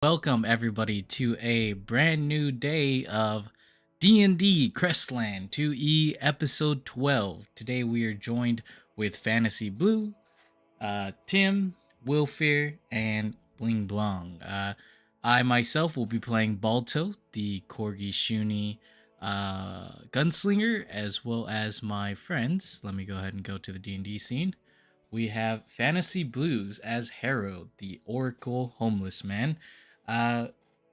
Welcome everybody to a brand new day of D&D Crestland 2E episode 12. Today we are joined with Fantasy Blue, Tim, Wilfir, and Bling Blong. I myself will be playing Balto, the Corgi Shuni gunslinger, as well as my friends. Let me go ahead and go to the D&D scene. We have Fantasy Blues as Harrow, the Oracle Homeless Man. Uh,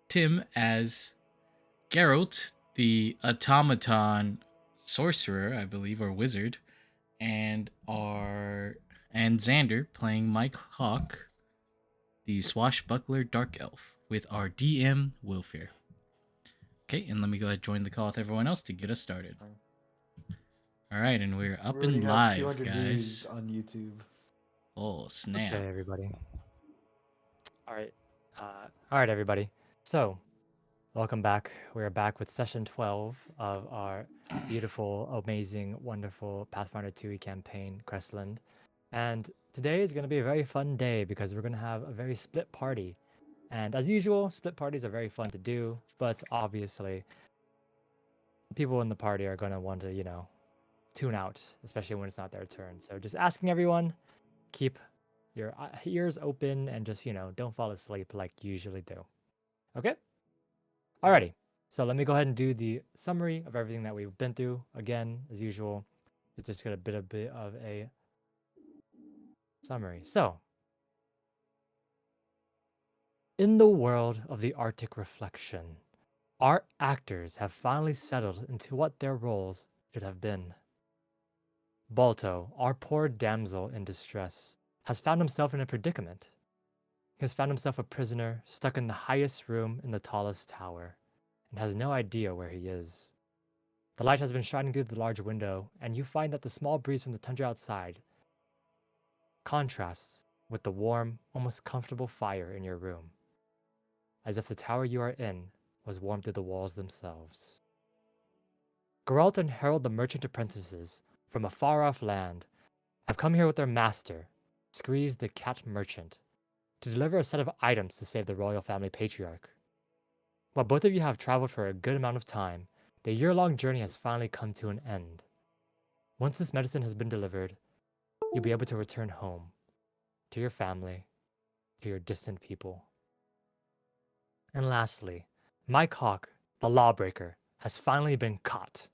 Tim as Geralt, the Automaton Sorcerer, I believe, or Wizard, and Xander playing Mike Hawk, the Swashbuckler Dark Elf, with our DM Wilfir. Okay, and let me go ahead and join the call with everyone else to get us started. All right, and we're up We already and have live, 200 views guys. on YouTube. Oh snap! Okay, everybody. All right. All right, everybody. So, welcome back. We're back with session 12 of our beautiful, amazing, wonderful Pathfinder 2e campaign, Crestland. And today is going to be a very fun day because we're going to have a very split party. And as usual, split parties are very fun to do, but obviously, people in the party are going to want to, tune out, especially when it's not their turn. So, just asking everyone, keep your ears open and just, don't fall asleep like you usually do. Okay? Alrighty. So let me go ahead and do the summary of everything that we've been through. Again, as usual, it's just got a bit of a summary. So, in the world of the Arctic Reflection, our actors have finally settled into what their roles should have been. Balto, our poor damsel in distress, has found himself in a predicament. He has found himself a prisoner stuck in the highest room in the tallest tower and has no idea where he is. The light has been shining through the large window, and you find that the small breeze from the tundra outside contrasts with the warm, almost comfortable fire in your room, as if the tower you are in was warm through the walls themselves. Geralt and Harold, the merchant apprentices from a far off land, have come here with their master, Screez the cat merchant, to deliver a set of items to save the royal family patriarch. While both of you have traveled for a good amount of time, the year-long journey has finally come to an end. Once this medicine has been delivered, you'll be able to return home, to your family, to your distant people. And lastly, Mike Hawk, the lawbreaker, has finally been caught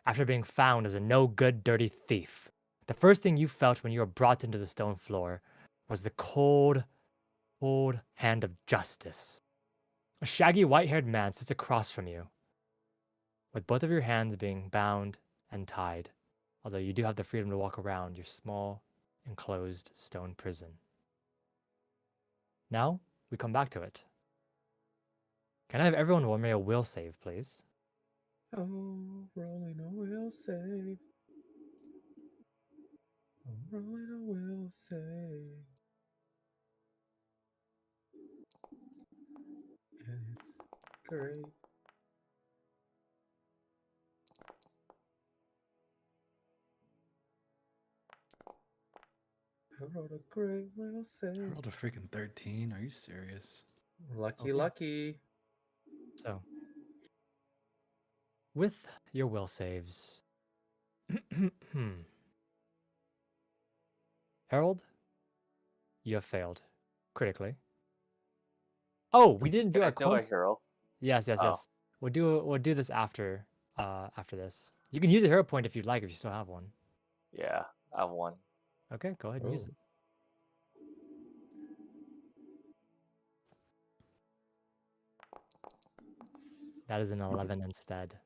after being found as a no-good, dirty thief. The first thing you felt when you were brought into the stone floor was the cold, cold hand of justice. A shaggy, white-haired man sits across from you, with both of your hands being bound and tied, although you do have the freedom to walk around your small, enclosed stone prison. Now, we come back to it. Can I have everyone roll me a will save, please? Oh, rolling a will save. I'm rolling a will save. And it's great. I rolled a great will I save. rolled a freaking 13. Are you serious? Lucky, Okay. lucky. So, with your will saves, Harold, you have failed critically. Oh, we didn't do Can I our do a coin. hero? Yes. Oh. We'll do this after this. You can use a hero point if you'd like, if you still have one. Yeah, I have one. Okay, go ahead and use Oh. it. That is an 11 instead.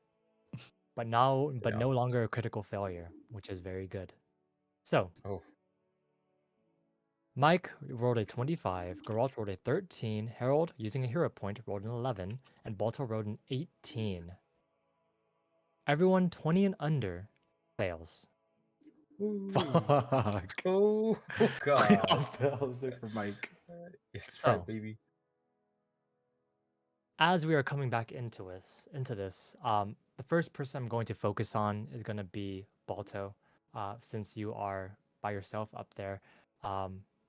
But no Yeah. longer a critical failure, which is very good. So, Oh. Mike rolled a 25, Geralt rolled a 13, Harold, using a hero point, rolled an 11, and Balto rolled an 18. Everyone 20 and under fails. Ooh. Fuck. Oh, God. Fails it for Mike. It's So- right, baby. As we are coming back into this, the first person I'm going to focus on is going to be Balto, since you are by yourself up there.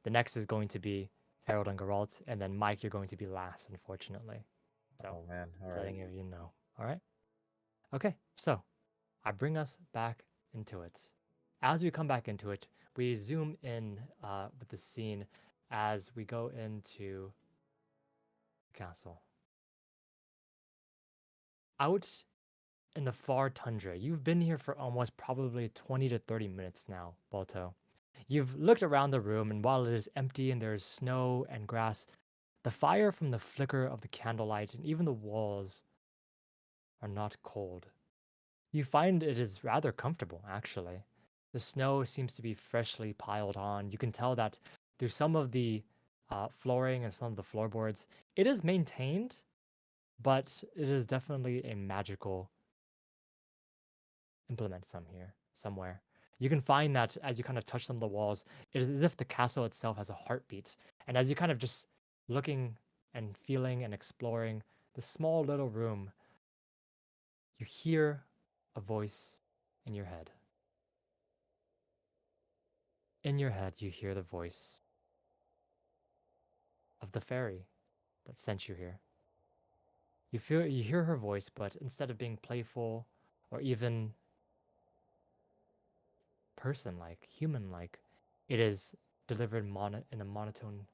The next is going to be Harold and Geralt, and then Mike, you're going to be last, unfortunately. So, Oh man. All right. letting you know. All right. Okay, so I bring us back into it. As we come back into it, we zoom in with the scene as we go into the castle. Out in the far tundra, you've been here for almost probably 20 to 30 minutes now, Balto. You've looked around the room, and while it is empty and there is snow and grass, the fire from the flicker of the candlelight and even the walls are not cold. You find it is rather comfortable, actually. The snow seems to be freshly piled on. You can tell that through some of the flooring and some of the floorboards, it is maintained, but it is definitely a magical implement somewhere. You can find that as you kind of touch some of the walls, it is as if the castle itself has a heartbeat. And as you kind of just looking and feeling and exploring the small little room, you hear a voice in your head. In your head, you hear the voice of the fairy that sent you here. You hear her voice, but instead of being playful or even person-like, human-like, it is delivered in a monotone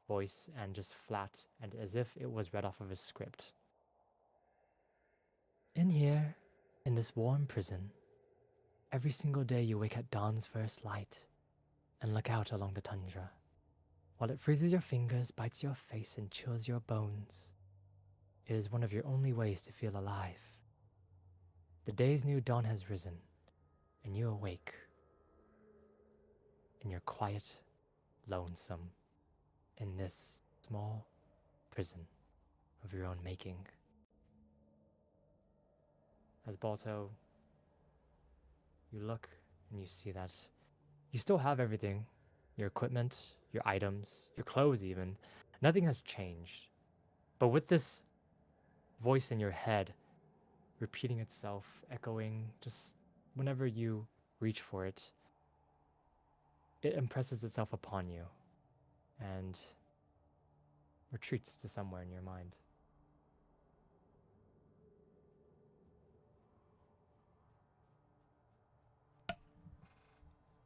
voice and just flat and as if it was read off of a script. In here, in this warm prison, every single day you wake at dawn's first light and look out along the tundra. While it freezes your fingers, bites your face, and chills your bones, it is one of your only ways to feel alive. The day's new dawn has risen, and you awake, and you're quiet, lonesome, in this small prison of your own making. As Balto, you look and you see that you still have everything, your equipment, your items, your clothes even. Nothing has changed. But with this voice in your head repeating itself, echoing just whenever you reach for it, it impresses itself upon you and retreats to somewhere in your mind.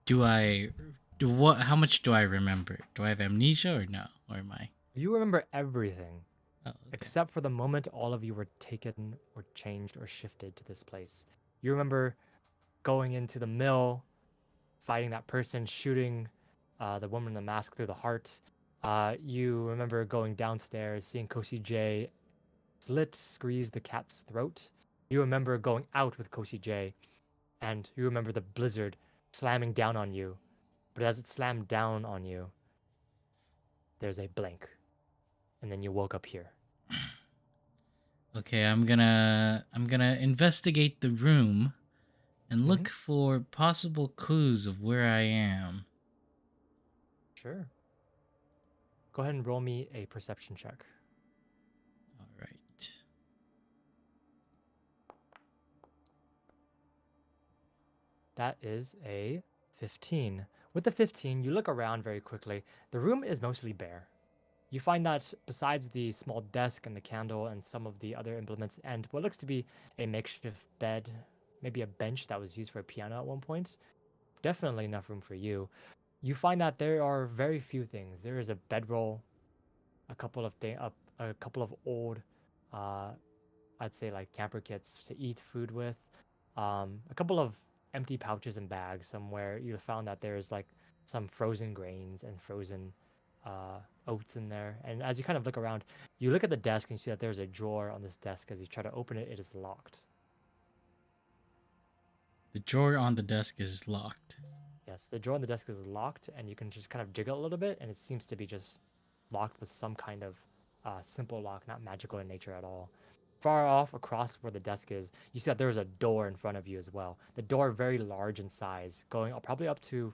Do I do what? How much do I remember? Do I have amnesia or no? Or am I? You remember everything Oh, okay. except for the moment all of you were taken or changed or shifted to this place. You remember going into the mill, fighting that person, shooting the woman in the mask through the heart. You remember going downstairs, seeing Kosi J squeeze the cat's throat. You remember going out with Kosi J, and you remember the blizzard slamming down on you. But as it slammed down on you, there's a blank, and then you woke up here. Okay, I'm gonna investigate the room and look for possible clues of where I am. Sure. Go ahead and roll me a perception check. All right. That is a 15. With the 15, you look around very quickly. The room is mostly bare. You find that besides the small desk and the candle and some of the other implements and what looks to be a makeshift bed, maybe a bench that was used for a piano at one point, definitely enough room for you. You find that there are very few things. There is a bedroll, a couple of a couple of old, uh, I'd say like camper kits to eat food with, a couple of empty pouches and bags somewhere. You found that there's like some frozen grains and frozen oats in there. And as you kind of look around, you look at the desk and you see that there's a drawer on this desk. As you try to open it, it is locked. The drawer on the desk is locked. Yes, the drawer on the desk is locked, and you can just kind of jiggle it a little bit, and it seems to be just locked with some kind of simple lock, not magical in nature at all. Far off across where the desk is, you see that there is a door in front of you as well. The door very large in size, going probably up to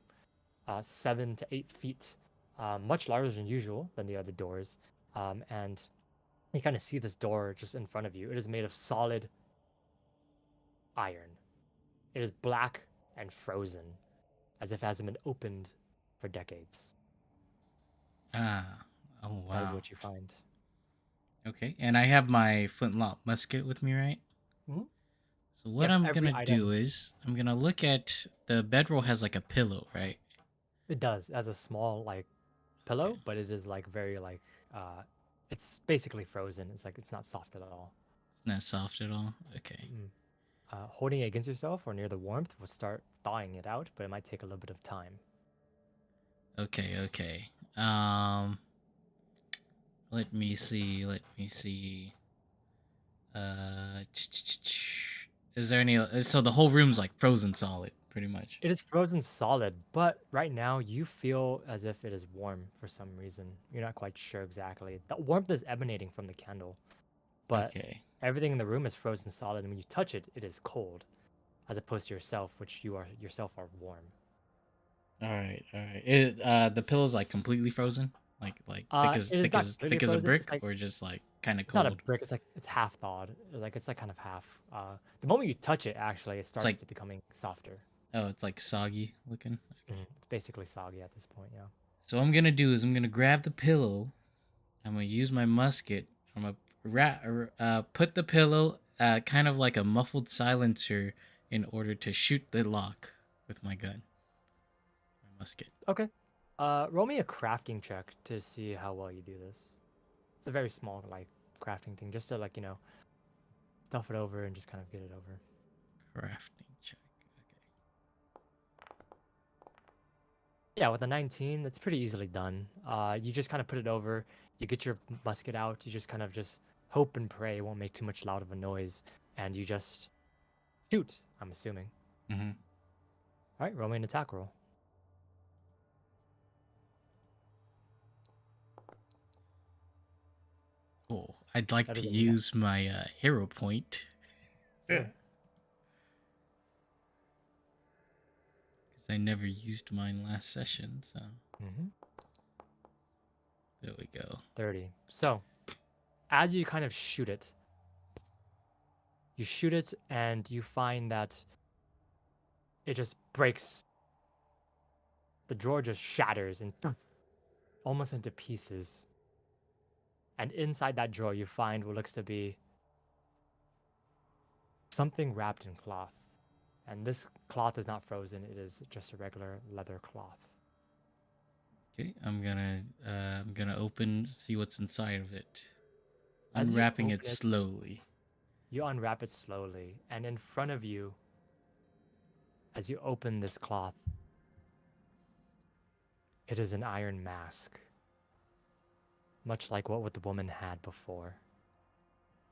7 to 8 feet, much larger than usual than the other doors. And you kind of see this door just in front of you. It is made of solid iron. It is black and frozen, as if it hasn't been opened for decades. Ah, Oh That is wow. what you find. Okay, and I have my flintlock musket with me, right? Mhm. So what Yep, I'm every gonna do item. is I'm gonna look at the bedroll has like a pillow, right? It does as a small like pillow, Okay. but it is like very like it's basically frozen. It's like it's not soft at all. It's not soft at all. Okay. Mm. Holding it against yourself or near the warmth will start thawing it out, but it might take a little bit of time. Okay, okay. Let me see. Let me see. Is there any? So the whole room's like frozen solid, pretty much. It is frozen solid, but right now you feel as if it is warm for some reason. You're not quite sure exactly. The warmth is emanating from the candle, but Okay. everything in the room is frozen solid, and when you touch it, it is cold, as opposed to yourself, which you are yourself are warm. All right. All right. The pillow's like completely frozen, like thick as It is thick not as completely thick as a frozen. brick, or just like kind of It's not a cold. brick. It's like it's half thawed. Like it's like kind of half. The moment you touch it, actually, it starts like- to becoming softer. Oh, it's like soggy looking. It's basically soggy at this point. Yeah. So what I'm gonna do is I'm gonna grab the pillow. I'm gonna use my musket. I'm gonna put the pillow kind of like a muffled silencer in order to shoot the lock with my gun, my musket. Okay. Roll me a crafting check to see how well you do this. It's a very small like crafting thing, just to like stuff it over and just kind of get it over. Crafting check. Yeah, with a 19, that's pretty easily done. You just kind of put it over. You get your musket out. You just kind of just hope and pray it won't make too much loud of a noise, and you just shoot. I'm assuming. Okay. Mm-hmm. All right, roll me an attack roll. Cool. I'd like That to is a use my hero point Sure. because I never used mine last session. So Mm-hmm. there we go. 30. So, as you kind of shoot it, and you find that it just breaks. The drawer just shatters and almost into pieces. And inside that drawer, you find what looks to be something wrapped in cloth. And this cloth is not frozen, it is just a regular leather cloth. Okay, I'm gonna open, see what's inside of it. As you Unwrapping open it slowly. You unwrap it slowly, and in front of you, as you open this cloth, it is an iron mask, much like what the woman had before.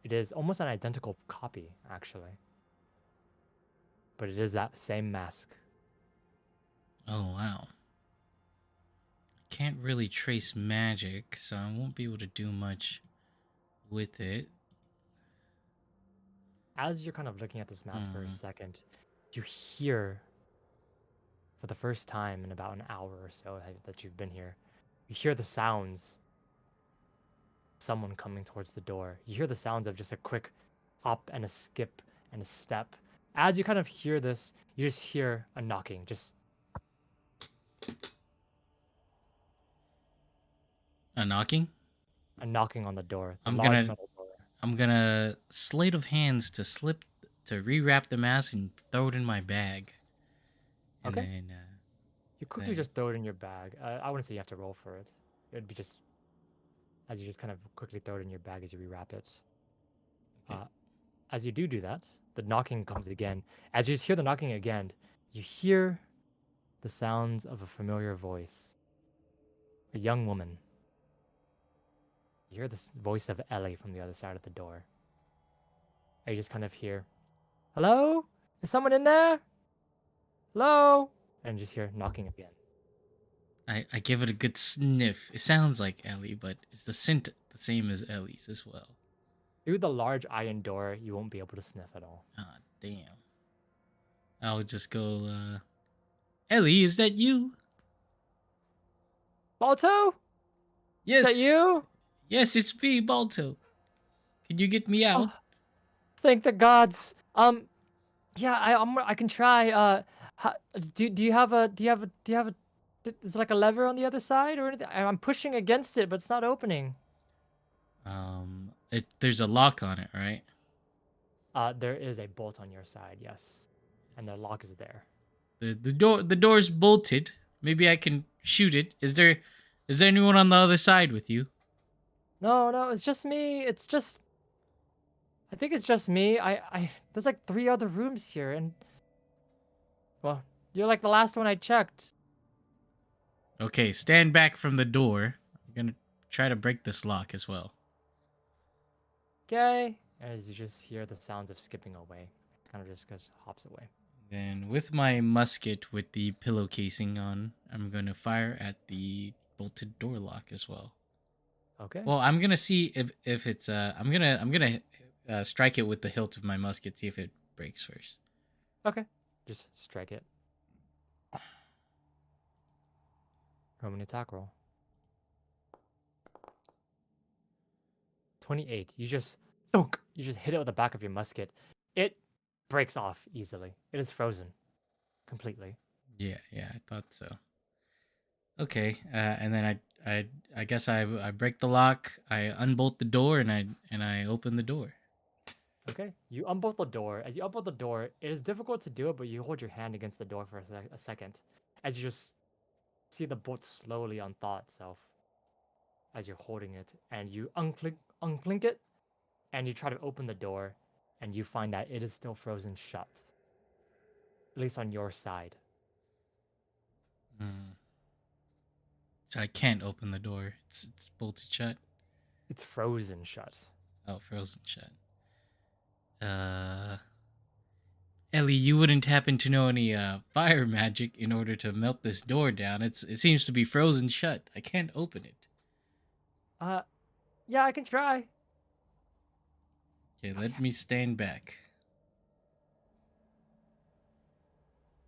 It is almost an identical copy, actually. But it is that same mask. Oh wow. Can't really trace magic, so I won't be able to do much with it. As you're kind of looking at this mask for a second, you hear, for the first time in about an hour or so that you've been here, you hear the sounds of someone coming towards the door. You hear the sounds of just a quick hop and a skip and a step. As you kind of hear this, you just hear a knocking, just A knocking? a knocking on the door. The I'm large gonna metal door. I'm gonna sleight of hands to rewrap the mask and throw it in my bag. And Okay. then You quickly just throw it in your bag. I wouldn't say you have to roll for it. It would be just as you just kind of quickly throw it in your bag as you rewrap it. Okay. As you do that, the knocking comes again. As you hear the knocking again, you hear the sounds of a familiar voice. A young woman. You hear the voice of Ellie from the other side of the door. And you just kind of hear, "Hello? Is someone in there? Hello?" And you just hear knocking again. I give it a good sniff. It sounds like Ellie, but is the scent the same as Ellie's as well? Through the large iron door, you won't be able to sniff at all. Ah, damn. I'll just go, Ellie, is that you? Balto? Yes. Is that you? Yes, it's me, Balto. Can you get me out? Oh, thank the gods. Yeah, I can try. Do you have a Is like a lever on the other side or anything? I'm pushing against it, but it's not opening. There's a lock on it, right? There is a bolt on your side, yes, and the lock is there. The door's bolted. Maybe I can shoot it. Is there anyone on the other side with you? No, it's just me. I think it's just me. There's like 3 other rooms here, and well, you're like the last one I checked. Okay, stand back from the door. I'm gonna try to break this lock as well. Okay, as you just hear the sounds of skipping away, kind of just hops away. Then, with my musket with the pillow casing on, I'm gonna fire at the bolted door lock as well. Okay. Well, I'm gonna see if it's I'm gonna strike it with the hilt of my musket, see if it breaks first. Okay. Just strike it. Roman attack roll. 28. You just thunk. You just hit it with the back of your musket. It breaks off easily. It is frozen completely. Yeah, I thought so. Okay, and then I guess I break the lock. I unbolt the door and I open the door. Okay. You unbolt the door. As you unbolt the door, it is difficult to do it, but you hold your hand against the door for a second, as you just see the bolt slowly unthaw itself as you're holding it, and you unclink it, and you try to open the door, and you find that it is still frozen shut, at least on your side. Hmm. So I can't open the door. It's bolted shut. It's frozen shut. Oh, frozen shut. Ellie, you wouldn't happen to know any fire magic in order to melt this door down? It seems to be frozen shut. I can't open it. Yeah, I can try. Okay, let me stand back.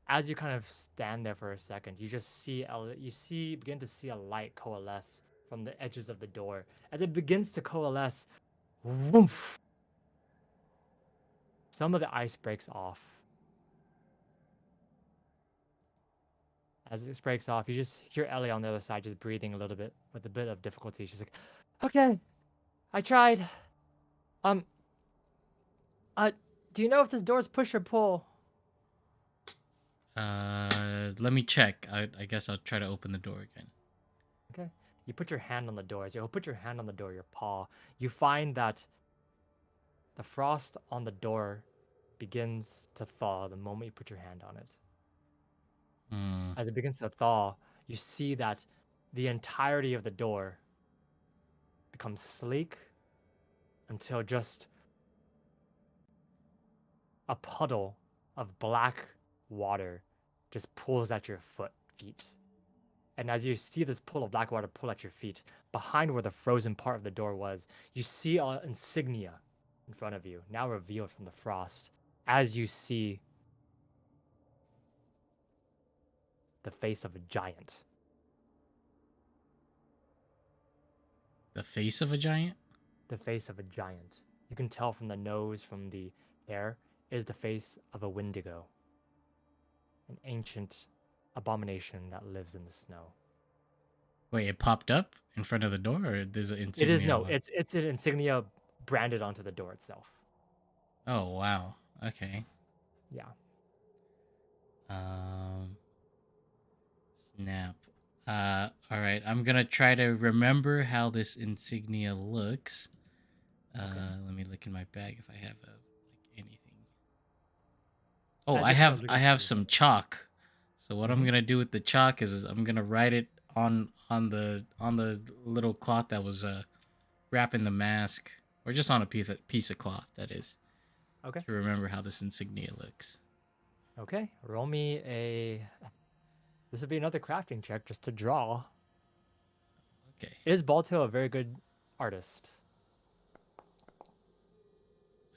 As you kind of stand there for a second, you just begin to see a light coalesce from the edges of the door. As it begins to coalesce, woof, some of the ice breaks off. As this breaks off, you just hear Ellie on the other side just breathing a little bit with a bit of difficulty. She's like, "Okay, I tried. Um, do you know if this door's push or pull?" Let me check. I guess I'll try to open the door again. Okay. You put your hand on the door. As you put your hand on the door, your paw, you find that the frost on the door begins to thaw the moment you put your hand on it. Hmm. As it begins to thaw, you see that the entirety of the door becomes sleek until just a puddle of black water just pulls at your feet. And as you see this pool of black water pull at your feet, behind where the frozen part of the door was, you see an insignia in front of you, now revealed from the frost, as you see the face of a giant. The face of a giant? The face of a giant. You can tell from the nose, from the hair, is the face of a Wendigo, an ancient abomination that lives in the snow. Wait, it popped up in front of the door, or there's an It insignia? is it's an insignia branded onto the door itself. Oh wow. Okay. Yeah. Snap. All right. I'm gonna try to remember how this insignia looks. Let me look in my bag if I have anything. Oh, As I you kind of have look I at have the- some chalk. So what I'm Mhm. gonna do with the chalk is I'm gonna write it on the little cloth that was wrapping the mask, or just on a piece of cloth, that is, Okay. to remember how this insignia looks. Okay. Roll me a. This would be another crafting check just to draw. Okay. Is Balto a very good artist?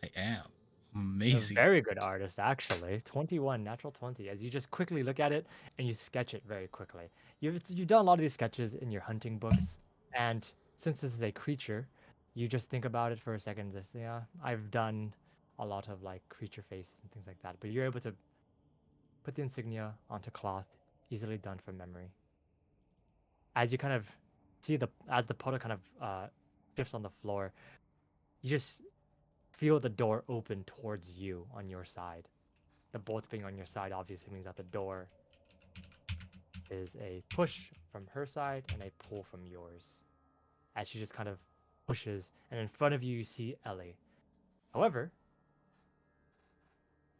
I am A amazing. very good artist, actually. 21, natural 20. As you just quickly look at it and you sketch it very quickly. You've done a lot of these sketches in your hunting books, and since this is a creature, you just think about it for a second. Just yeah, I've done a lot of like creature faces and things like that. But you're able to put the insignia onto cloth, easily done from memory. as you kind of see as the puddle kind of shifts on the floor, you just feel the door open towards you on your side. The bolts being on your side obviously means that the door is a push from her side and a pull from yours. As she just kind of pushes, and in front of you, you see Ellie. However,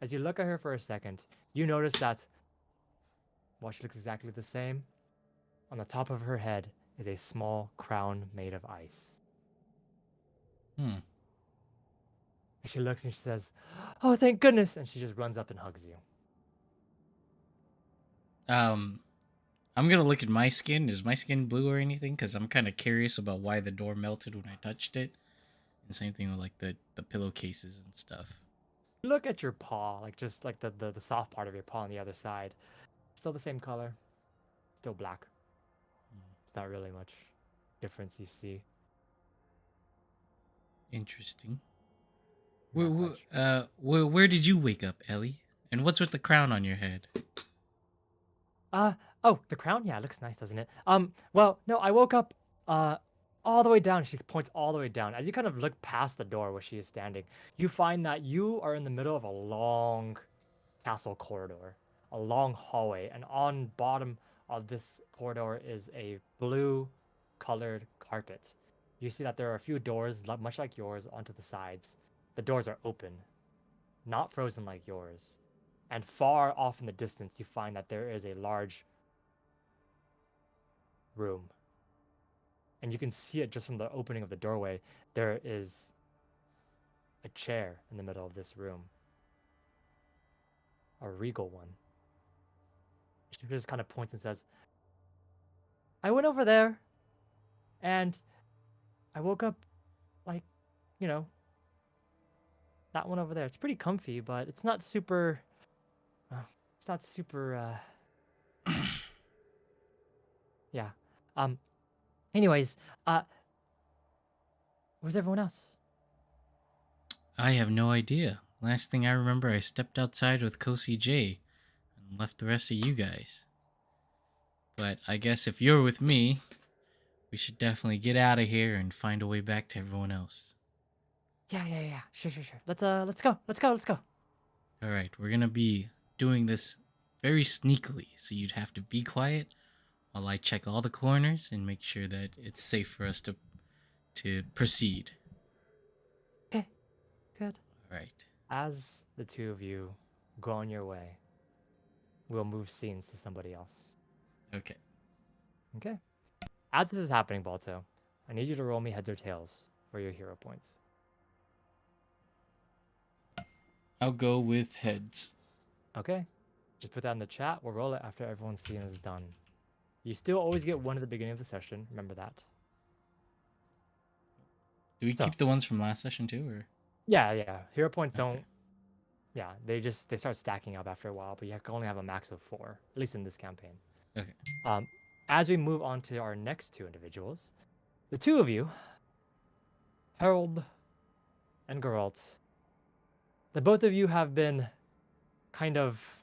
as you look at her for a second, you notice that while she looks exactly the same, on the top of her head is a small crown made of ice. Hmm. And she looks and she says, "Oh, thank goodness!" And she just runs up and hugs you. I'm gonna look at my skin. Is my skin blue or anything? Because I'm kind of curious about why the door melted when I touched it. And same thing with like the pillowcases and stuff. Look at your paw, like just like the soft part of your paw on the other side. Still the same color, still black. It's not really much difference you see. Interesting. Not Where, quite sure. where did you wake up, Ellie? And what's with the crown on your head? Oh, the crown? Yeah, it looks nice, doesn't it? Well, no, I woke up all the way down. She points all the way down. As you kind of look past the door where she is standing, you find that you are in the middle of a long castle corridor, a long hallway, and on bottom of this corridor is a blue colored carpet. You see that there are a few doors, much like yours, onto the sides. The doors are open, not frozen like yours. And far off in the distance, you find that there is a large room. And you can see it just from the opening of the doorway. There is a chair in the middle of this room, a regal one. She just kind of points and says, "I went over there and I woke up like, you know, that one over there. It's pretty comfy, but it's not super, it's not super, yeah. Um, anyways, where's everyone else?" I have no idea. Last thing I remember, I stepped outside with Kosi J and left the rest of you guys. But I guess if you're with me, we should definitely get out of here and find a way back to everyone else. Yeah. Sure. Let's go. All right, we're gonna be doing this very sneakily, so you'd have to be quiet while I check all the corners and make sure that it's safe for us to proceed. Okay, good. All right. As the two of you go on your way, we'll move scenes to somebody else. Okay. Okay. As this is happening, Balto, I need you to roll me heads or tails for your hero point. I'll go with heads. Okay. Just put that in the chat. We'll roll it after everyone's scene is done. You still always get one at the beginning of the session. Remember that. Do we So- keep the ones from last session too, or? Yeah. Hero points Okay. don't. Yeah, they start stacking up after a while, but you can only have a max of 4, at least in this campaign. Okay. As we move on to our next two individuals, the two of you, Harold and Geralt, the both of you have been kind of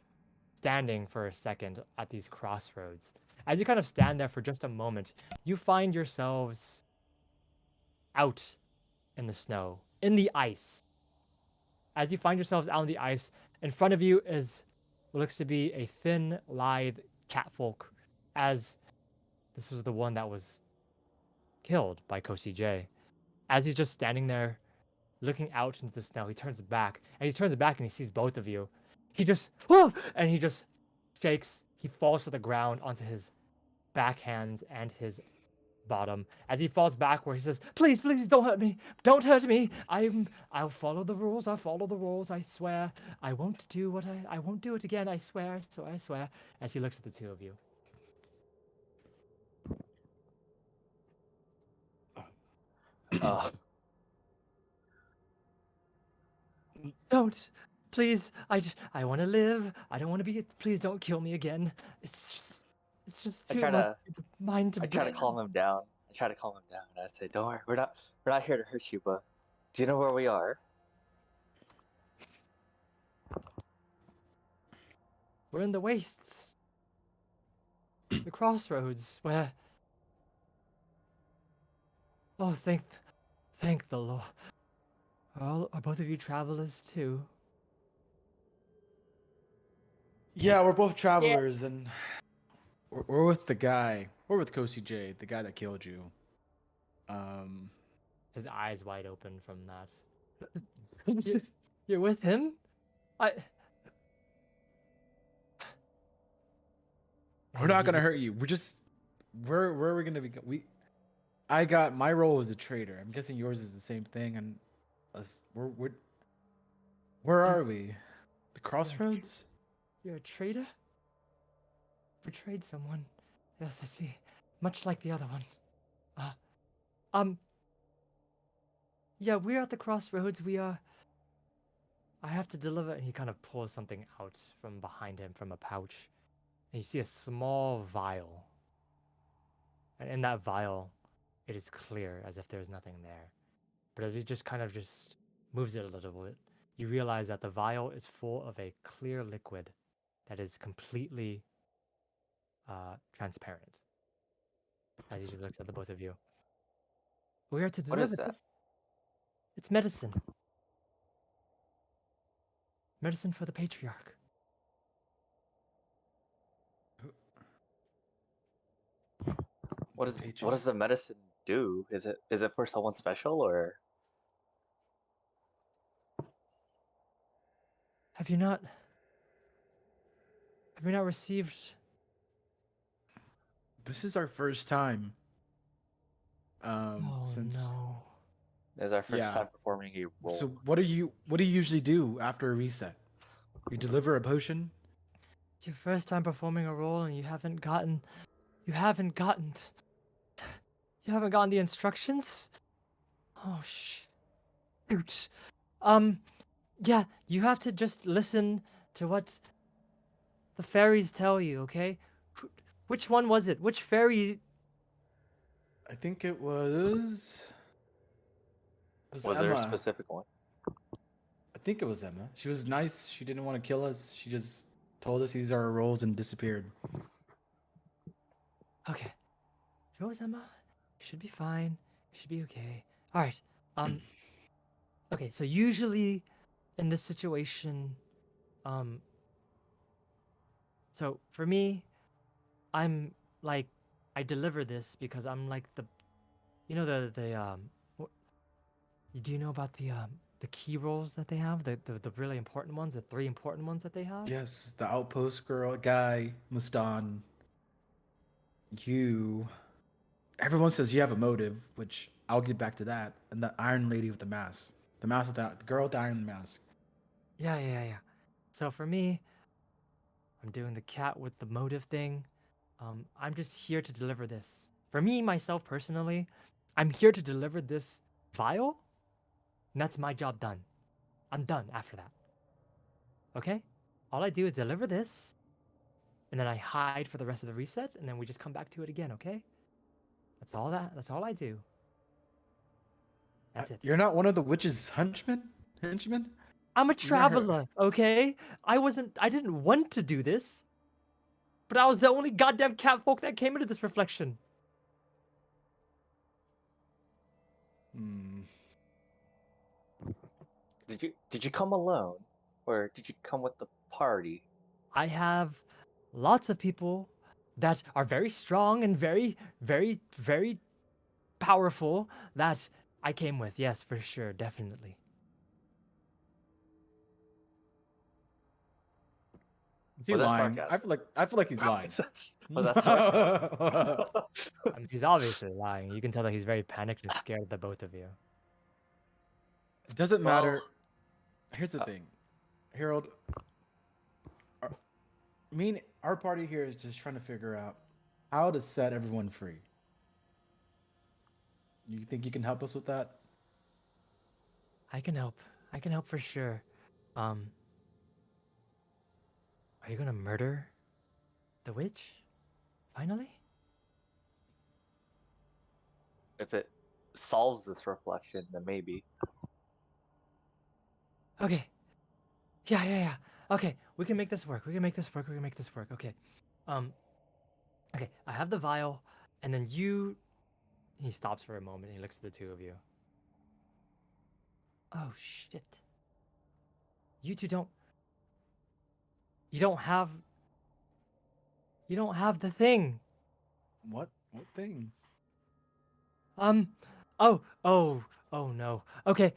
standing for a second at these crossroads. As you kind of stand there for just a moment, you find yourselves out in the snow, in the ice. As you find yourselves out on the ice, in front of you is what looks to be a thin, lithe catfolk, as this was the one that was killed by Kosi J. As he's just standing there, looking out into the snow, he turns back, and he sees both of you. He just, "Whoa!" And he just shakes. He falls to the ground onto his backhands and his bottom. As he falls backward, he says, "Please, don't hurt me. Don't hurt me. I'll follow the rules. I'll follow the rules. I swear. I won't do I won't do it again. I swear. So I swear." As he looks at the two of you. Uh, "Don't. Please. I want to live. I don't want to be. Please don't kill me again. It's just I too try much to mind to I try to bear." calm him down. I try to calm him down. I say, "Don't worry, we're not here to hurt you, but do you know where we are?" We're in the wastes. The crossroads where Oh, thank the Lord. Are both of you travelers too? Yeah, we're both travelers, and we're with the guy. We're with Kosi J, the guy that killed you. His eyes wide open from that. You're with him? I. We're And not he gonna hurt you. Where are we gonna be? I got my role as a trader. I'm guessing yours is the same thing. And us, where are we? The crossroads? You're a traitor? Betrayed someone. Yes, I see. Much like the other one. Uh, um. Yeah, we're at the crossroads. I have to deliver. And he kind of pulls something out from behind him from a pouch. And you see a small vial. And in that vial, it is clear as if there's nothing there. But as he just kind of just moves it a little bit, you realize that the vial is full of a clear liquid that is completely transparent. As he just looks at the both of you. We are to What is deliver that? this. It's medicine. Medicine for the patriarch. What does the medicine do? Is it for someone special or? Have you not received? This is our first time. Oh Since no. Is our first yeah. time performing a role? So what do you usually do after a reset? You deliver a potion? It's your first time performing a role and you haven't gotten the instructions? Oh shoot. Yeah, you have to just listen to what the fairies tell you, okay? Which one was it? Which fairy? I think it was. Was there a Emma. specific one? I think it was Emma. She was nice. She didn't want to kill us. She just told us these are our roles and disappeared. Okay. If it was Emma, you should be fine. You should be okay. All right. Okay, so usually in this situation, um, so for me, I'm like, I deliver this because I'm like what, do you know about the key roles that they have? The really important ones, the three important ones that they have? Yes, the outpost girl guy, Mustan. You. Everyone says you have a motive, which I'll get back to that. And the Iron Lady with the mask. The mask with the girl with the iron mask. Yeah. So for me, I'm doing the cat with the motive thing. I'm just here to deliver this. For me, myself personally, I'm here to deliver this vial, and that's my job done. I'm done after that. Okay? All I do is deliver this, and then I hide for the rest of the reset, and then we just come back to it again, okay? That's all I do. That's it. You're not one of the witch's henchmen? Henchmen? I'm a You've never heard- traveler, okay? I didn't want to do this, but I was the only goddamn catfolk that came into this reflection. Hmm. Did you come alone, or did you come with the party? I have lots of people that are very strong and very, very, very powerful that I came with. Yes, for sure, definitely. Is he Was that lying? sarcasm? I feel like he's lying. Was that sarcasm? I mean, he's obviously lying. You can tell that he's very panicked and scared of the both of you. It doesn't Well, matter. Here's the thing, Harold. Our party here is just trying to figure out how to set everyone free. You think you can help us with that? I can help. I can help for sure. Um, are you gonna murder the witch? Finally? if it solves this reflection, then maybe. Okay. Yeah. Okay, we can make this work. We can make this work. Okay. Um, okay, I have the vial, and then you He stops for a moment. He looks at the two of you. Oh shit! You two don't. You don't have. You don't have the thing. What? What thing? Oh. Oh no. Okay.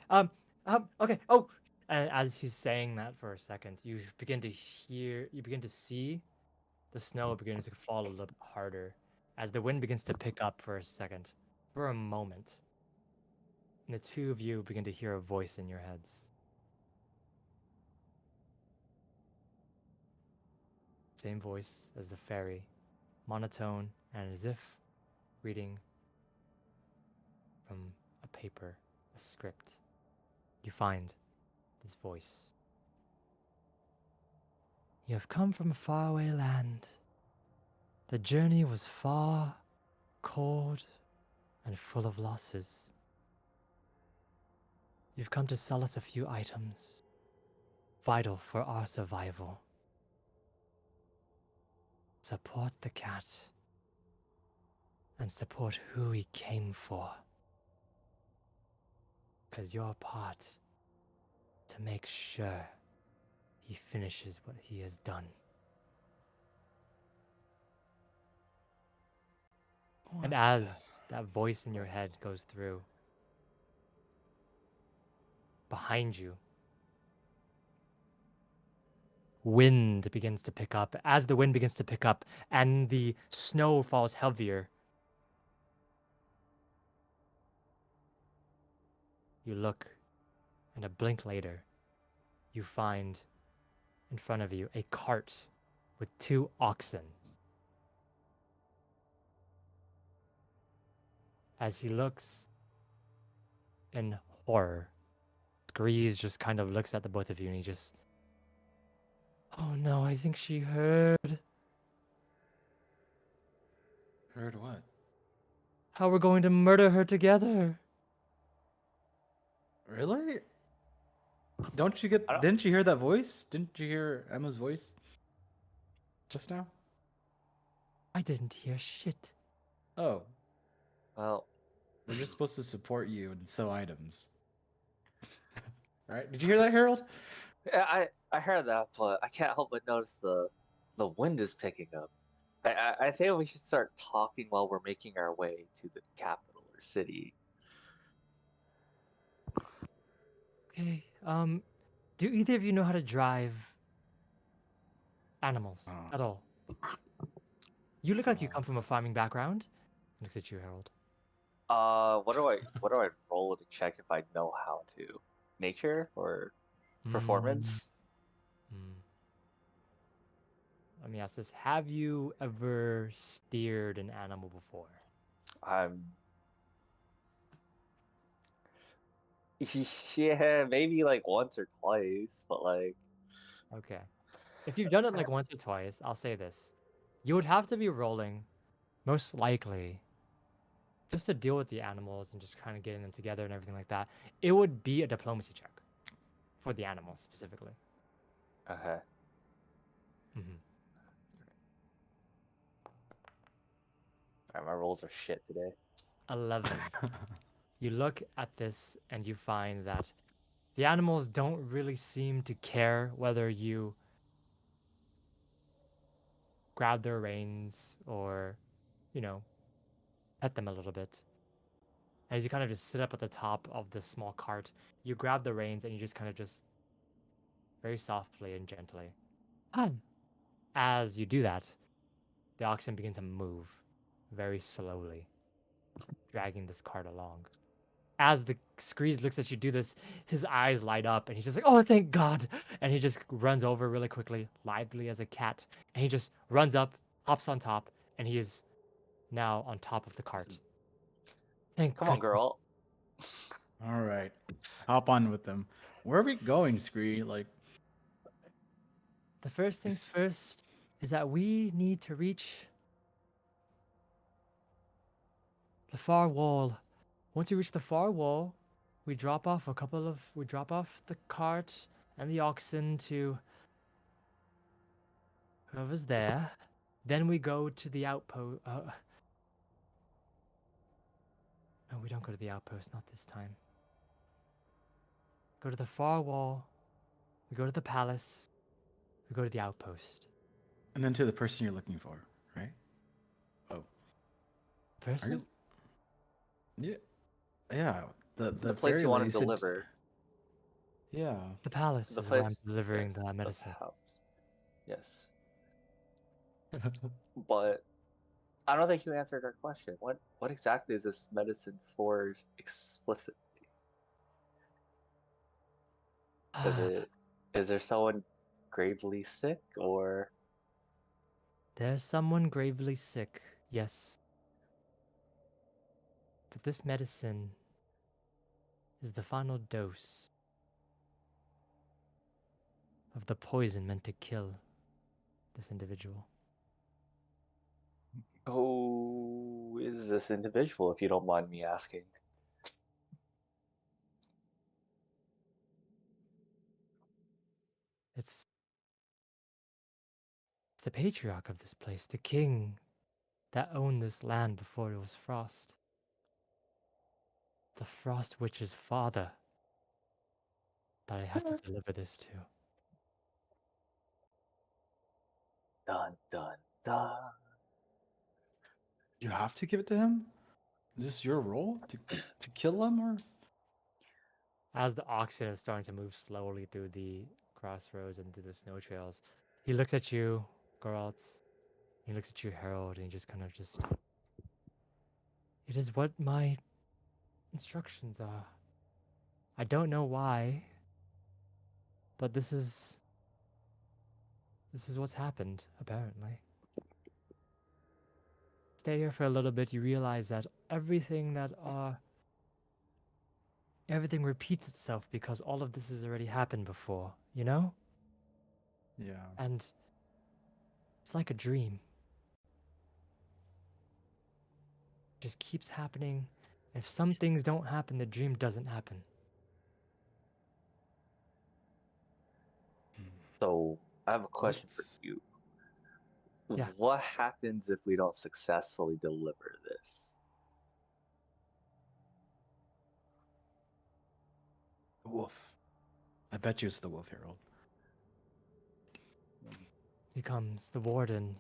Okay. Oh. And as he's saying that for a second, you begin to hear. You begin to see the snow beginning to fall a little bit harder as the wind begins to pick up for a second, for a moment. And the two of you begin to hear a voice in your heads. Same voice as the fairy, monotone and as if reading from a paper, a script. You find this voice. You have come from a faraway land. The journey was far, cold, and full of losses. You've come to sell us a few items, vital for our survival. Support the cat, and support who he came for. 'Cause you're part to make sure he finishes what he has done. And as that voice in your head goes through, behind you, wind begins to pick up. As the wind begins to pick up and the snow falls heavier, you look, and a blink later, you find in front of you a cart with 2 oxen. As he looks in horror, Grease just kind of looks at the both of you and he just, oh no, I think she heard Heard what? how we're going to murder her together. Really? Don't you get? I don't- Didn't you hear that voice? Didn't you hear Emma's voice just now? I didn't hear shit. Oh, Well, we're just supposed to support you and sell items. Right? Did you hear that, Harold? yeah, I heard that, but I can't help but notice the wind is picking up. I think we should start talking while we're making our way to the capital or city. Okay, do either of you know how to drive animals Oh. at all? You look like you Oh. come from a farming background. Looks at you, Harold. What do I roll to check if I know how to? Nature or performance? Mm. Let me ask this. Have you ever steered an animal before? I'm yeah, maybe like once or twice, but like Okay. If you've done it like once or twice, I'll say this. You would have to be rolling, most likely, just to deal with the animals and just kind of getting them together and everything like that. It would be a diplomacy check for the animals specifically. okay. Mm-hmm. Alright, my rolls are shit today. 11. You look at this and you find that the animals don't really seem to care whether you grab their reins or, you know, pet them a little bit. As you kind of just sit up at the top of the small cart, you grab the reins and you just kind of just very softly and gently. As you do that, the oxen begin to move very slowly, dragging this cart along. As the Screeze looks at you do this, his eyes light up and he's just like, oh, thank God. And he just runs over really quickly, lively as a cat. And he just runs up, hops on top, and he is now on top of the cart. Thank Come on, goodness. girl. All right, hop on with them. Where are we going, Scree? Like, The first things Is- first is that we need to reach the far wall. Once we reach the far wall, we drop off the cart and the oxen to whoever's there. Then we go to the outpost. No, we don't go to the outpost, not this time. Go to the far wall. We go to the palace. We go to the outpost. And then to the person you're looking for, right? Oh, are Person? you? Yeah, yeah. The place fairy you want to lady said- deliver. Yeah. The palace The is where I'm place delivering yes, the medicine. house. Yes. But I don't think you answered our question. What exactly is this medicine for explicitly? Is there someone gravely sick or There's someone gravely sick, yes. But this medicine is the final dose of the poison meant to kill this individual. who is this individual, if you don't mind me asking? It's the patriarch of this place, the king that owned this land before it was Frost. The Frost Witch's father that I have to deliver this to. Dun dun dun. You have to give it to him. Is this your role to kill him, or? As the oxen is starting to move slowly through the crossroads and through the snow trails, he looks at you, Geralt. He looks at you, Harold, and he just kind of just. It is what my instructions are. I don't know why, but this is what's happened, apparently. Stay here for a little bit, you realize that everything repeats itself because all of this has already happened before, you know? Yeah. And it's like a dream. It just keeps happening. If some things don't happen, the dream doesn't happen. So I have a question for What's- you. Yeah. What happens if we don't successfully deliver this? The wolf. I bet you it's the wolf, Harold. He comes, the warden.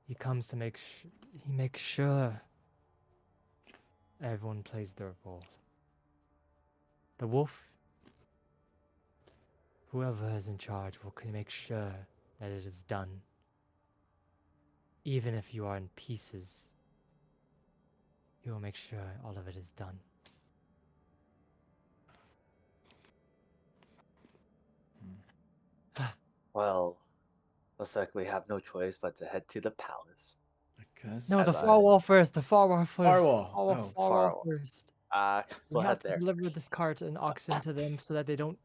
He comes to he makes sure everyone plays their role. The wolf, whoever is in charge, will make sure that it is done. Even if you are in pieces, he will make sure all of it is done. Well, looks like we have no choice but to head to the palace. Because No, As the I- far wall first. The far wall first. Firewall. Far wall, Oh, far far wall wall. first. We'll We head have to there. deliver first. this cart and oxen to them so that they don't.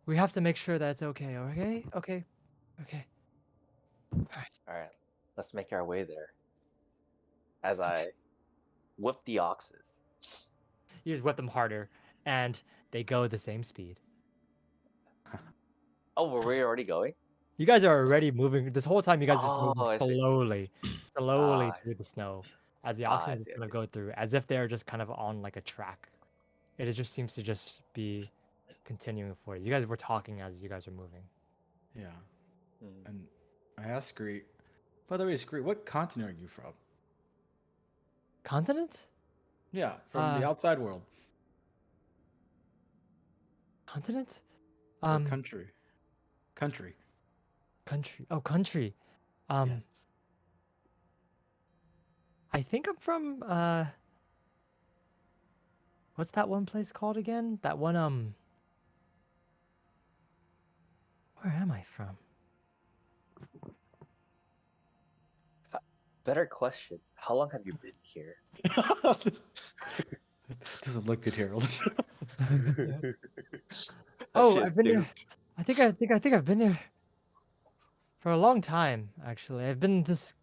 We have to make sure that it's okay. Okay. Okay. Okay. All right. All right, let's make our way there. As I whip the oxes. You just whip them harder, and they go the same speed. Oh, were we already going? You guys are already moving. This whole time, you guys just Oh, moving I see. slowly, I through see. the snow, as the Ah, oxen I just see, I kind of see. go through, as if they're just kind of on like a track. It just seems to just be continuing forward. You guys were talking as you guys are moving. yeah. Hmm. And I asked Scree. By the way, Scree, what continent are you from? Continent? Yeah, from the outside world. Continent? Or country. Country. Country. Oh, country. Yes. I think I'm from what's that one place called again? That one where am I from? Better question. How long have you been here? Doesn't look good, Harold. That Oh, shit's I've been here. duped. I think I've been here for a long time, actually. I've been this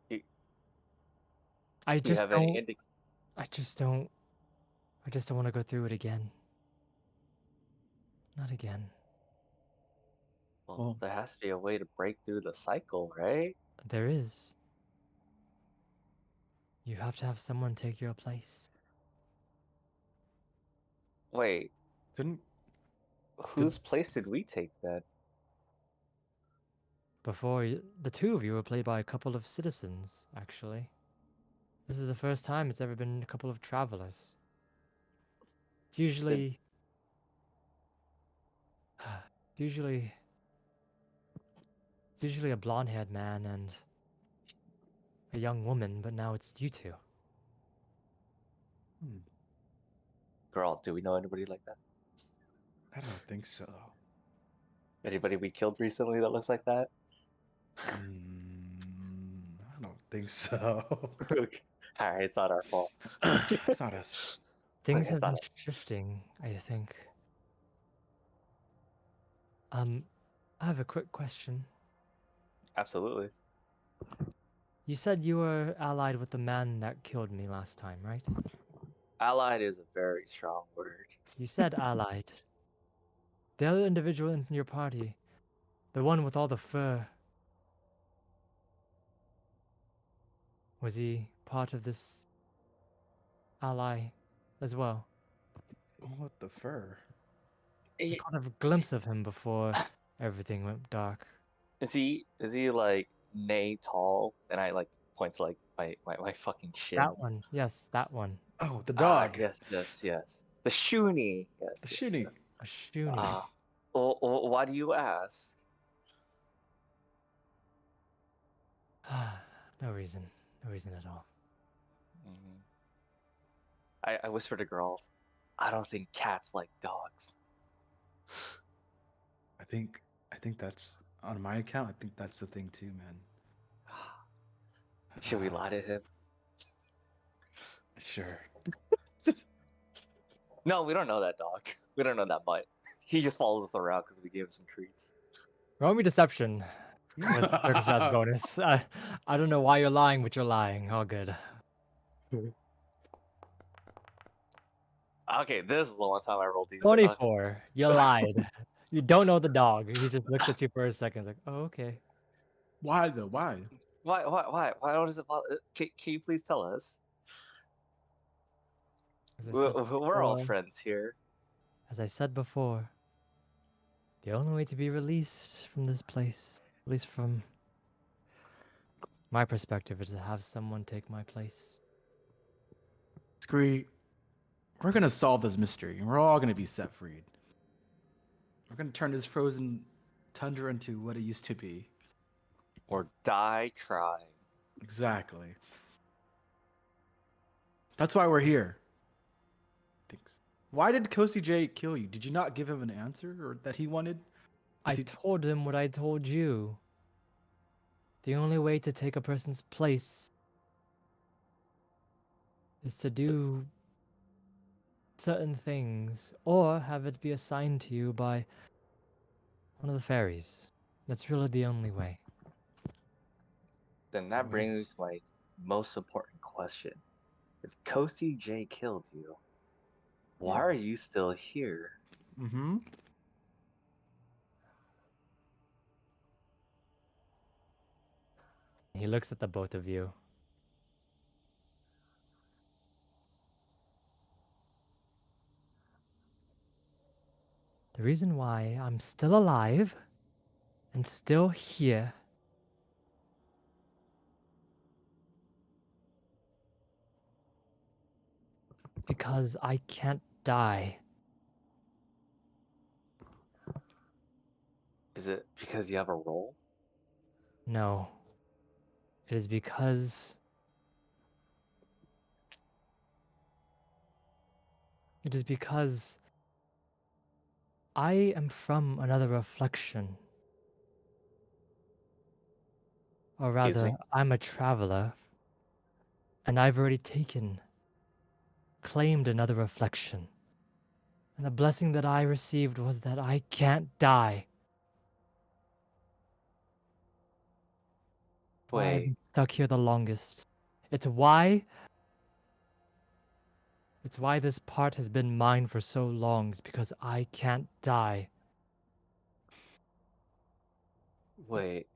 Do I you just have any don't I just don't want to go through it again. Not again. Well, there has to be a way to break through the cycle, right? There is. You have to have someone take your place. Wait, Didn't whose place did we take then? Before, the two of you were played by a couple of citizens, actually. This is the first time it's ever been a couple of travelers. It's usually... It's usually... It's usually a blonde-haired man and a young woman, but now it's you two. Girl, do we know anybody like that? I don't think so. Anybody we killed recently that looks like that? I don't think so. Alright, it's not our fault. It's not us. Things Okay, have it's not been us. shifting, I think. I have a quick question. Absolutely. You said you were allied with the man that killed me last time, right? Allied is a very strong word. You said allied. The other individual in your party, the one with all the fur, was he part of this ally as well? What the fur? I He- caught a glimpse of him before everything went dark. Is he like nay tall? And I like point to like my fucking shins. That one, yes, that one. Oh, the Ah, dog. yes. The Shoonie. Yes. The yes, Shoonie. yes. A Shoonie. Well, why do you ask? No reason. No reason at all. Mhm. I whispered to girls, I don't think cats like dogs. I think that's on my account. I think that's the thing too, man. Should we lie to him? Sure. No, we don't know that dog. We don't know that mutt. He just follows us around because we gave him some treats. Roll me deception with Ricochet's bonus. I don't know why you're lying, but you're lying. All good. Okay, this is the one time I rolled decent. 24. You lied. You don't know the dog. He just looks at you for a second. Like, oh, okay. Why though? Why? Why does it bother? Can you please tell us? As I We're, said we're all before- friends here. As I said before, the only way to be released from this place, at least from my perspective, is to have someone take my place. Scree, we're gonna solve this mystery, and we're all gonna be set free. We're gonna turn this frozen tundra into what it used to be. Or die trying. Exactly. That's why we're here. Thanks. Why did Kosi J kill you? Did you not give him an answer or that he wanted? I Is he- told him what I told you. The only way to take a person's place is to do certain things or have it be assigned to you by one of the fairies. That's really the only way. Then that brings me to my most important question. If Kosi J killed you, why are you still here? Mm-hmm. He looks at the both of you. The reason why I'm still alive and still here because I can't die. Is it because you have a role? No. It is because I am from another reflection. Or Excuse rather, me? I'm a traveler, and I've already claimed another reflection. And the blessing that I received was that I can't die. Why I've Wait, been stuck here the longest. It's why this part has been mine for so long, is because I can't die. Wait,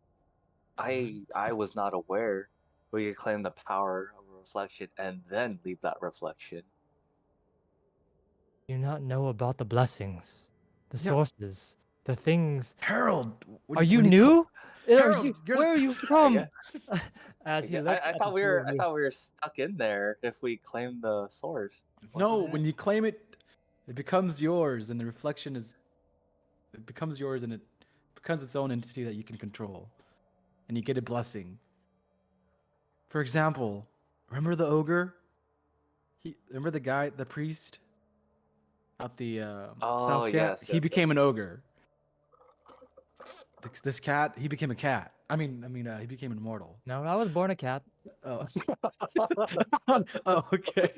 I What? was not aware we could claim the power of a reflection and then leave that reflection. Do you not know about the blessings, the Yeah. sources, the things? Harold, Are you when new? Are Harold, you? you're Where are you I from? get, As he looked I at the thought we two were of I you. thought we were stuck in there if we claimed the source. no, wasn't when it? you claim it, it becomes yours, and the reflection it becomes yours, and it becomes its own entity that you can control, and you get a blessing. For example, remember the ogre? Remember the guy, the priest at the Oh South Cat? yes, He yes, yes. became an ogre. This cat, he became a cat. He became immortal. No, I was born a cat. Oh, oh, okay.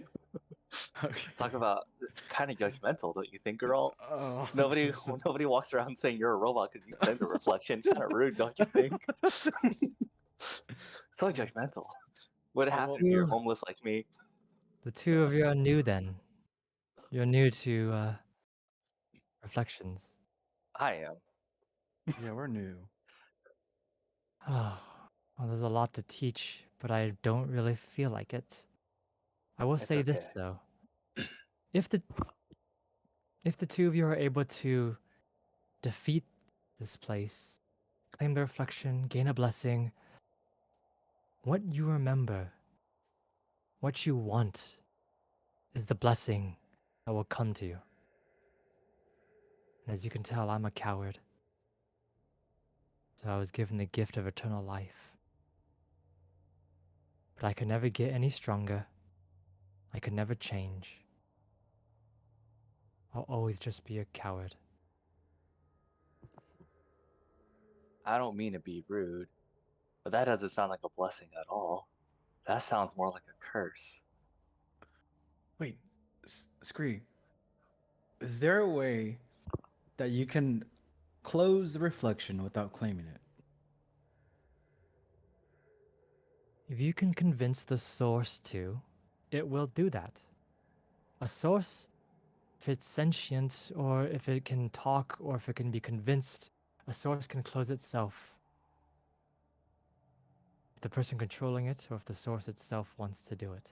Okay. Talk about kind of judgmental, don't you think, girl? Oh. Nobody nobody walks around saying you're a robot because you claimed a reflection. It's kind of rude, don't you think? So judgmental. What Oh, happened well, if you're You, homeless like me? the two of you are new then. You're new to reflections. I am. yeah, we're new. Oh, well, there's a lot to teach, but I don't really feel like it. I will It's say okay. this though. If the if the two of you are able to defeat this place, claim the reflection, gain a blessing, what you remember, what you want, is the blessing that will come to you. And as you can tell, I'm a coward. So I was given the gift of eternal life. But I could never get any stronger. I could never change. I'll always just be a coward. I don't mean to be rude, but that doesn't sound like a blessing at all. That sounds more like a curse. Wait, Scree, is there a way that you can close the reflection without claiming it? If you can convince the source to, it will do that. A source, if it's sentient, or if it can talk, or if it can be convinced, a source can close itself. If the person controlling it, or if the source itself wants to do it.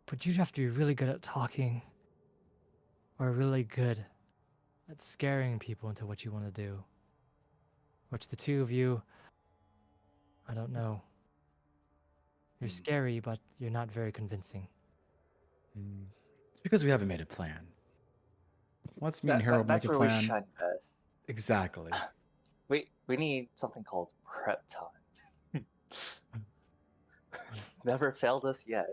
But you have to be really good at talking, or really good at scaring people into what you want to do. Which the two of you, I don't know. You're Hmm. scary, but you're not very convincing. It's because we haven't made a plan. Once me and Harold make That's a where we plan, shine best. exactly. We need something called prep time. It's never failed us yet.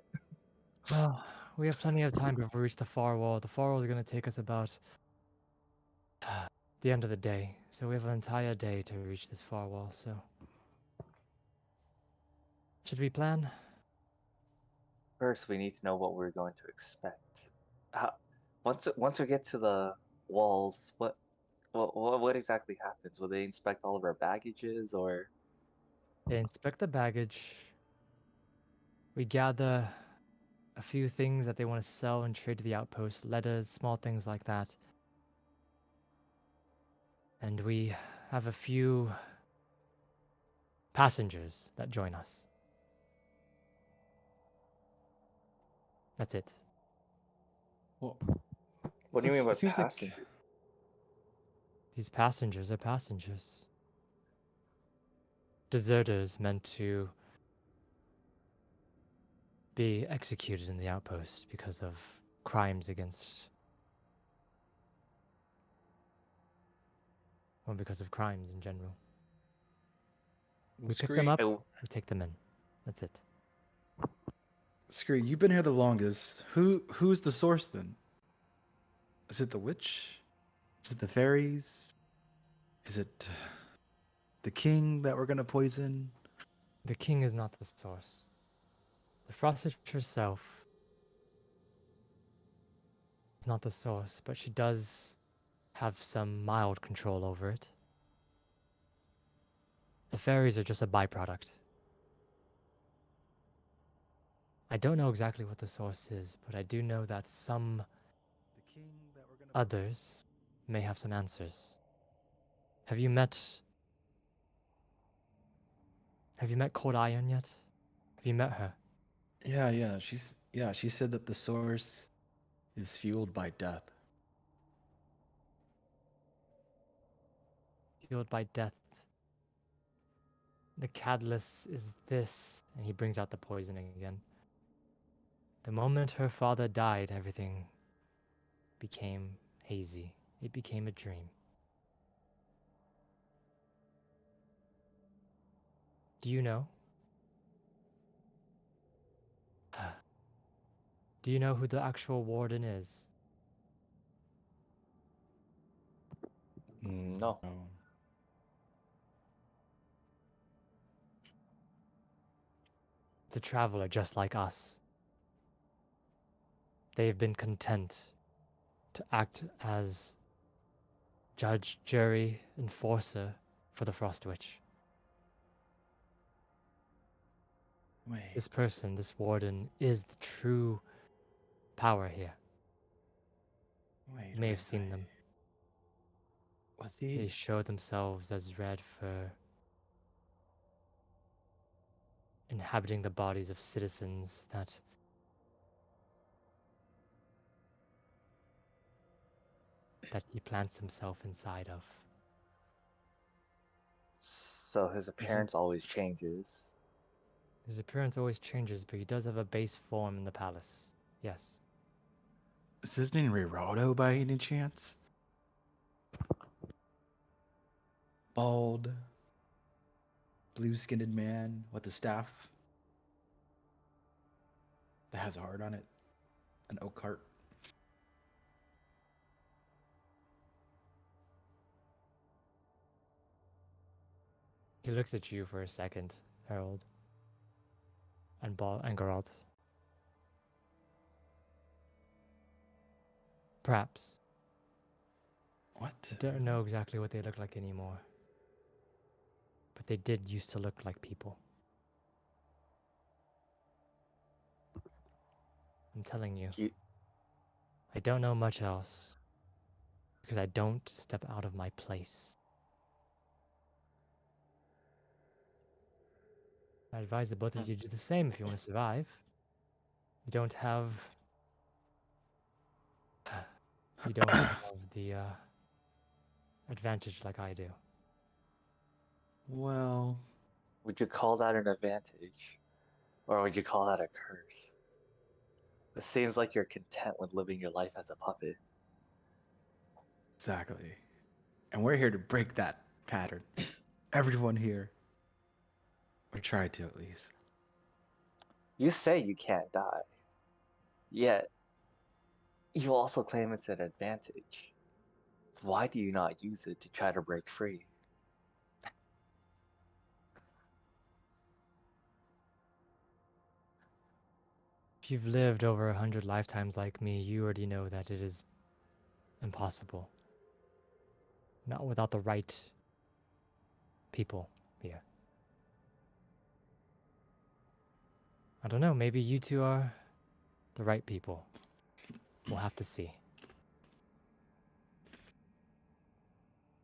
Well, we have plenty of time before we reach the far wall. The far wall is going to take us about the end of the day. So we have an entire day to reach this far wall, so. Should we plan? First, we need to know what we're going to expect. How, once we get to the walls, what exactly happens? Will they inspect all of our baggages, or They inspect the baggage. We gather a few things that they want to sell and trade to the outpost, letters, small things like that. And we have a few passengers that join us. That's it. Well, what do you mean by it seems like passenger? These passengers are passengers. Deserters meant to be executed in the outpost because of crimes against. Or because of crimes in general. We pick them Scree, up, I, we take them in. That's it. Scree, you've been here the longest. Who's the source then? Is it the witch? Is it the fairies? Is it the king that we're gonna poison? The king is not the source. The Frostwitch herself is not the source, but she does have some mild control over it. The fairies are just a byproduct. I don't know exactly what the source is, but I do know that some The king that we're gonna others may have some answers. Have you met Have you met Cold Iron yet? Have you met her? Yeah. She said that the source is fueled by death. Fueled by death. The catalyst is this, and he brings out the poisoning again. The moment her father died, everything became hazy. It became a dream. Do you know? Do you know who the actual warden is? No. Oh. It's a traveler just like us. They've been content to act as judge, jury, enforcer for the Frost Witch. Wait. This person, this warden, is the true power here. Wait. You may have seen them. Was They he? show themselves as red fur, inhabiting the bodies of citizens that he plants himself inside of. So his appearance always changes. His appearance always changes, but he does have a base form in the palace. Yes. Is his name Riroto by any chance? Bald, blue-skinned man with a staff that has a heart on it, an oak heart. He looks at you for a second, Harold. And Geralt. Perhaps. What? I don't know exactly what they look like anymore. But they did used to look like people. I'm telling you. You, I don't know much else. Because I don't step out of my place. I advise that both of you do the same if you want to survive. You don't have... You don't have the advantage like I do. Well, would you call that an advantage? Or would you call that a curse? It seems like you're content with living your life as a puppet. exactly. And we're here to break that pattern. Everyone here. Or try to, at least. You say you can't die. Yet, you also claim it's an advantage. Why do you not use it to try to break free? If you've lived over 100 lifetimes like me, you already know that it is impossible. Not without the right people here. I don't know, maybe you two are the right people. We'll have to see.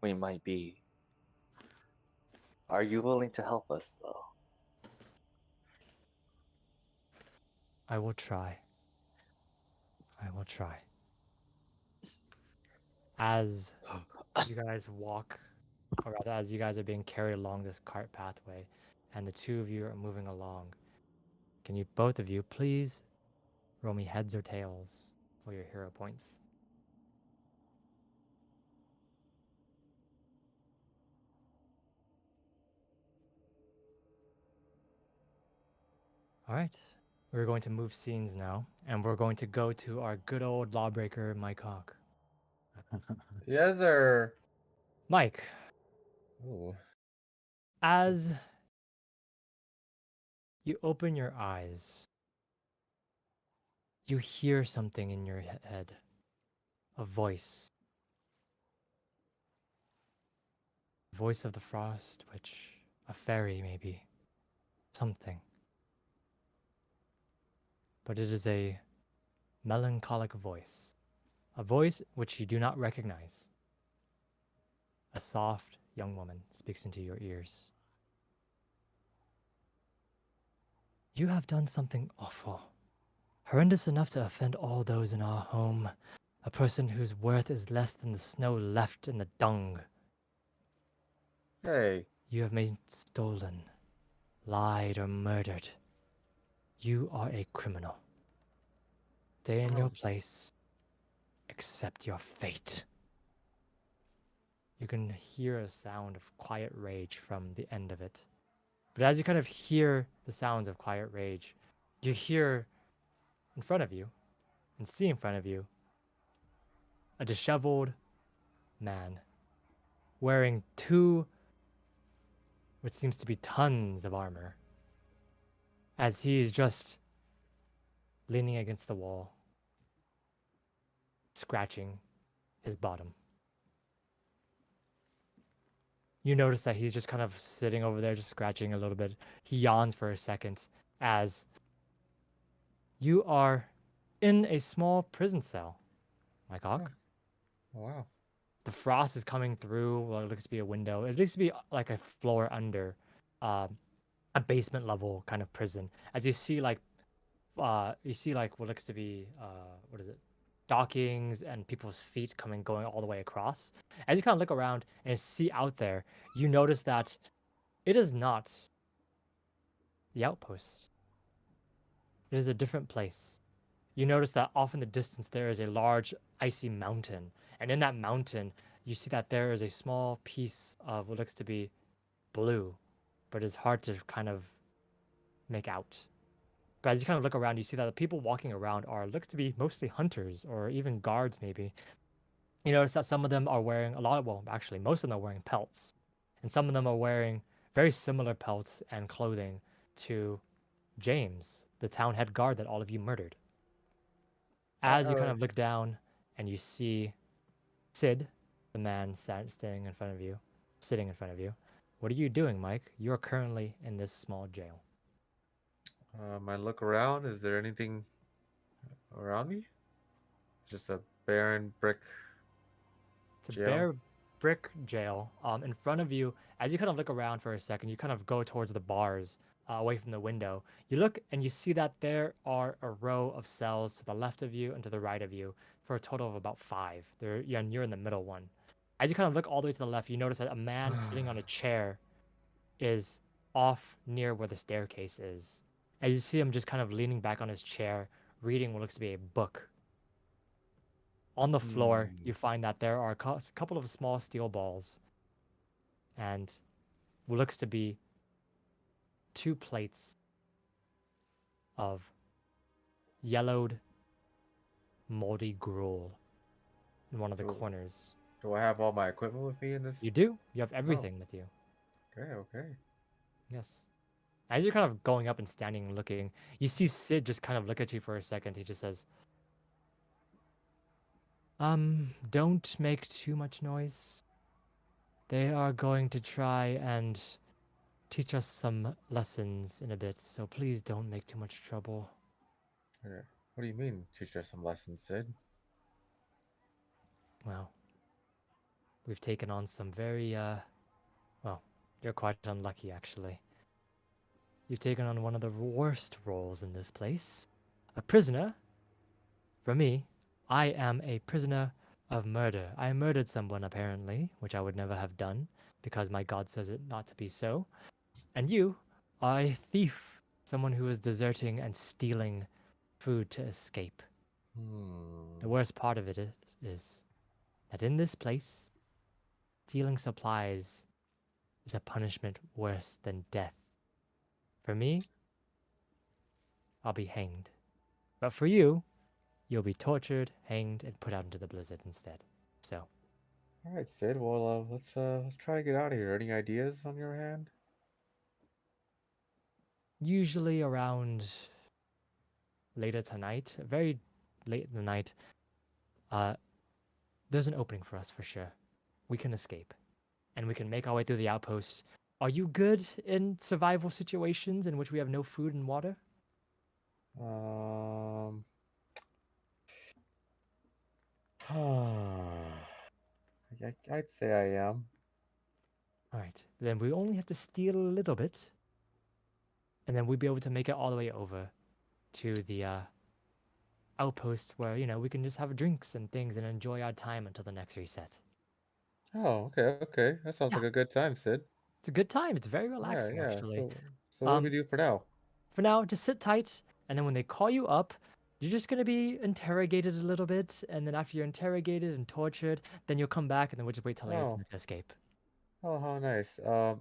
We might be. Are you willing to help us, though? I will try. I will try. As you guys walk, or rather, as you guys are being carried along this cart pathway, and the two of you are moving along, can you, both of you, please roll me heads or tails for your hero points? All right. We're going to move scenes now, and we're going to go to our good old lawbreaker, Mike Hawk. Yes, sir. Mike, Ooh. as you open your eyes, you hear something in your head, a voice. Voice of the Frost Witch, a fairy maybe, something. But it is a melancholic voice, a voice which you do not recognize. A soft young woman speaks into your ears. You have done something awful, horrendous enough to offend all those in our home. A person whose worth is less than the snow left in the dung. Hey, You have been stolen, lied, or murdered. You are a criminal. Stay in your place. Accept your fate. You can hear a sound of quiet rage from the end of it. But as you kind of hear the sounds of quiet rage, you hear in front of you and see in front of you a disheveled man wearing two, what seems to be tons of armor, as he is just leaning against the wall, scratching his bottom. You notice that he's just kind of sitting over there, just scratching a little bit. He yawns for a second as you are in a small prison cell, my cock. oh, wow. The frost is coming through what looks to be a window. It looks to be like a floor under uh, a basement level kind of prison. As you see like what looks to be what is it? Stockings and people's feet going all the way across. As you kind of look around and see out there, you notice that it is not the outpost. It is a different place. You notice that off in the distance there is a large icy mountain, and in that mountain you see that there is a small piece of what looks to be blue, but it's hard to kind of make out. But as you kind of look around, you see that the people walking around looks to be mostly hunters or even guards maybe. You notice that some of them are wearing actually most of them are wearing pelts, and some of them are wearing very similar pelts and clothing to James, the town head guard that all of you murdered. As you kind of look down and you see Sid, the man standing in front of you, sitting in front of you. What are you doing, Mike? You are currently in this small jail. I look around. Is there anything around me? Just a barren brick It's a jail. bare brick jail. In front of you, as you kind of look around for a second, you kind of go towards the bars away from the window. You look and you see that there are a row of cells to the left of you and to the right of you for a total of about 5. And you're in the middle one. As you kind of look all the way to the left, you notice that a man sitting on a chair is off near where the staircase is. As you see him just kind of leaning back on his chair, reading what looks to be a book. On the floor, you find that there are a couple of small steel balls and what looks to be 2 plates of yellowed, moldy gruel in one of the Do, corners. do I have all my equipment with me in this? You do? You have everything with you. Okay. Yes. As you're kind of going up and standing and looking, you see Sid just kind of look at you for a second. He just says, don't make too much noise. They are going to try and teach us some lessons in a bit, so please don't make too much trouble. Okay. What do you mean? Teach us some lessons, Sid. Well, we've taken on some very, well, you're quite unlucky, actually. You've taken on one of the worst roles in this place. A prisoner. For me, I am a prisoner of murder. I murdered someone, apparently, which I would never have done, because my God says it not to be so. And you are a thief, someone who is deserting and stealing food to escape. The worst part of it is that in this place, stealing supplies is a punishment worse than death. For me, I'll be hanged. But for you, you'll be tortured, hanged, and put out into the blizzard instead. So, All right, Sid. Well, let's try to get out of here. Any ideas on your hand? usually around later tonight, very late in the night, there's an opening for us for sure. We can escape, and we can make our way through the outpost. Are you good in survival situations in which we have no food and water? Um. I'd say I am. All right, then we only have to steal a little bit. and then we'd be able to make it all the way over to the outpost where we can just have drinks and things and enjoy our time until the next reset. Oh, okay, okay. That sounds Yeah. like a good time, Sid. It's a good time. It's very Yeah, relaxing, yeah. actually. So what do we do for now? For now, just sit tight, and then when they call you up, you're just gonna be interrogated a little bit, and then after you're interrogated and tortured, then you'll come back, and then we'll just wait till later Oh, to escape. oh, how nice. Mhm.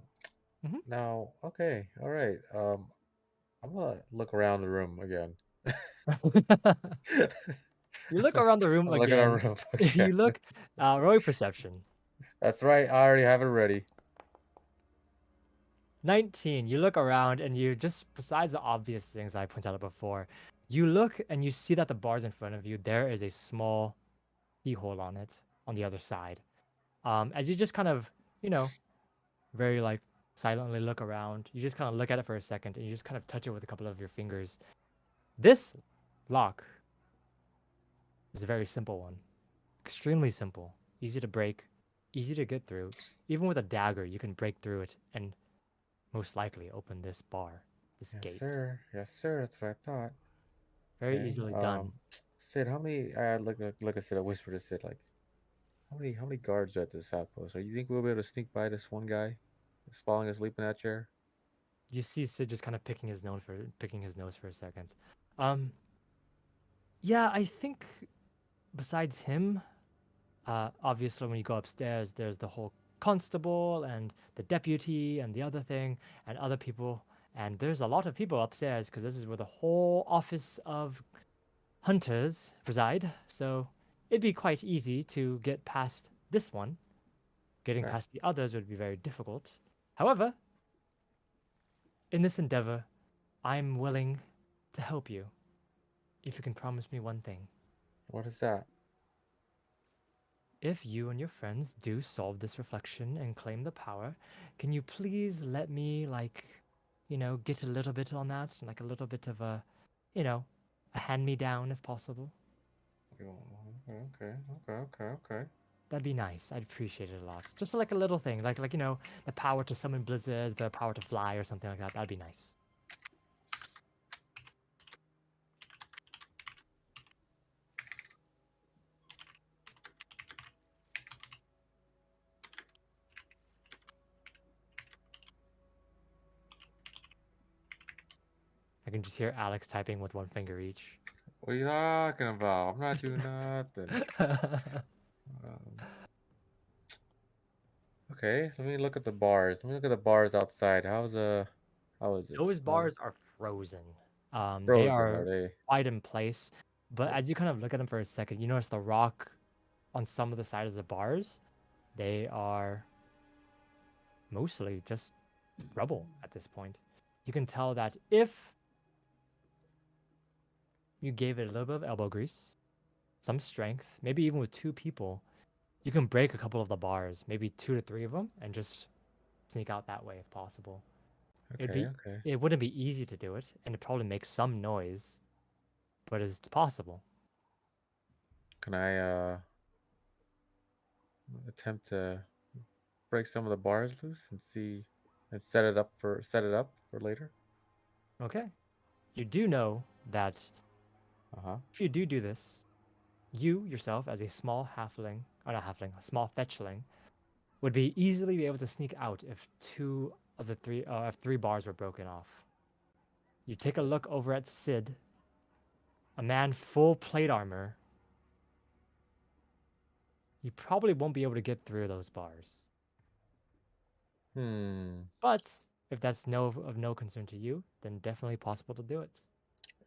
Now, okay, all right. I'm gonna look around the room again. You look around the room I'm looking around again. the room again. You look, roll perception. That's right. I already have it ready. 19. You look around, and you just, besides the obvious things I pointed out before, you look and you see that the bars in front of you, there is a small keyhole on it on the other side. As you just kind of, you know, very like silently look around. You just kind of look at it for a second and you just kind of touch it with a couple of your fingers. This lock is a very simple one, extremely simple, easy to break, easy to get through. Even with a dagger, you can break through it and most likely open this bar, this Yes, gate. sir. Yes, sir. That's what I thought. Very Okay. easily done. Sid, how many? I look at Sid. I whisper to Sid, like, how many guards are at this outpost? Or you think we'll be able to sneak by this one guy that's falling asleep in that chair? You see Sid just kind of picking his nose for a second. Um, yeah, I think besides him, obviously, when you go upstairs, there's the whole constable and the deputy and the other thing and other people. And there's a lot of people upstairs because this is where the whole office of hunters reside. So it'd be quite easy to get past this one. Getting Okay. past the others would be very difficult. However, in this endeavor, I'm willing to help you if you can promise me one thing. What is that? If you and your friends do solve this reflection and claim the power, can you please let me, like, get a little bit on that? Like a little bit of you know, a hand me down if possible? Okay. Okay. That'd be nice. I'd appreciate it a lot. Just like a little thing, like, the power to summon blizzards, the power to fly or something like that. That'd be nice. I can just hear Alex typing with one finger each. What are you talking about? I'm not doing nothing. Um, okay, let me look at the bars. Let me look at the bars outside. How is it? Those How's bars are frozen. They frozen? Are are they? quite in place, but as you kind of look at them for a second, you notice the rock on some of the side of the bars. They are mostly just rubble at this point. You can tell that if you gave it a little bit of elbow grease, some strength, maybe even with two people, you can break a couple of the bars, maybe 2 to 3 of them, and just sneak out that way if possible. It'd Okay, be okay. it wouldn't be easy to do it, and it probably makes some noise, but it's possible. Can I attempt to break some of the bars loose and see and set it up for later? Okay. You do know that Uh-huh. if you do this, you yourself, as a small halfling, or not halfling, a small fetchling, would be easily be able to sneak out if if 3 bars were broken off. You take a look over at Sid, a man full plate armor. You probably won't be able to get through those bars. Hmm. But if that's of no concern to you, then definitely possible to do it.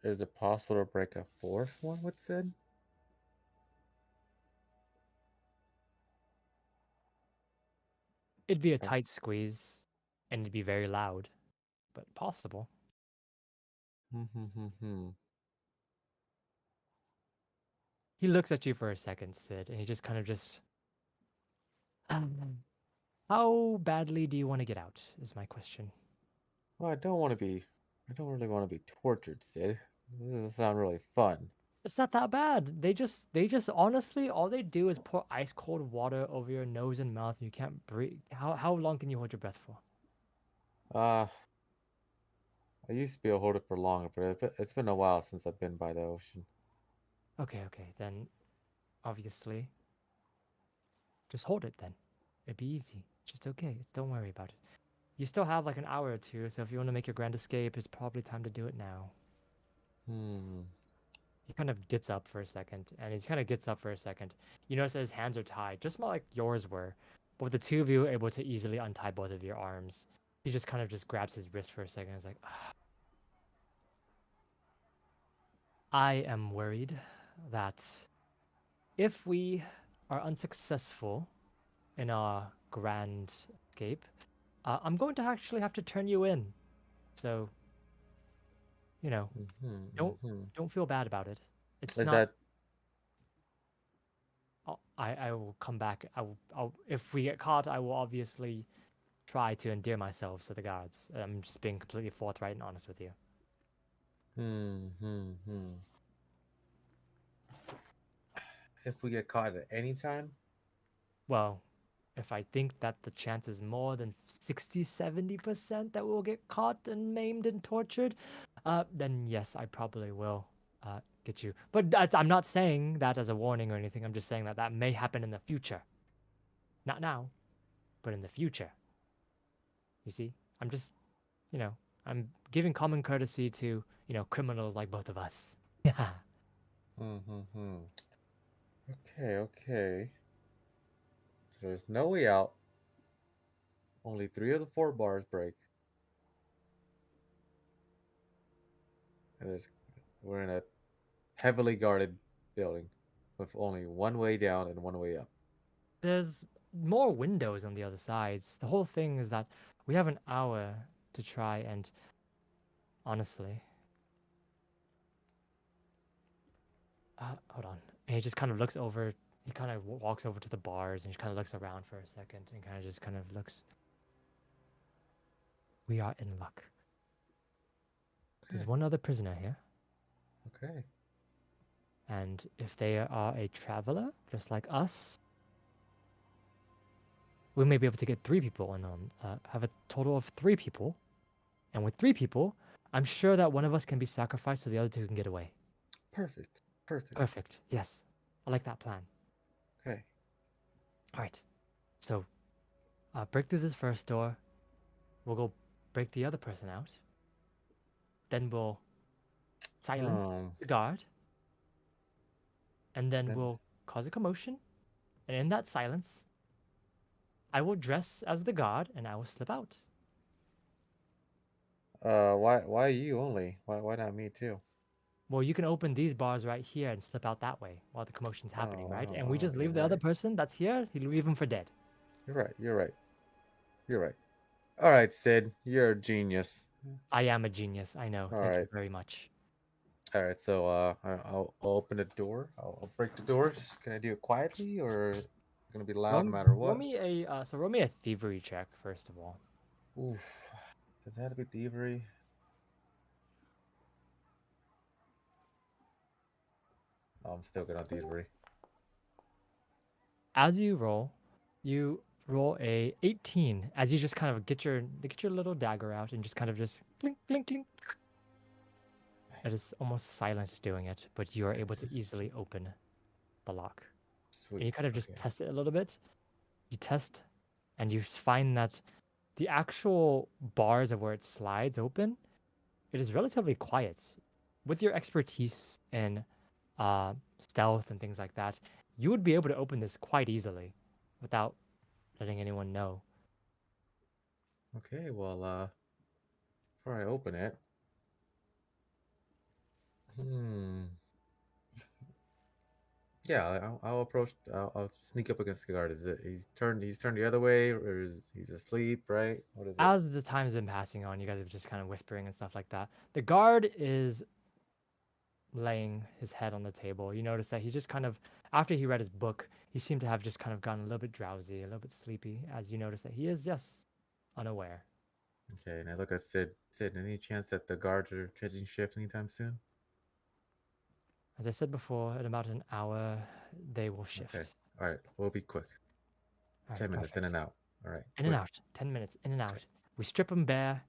Is it possible to break a fourth one with Sid? It'd be a Uh, tight squeeze, and it'd be very loud, but possible. Hmm. He looks at you for a second, Sid, and he just kind of just. How badly do you want to get out? Is my question. Well, I don't really want to be tortured, Sid. This doesn't sound really fun. It's not that bad. They just honestly, all they do is pour ice cold water over your nose and mouth, and you can't breathe. How long can you hold your breath for? Uh, I used to be able to hold it for longer, but it's been a while since I've been by the ocean. Okay, then obviously just hold it then. It'd be easy. Just okay. Don't worry about it. You still have like an hour or two, so if you want to make your grand escape, it's probably time to do it now. Hmm. He kind of gets up for a second, and he kind of gets up for a second. You notice that his hands are tied, just more like yours were. But with the two of you able to easily untie both of your arms, he just kind of just grabs his wrist for a second and is like, "Ah, I am worried that if we are unsuccessful in our grand escape, I'm going to actually have to turn you in. So, you know, Mm-hmm, don't mm-hmm. don't feel bad about it. It's Is not. that I will come back. I'll if we get caught, I will obviously try to endear myself to the guards. I'm just being completely forthright and honest with you. hmm. If we get caught at any time? Well, if I think that the chance is more than 60-70% that we'll get caught and maimed and tortured, then yes, I probably will get you. But I'm not saying that as a warning or anything. I'm just saying that that may happen in the future. Not now, but in the future. You see? I'm just, you know, I'm giving common courtesy to, criminals like both of us. Yeah. Mm-hmm. Okay, okay. So there's no way out. Only 3 of the 4 bars break. And we're in a heavily guarded building with only one way down and one way up. There's more windows on the other sides. The whole thing is that we have an hour to try and honestly. Hold on. And he just kind of looks over. He kind of walks over to the bars and he kind of looks around for a second and kind of looks. We are in luck. There's Okay. one other prisoner here, Okay. and if they are a traveler just like us, we may be able to get 3 people and have a total of 3 people. And with 3 people, I'm sure that one of us can be sacrificed so the other 2 can get away. Perfect. Perfect. Perfect. Yes. I like that plan. Okay. All right. So, break through this first door. We'll go break the other person out. Then we'll silence Um, the guard. And then then, we'll cause a commotion. And in that silence, I will dress as the guard and I will slip out. why you only? Why not me too? Well, you can open these bars right here and slip out that way while the commotion's happening, right? And we just You're leave the other right. person that's here, you leave him for dead. You're right. You're right. You're right. All right, Sid, you're a genius. I am a genius, I know. All Thank you right. very much. All right. So I'll open the door. I'll break the doors. Can I do it quietly or is it gonna be loud no matter Roll what? me roll me a thievery check first of all. Oof. Does that have to be thievery? Oh, I'm still good on thievery. As you roll a 18 as you just kind of get your little dagger out and just kind of just clink clink clink. It is almost silent doing it, but you are able to easily open the lock. Sweet. And you kind of just Okay. test it a little bit. You test and you find that the actual bars of where it slides open, it is relatively quiet. With your expertise in stealth and things like that, you would be able to open this quite easily without letting anyone know. Okay. Well, before I open it, hmm. Yeah, I'll approach. I'll sneak up against the guard. Is it he's turned the other way, or is he's asleep? Right? What is it? As the time has been passing on, you guys are just kind of whispering and stuff like that. The guard is laying his head on the table. You notice that he's just kind of, after he read his book, he seemed to have just kind of gotten a little bit drowsy, a little bit sleepy, as you notice that he is just unaware. Okay, and I look at Sid. Sid, any chance that the guards are changing shift anytime soon? As I said before, in about an hour, they will shift. Okay. All right. We'll be quick. All right, 10 minutes in perfect. and out. All right. In and Quick. out. 10 minutes, in and out. We strip him bare,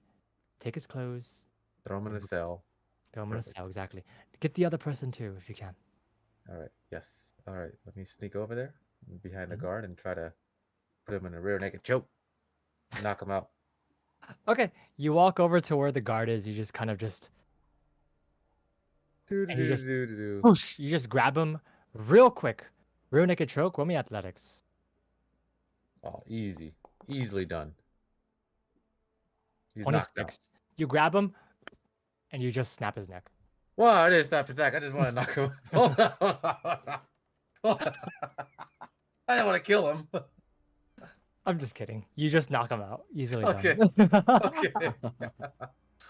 take his clothes, throw him in a cell. Throw him in a Perfect. cell, exactly. Get the other person too, if you can. All right. Yes. All right. Let me sneak over there behind the Mhm. guard and try to put him in a rear naked choke. Knock him out. Okay, you walk over to where the guard is. You just kind of Do and you do just do do do. whoosh, you just grab him real quick. Real naked choke. Roll me athletics. Oh, easy. Easily done. He's knocked out. 26. You grab him and you just snap his neck. Well, I didn't stop attack. I just want to knock him. Hold on, hold on, hold on. Hold on. I didn't want to kill him. I'm just kidding. You just knock him out. Easily Okay. done. Okay.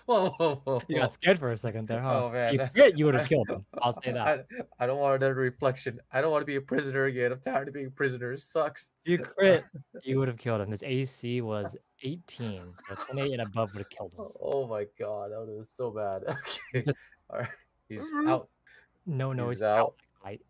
Whoa, whoa, whoa, You whoa. got scared for a second there, huh? Oh man. You forget you would have killed him. I'll say that. I don't want another reflection. I don't want to be a prisoner again. I'm tired of being a prisoner. It sucks. You crit, you would have killed him. His AC was 18, so 28 and above would have killed him. Oh my god, that was so bad. You Okay. just All right. He's out. no noise He's out out. like light.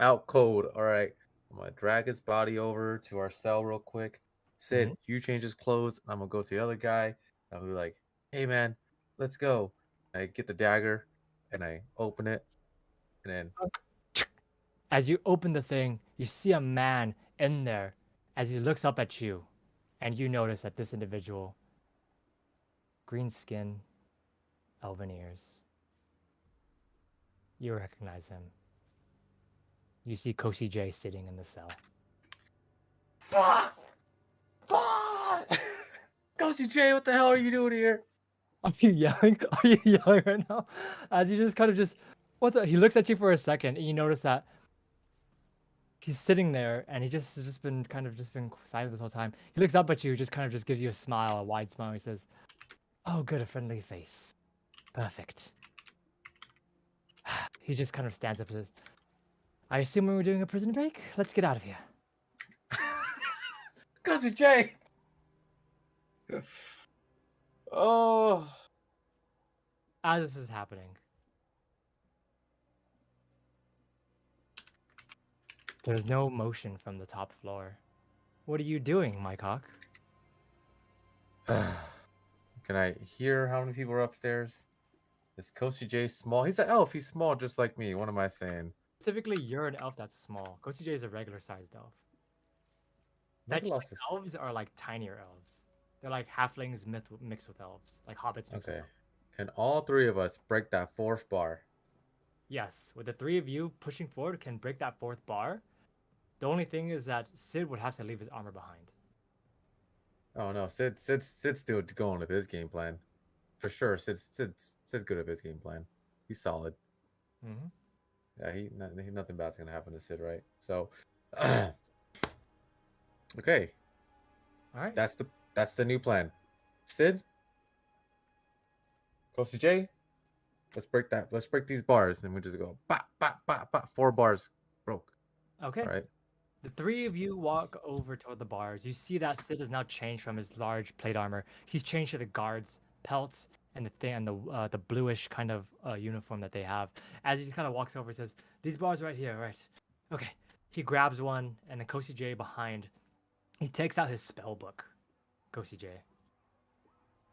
Out cold. All right. I'm gonna drag his body over to our cell real quick. Sid, Mhm. you change his clothes. I'm gonna go to the other guy. I'll be like, "Hey man, let's go." I get the dagger and I open it, and then As you open the thing, you see a man in there as he looks up at you, and you notice that this individual, green skin, elven ears, you recognize him. You see Kosi J sitting in the cell. fuck, fuck. Ghosty J, what the hell are you doing here? Are you yelling? Are you yelling right now? As you just kind of just, what the? He looks at you for a second, and you notice that he's sitting there, and he just has just been silent this whole time. He looks up at you, just kind of just gives you a smile, a wide smile. He says, "Oh, good, a friendly face. Perfect." He just kind of stands up and says, "I assume we were doing a prison break. Let's get out of here." Ghosty J. Oh. As this is happening, there's no motion from the top floor. What are you doing, my cock? Can I hear how many people are upstairs? Is Koshi J small? He's an elf. He's small just like me. What am I saying? Specifically, you're an elf that's small. Kosi J is a regular sized elf. Actually, Nicholas is... elves are like tinier elves. They're like halflings mixed with elves, like hobbits mixed with Okay. elves. Can all three of us break that fourth bar? Yes, with the three of you pushing forward can break that fourth bar. The only thing is that Sid would have to leave his armor behind. Oh no, Sid's still going with his game plan. For sure, Sid's good at his game plan. He's solid. Mm-hmm. Yeah, nothing bad's gonna happen to Sid, right? So, okay, All right. that's the new plan. Sid, go CJ. Let's break these bars, and we just go bop bop bop bop. 4 bars broke. Okay. All right. The three of you walk over toward the bars. You see that Sid has now changed from his large plate armor. He's changed to the guard's pelts and the bluish kind of uniform that they have. As he kind of walks over, he says, "These bars right here, right?" Okay. He grabs one, and the Kosi J behind. He takes out his spell book. Kosi J.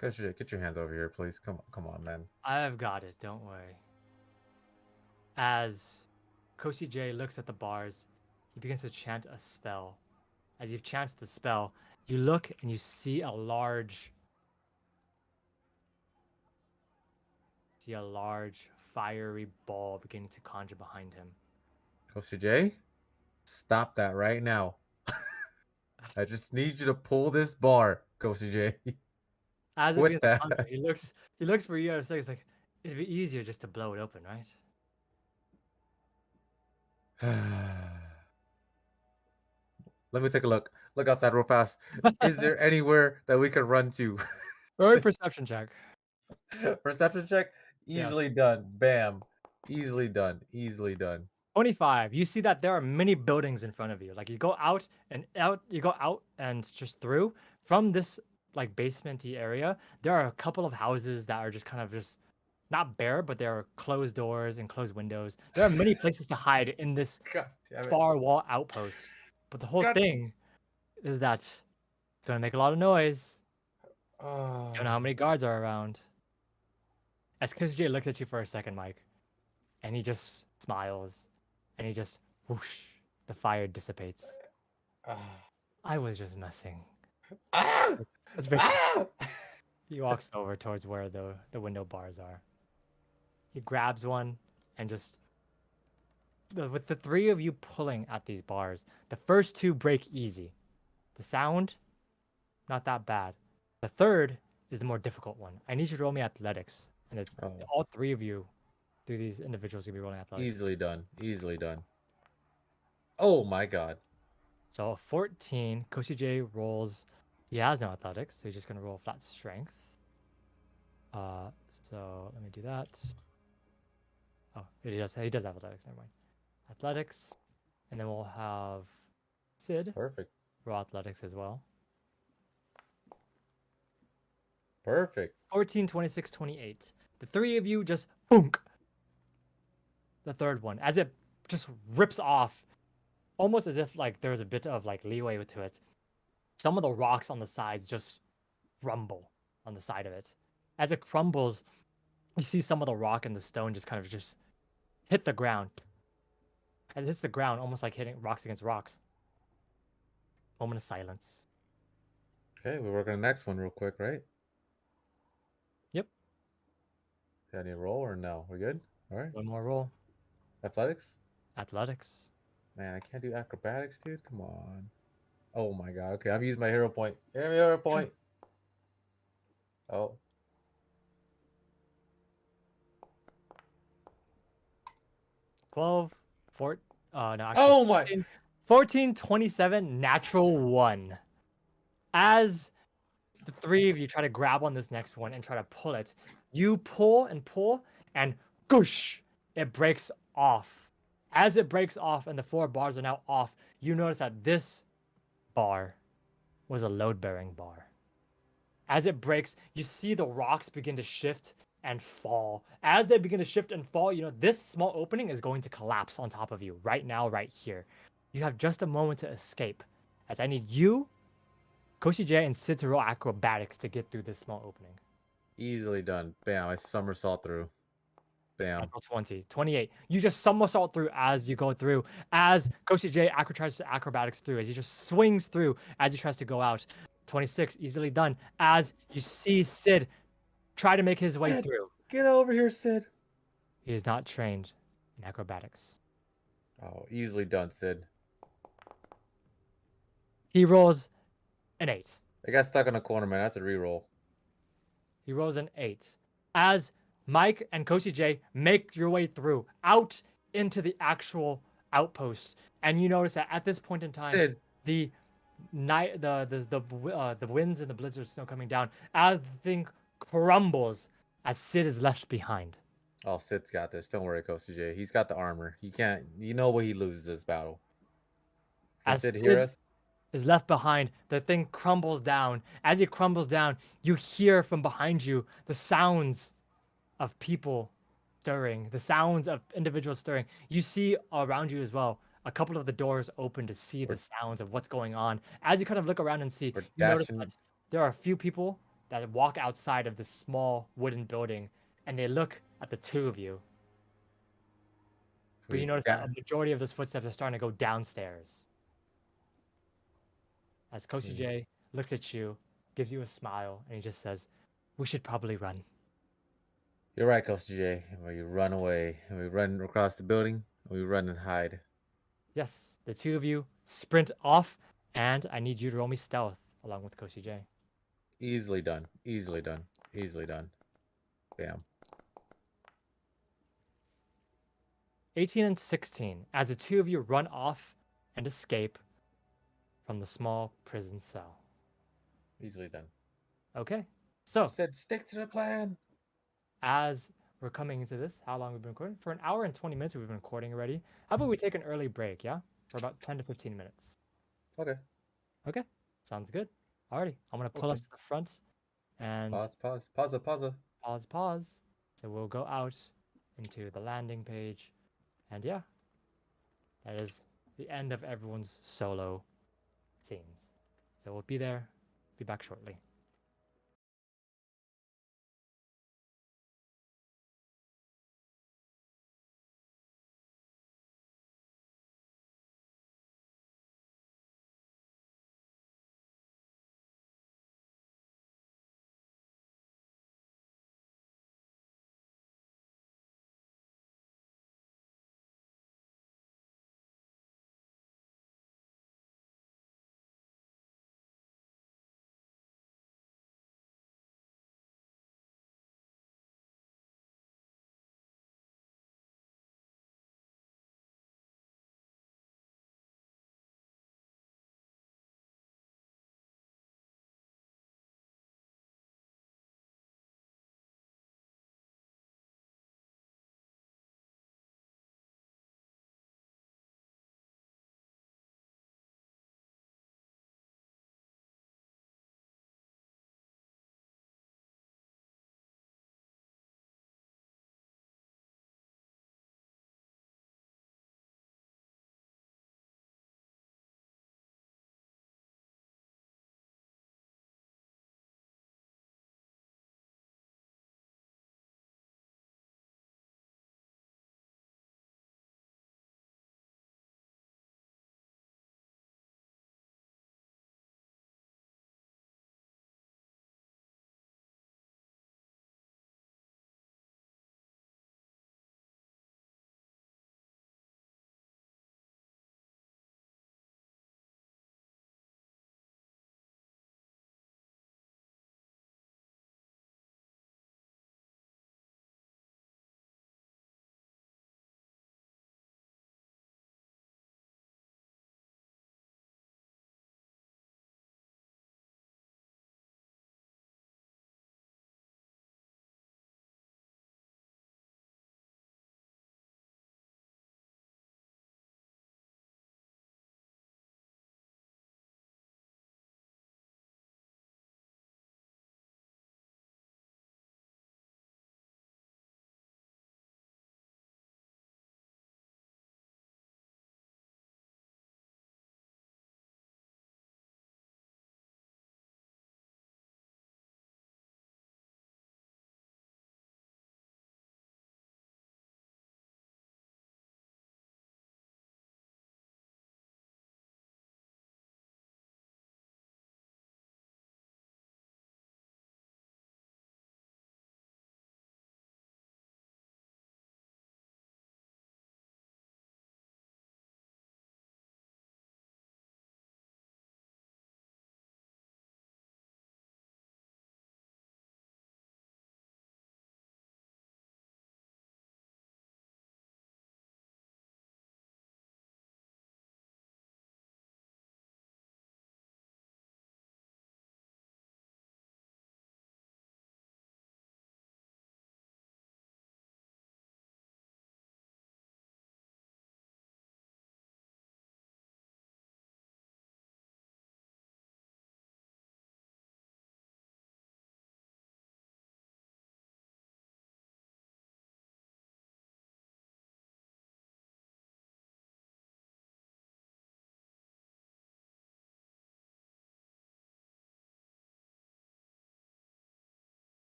Get your hands over here, please. Come on, man. I've got it. Don't worry. As Kosi J looks at the bars, he begins to chant a spell. As you've chanted the spell, you look and you see a large fiery ball beginning to conjure behind him. Coach J, stop that right now. I just need you to pull this bar, Coach J. As it With begins to that. conjure, he looks for you and says, like, it'd be easier just to blow it open, right? Let me take a look. Look outside real fast. Is there anywhere that we could run to? Roll a perception check. Perception check? Yeah. Easily done. Bam. Easily done. Easily done. 25. You see that there are many buildings in front of you. Like you go out and just through from this like basementy area. There are a couple of houses that are just kind of just not bare, but there are closed doors and closed windows. There are many places to hide in this God damn it. far wall outpost. But the whole God- thing is that it's gonna make a lot of noise. Oh. Don't know how many guards are around. As J looks at you for a second, Mike, and he just smiles, and he just whoosh, the fire dissipates. Ah. I was just messing. Ah! Let's break. Ah! He walks over towards where the window bars are. He grabs one and just with the three of you pulling at these bars, the first two break easy. The sound, not that bad. The third is the more difficult one. I need you to roll me athletics, and Oh, all three of you, through these individuals, gonna be rolling athletics. easily done. Easily done. Oh my god. So a 14, Kosi J rolls. He has no athletics, so he's just gonna roll flat strength. So let me do that. Oh, he does. He does have athletics. Never mind. Athletics, and then we'll have Sid Perfect. roll athletics as well. Perfect. 14, 26, 28. The three of you just boonk. The third one, as it just rips off, almost as if like there's a bit of like leeway to it. Some of the rocks on the sides just rumble on the side of it. As it crumbles, you see some of the rock and the stone just kind of just hit the ground. As it hits the ground, almost like hitting rocks against rocks. Moment of silence. Okay, we work on the next one real quick, right? Yep. Got any roll or no? We're good? All right. One more roll. Athletics? Athletics. Man, I can't do acrobatics, dude. Come on. Oh my god. Okay, I'm using my hero point. Hero point. Oh. 12, 4, no, actually, Oh my. 14, 27, natural 1. As the three of you try to grab on this next one and try to pull it, you pull, and goosh, it breaks off. As it breaks off and the 4 bars are now off, you notice that this bar was a load-bearing bar. As it breaks, you see the rocks begin to shift and fall. As they begin to shift and fall, you know, this small opening is going to collapse on top of you right now, right here. You have just a moment to escape, as I need you, Koshi J, and Sid to roll acrobatics to get through this small opening. Easily done. Bam. I somersault through. Bam. Natural 20, 28. You just somersault through as you go through. As Koshi J tries to acrobatics through, as he just swings through as he tries to go out. 26, easily done. As you see Sid try to make his way Sid, through. get over here, Sid. He is not trained in acrobatics. Oh, easily done, Sid. He rolls an 8. I got stuck in a corner, man. That's a reroll. He rolls an 8. As Mike and Koshi J make your way through out into the actual outpost, and you notice that at this point in time, Sid. the night, the winds and the blizzards snow coming down as the thing crumbles as Sid is left behind. Oh, Sid's got this. Don't worry, Costa J. He's got the armor. He can't. You know what he loses this battle. Can As Sid hear us? is left behind, the thing crumbles down. As it crumbles down, you hear from behind you the sounds of people stirring, the sounds of individuals stirring. You see around you as well a couple of the doors open to see the sounds of what's going on. As you kind of look around and see, We're you notice dashing. that there are a few people that walk outside of this small wooden building, and they look at the two of you. But you notice that a majority of those footsteps are starting to go downstairs. As Koshi J looks at you, gives you a smile, and he just says, "We should probably run." You're right, Costa J. And we run away. And we run across the building. And we run and hide. Yes, the two of you sprint off, and I need you to roll me stealth along with Koshi J. Easily done. Easily done. Easily done. Bam. 18 and 16, as the two of you run off and escape from the small prison cell. Easily done. Okay, so Said stick to the plan. as we're coming into this, how long have we been recording? For an hour and 20 minutes we've been recording already. How about we take an early break, yeah? For about 10 to 15 minutes. Okay. Okay, sounds good. Alrighty, I'm gonna pull us to the front and Pause. pause. So we'll go out into the landing page. And yeah, that is the end of everyone's solo scenes. So we'll be there, be back shortly.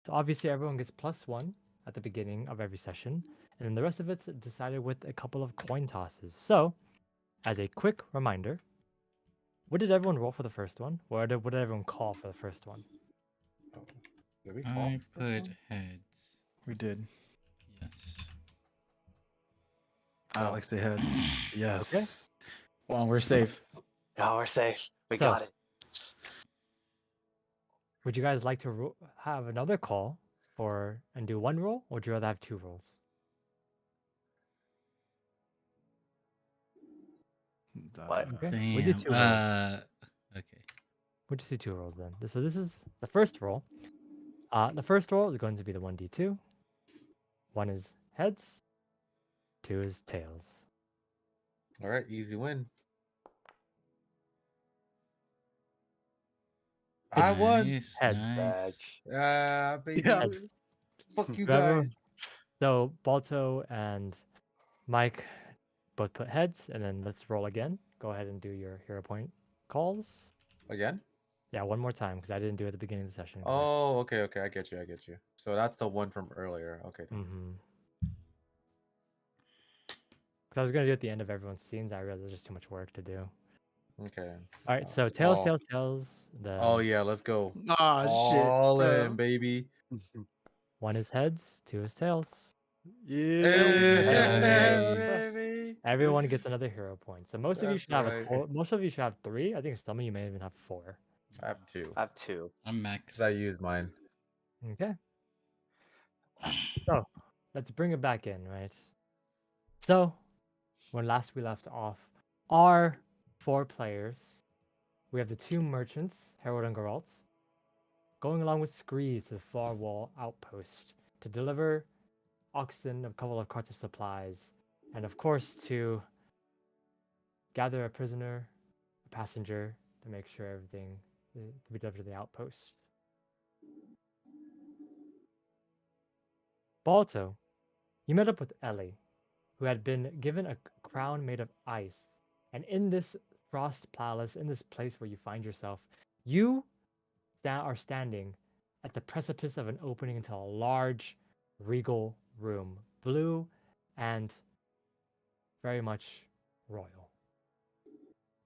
So obviously everyone gets +1 at the beginning of every session, and then the rest of it's decided with a couple of coin tosses. So, as a quick reminder, what did everyone roll for the first one? What did everyone call for the first one? Oh, did we call I the first put one? heads. We did. Yes. Alex the heads. Yes. Well, we're safe. Oh, we're safe. We So- got it. Would you guys like to have another call and do one roll, or would you rather have 2 rolls? What? Okay, Damn. we did 2 rolls. Okay. We'll just do 2 rolls then. So this is the first roll. The first roll is going to be the 1d2. 1 is heads, 2 is tails. All right, easy win. I won. Nice, Heads. nice. Baby. Yeah. Heads. Fuck you Whoever- guys. So Balto and Mike both put heads, and then let's roll again. Go ahead and do your hero point calls. Again? Yeah, one more time because I didn't do it at the beginning of the session. Oh, okay, okay. I get you. I get you. So that's the one from earlier. Okay. Mm-hmm. Because I was gonna do it at the end of everyone's scenes. I realized there's just too much work to do. Okay. All right, so tails, Oh. tails, tails. The Oh yeah, let's go. Oh shit. All bro. in, baby. 1 is heads, 2 is tails. Yeah, baby. Everyone gets another hero point. So most of you That's should have right. most of you should have 3. I think some of you may even have 4. I have 2. I have 2. I'm Because maxed. I used mine. Okay. So let's bring it back in, right? So when last we left off, our 4 players, we have the 2 merchants, Harold and Geralt, going along with Screes to the far wall outpost to deliver oxen, a couple of carts of supplies, and of course to gather a prisoner, a passenger, to make sure everything can be delivered to the outpost. Balto, you met up with Ellie, who had been given a crown made of ice, and in this frost palace, in this place where you find yourself, you are standing at the precipice of an opening into a large, regal room, blue and very much royal.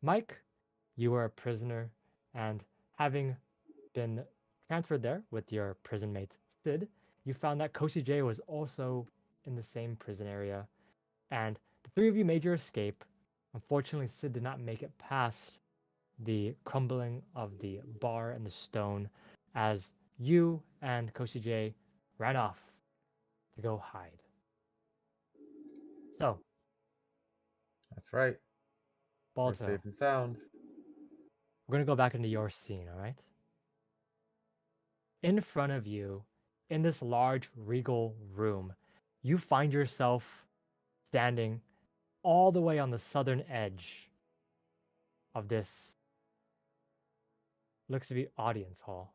Mike, you were a prisoner, and having been transferred there with your prison mate Sid, you found that Kosi J was also in the same prison area, and the 3 of you made your escape. Unfortunately, Sid did not make it past the crumbling of the bar and the stone as you and Kosi J ran off to go hide. So, That's right. We're Balto, safe and sound. we're going to go back into your scene, all right? In front of you, in this large regal room, you find yourself standing all the way on the southern edge of this looks to be audience hall.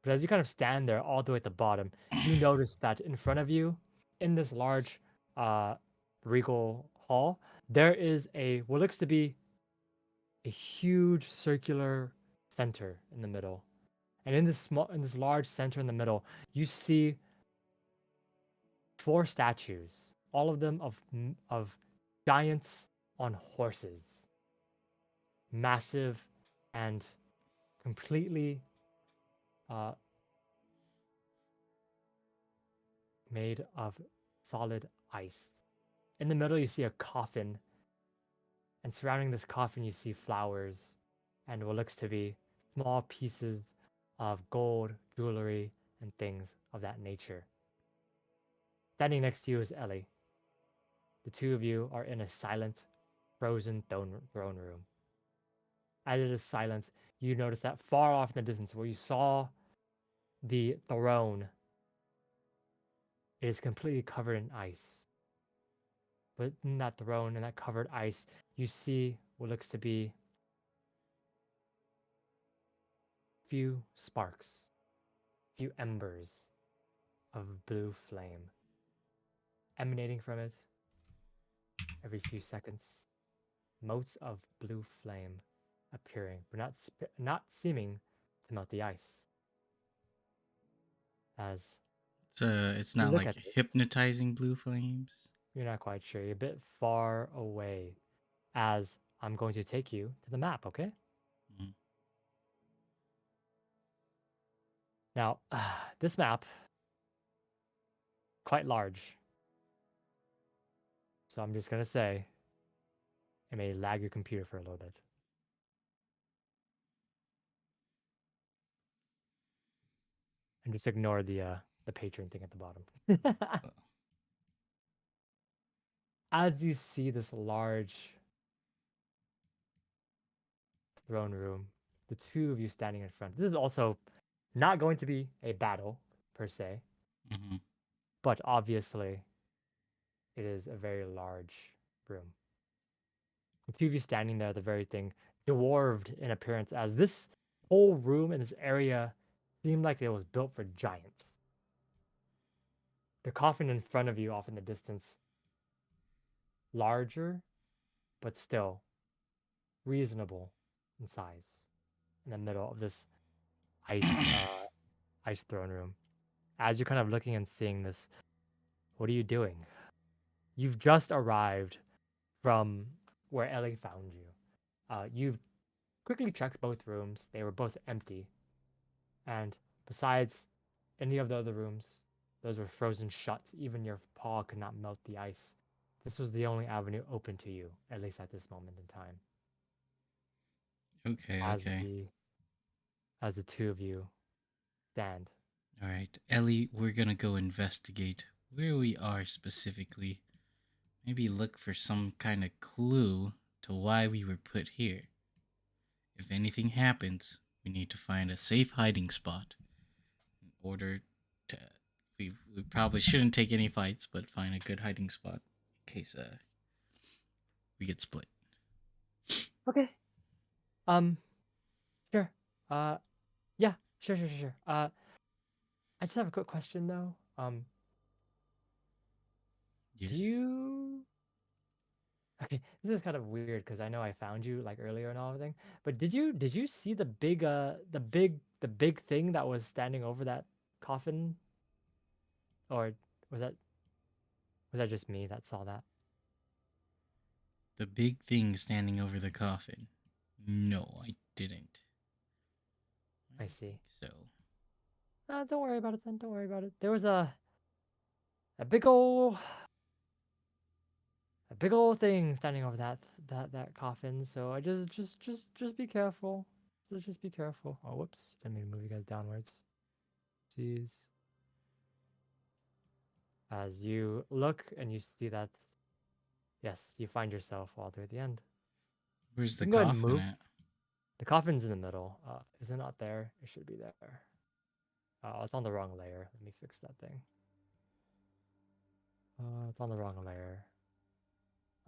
But as you kind of stand there all the way at the bottom, you notice that in front of you, in this large regal hall, there is what looks to be a huge circular center in the middle. And in this large center in the middle, you see 4 statues, all of them of giants on horses, massive and completely made of solid ice. In the middle, you see a coffin, and surrounding this coffin, you see flowers and what looks to be small pieces of gold, jewelry, and things of that nature. Standing next to you is Ellie. The 2 of you are in a silent, frozen throne room. As it is silent, you notice that far off in the distance, where you saw the throne, it is completely covered in ice. But in that throne, in that covered ice, you see what looks to be few sparks, few embers of blue flame emanating from it every few seconds. Motes of blue flame appearing, but not seeming to melt the ice. As It's you not look like at it, hypnotizing blue flames. you're not quite sure. You're a bit far away. As I'm going to take you to the map, okay? Mhm. Now, this map, quite large. So I'm just going to say it may lag your computer for a little bit. And just ignore the patron thing at the bottom. Uh, As you see this large throne room, the two of you standing in front. This is also not going to be a battle per se, mhm. but obviously it is a very large room. The two of you standing there, the very thing, dwarved in appearance, as this whole room in this area seemed like it was built for giants. The coffin in front of you, off in the distance, larger, but still reasonable in size, in the middle of this ice ice throne room. As you're kind of looking and seeing this, what are you doing? You've just arrived from where Ellie found you. You've quickly checked both rooms. They were both empty. And besides any of the other rooms, those were frozen shut. Even your paw could not melt the ice. This was the only avenue open to you, at least at this moment in time. Okay, As okay. the two of you stand. All right, Ellie, we're gonna go investigate where we are specifically. Maybe look for some kind of clue to why we were put here. If anything happens, we need to find a safe hiding spot in order to. We probably shouldn't take any fights, but find a good hiding spot in case we get split. Okay. Sure. Uh, yeah. Sure. I just have a quick question though. Do Yes. you? Okay, this is kind of weird because I know I found you like earlier and everything. But did you see the big thing that was standing over that coffin, or was that was that just me that saw that? The big thing standing over the coffin. No, I didn't. I see. So. Don't worry about it then. Don't worry about it. There was a big ol' a big old thing standing over that coffin. So I just be careful. Just be careful. Oh, whoops! Let me move you guys downwards. Jeez. As you look and you see that, yes, you find yourself all the way at the end. Where's You the can go ahead and coffin move. at? The coffin's in the middle. Is it not there? It should be there. Oh, it's on the wrong layer. Let me fix that thing. It's on the wrong layer.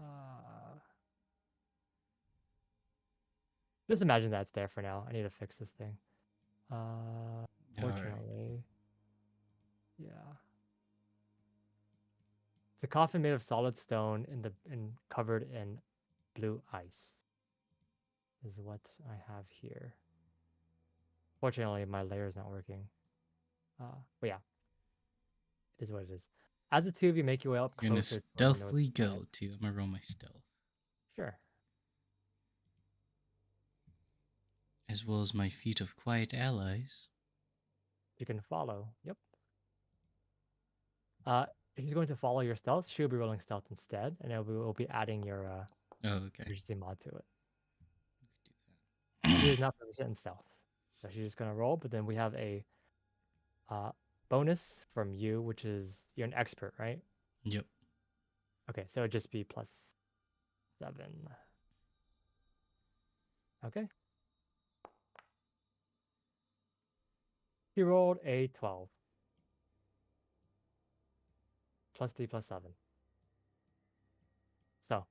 Uh, just imagine that's there for now. I need to fix this thing. All right. Fortunately, yeah. It's a coffin made of solid stone in covered in blue ice. Is what I have here. Fortunately, my layer is not working. But yeah, it is what it is. As the two of you make your way up You're gonna closer toward the north stealthily side, go to. I'm gonna roll my stealth. sure. As well as my feat of quiet allies. You can follow. Yep. He's going to follow your stealth. She'll be rolling stealth instead, and we'll be adding your Oh, okay. emergency mod to it. We could She do is not proficient in stealth, so she's just gonna roll. But then we have a bonus from you, which is you're an expert, right? that. Yep. Okay, so it'd just be +7. Okay. He rolled a 12. +3 +7. So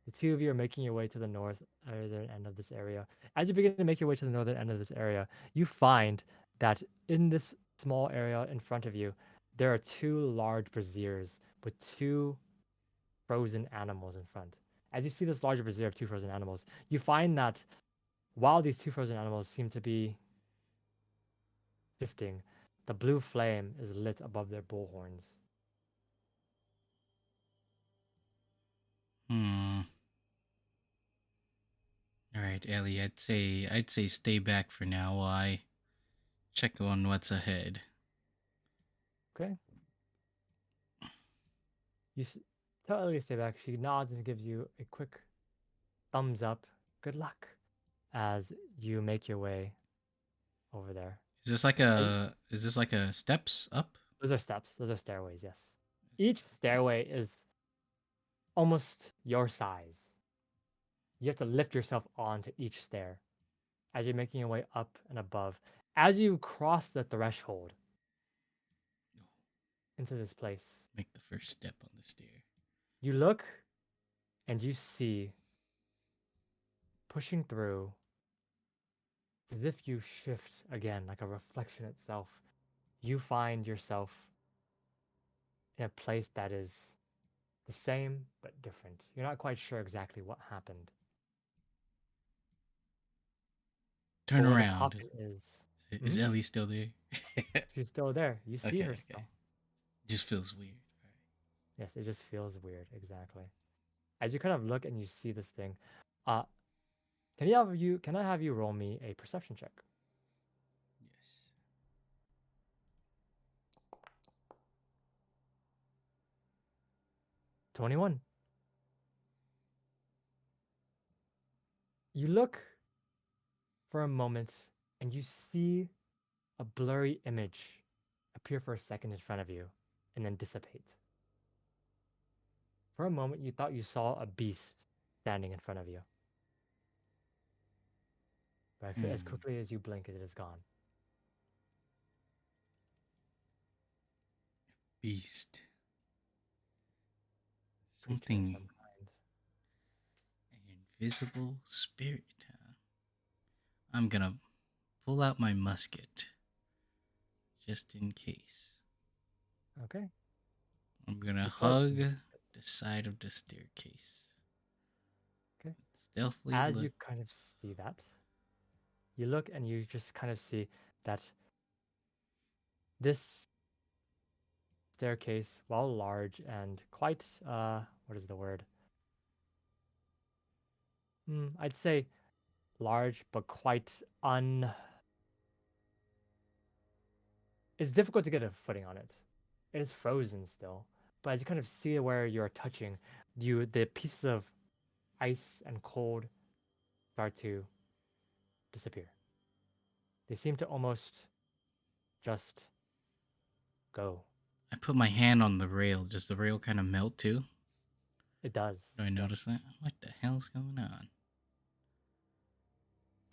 the two of you are making your way to the northern end of this area. As you begin to make your way to the northern end of this area, you find that in this small area in front of you, there are two large braziers with two frozen animals in front. As you see this large brazier of two frozen animals, you find that while these two frozen animals seem to be shifting, The blue flame is lit above their bullhorns. Hmm. All right, Ellie. I'd say stay back for now while I check on what's ahead. Okay. You tell Ellie to stay back. She nods and gives you a quick thumbs up. Good luck as you make your way over there. Is this like a steps up? Those are steps. Those are stairways, yes. Each stairway is almost your size. You have to lift yourself onto each stair as you're making your way up and above. As you cross the threshold into this place, Make the first step on the stair. you look and you see pushing through as if you shift again like a reflection itself. You find yourself in a place that is the same but different. You're not quite sure exactly what happened. Turn But where the around. coffin is, Is Ellie still there? she's still there. You see Okay, her okay. still. Just feels weird. Yes, it just feels weird. Exactly. As you kind of look and you see this thing, uh, can I have you roll me a perception check? Yes. 21. You look for a moment and you see a blurry image appear for a second in front of you and then dissipate. For a moment, you thought you saw a beast standing in front of you. But as quickly as you blink, it is gone. Beast. Creature of Something. some kind. An invisible spirit. Huh? I'm gonna pull out my musket. Just in case. Okay. I'm gonna You pull out hug the- the side of the staircase. Okay. Stealthily As look. you kind of see that, you look and you just kind of see that this staircase, while large and quite, what is the word? I'd say large, but quite It's difficult to get a footing on it. It is frozen still, but as you kind of see where you're touching, the pieces of ice and cold start to disappear. They seem to almost just go. I put my hand on the rail. Does the rail kind of melt too? It does. Do I yes. notice that? What the hell's going on?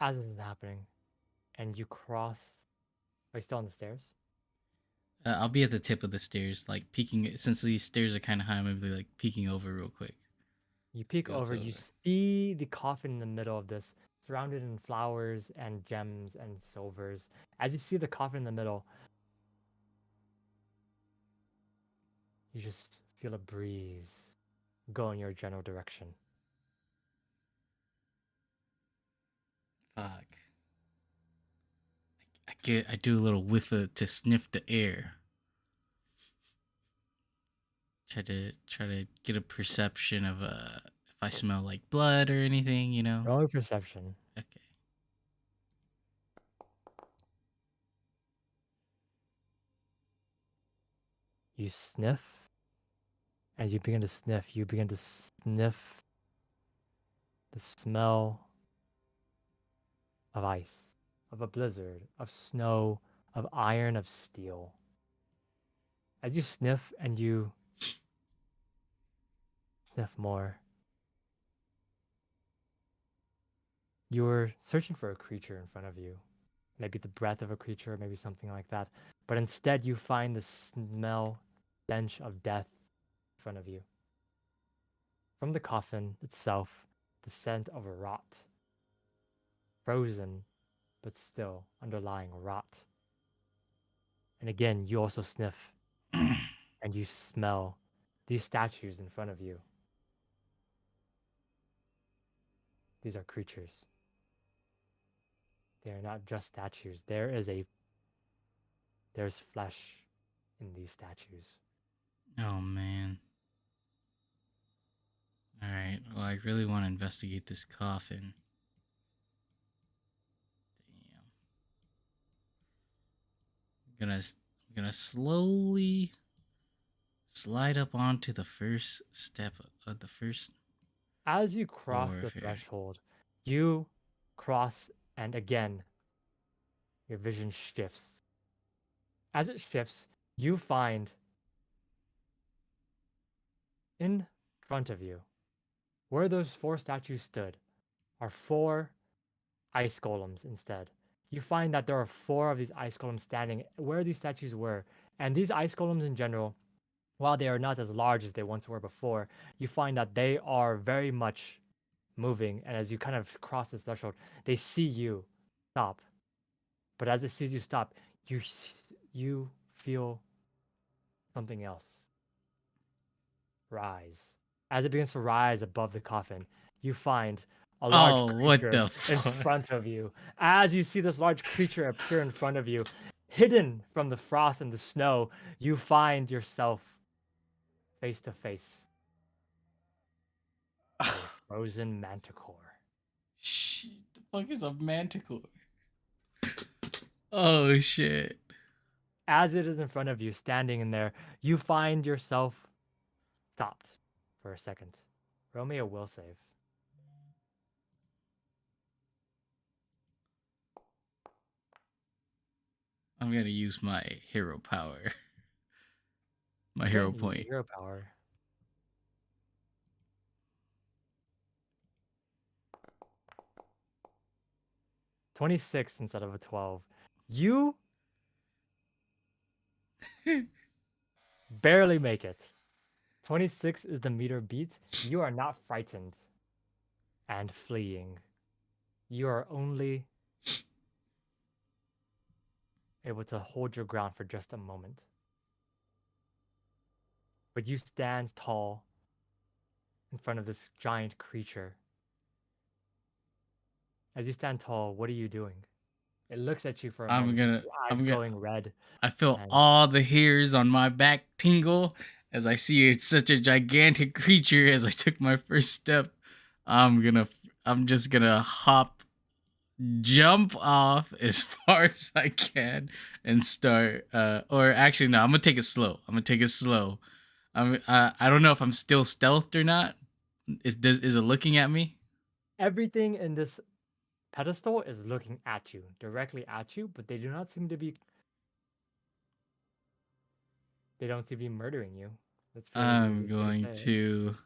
As this is happening, and you cross. Are you still on the stairs? I'll be at the tip of the stairs, like peeking. Since these stairs are kind of high, I'm gonna be like peeking over real quick. You peek See what's over, you see the coffin in the middle of this, surrounded in flowers and gems and silvers. As you see the coffin in the middle, you just feel a breeze go in your general direction. Fuck. I do a little whiff to sniff the air. Try to get a perception of if I smell like blood or anything, you know. Roll perception. Okay. You sniff. As you begin to sniff, you begin to sniff the smell of ice, of a blizzard, of snow, of iron, of steel. As you sniff and you sniff more, you're searching for a creature in front of you. Maybe the breath of a creature, maybe something like that. But instead, you find the smell, stench of death in front of you. From the coffin itself, the scent of rot. Frozen, but still underlying rot. And again, you also sniff and you smell these statues in front of you. These are creatures. They are not just statues. There there's flesh in these statues. Oh man. All right. Well, I really want to investigate this coffin. Damn. I'm gonna slowly slide up onto the first step of the first As you cross floor the of here. threshold, you cross, and again, your vision shifts. As it shifts, you find in front of you, where those 4 statues stood, are 4 ice golems instead. You find that there are 4 of these ice golems standing where these statues were. And these ice golems in general, while they are not as large as they once were before, you find that they are very much moving. And as you kind of cross this threshold, they see you stop. But as it sees you stop, you feel something else rise. As it begins to rise above the coffin, you find a large Oh, what creature the in fuck? front of you. As you see this large creature appear in front of you, hidden from the frost and the snow, you find yourself face to face with a frozen manticore. Shit, the fuck is a manticore? Oh shit. As it is in front of you, standing in there, you find yourself stopped for a second. Roll me a will save. I'm gonna use my hero power. My Okay, hero use your point. hero power. "26 instead of a 12. You barely make it. 26 is the meter beat. You are not frightened and fleeing. You are only able to hold your ground for just a moment. But you stand tall in front of this giant creature. As you stand tall, what are you doing? It looks at you for a I'm moment, gonna your eyes I'm gonna glowing red. I feel And all the hairs on my back tingle as I see it's such a gigantic creature as I took my first step. I'm just gonna jump off as far as I can and start or actually no, I'm gonna take it slow. I don't know if I'm still stealthed or not. Is it looking at me? everything in this pedestal is looking at you, directly at you, but they don't seem to be murdering you. That's really the I'm easiest way to going say it. to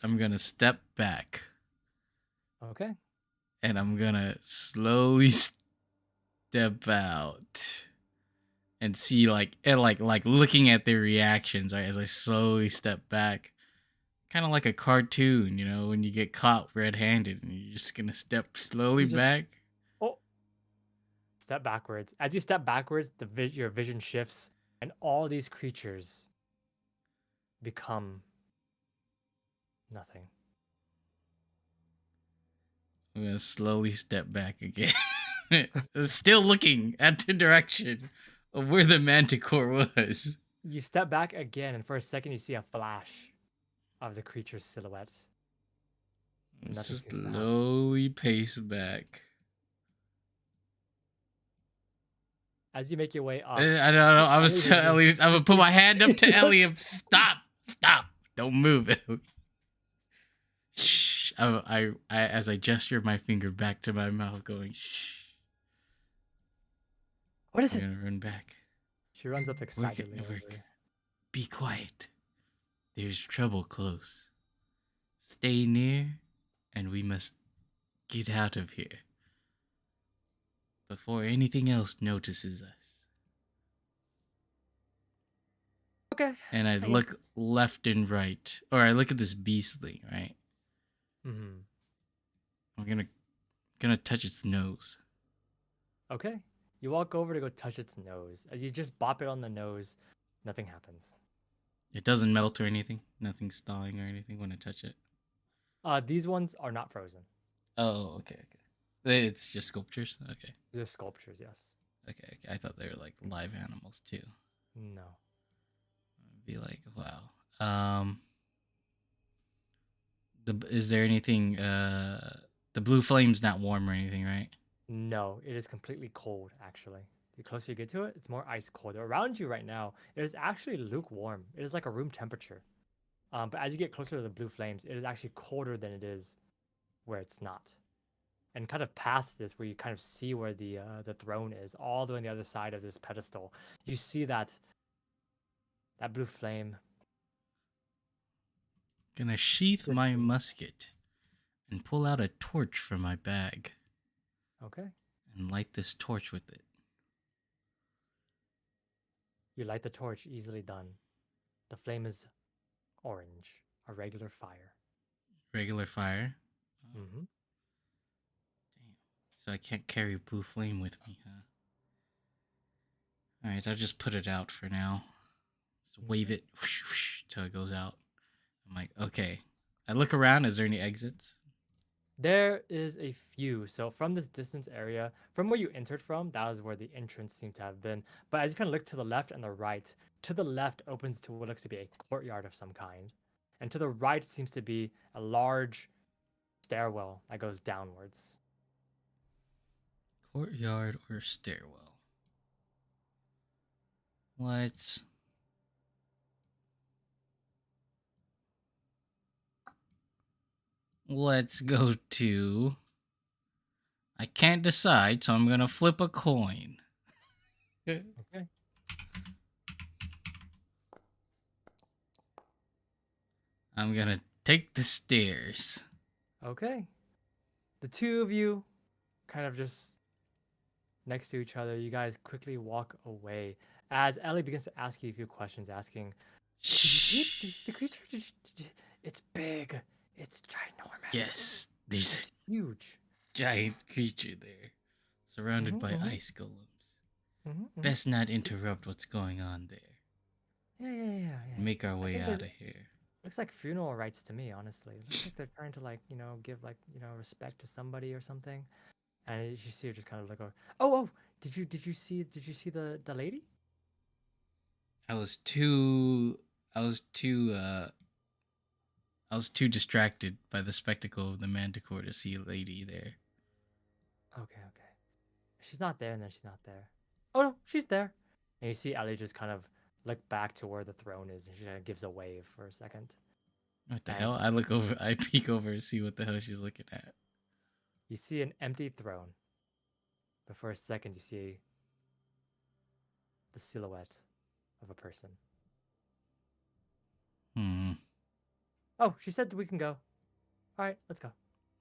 I'm gonna step back Okay. and I'm gonna slowly step out and see like looking at their reactions right as I slowly step back, kind of like a cartoon, you know, when you get caught red-handed and you're just gonna step slowly You just back. oh, step backwards. As you step backwards, your vision shifts, and all these creatures become nothing. I'm gonna slowly step back again, still looking at the direction of where the manticore was. You step back again, and for a second, you see a flash of the creature's silhouette. Nothing seems to happen. Slowly pace back. As you make your way up, I don't know. I was Ellie telling Ellie, I'm gonna put my hand up to Ellie. Stop! Don't move. Shh. As I gesture my finger back to my mouth, going shh. What is I'm it? gonna run back. She runs up excitedly We're- over. Be quiet. There's trouble close. Stay near, and we must get out of here before anything else notices us. Okay. And I I look left and right, or I look at this beastly, right? Mm-hmm. I'm gonna touch its nose. Okay. You walk over to go touch its nose. As you just bop it on the nose, nothing happens. It doesn't melt or anything. Nothing's thawing or anything when I touch it. These ones are not frozen. Oh, okay. It's just sculptures. Okay. They're sculptures, yes. Okay. I thought they were like live animals too. No. Be like, wow. Is there anything? The blue flame's not warm or anything, right? No, it is completely cold, actually. The closer you get to it, it's more ice cold. Around you right now, it is actually lukewarm. It is like a room temperature. But as you get closer to the blue flames, it is actually colder than it is where it's not. And kind of past this, where you kind of see where the throne is, all the way on the other side of this pedestal, you see that blue flame. Gonna sheath my Shifting. musket and pull out a torch from my bag Okay. and light this torch with it. You light the torch, easily done. The flame is orange, a regular fire. Regular fire. Oh, Mm-hmm. damn. So I can't carry blue flame with me, huh? Alright, I'll just put it out for now. Just wave Okay. it whoosh, whoosh, till it goes out. I'm like, okay. I look around. Is there any exits? There is a few. So from this distance area, from where you entered from, that is where the entrance seemed to have been. But as you kind of look to the left and the right, to the left opens to what looks to be a courtyard of some kind. And to the right seems to be a large stairwell that goes downwards. Courtyard or stairwell? Let's go to. I can't decide, so I'm gonna flip a coin. Okay. I'm gonna take the stairs. Okay. The two of you kind of just next to each other, you guys quickly walk away as Ellie begins to ask you a few questions, asking, did you see it? Did you see the creature? It's big. It's ginormous. Yes, there's It's huge. a giant creature there, surrounded by mhm. ice golems. Mm-hmm. Best not interrupt what's going on there. Yeah. Make our I way think out there's of here. looks like funeral rites to me, honestly. It looks like they're trying to give respect to somebody or something. And you see her just kind of like, oh, did you see the lady? I was too. I was too. I was too distracted by the spectacle of the manticore to see a lady there. Okay. She's not there, and then she's not there. Oh no, she's there. And you see Ellie just kind of look back to where the throne is, and she kind of gives a wave for a second. What the And hell? I look over. I peek over and see what the hell she's looking at. you see an empty throne. But for a second, you see the silhouette of a person. Hmm. Oh, she said we can go. All right, let's go.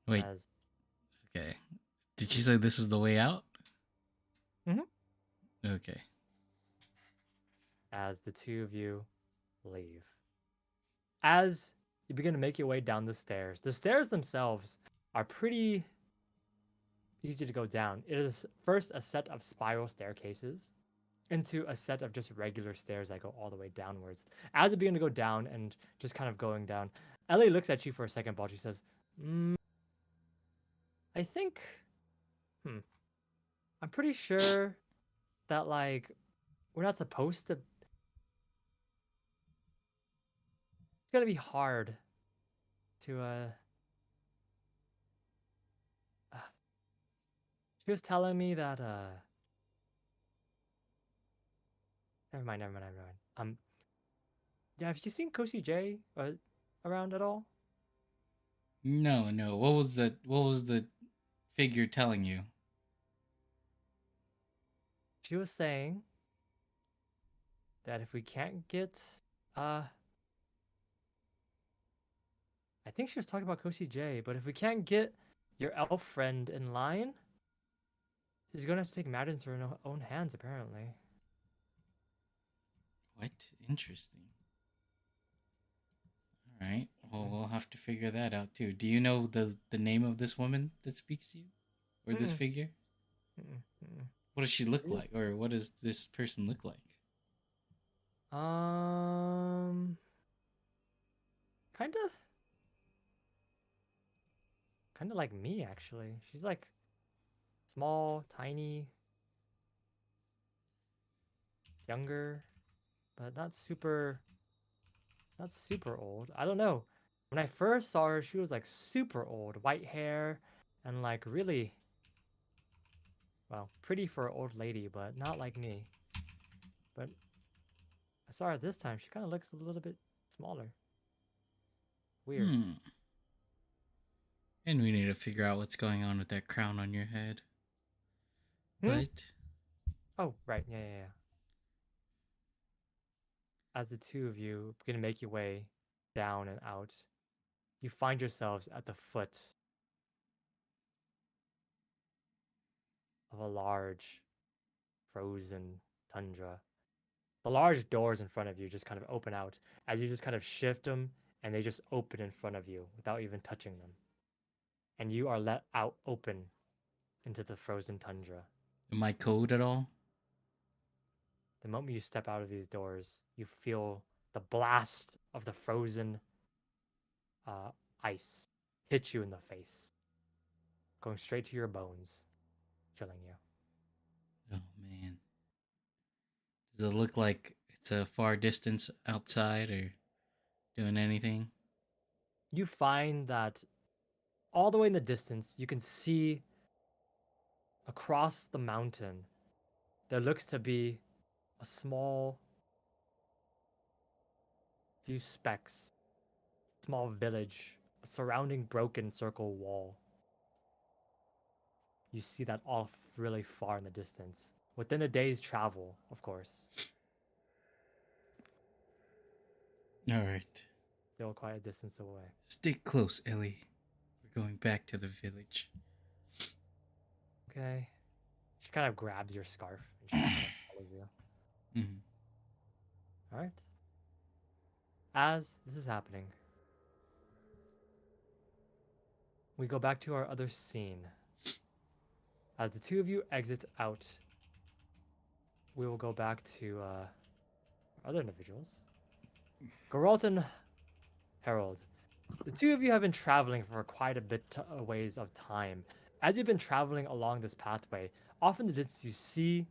Wait. As Okay. Did she say this is the way out? Mhm. Okay. as the two of you leave. As you begin to make your way down the stairs themselves are pretty easy to go down. It is first a set of spiral staircases into a set of just regular stairs that go all the way downwards. As you begin to go down and just kind of going down, Ellie looks at you for a second, but she says, I think, I'm pretty sure that, like, we're not supposed to. It's gonna be hard to, she was telling me that, never mind. Yeah, have you seen Kosi J around at all? No. What was the figure telling you? She was saying that if we can't get, I think she was talking about Kosi J, but if we can't get your elf friend in line, she's gonna have to take matters into her own hands, apparently. What? Interesting. All right. Well, we'll have to figure that out too. Do you know the name of this woman that speaks to you, or this Mm-mm. figure? Mm-mm. What does she look She is- like, or what does this person look like? Um, kind of like me, actually. She's like Small, tiny, younger, but not super old. I don't know. When I first saw her, she was like super old, white hair, and like really, well, pretty for an old lady, but not like me. But I saw her this time. She kind of looks a little bit smaller. Weird. Hmm. And we need to figure out what's going on with that crown on your head. Hmm? But Oh, right. Yeah, yeah, yeah. As the two of you begin to make your way down and out, you find yourselves at the foot of a large frozen tundra. The large doors in front of you just kind of open out as you just kind of shift them and they just open in front of you without even touching them. And you are let out open into the frozen tundra. am I cold at all? The moment you step out of these doors, you feel the blast of the frozen uh, ice hit you in the face, going straight to your bones, killing you. Oh man. Does it look like it's a far distance outside or doing anything? You find that all the way in the distance, you can see across the mountain, there looks to be a small few specks, small village, a surrounding broken circle wall. You see that off really far in the distance, within a day's travel, of course. Alright. Still quite a distance away. Stay close, Ellie. We're going back to the village. Okay. She kind of grabs your scarf and she kind of follows you. Mhm. All right. As this is happening, we go back to our other scene. As the two of you exit out, we will go back to other individuals. Geralt and Harold, the two of you have been traveling for quite a bit a ways of time. As you've been traveling along this pathway, off in the distance you see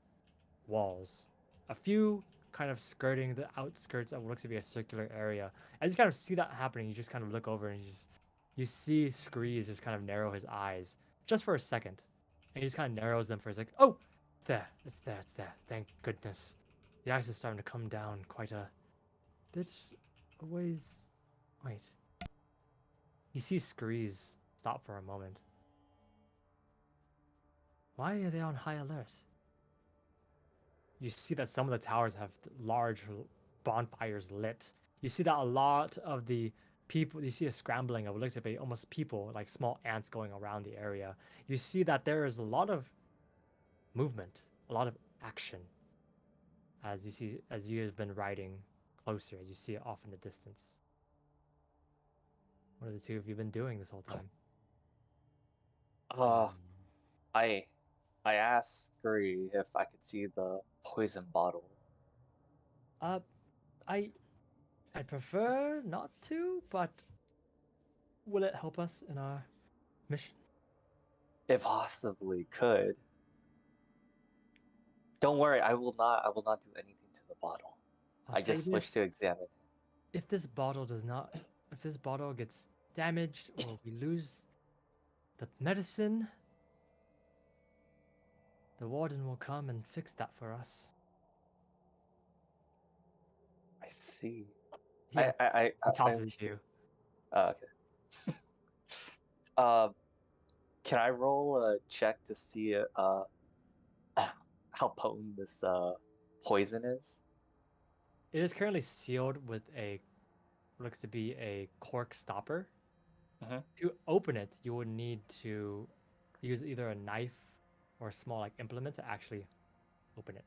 walls, a few kind of skirting the outskirts of what looks to be a circular area. As you kind of see that happening, you just kind of look over and you see Screeze just kind of narrow his eyes just for a second, and he just kind of narrows them for a second. Oh, it's there, it's there, it's there. Thank goodness. The ice is starting to come down quite a bit a ways. Wait. You see Screeze stop for a moment. Why are they on high alert? You see that some of the towers have large bonfires lit. You see that a lot of the people, you see a scrambling of what looks to be almost people, like small ants going around the area. You see that there is a lot of movement, a lot of action as you have been riding closer, as you see it off in the distance. What are the two of you been doing this whole time? Uh, I I asked Scurry if I could see the poison bottle. Uh, I I'd prefer not to, but will it help us in our mission? If possibly could. Don't worry, I will not do anything to the bottle. I'll I say just wish this: to examine it. if this bottle does not, if this bottle gets damaged or we lose the medicine, the warden will come and fix that for us. I see. Yeah, I he tosses it to understand. you. Okay. Um, can I roll a check to see how potent this poison is? It is currently sealed with a looks to be a cork stopper. Mm-hmm. To open it, you would need to use either a knife or a small like implement to actually open it.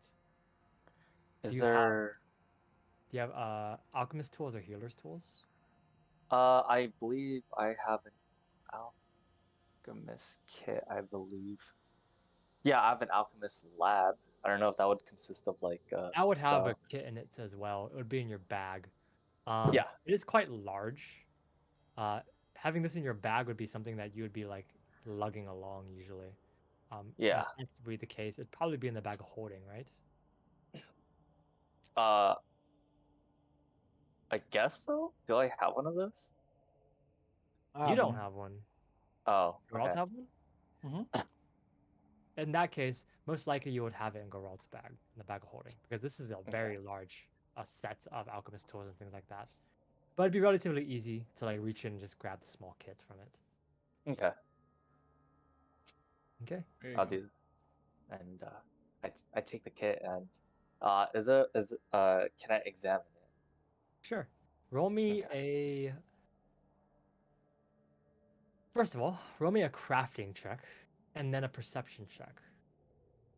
Do Is you have there? do you have alchemist tools or healer's tools? I believe I have an alchemist kit. I believe. Yeah, I have an alchemist lab. I don't know if that would consist of like I would have a stuff. kit in it as well. It would be in your bag. Yeah. It is quite large. Uh, Having this in your bag would be something that you would be like lugging along usually. Yeah. If that's to be the case, it'd probably be in the bag of holding, right? Uh, I guess so. Do I have one of those? You don't have one. Oh, Geralt okay. have one? Mm-hmm. In that case, most likely you would have it in Geralt's bag, in the bag of holding, because this is a very large set of alchemist tools and things like that. But it'd be relatively easy to like reach in and just grab the small kit from it. Okay. Okay. I'll do. And I take the kit and can I examine it? Sure. Roll me Okay. a. First of all, roll me a crafting check, and then a perception check.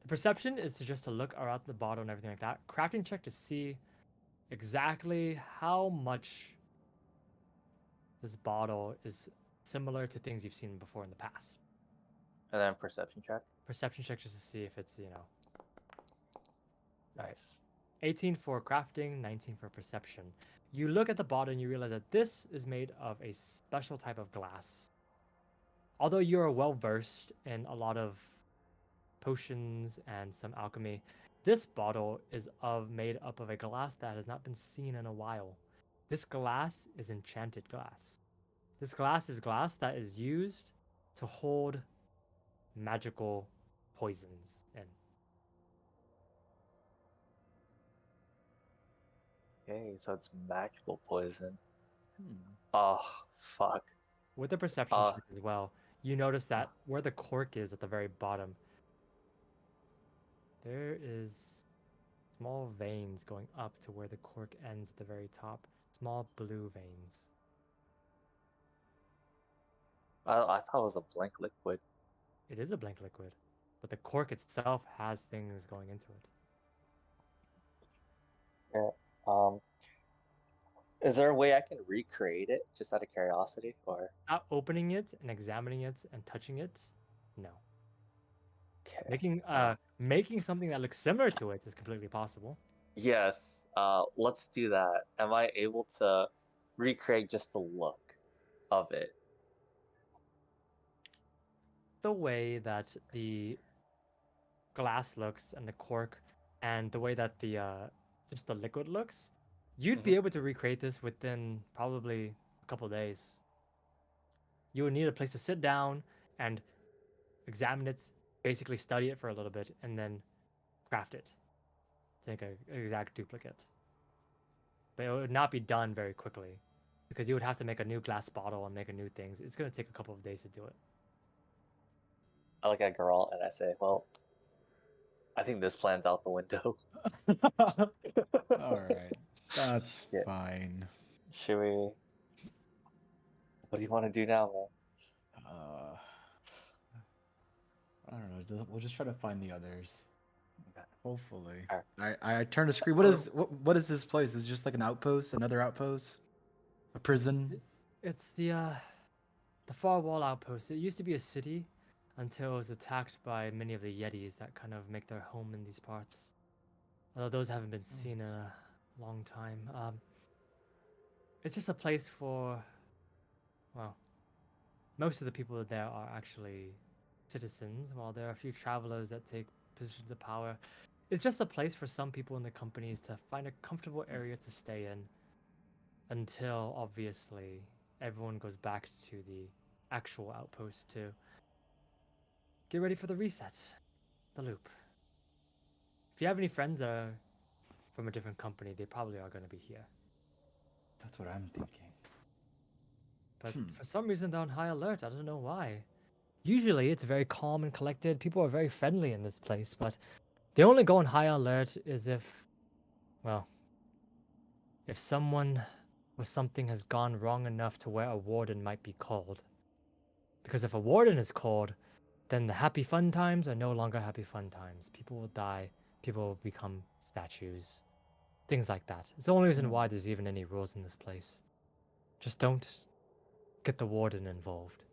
The perception is just to look around the bottle and everything like that. Crafting check to see exactly how much this bottle is similar to things you've seen before in the past. And then perception check. Perception check just to see if it's, Right. Nice. 18 for crafting, 19 for perception. You look at the bottle and you realize that this is made of a special type of glass. Although you are well versed in a lot of potions and some alchemy, this bottle is made up of a glass that has not been seen in a while. This glass is enchanted glass. This glass is glass that is used to hold magical poisons in. Okay, so it's magical poison. Hmm. Oh, fuck. With the perception check as well, you notice that where the cork is at the very bottom, there is small veins going up to where the cork ends at the very top. Small blue veins. I thought it was a blank liquid. It is a blank liquid, but the cork itself has things going into it. Yeah. Is there a way I can recreate it just out of curiosity, or? Not opening it and examining it and touching it, no. Okay. Making something that looks similar to it is completely possible. Yes. Let's do that. Am I able to recreate just the look of it? The way that the glass looks and the cork and the way that the just the liquid looks, you'd be able to recreate this within probably a couple days. You would need a place to sit down and examine it, basically study it for a little bit, and then craft it to make an exact duplicate. But it would not be done very quickly because you would have to make a new glass bottle and make a new things. It's going to take a couple of days to do it. I look at Geralt and I say, "Well, I think this plan's out the window." All right. That's Yeah. fine. Should we? What do you want to do now, man? I don't know. We'll just try to find the others. Okay. Hopefully. Alright. I turn to screen. What is this place? Is it just like an outpost? Another outpost? A prison? It's the far wall outpost. It used to be a city until it was attacked by many of the Yetis that kind of make their home in these parts. Although those haven't been seen in a long time. It's just a place for, well, most of the people there are actually citizens, while there are a few travelers that take positions of power. It's just a place for some people in the companies to find a comfortable area to stay in until, obviously, everyone goes back to the actual outpost to get ready for the reset, the loop. If you have any friends that are from a different company, they probably are going to be here. That's what I'm thinking. But for some reason, they're on high alert. I don't know why. Usually, it's very calm and collected. People are very friendly in this place, but they only go on high alert is if, well, if someone or something has gone wrong enough to where a warden might be called. Because if a warden is called, then the happy fun times are no longer happy fun times. People will die. People will become statues. Things like that. It's the only reason why there's even any rules in this place. Just don't get the warden involved.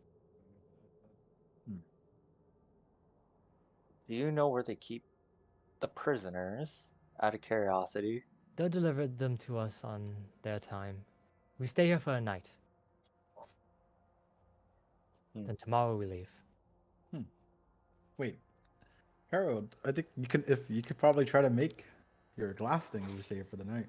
Do you know where they keep the prisoners? Out of curiosity. They'll deliver them to us on their time. We stay here for a night. Then tomorrow we leave. Wait, Harold, I think you could probably try to make your glass thing you say for the night.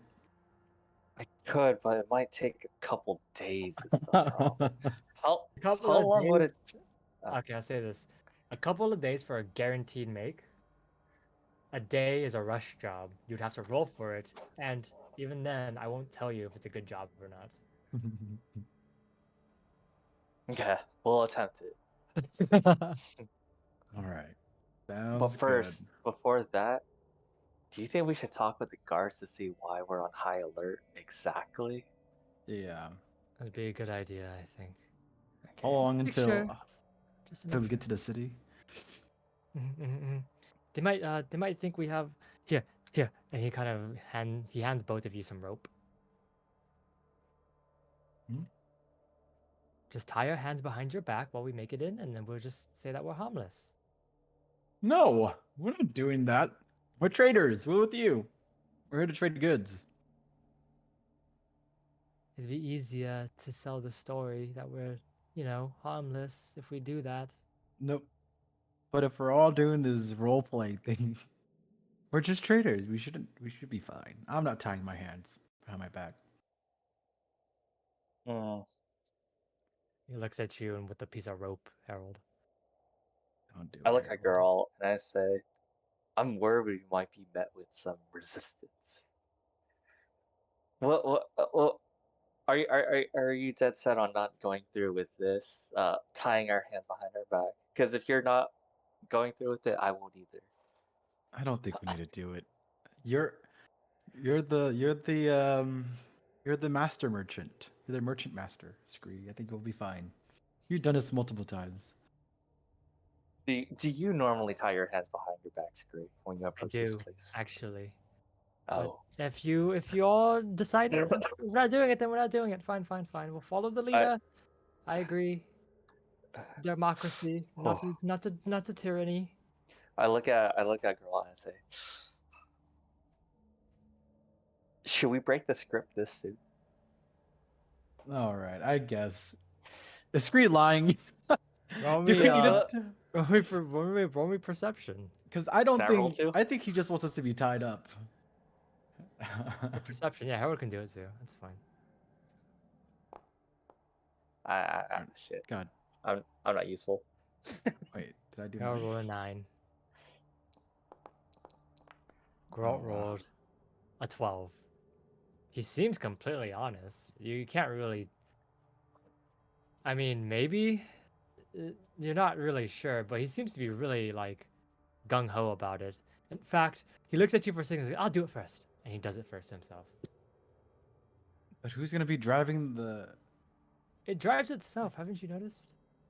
I could, but it might take a couple days. Is the problem. How A couple how of long would days. it? Okay, I'll say this: a couple of days for a guaranteed make. A day is a rush job. You'd have to roll for it, and even then, I won't tell you if it's a good job or not. Yeah, we'll attempt it. All right. But Sounds good. first, before that, do you think we should talk with the guards to see why we're on high alert exactly? Yeah. That'd be a good idea, I think. How Okay. long Make sure, just to until make we sure. get to the city? They might think we have here, and he kind of hands both of you some rope. Hmm? Just tie your hands behind your back while we make it in, and then we'll just say that we're harmless. No, we're not doing that. We're traders. We're with you. We're here to trade goods. It'd be easier to sell the story that we're, harmless if we do that. Nope. But if we're all doing this role play thing, we're just traders. We should be fine. I'm not tying my hands behind my back. Hmm. He looks at you and with a piece of rope, Harold. Don't do I it. look at Harold. girl and I say, I'm worried we might be met with some resistance. What are you dead set on not going through with this, tying our hands behind our back? Because if you're not going through with it, I won't either. I don't think we need to do it. You're you're the master merchant. You're the merchant master, Scree. I think you'll be fine. You've done this multiple times. Do you normally tie your hands behind your back, Scree, when you I approach this do, place? actually. But Oh, if you all decide we're not doing it, then we're not doing it. Fine. We'll follow the I leader. I agree. Democracy, Oh, not to tyranny. I look at girl and I say, should we break the script this soon? all right. I guess. Is Scree lying? Roll Do me, we need to? roll me perception. Because I Can don't I roll think. too? I think he just wants us to be tied up. Perception, yeah, Howard can do it too. That's fine. Shit. God, I'm not useful. wait. Did I do Howard mine? rolled a 9. Oh, Gralt rolled a 12. He seems completely honest. You can't really. I mean, maybe you're not really sure, but he seems to be really like gung ho about it. In fact, he looks at you for a second and says, I'll do it first. And he does it first himself. But who's gonna be driving the? It drives itself, haven't you noticed?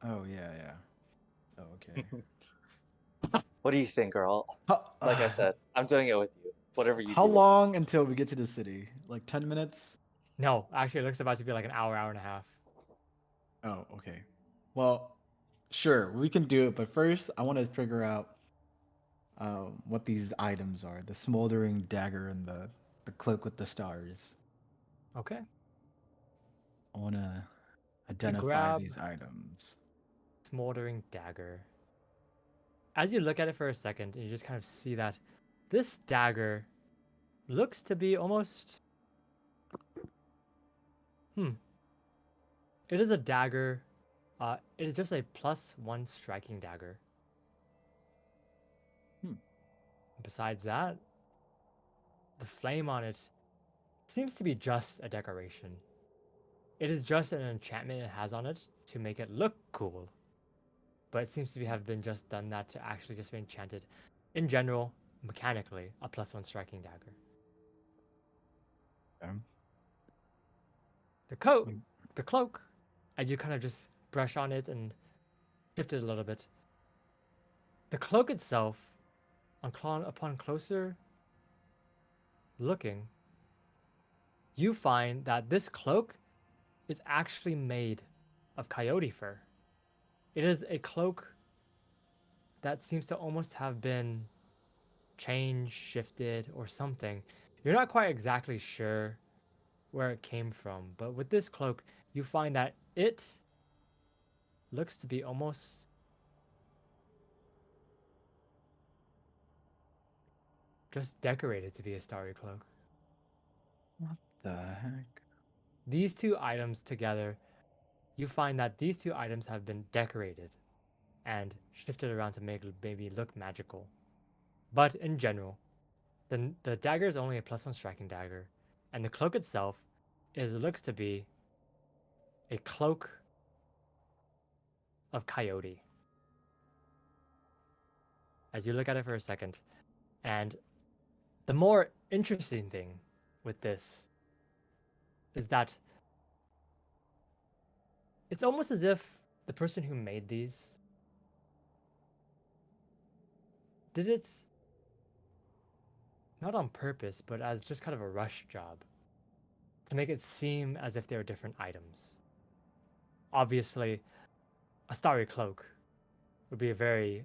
Oh yeah. Oh okay. What do you think, girl? Like I said, I'm doing it with you. Whatever you How do. long until we get to the city? Like 10 minutes? No, actually, it looks about to be like an hour and a half. Oh, okay. Well, sure, we can do it, but first I want to figure out what these items are. The smoldering dagger and the cloak with the stars. Okay. I want to You identify grab these items. smoldering dagger. As you look at it for a second, you just kind of see that this dagger looks to be almost. It is a dagger. It is just a +1 striking dagger. Besides that, the flame on it seems to be just a decoration. It is just an enchantment it has on it to make it look cool. But it seems to have been just done that to actually just be enchanted. In general, mechanically, a +1 striking dagger. Um, The coat, like, the cloak, as you kind of just brush on it and shift it a little bit. The cloak itself, upon closer looking, you find that this cloak is actually made of coyote fur. It is a cloak that seems to almost have been changed, shifted, or something. You're not quite exactly sure where it came from, but with this cloak, you find that it looks to be almost just decorated to be a starry cloak. What the heck? These two items together, you find that these two items have been decorated and shifted around to make maybe look magical. But in general, the dagger is only a +1 striking dagger, and the cloak itself looks to be a cloak of coyote. As you look at it for a second, and the more interesting thing with this is that it's almost as if the person who made these did it not on purpose, but as just kind of a rush job to make it seem as if they were different items. Obviously, a starry cloak would be a very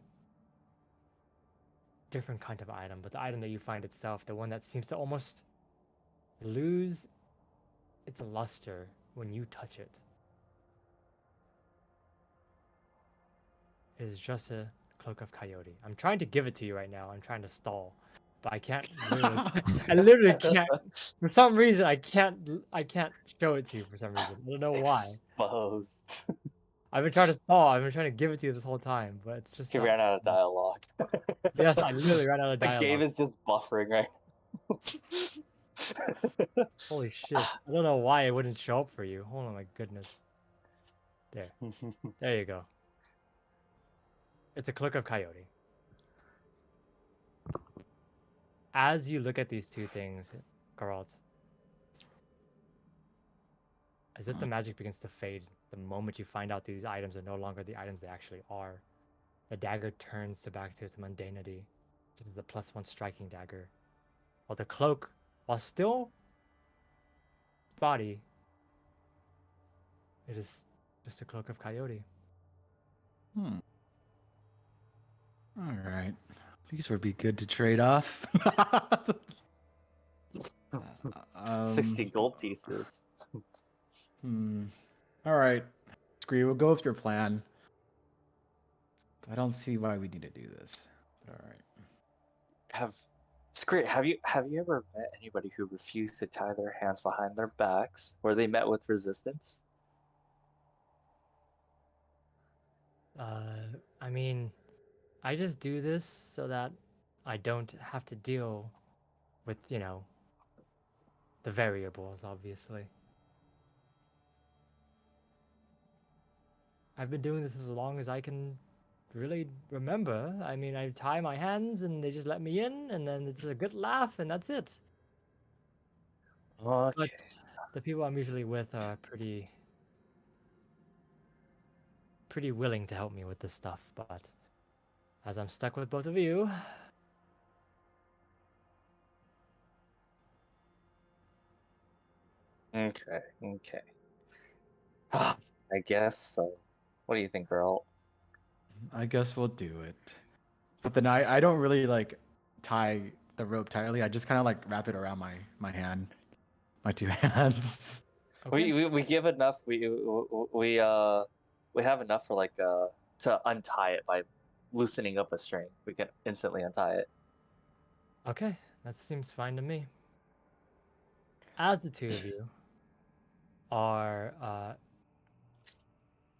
different kind of item, but the item that you find itself, the one that seems to almost lose its luster when you touch it, is just a cloak of coyote. I'm trying to give it to you right now. I'm trying to stall, but I can't. I literally can't. For some reason, I can't show it to you. For some reason, I don't know why. Exposed. I've been trying to stall. I've been trying to give it to you this whole time, but it's just He not. ran out of dialogue. Yes, I literally ran out of The dialogue. game is just buffering right Holy shit! I don't know why it wouldn't show up for you. Hold on, my goodness. There you go. It's a cloak of coyote. As you look at these two things, Geralt, as if the magic begins to fade the moment you find out these items are no longer the items they actually are, the dagger turns back to its mundanity. It is a +1 striking dagger. While the cloak, while still body, it is just a cloak of coyote. All right. These would be good to trade off. 60 gold pieces. All right. Scree, we'll go with your plan. I don't see why we need to do this. But all right. It's great. Have you ever met anybody who refused to tie their hands behind their backs, where they met with resistance? I mean, I just do this so that I don't have to deal with, the variables, obviously. I've been doing this as long as I can really remember. I mean, I tie my hands and they just let me in, and then it's a good laugh, and that's it. Okay. But the people I'm usually with are pretty willing to help me with this stuff. But as I'm stuck with both of you, Okay. I guess so. What do you think, girl? I guess we'll do it. But then I don't really like tie the rope tightly. I just kind of like wrap it around my hand, my two hands. okay. We give enough. We have enough for like to untie it by loosening up a string. We can instantly untie it. Okay, that seems fine to me. As the two of you are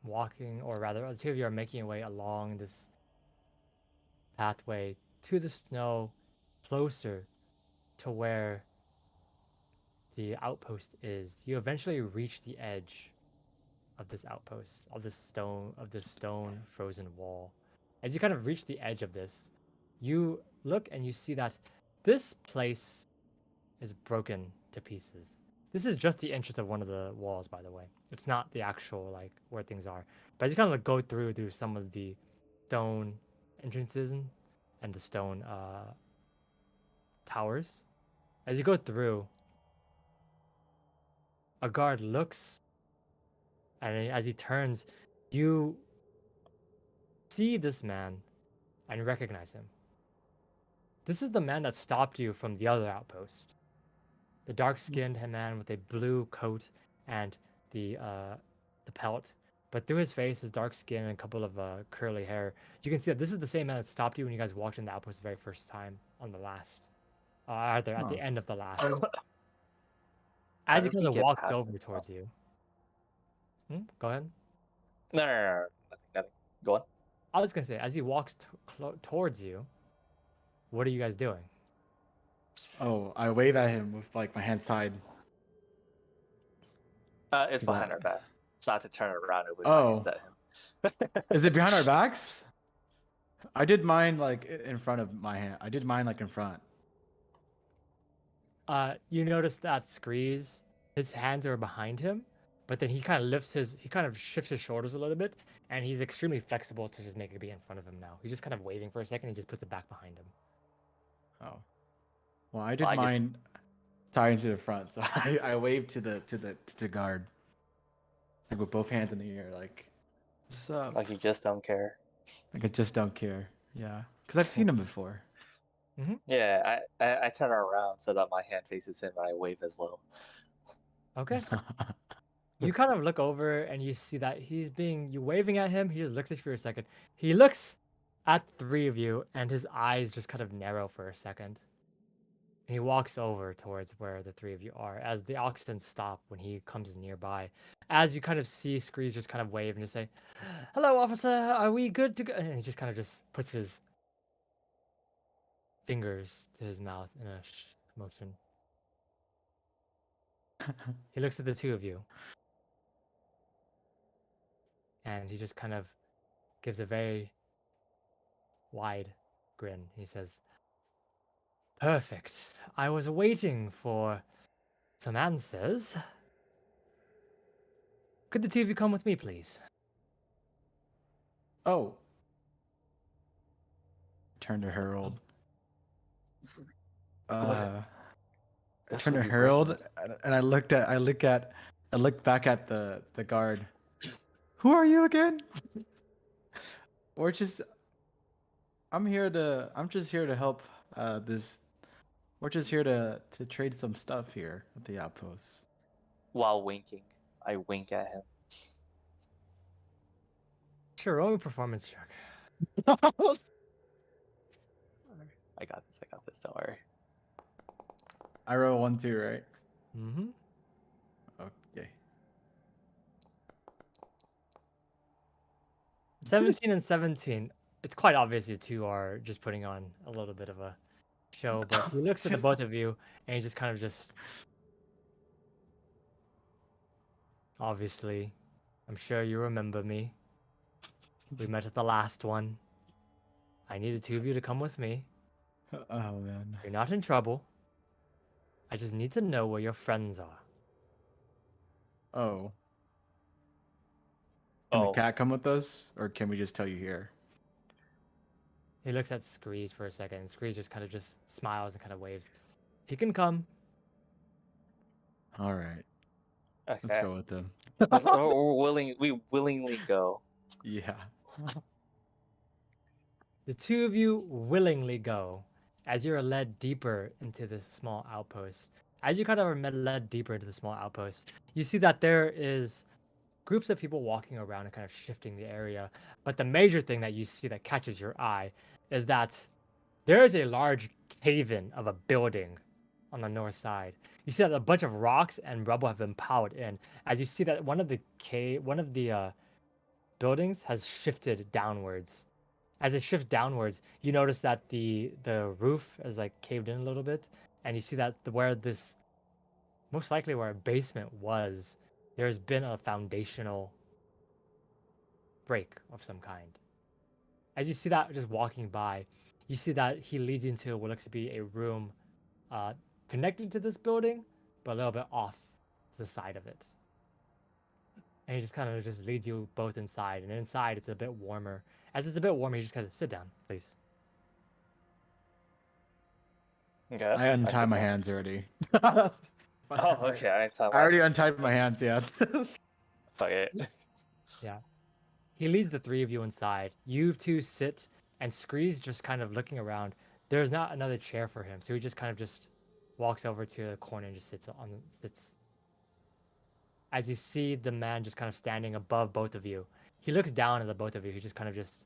walking, or rather, the two of you are making your way along this pathway to the snow, closer to where the outpost is, you eventually reach the edge of this outpost, of this stone frozen wall. As you kind of reach the edge of this, you look and you see that this place is broken to pieces. This is just the entrance of one of the walls, by the way. It's not the actual like where things are. But as you kind of like go through some of the stone entrances and the stone towers, as you go through, a guard looks, and as he turns, you see this man and recognize him. This is the man that stopped you from the other outpost. The dark-skinned man with a blue coat and the pelt, but through his face, his dark skin and a couple of curly hair, you can see that this is the same man that stopped you when you guys walked in the outpost the very first time on the last. Either at the Huh. end of the last. How As he did we kind of get walks past over him? towards you. Go ahead. No, nothing. Go on. I was gonna say, as he walks towards you, what are you guys doing? Oh, I wave at him with like my hands tied. It's Is behind that- our backs. It's not to turn around and wave my Oh. hands at him. Is it behind our backs? I did mine like in front of my hand. I did mine like in front. You notice that Screeze, his hands are behind him, but then he kind of shifts his shoulders a little bit, and he's extremely flexible to just make it be in front of him now. He's just kind of waving for a second, and he just puts it back behind him. Oh. Well, I did I just- mine tied into the front, so I waved to the guard. Like with both hands in the air, like what's up? Like you just don't care. Like I just don't care. Yeah. Because I've seen him before. Yeah, I turn around so that my hand faces him and I wave as well. Okay. You kind of look over and you see that you waving at him. He just looks at you for a second. He looks at the three of you, and his eyes just kind of narrow for a second. And he walks over towards where the three of you are as the oxen stop when he comes nearby. As you kind of see Screeze just kind of wave and just say, "Hello, officer. Are we good to go?" And he just kind of just puts his fingers to his mouth in a motion. He looks at the two of you. And he just kind of gives a very wide grin. He says, "Perfect. I was waiting for some answers. Could the two of you come with me, please?" Oh. Turn to Harold. I This turned to would be Harold worthless. and I looked back at the guard. Who are you again? I'm just here to help we're just here to trade some stuff here at the outpost. While winking, I wink at him. Sure, roll me a performance check. I got this, don't worry. I roll 1, 2, right? Mm-hmm. Okay. 17 and 17. It's quite obvious you two are just putting on a little bit of a show, but he looks at the both of you and he just kind of just... Obviously, I'm sure you remember me. We met at the last one. I need the two of you to come with me. Oh man. You're not in trouble. I just need to know where your friends are. Oh. Can the Oh, cat come with us, or can we just tell you here? He looks at Screeze for a second, and Screeze just kind of just smiles and kind of waves. He can come. All right, let's okay. go with them. We willingly go. Yeah. The two of you willingly go as you're led deeper into this small outpost. As you kind of are led deeper into the small outpost, you see that there is groups of people walking around and kind of shifting the area. But the major thing that you see that catches your eye is that there is a large cave-in of a building on the north side. You see that a bunch of rocks and rubble have been piled in. As you see that one of the buildings has shifted downwards. As it shifts downwards, you notice that the roof is like caved in a little bit, and you see that where this, most likely where a basement was, there's been a foundational break of some kind. As you see that just walking by, you see that he leads you into what looks to be a room connected to this building, but a little bit off to the side of it. And he just kind of just leads you both inside, and inside it's a bit warmer. As it's a bit warmer, he just kind of sit down, please. Okay. I untied sit my down. hands already. Oh, okay. I already untied my hands. Yeah. Fuck it. Yeah. He leads the three of you inside. You two sit, and Scree's just kind of looking around. There's not another chair for him, so he just kind of just walks over to the corner and just sits. As you see the man just kind of standing above both of you, he looks down at the both of you. He just kind of just...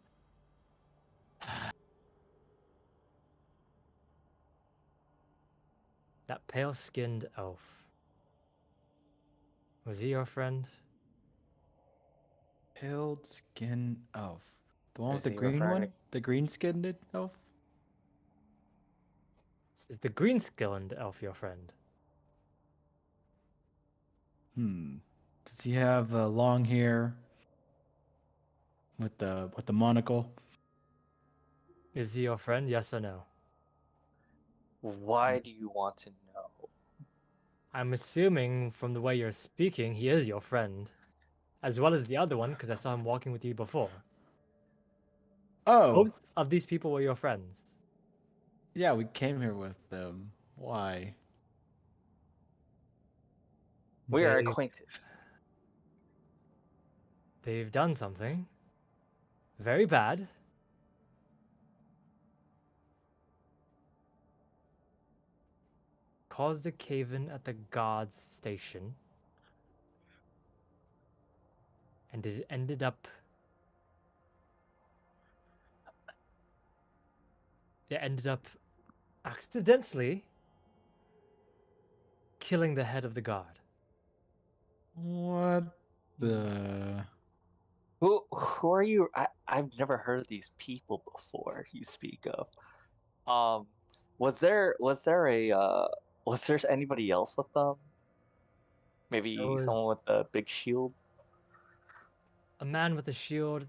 That pale-skinned elf. Was he your friend? Pilled skin elf. The one with Is the he green referring one? The green skinned elf? Is the green-skinned elf your friend? Does he have long hair with the monocle? Is he your friend? Yes or no? Why do you want to know? I'm assuming from the way you're speaking, he is your friend, as well as the other one, because I saw him walking with you before. Oh, Both of these people were your friends. yeah, we came here with them. Why? We are They acquainted. they've done something very bad. Caused a cave-in at the guard's station. And it ended up accidentally killing the head of the guard. What the? Who are you? I've never heard of these people before you speak of. Um, was there was there anybody else with them? There Maybe was someone with a big shield? a man with a shield.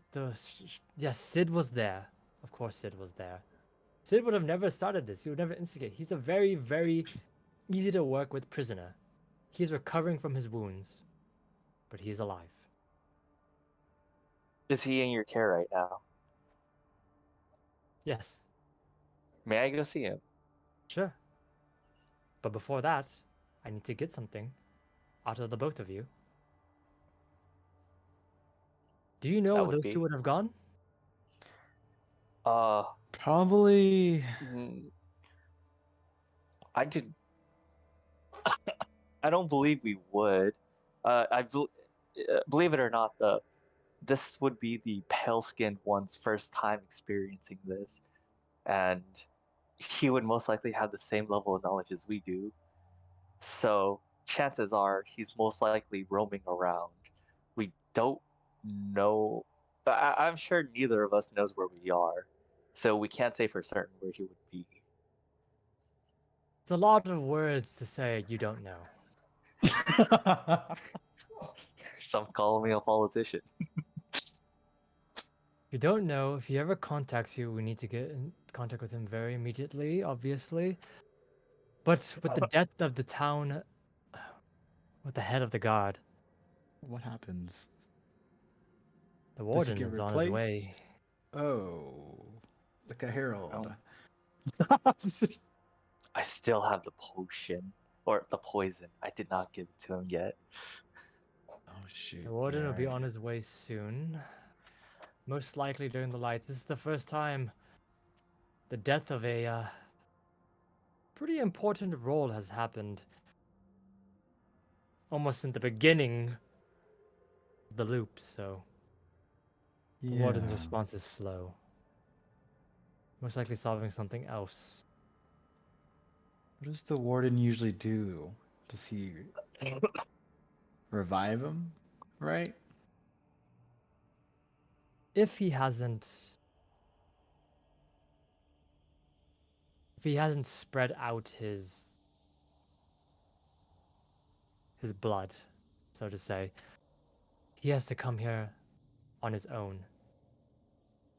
Yes, Sid was there. Of course, Sid was there. Sid would have never started this. He would never instigate. He's a very, very easy to work with prisoner. He's recovering from his wounds, but he's alive. Is he in your care right now? Yes, May I go see him? sure. But before that, I need to get something out of the both of you. Do you know That where would those two be. would have gone? Uh, Probably. mm, I did. I don't believe we would. Believe it or not, this would be the pale-skinned one's first time experiencing this, and he would most likely have the same level of knowledge as we do. So chances are he's most likely roaming around. We don't know. I'm sure neither of us knows where we are, so we can't say for certain where he would be. It's a lot of words to say you don't know. Some call me a politician. You don't know. If he ever contacts you, we need to get in contact with him very immediately, obviously. But with the death of the town, with the head of the guard, What happens? the Does he warden get is on his replaced? way. Oh, like a herald. I still have the potion or the poison. I did not give it to him yet. Oh shoot. The warden Yeah, will be right. on his way soon. Most likely during the lights. This is the first time the death of a pretty important role has happened. Almost in the beginning of the loop, so the warden's Yeah. response is slow. Most likely solving something else. What does the warden usually do? Does he revive him? Right? If he hasn't spread out his blood, so to say, he has to come here on his own,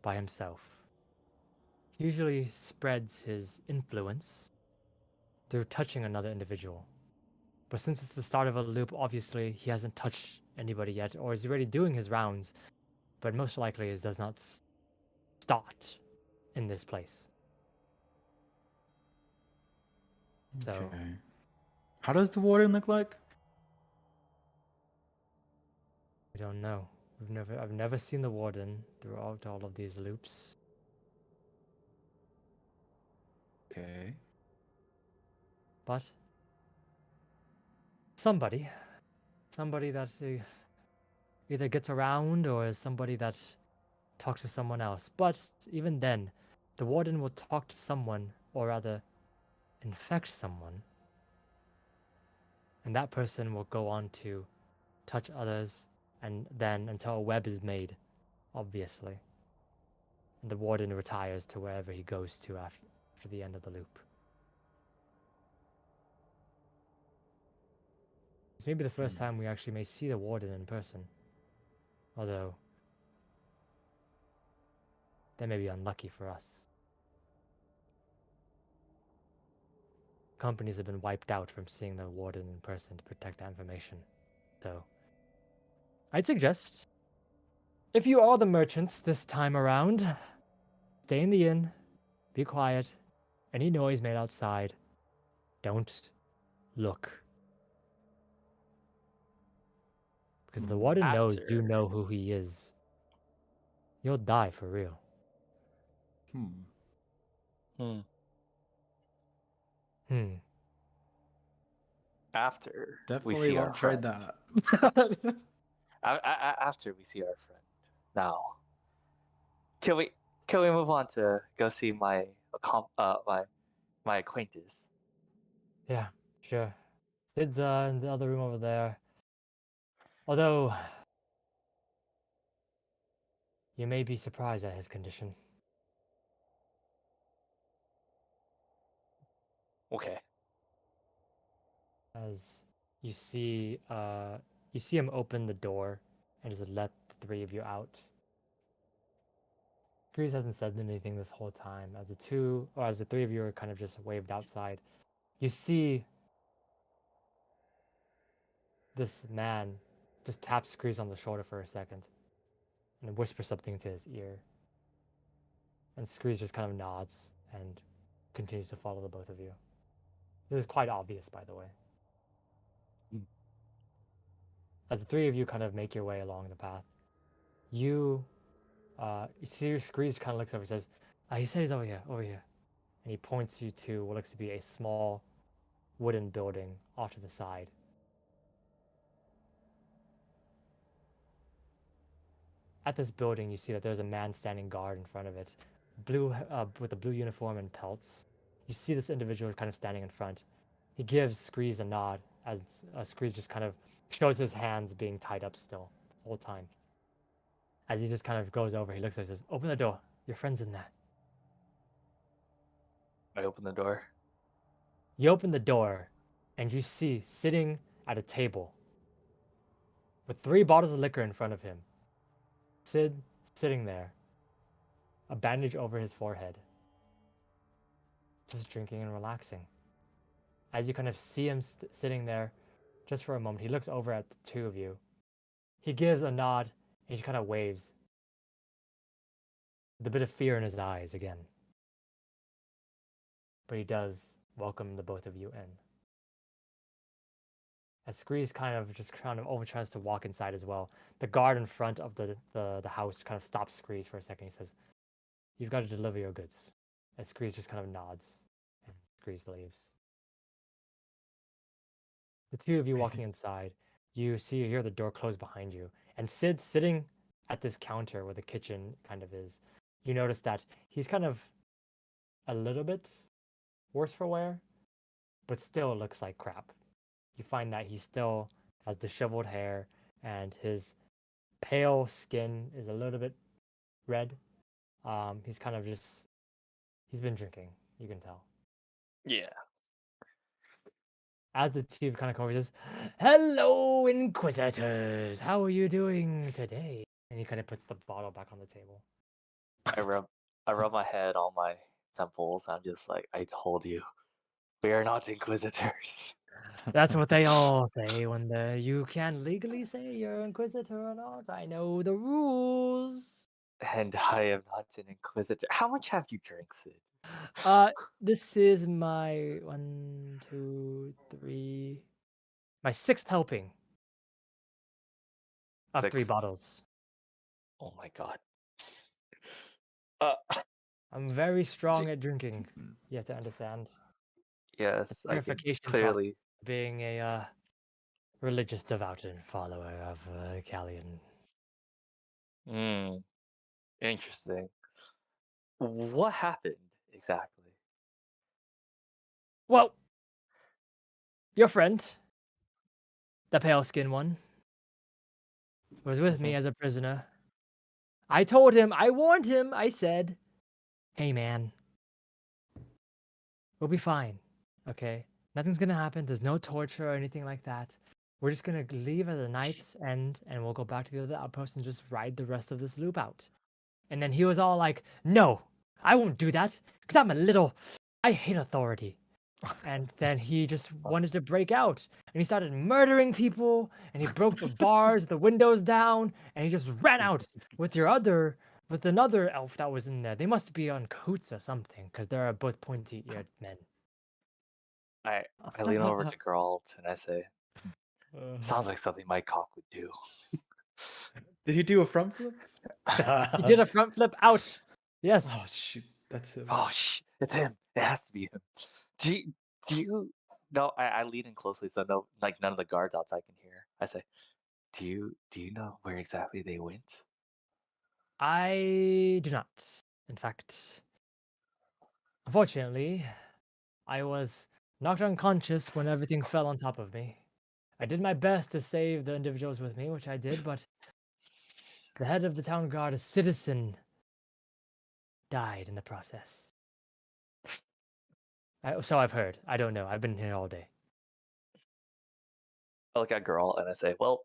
by himself. He usually spreads his influence through touching another individual. But since it's the start of a loop, obviously he hasn't touched anybody yet, or is already doing his rounds, but most likely it does not start in this place. So Okay. How does the warden look like? we don't know. I've never seen the warden throughout all of these loops. Okay. But somebody that either gets around or is somebody that talks to someone else. But even then, the warden will talk to someone, or rather, infect someone and that person will go on to touch others, and then until a web is made, obviously. And the warden retires to wherever he goes to after the end of the loop. It's maybe the first time we actually may see the warden in person. Although, that may be unlucky for us. Companies have been wiped out from seeing the warden in person to protect that information. So, I'd suggest, if you are the merchants this time around, stay in the inn, be quiet, any noise made outside, don't look. Because the warden knows you After. know who he is. You'll die for real. Hmm. Hmm. After we Definitely see our won't try friend. that. After we see our friend. Now, can we move on to go see my my acquaintance? Yeah, sure. Sid's in the other room over there. Although, you may be surprised at his condition. Okay. As you see him open the door and just let the three of you out. Grease hasn't said anything this whole time. As the three of you are kind of just waved outside, you see this man just taps Screeze on the shoulder for a second and whispers something into his ear. And Screeze just kind of nods and continues to follow the both of you. This is quite obvious, by the way. As the three of you kind of make your way along the path, you see Screeze kind of looks over and says, he said he's over here, over here. And he points you to what looks to be a small wooden building off to the side. At this building, you see that there's a man standing guard in front of it, with a blue uniform and pelts. You see this individual kind of standing in front. He gives Screeze a nod as Screeze just kind of shows his hands being tied up still the whole time. As he just kind of goes over, he looks at it and says, "Open the door. Your friend's in there." I open the door. You open the door, and you see sitting at a table with 3 bottles of liquor in front of him. Sid sitting there, a bandage over his forehead, just drinking and relaxing. As you kind of see him sitting there just for a moment, he looks over at the two of you. He gives a nod and he kind of waves with a bit of fear in his eyes again. But he does welcome the both of you in. As Screeze kind of over tries to walk inside as well, the guard in front of the house kind of stops Screeze for a second. He says, "You've got to deliver your goods." As Screeze just kind of nods and Screeze leaves. The two of you walking inside, you hear the door close behind you, and Sid sitting at this counter where the kitchen kind of is. You notice that he's kind of a little bit worse for wear, but still looks like crap. You find that he still has disheveled hair, and his pale skin is a little bit red. He's kind of he's been drinking, you can tell. Yeah. As the two kind of come over, he says, "Hello, Inquisitors. How are you doing today?" And he kind of puts the bottle back on the table. I rub my head on my temples. I'm just like, I told you, we are not inquisitors. That's what they all say when you can't legally say you're Inquisitor or not. I know the rules. And I am not an inquisitor. How much have you drank, Sid? This is my 1, 2, 3, my 6th helping of 3 6. bottles. Oh my god. Uh, I'm very strong d- at drinking. You have to understand. yes, I can Purification process clearly. being a religious devout and follower of Callian. Hmm. Interesting. What happened exactly? Well, your friend, the pale skinned one, was with me Mhm. as a prisoner. I told him, I warned him, I said, hey man, we'll be fine. Okay? Nothing's gonna happen. There's no torture or anything like that. We're just gonna leave at the night's end and we'll go back to the other outpost and just ride the rest of this loop out. And then he was all like, no, I won't do that because I hate authority. And then he just wanted to break out and he started murdering people and he broke the bars, the windows down, and he just ran out with with another elf that was in there. They must be on cahoots or something because they're both pointy-eared men. I I lean over to Geralt and I say, Uh, "Sounds like something my cock would do." did he do a front flip? He did a front flip out. Oh Yes. shoot, that's him. Oh, it's him. It has to be him. Do you, do you? No, I lean in closely so no, like none of the guards outside can hear. I say, do you know where exactly they went? I do not. In fact, unfortunately, I was knocked unconscious when everything fell on top of me. I did my best to save the individuals with me, which I did, but the head of the town guard, a citizen, died in the process. So I've heard. I don't know. I've been here all day. I look at Geralt and I say, "Well,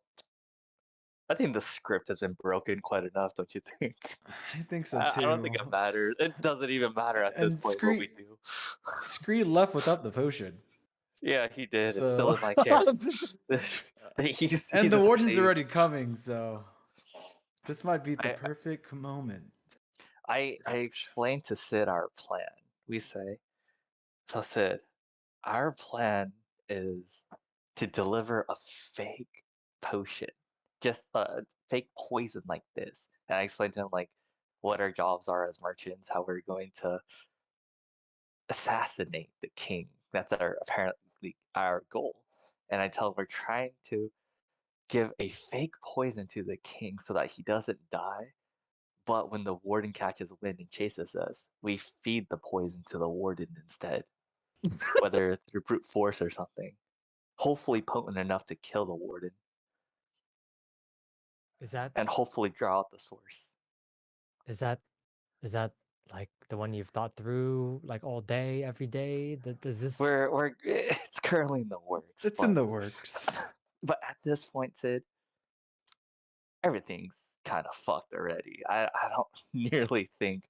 I think the script has been broken quite enough, don't you think?" I think so I don't think too. it matters. It doesn't even matter at this And point what we do. Scree left without the potion. Yeah, he did. It's still So, in my care. he's and the warden's essentially. already coming, so this might be the I perfect moment. I explained to Sid our plan. We say, so Sid, our plan is to deliver a fake potion, just a fake poison like this. And I explained to him like what our jobs are as merchants, how we're going to assassinate the king. That's our apparently our goal. And I tell him we're trying to give a fake poison to the king so that he doesn't die. But when the warden catches wind and chases us, we feed the poison to the warden instead, whether through brute force or something. Hopefully potent enough to kill the warden, Is that and hopefully draw out the source. is that is that like the one you've thought through like all day, every day? Does this It's currently in the works, It's in the works. but at this point, Sid, everything's kind of fucked already. I don't nearly think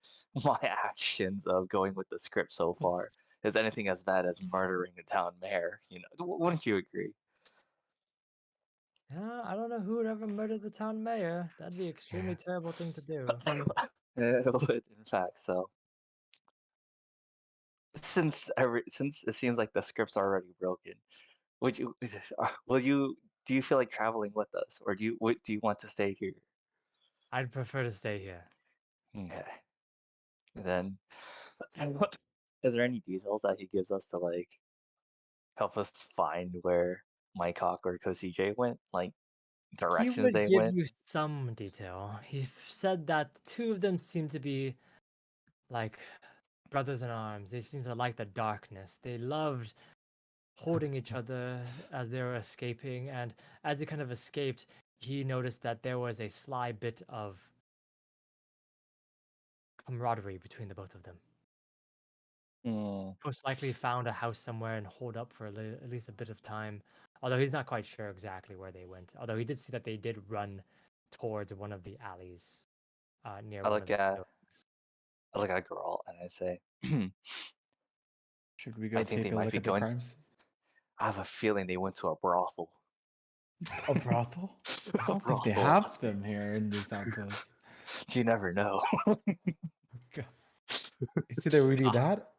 my actions of going with the script so far is anything as bad as murdering the town mayor. Wouldn't you agree? Yeah, I don't know who would ever murder the town mayor. That'd be extremely terrible thing to do. It would, in fact. So since it seems like the script's already broken, would you will you do you feel like traveling with us, or do you want to stay here? I'd prefer to stay here. Okay, then is there any details that he gives us to like help us find where Mycock or CJ went, like He directions would they give went? you some detail. He said that the two of them seem to be like brothers in arms. They seem to like the darkness. They loved holding each other as they were escaping, and as they kind of escaped, he noticed that there was a sly bit of camaraderie between the both of them. Hmm, Most likely found a house somewhere and holed up for at least a bit of time. Although he's not quite sure exactly where they went. Although he did see that they did run towards one of the alleys near I one of look the at buildings. I look at Geralt and I say, Should we I go think they take a might look be at the going. crimes? I have a feeling they went to a brothel. A brothel? I A don't think they brothel. have them here in this outpost. You never know. God. It's either we do that,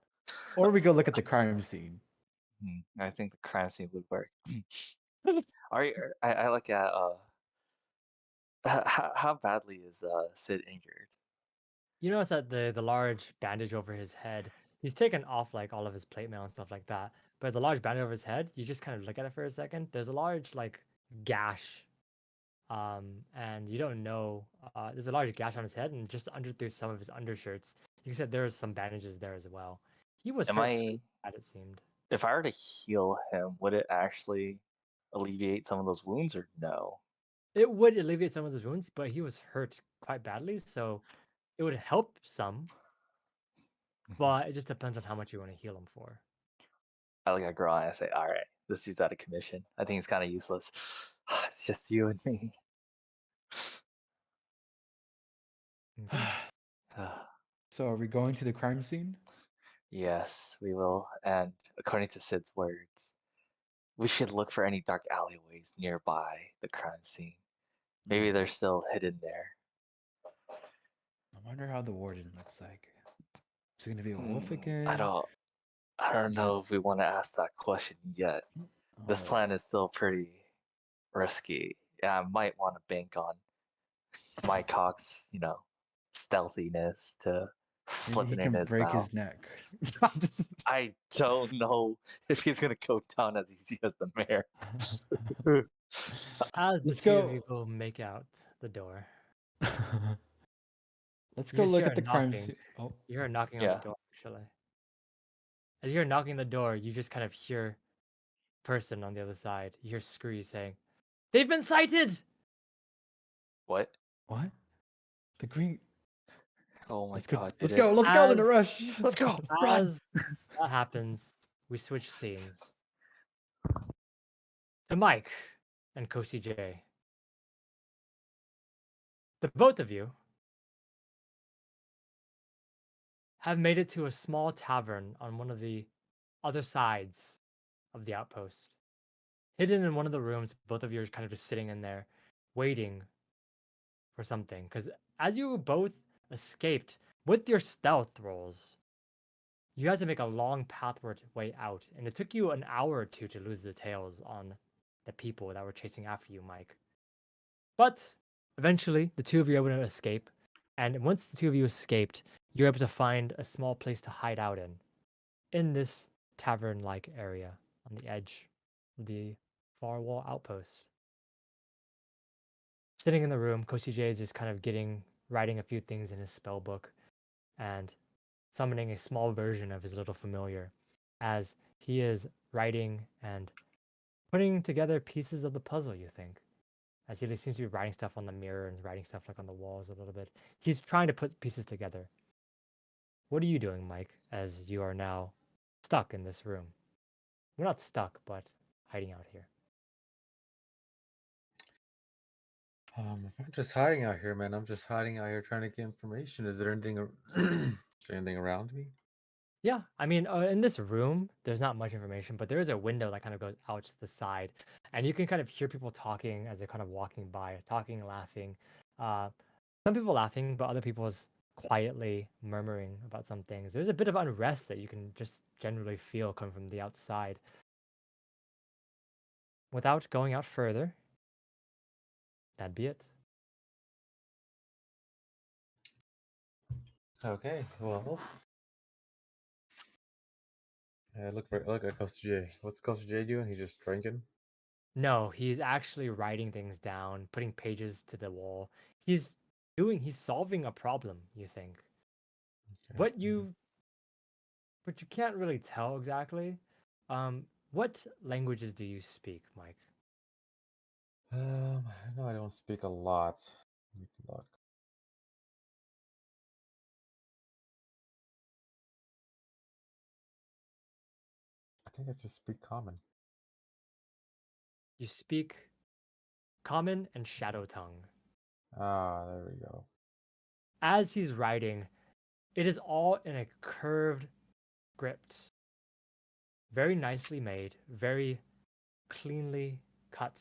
or we go look at the crime scene. I think the crime scene would work. I look at how badly is Sid injured? You notice that the large bandage over his head, he's taken off like all of his plate mail and stuff like that. But the large bandage over his head, you just kind of look at it for a second. There's a large like gash, and you don't know. There's a large gash on his head, and just under through some of his undershirts, you said there's some bandages there as well. He was Am hurt pretty I bad, it seemed. If I were to heal him, would it actually alleviate some of those wounds, or no? It would alleviate some of his wounds, but he was hurt quite badly, so it would help some, but it just depends on how much you want to heal him for. I look at Gron and I say, all right, this dude's out of commission. I think it's kind of useless. It's just you and me. Okay. So are we going to the crime scene? Yes, we will. And according to Sid's words, we should look for any dark alleyways nearby the crime scene. Maybe they're still hidden there. I wonder how the warden looks like. Is it gonna be a wolf again? I don't Is know if we want to ask that question yet. This Oh, plan is still pretty risky. Yeah, I might want to bank on my Cox, stealthiness to maybe slip he it in can his break mouth. his neck. I'm just- I don't know if he's gonna go down as easy as the mayor. As the Let's two go. of you go make out the door, Let's you go just look hear at a the crime knocking. scene. Oh, You hear a knocking on Yeah. the door, actually. As you're knocking the door, you just kind of hear person on the other side. You hear Scree saying, "They've been sighted!" What? what? The green. Oh my Let's go. god, Let's did go. it? Let's go in a As rush. Let's go! Run! as that happens, we switch scenes to Mike and Kosi J. The both of you have made it to a small tavern on one of the other sides of the outpost. Hidden in one of the rooms, both of you are kind of just sitting in there, waiting for something. Because as you both escaped with your stealth rolls, you had to make a long pathward way out, and it took you an hour or two to lose the tails on the people that were chasing after you, Mike. But eventually, the two of you are able to escape, and once the two of you escaped, you're able to find a small place to hide out in this tavern-like area on the edge of the far wall outpost. Sitting in the room, Koshi J is just kind of writing a few things in his spell book and summoning a small version of his little familiar as he is writing and putting together pieces of the puzzle, you think. As he seems to be writing stuff on the mirror and writing stuff like on the walls a little bit. He's trying to put pieces together. What are you doing, Mike, as you are now stuck in this room? We're not stuck, but hiding out here. If I'm just hiding out here, man, I'm just hiding out here trying to get information. Is there anything, is there anything around me? Yeah, I mean, in this room, there's not much information, but there is a window that kind of goes out to the side, and you can kind of hear people talking as they're kind of walking by, talking, laughing. Uh, some people laughing, but other people's quietly murmuring about some things. There's a bit of unrest that you can just generally feel come from the outside. Without going out further, that'd be it. Okay, well, look at Costa J. What's Costa J doing? He's just drinking. No, he's actually writing things down, putting pages to the wall. He's solving a problem, you think. Okay. But you can't really tell exactly. What languages do you speak, Mike? I know I don't speak a lot. Let me look. I think I just speak common. You speak Common and Shadow Tongue. Ah, there we go. As he's writing, it is all in a curved script. Very nicely made, very cleanly cut,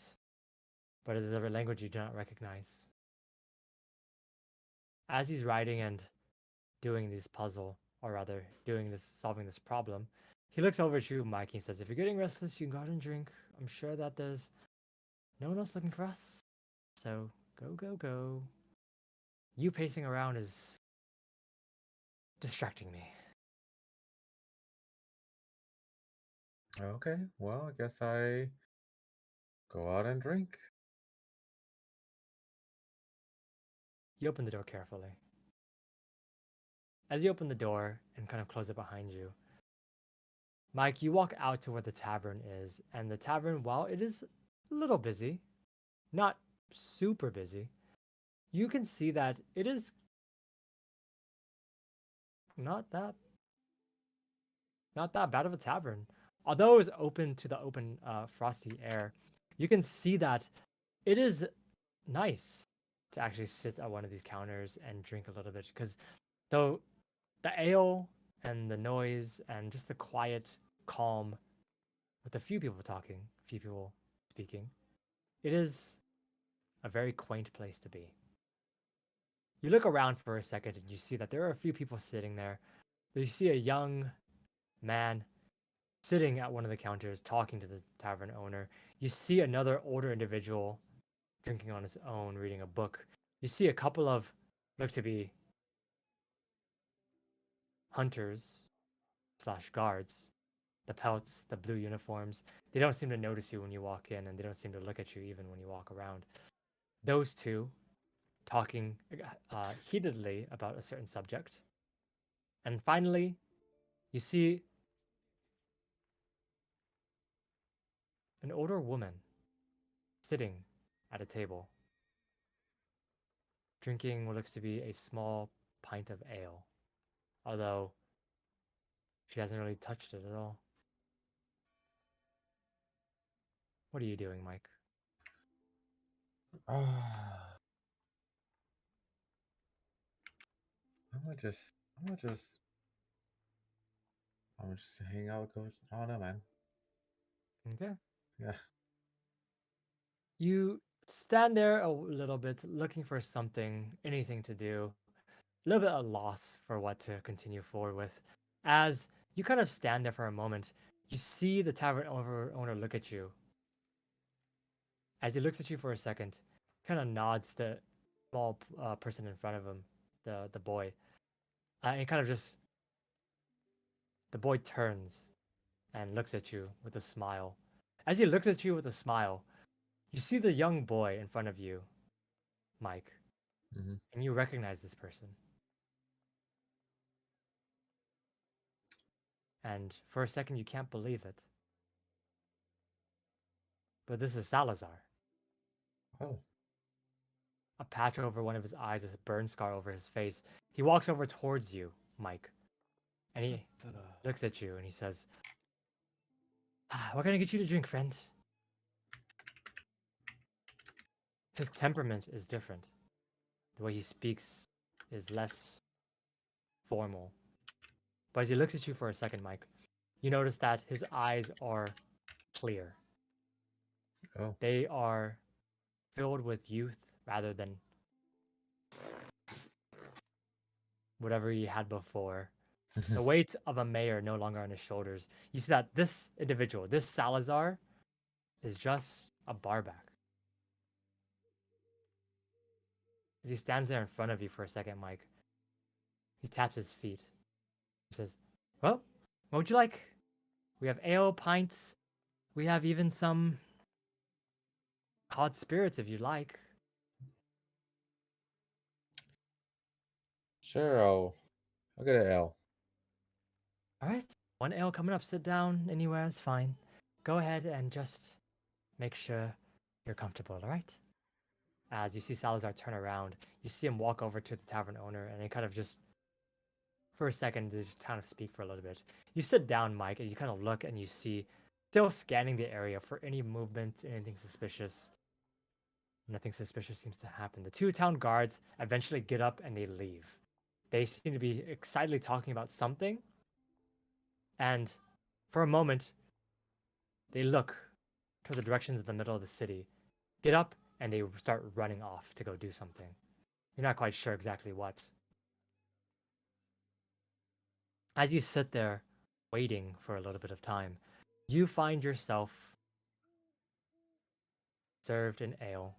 but it is a language you do not recognize. As he's writing and doing this puzzle, or rather solving this problem, he looks over at you, Mike, and he says, "If you're getting restless, you can go out and drink. I'm sure that there's no one else looking for us. So go, go, go." You pacing around is distracting me. Okay, well, I guess I go out and drink. You open the door carefully. As you open the door and kind of close it behind you, Mike, you walk out to where the tavern is, and the tavern, while it is a little busy, not super busy. You can see that it is not that bad of a tavern. Although it's open to the open, frosty air, you can see that it is nice to actually sit at one of these counters and drink a little bit. Because though the ale and the noise and just the quiet calm with a few people talking, a few people speaking, it is a very quaint place to be. You look around for a second and you see that there are a few people sitting there. You see a young man sitting at one of the counters talking to the tavern owner. You see another older individual drinking on his own, reading a book. You see a couple of look to be hunters slash guards, the pelts, the blue uniforms. They don't seem to notice you when you walk in, and they don't seem to look at you even when you walk around. Those two talking heatedly about a certain subject. And finally, you see an older woman sitting at a table, drinking what looks to be a small pint of ale, although she hasn't really touched it at all. What are you doing, Mike? Ah, I'm gonna just, I'm gonna just, I'm gonna just hang out with Ghost. I don't know, man. Okay. Yeah. You stand there a little bit looking for something, anything to do, a little bit at a loss for what to continue forward with. As you kind of stand there for a moment, you see the tavern owner look at you. As he looks at you for a second, kind of nods to the small person in front of him, the boy. And he kind of just, the boy turns and looks at you with a smile. As he looks at you with a smile, you see the young boy in front of you, Mike, Mm-hmm. and you recognize this person. And for a second, you can't believe it. But this is Salazar. Oh. A patch over one of his eyes, a burn scar over his face. He walks over towards you, Mike, and he looks at you and he says, what can I get you to drink, friend? His temperament is different. The way he speaks is less formal. But as he looks at you for a second, Mike, you notice that his eyes are clear. Oh. They are filled with youth rather than whatever he had before. The weight of a mayor no longer on his shoulders. You see that this individual, this Salazar, is just a barback. As he stands there in front of you for a second, Mike, he taps his feet. He says, well, what would you like? We have ale, pints. We have even some hot spirits if you like. Sure, I'll get an L. All right. One ale coming up. Sit down anywhere is fine. Go ahead and just make sure you're comfortable, all right? As you see Salazar turn around, you see him walk over to the tavern owner, and he kind of just, for a second, they just kind of speak for a little bit. You sit down, Mike, and you kind of look and you see, still scanning the area for any movement, anything suspicious. Nothing suspicious seems to happen. The two town guards eventually get up and they leave. They seem to be excitedly talking about something. And for a moment, they look toward the directions of the middle of the city, get up, and they start running off to go do something. You're not quite sure exactly what. As you sit there waiting for a little bit of time, you find yourself served an ale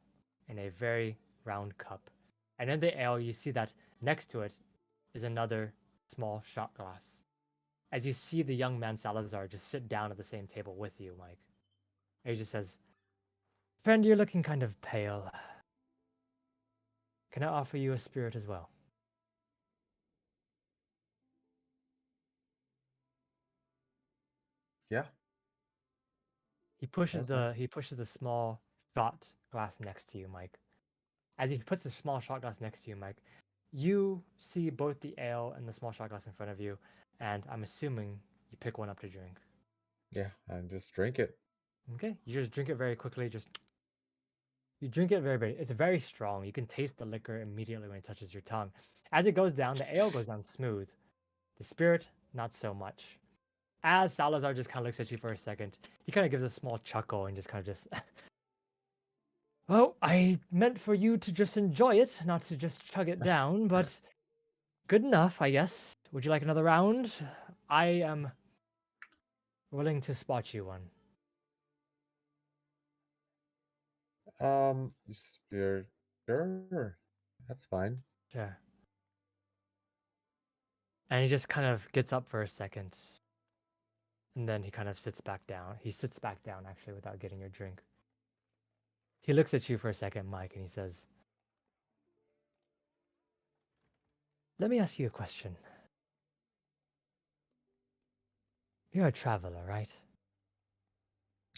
in a very round cup. And in the ale, you see that next to it is another small shot glass. As you see the young man Salazar just sit down at the same table with you, Mike. And he just says, friend, you're looking kind of pale. Can I offer you a spirit as well? Yeah. He pushes Okay. the small shot glass next to you, Mike. As he puts the small shot glass next to you, Mike, you see both the ale and the small shot glass in front of you, and I'm assuming you pick one up to drink. Yeah, and just drink it. Okay, you just drink it very quickly. You drink it very. It's very strong. You can taste the liquor immediately when it touches your tongue. As it goes down, the ale goes down smooth. The spirit, not so much. As Salazar just kind of looks at you for a second, he kind of gives a small chuckle and just kind of just. Well, I meant for you to just enjoy it, not to just chug it down, but good enough, I guess. Would you like another round? I am willing to spot you one. Sure, sure, that's fine. Sure. And he just kind of gets up for a second. And then he kind of sits back down. He sits back down, actually, without getting your drink. He looks at you for a second, Mike, and he says, let me ask you a question. You're a traveler, right?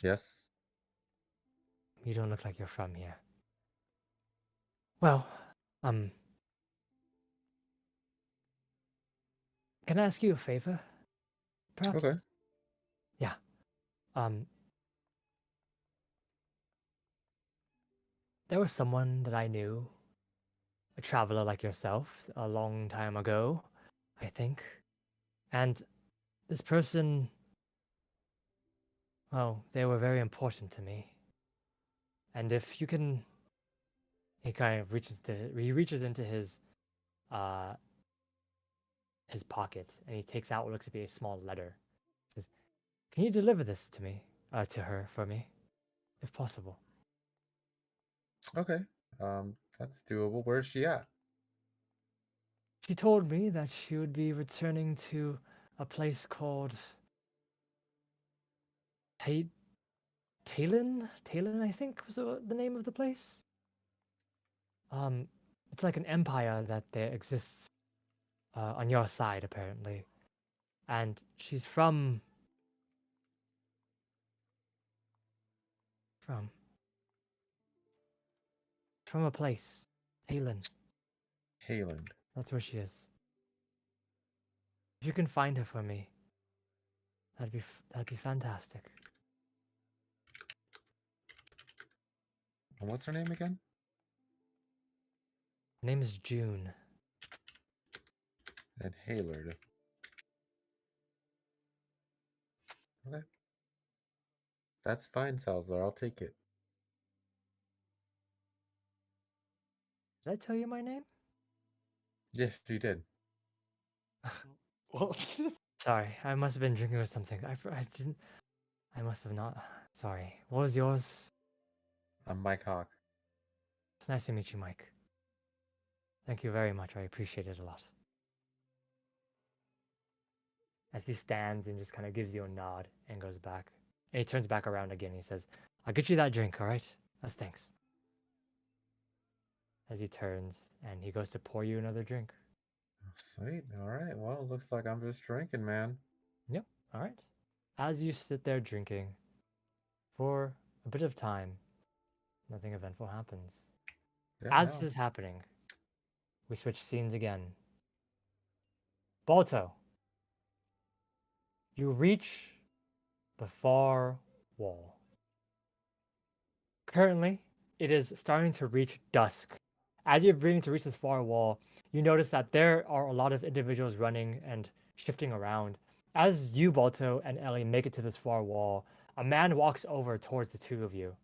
Yes. You don't look like you're from here. Well, can I ask you a favor? Perhaps? Okay. Yeah. There was someone that I knew, a traveler like yourself, a long time ago, I think. And this person, well, they were very important to me. And if you can, he kind of reaches into his pocket and he takes out what looks to be a small letter. He says, "Can you deliver this to me, to her for me, if possible?" Okay. That's doable. Where's she at? She told me that she would be returning to a place called Ta- Talon, I think was the name of the place. It's like an empire that there exists on your side, apparently, and she's from from a place, Talon. Hayland. That's where she is. If you can find her for me, that'd be fantastic. And what's her name again? Her name is June. And Haylard. Okay. That's fine, Salazar. I'll take it. Did I tell you my name? Yes, you did. Well, Sorry, I must have been drinking or something. I didn't. I must have not. Sorry. What was yours? I'm Mike Hawk. It's nice to meet you, Mike. Thank you very much. I appreciate it a lot. As he stands and just kind of gives you a nod and goes back. And he turns back around again. He says, "I'll get you that drink, all right? That's thanks." As he turns and he goes to pour you another drink. Sweet. All right. Well, looks like I'm just drinking, man. Yep, all right. As you sit there drinking for a bit of time, nothing eventful happens. Yeah, As no. this is happening, we switch scenes again. Balto, you reach the far wall. Currently, it is starting to reach dusk. As you're beginning to reach this far wall, you notice that there are a lot of individuals running and shifting around. As you, Balto, and Ellie make it to this far wall, a man walks over towards the two of you.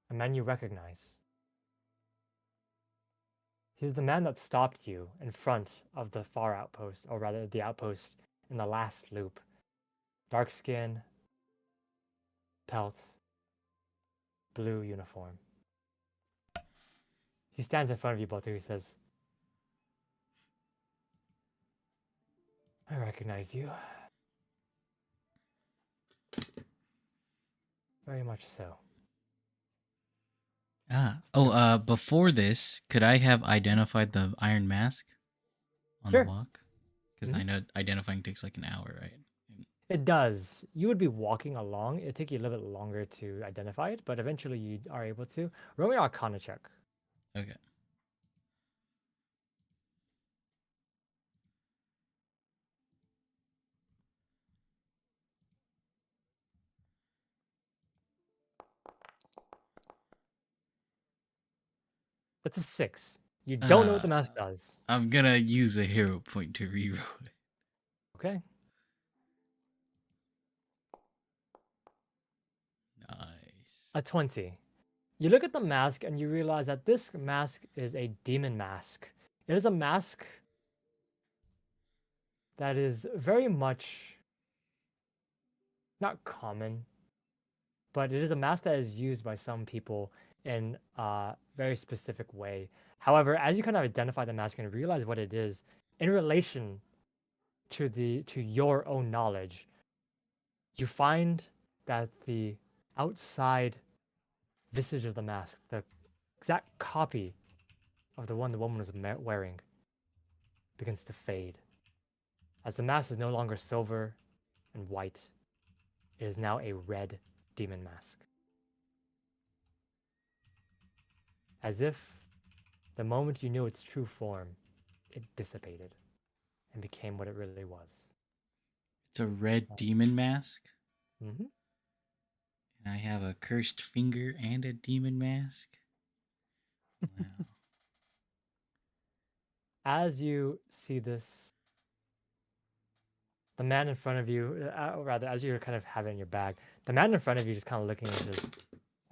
A man you recognize. He's the man that stopped you in front of the far outpost, or rather the outpost in the last loop. Dark skin, pelt, blue uniform. He stands in front of you, Balto. He says, "I recognize you. Very much so." Before this, could I have identified the Iron Mask on the Sure. walk? Because I Mhm. know identifying takes like an hour, right? It does. You would be walking along. It'd take you a little bit longer to identify it, but eventually you are able to. Roll me an Arcana check. Okay. That's a 6. You don't know what the Uh, mask does. I'm gonna use a hero point to reroll it. Okay. Nice. A 20. You look at the mask and you realize that this mask is a demon mask. It is a mask that is very much not common, but it is a mask that is used by some people in a very specific way. However, as you kind of identify the mask and realize what it is in relation to your own knowledge, you find that the outside visage of the mask, the exact copy of the one the woman was wearing, begins to fade. As the mask is no longer silver and white, it is now a red demon mask. As if the moment you knew its true form, it dissipated and became what it really was. It's a red demon mask. Mm-hmm. And I have a cursed finger and a demon mask. Wow. As you see this, the man in front of you, or rather, as you're kind of having it in your bag, the man in front of you just kind of looking and says,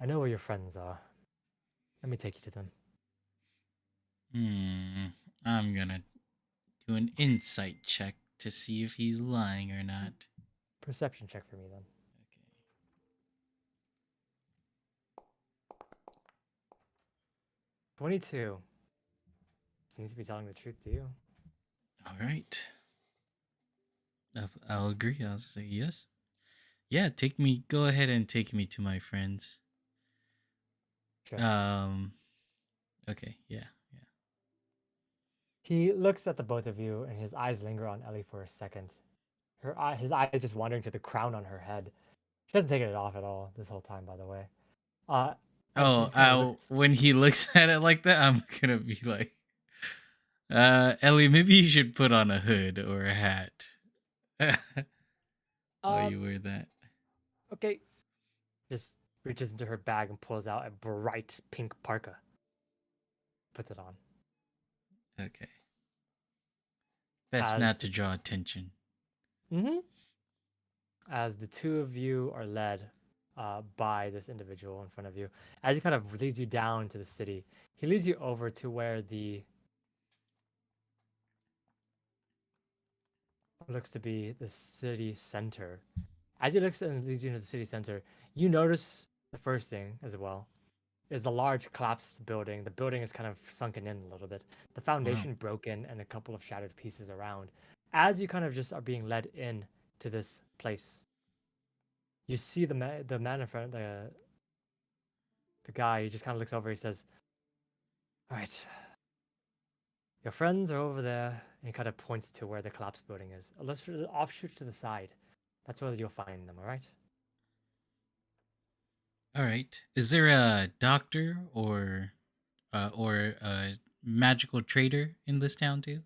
I know where your friends are. Let me take you to them. I'm gonna do an insight check to see if he's lying or not. Perception check for me then. Okay. 22. Seems to be telling the truth to you. All right. I'll agree. I'll say yes. Yeah, go ahead and take me to my friends. Sure. Okay, yeah. He looks at the both of you and his eyes linger on Ellie for a second. His eyes just wandering to the crown on her head. She hasn't taken it off at all this whole time, by the way. As he kind of looks, When he looks at it like that, I'm gonna be like, Ellie, maybe you should put on a hood or a hat. While you wear that. okay, just reaches into her bag and pulls out a bright pink parka. Puts it on. Okay. Best As not to draw attention. Mm-hmm. As the two of you are led by this individual in front of you, as he kind of leads you down to the city, he leads you over to where the looks to be the city center. As he looks and leads you into the city center, you notice the first thing as well is the large collapsed building. The building is kind of sunken in a little bit. The foundation broken and a couple of shattered pieces around. As you kind of just are being led in to this place, you see the man in front, the guy. He just kind of looks over. He says, "All right, your friends are over there." And he kind of points to where the collapsed building is. Let's offshoot to the side. That's where you'll find them. All right. All right. Is there a doctor or a magical trader in this town too?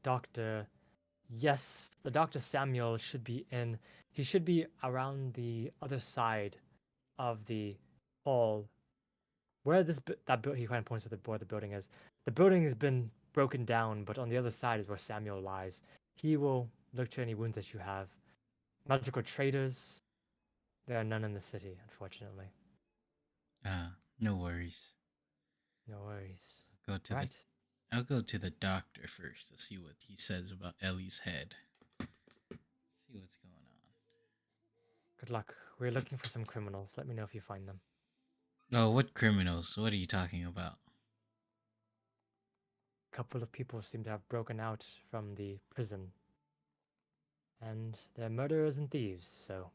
Doctor, yes, the Dr. Samuel should be in. He should be around the other side of the hall. Where he kind of points to where the building is. The building has been broken down, but on the other side is where Samuel lies. He will look to any wounds that you have. Magical traders, there are none in the city, unfortunately. No worries. No worries. Go to Right. I'll go to the doctor first to see what he says about Ellie's head. See what's going on. Good luck. We're looking for some criminals. Let me know if you find them. Oh, what criminals? What are you talking about? A couple of people seem to have broken out from the prison. And they're murderers and thieves, so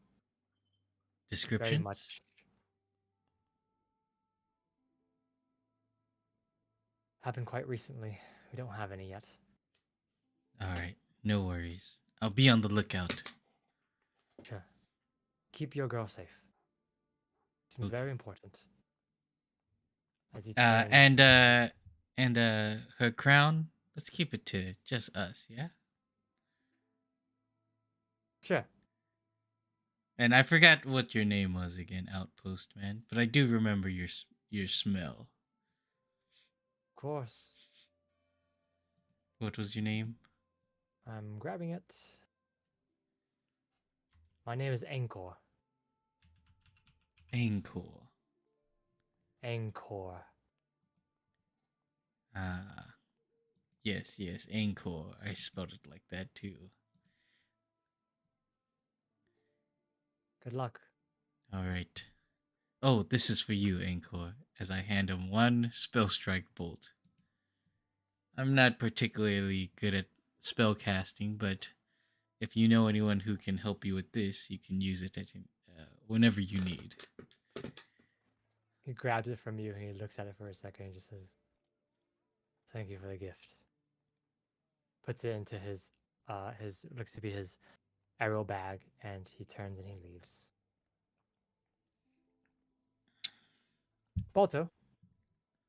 Descriptions? very much. Happened quite recently. We don't have any yet. All right. No worries. I'll be on the lookout. Sure. Keep your girl safe. It's Okay. very important. As he Uh, turns. and uh, her crown. Let's keep it to just us, yeah. Sure. And I forgot what your name was again, Outpost Man, but I do remember your smell. Of course. What was your name? I'm grabbing it. My name is Angkor. Angkor. Angkor. Ah, yes, Angkor. I spelled it like that too. Good luck. All right. Oh, this is for you, Angkor, as I hand him one spell strike bolt. I'm not particularly good at spell casting, but if you know anyone who can help you with this, you can use it whenever you need. He grabs it from you and he looks at it for a second and just says, "Thank you for the gift." Puts it into his looks to be his arrow bag, and he turns and he leaves. Balto,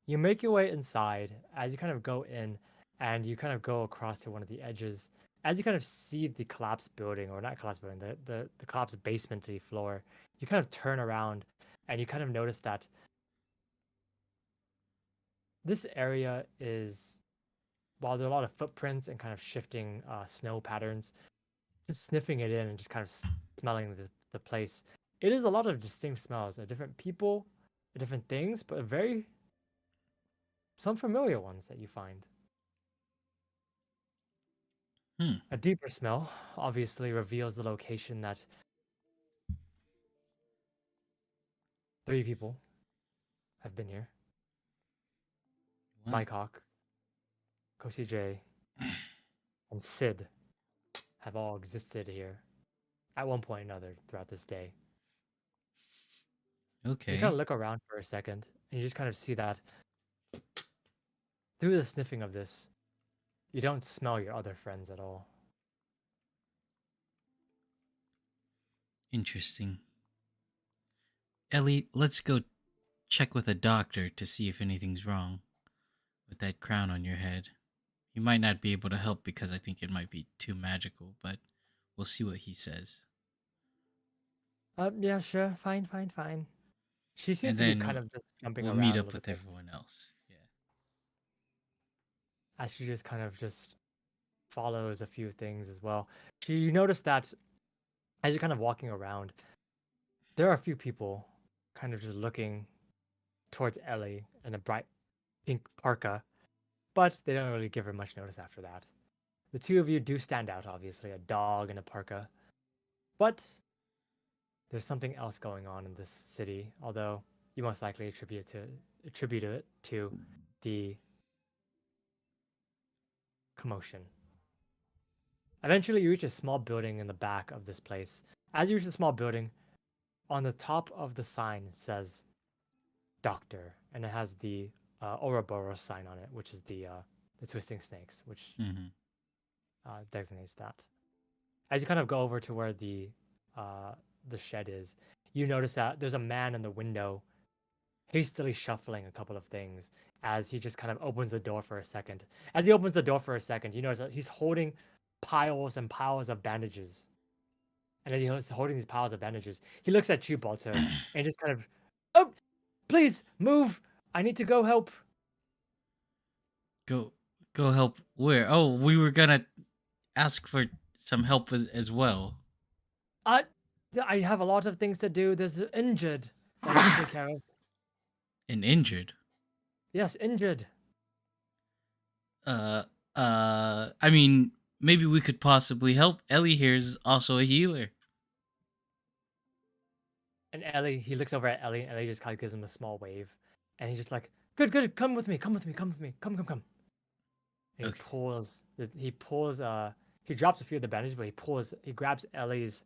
you make your way inside as you kind of go in and you kind of go across to one of the edges. As you kind of see the collapsed building, or not collapsed building, the collapsed basement to the floor, you kind of turn around and you kind of notice that this area is, while there are a lot of footprints and kind of shifting snow patterns, just sniffing it in and just kind of smelling the place, it is a lot of distinct smells of different people, different things, but some familiar ones that you find. Hmm. A deeper smell obviously reveals the location that 3 people have been here. Wow. Mike Hawk, Kosi J, and Sid have all existed here at one point or another throughout this day. You kind Okay. of look around for a second, and you just kind of see that through the sniffing of this, you don't smell your other friends at all. Interesting. Ellie, let's go check with a doctor to see if anything's wrong with that crown on your head. He might not be able to help because I think it might be too magical, but we'll see what he says. Yeah, sure, fine. She And seems to be kind then of just jumping we'll meet around a up little with bit everyone else. Yeah. as she just kind of just follows a few things as well. You notice that as you're kind of walking around, there are a few people kind of just looking towards Ellie in a bright pink parka, but they don't really give her much notice after that. The two of you do stand out, obviously, a dog and a parka, but there's something else going on in this city, although you most likely attribute it to the commotion. Eventually, you reach a small building in the back of this place. As you reach the small building, on the top of the sign it says "Doctor," and it has the Ouroboros sign on it, which is the twisting snakes, which Mm-hmm. designates that. As you kind of go over to where the shed is, you notice that there's a man in the window, hastily shuffling a couple of things as he just kind of opens the door for a second. As he opens the door for a second, you notice that he's holding piles and piles of bandages. And as he's holding these piles of bandages, he looks at you, Balto, and just kind of, "Oh, please move. I need to go help." Go, go help. Where? Oh, we were gonna ask for some help as well. I, I have a lot of things to do. There's an injured that I need to take care of. And injured. Yes, injured. Uh, I mean, maybe we could possibly help. Ellie here is also a healer. And Ellie, he looks over at Ellie, and Ellie just kind of gives him a small wave. And he's just like, good, come with me, come with me, come with me, come. And Okay. he drops a few of the bandages, but he grabs Ellie's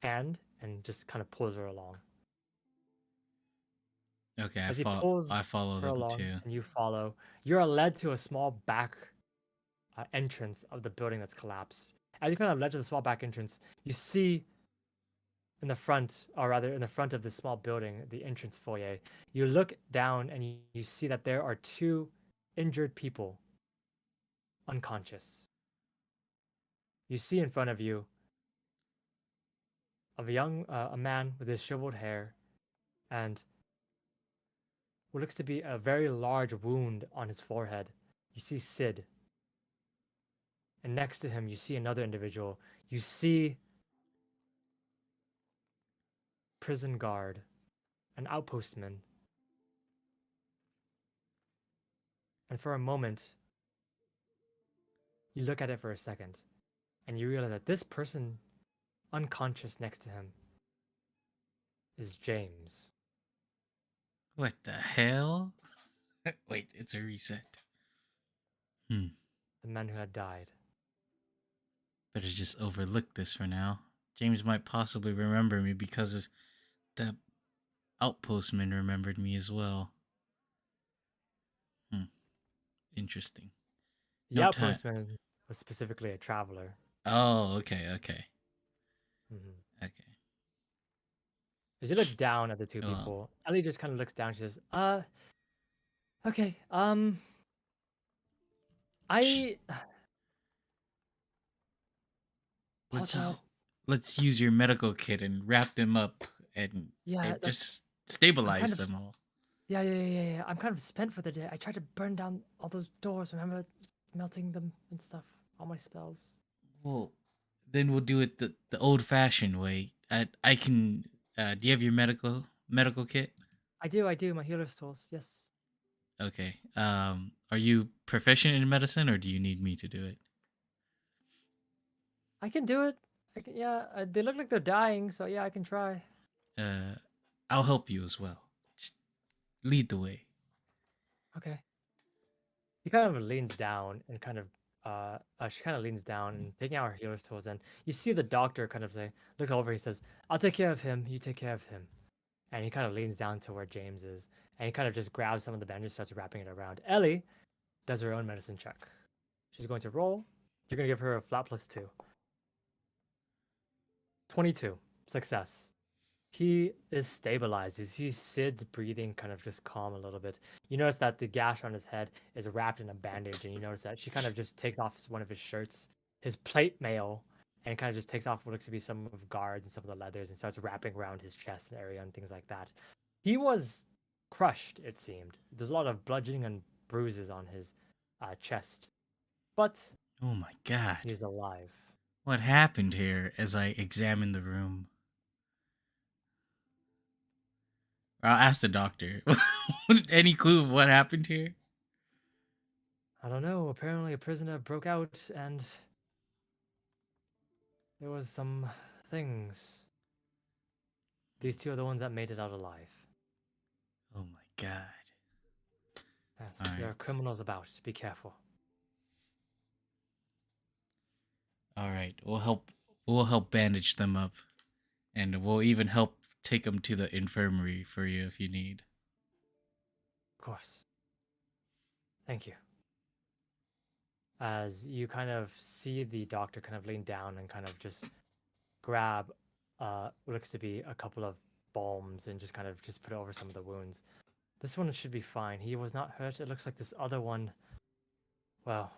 hand and just kind of pulls her along. Okay, As he I pulls follow her them along too. and you follow, you are led to a small back entrance of the building that's collapsed. As you kind of led to the small back entrance, you see in the front, or rather in the front of this small building, the entrance foyer, you look down and you see that there are two injured people unconscious. You see in front of you of a man with his shriveled hair and what looks to be a very large wound on his forehead. You see Sid, and next to him you see another individual. You see prison guard, an outpostman, and for a moment you look at it for a second, and you realize that this person unconscious next to him is James. What the hell? Wait, it's a reset. Hmm. The man who had died. Better just overlook this for now. James might possibly remember me because the outpostman remembered me as well. Interesting. The No time. outpostman was specifically a traveler. Oh, okay. Mm-hmm. Okay. As you look down at the two Well, people, Ellie just kind of looks down. She says, okay, I let's Potter, just let's use your medical kit and wrap them up and, yeah, and that's just I'm kind stabilize of them all. yeah. I'm kind of spent for the day. I tried to burn down all those doors. Remember, melting them and stuff. All my spells. Well, then we'll do it the old-fashioned way. I can. Do you have your medical kit? I do. My healer's tools. Yes, Okay. Are you proficient in medicine, or do you need me to do it? I can do it. I can, yeah, they look like they're dying, so yeah, I can try. Uh, I'll help you as well. Just lead the way. Okay. He kind of leans down and kind of she kind of leans down and taking out her healer's tools, and you see the doctor kind of say, look over. He says, "I'll take care of him. You take care of him." And he kind of leans down to where James is, and he kind of just grabs some of the bandages, starts wrapping it around. Ellie does her own medicine check. She's going to roll. You're going to give her a flat +2. 22. Success. He is stabilized. You see Sid's breathing kind of just calm a little bit. You notice that the gash on his head is wrapped in a bandage, and you notice that she kind of just takes off one of his shirts, his plate mail, and kind of just takes off what looks to be some of guards and some of the leathers and starts wrapping around his chest and area and things like that. He was crushed, it seemed. There's a lot of bludgeoning and bruises on his chest, but Oh my god. he's alive. What happened here as I examine the room? I'll ask the doctor. Any clue of what happened here? I don't know. Apparently, a prisoner broke out and there was some things. These two are the ones that made it out alive. Oh my god. Yes, All there are right. criminals about. Be careful. All right. We'll help bandage them up, and we'll even help take them to the infirmary for you if you need. Of course. Thank you. As you kind of see the doctor kind of lean down and kind of just grab what looks to be a couple of balms and just kind of just put it over some of the wounds. This one should be fine. He was not hurt. It looks like this other one, well,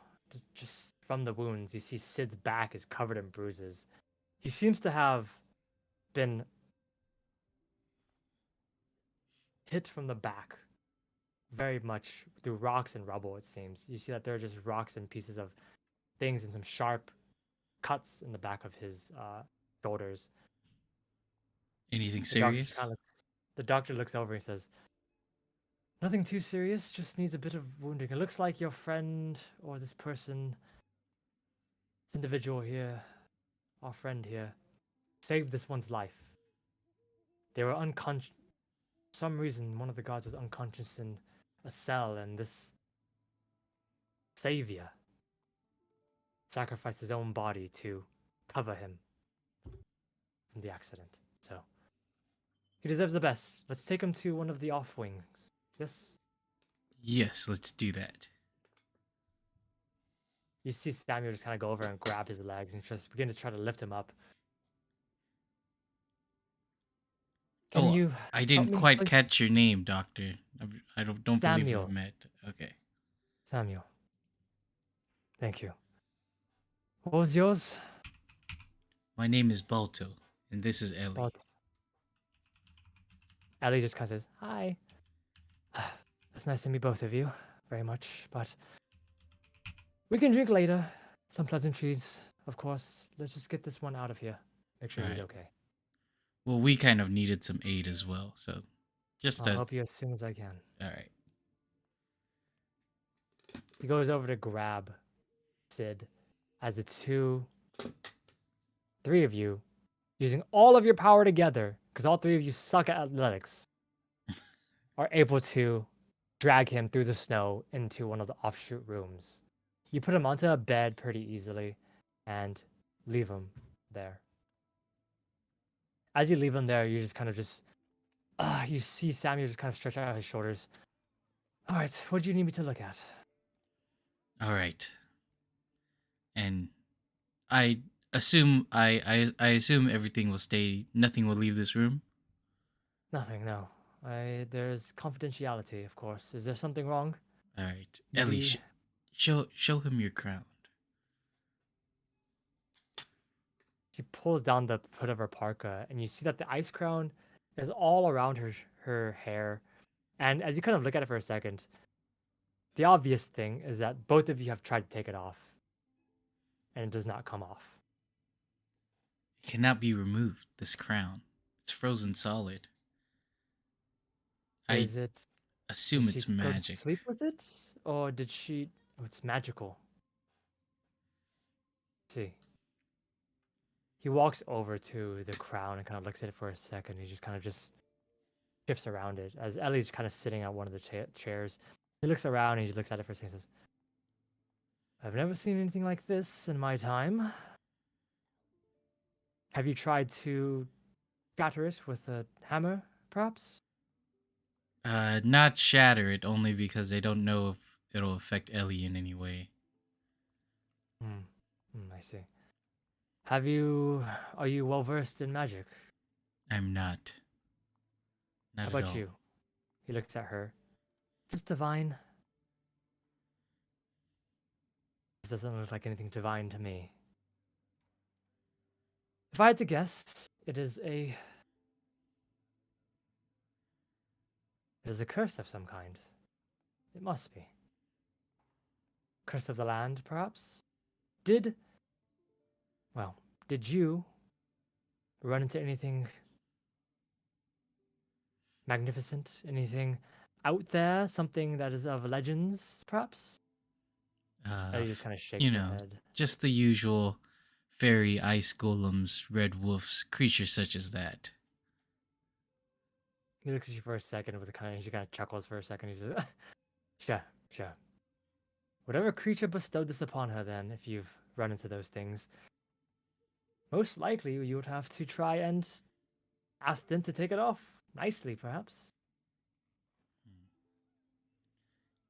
just from the wounds, you see Sid's back is covered in bruises. He seems to have been hit from the back very much through rocks and rubble, it seems. You see that there are just rocks and pieces of things and some sharp cuts in the back of his shoulders. Anything The doctor serious? the doctor looks over and says, nothing too serious, just needs a bit of wounding. It looks like your friend or this person, this individual here, our friend here, saved this one's life. They were unconscious. For some reason, one of the guards was unconscious in a cell, and this savior sacrificed his own body to cover him from the accident. So he deserves the best. Let's take him to one of the off wings. Yes? Yes, let's do that. You see Samuel just kind of go over and grab his legs and just begin to try to lift him up. Can Oh, you I help didn't me, quite please? catch your name, Doctor. I don't believe we've Samuel. met. Okay. Samuel. Thank you. What was yours? My name is Balto, and this is Ellie. Well, Ellie just kind of says, "Hi." It's nice to meet both of you, very much. But we can drink later. Some pleasantries, of course. Let's just get this one out of here. Make sure he's Alright. okay. Well, we kind of needed some aid as well, so just I'll help you as soon as I can. alright. He goes over to grab Sid as the three of you, using all of your power together, because all three of you suck at athletics, are able to drag him through the snow into one of the offshoot rooms. You put him onto a bed pretty easily and leave him there. As you leave him there, you just kind of you see Samuel just kind of stretch out his shoulders. All right, what do you need me to look at? Alright. And I assume I assume everything will stay, nothing will leave this room. Nothing, no. There's confidentiality, of course. Is there something wrong? Alright. Ellie, Maybe show him your crown. she pulls down the hood of her parka, and you see that the ice crown is all around her hair. And as you kind of look at it for a second, the obvious thing is that both of you have tried to take it off, and it does not come off. It cannot be removed, this crown. It's frozen solid. I Is it? assume Did she it's go to magic. sleep with it, or did she? Oh, it's magical. Let's see. He walks over to the crown and kind of looks at it for a second. He just kind of just shifts around it as Ellie's kind of sitting at one of the chairs. He looks around and he looks at it for a second and says, "I've never seen anything like this in my time. Have you tried to shatter it with a hammer, perhaps?" Not shatter it only because I don't know if it'll affect Ellie in any way. I see. Are you well versed in magic? I'm not. How Not at about all. you? He looks at her. Just divine. This doesn't look like anything divine to me. If I had to guess, it is a curse of some kind. It must be. Curse of the land, perhaps? Did did you run into anything magnificent? Anything out there? Something that is of legends, perhaps? Or you just kind of shakes your head. Just the usual fairy ice golems, red wolves, creatures such as that. He looks at you for a second with she kind of chuckles for a second. He says, sure. Whatever creature bestowed this upon her, then, if you've run into those things, most likely you would have to try and ask them to take it off nicely, perhaps.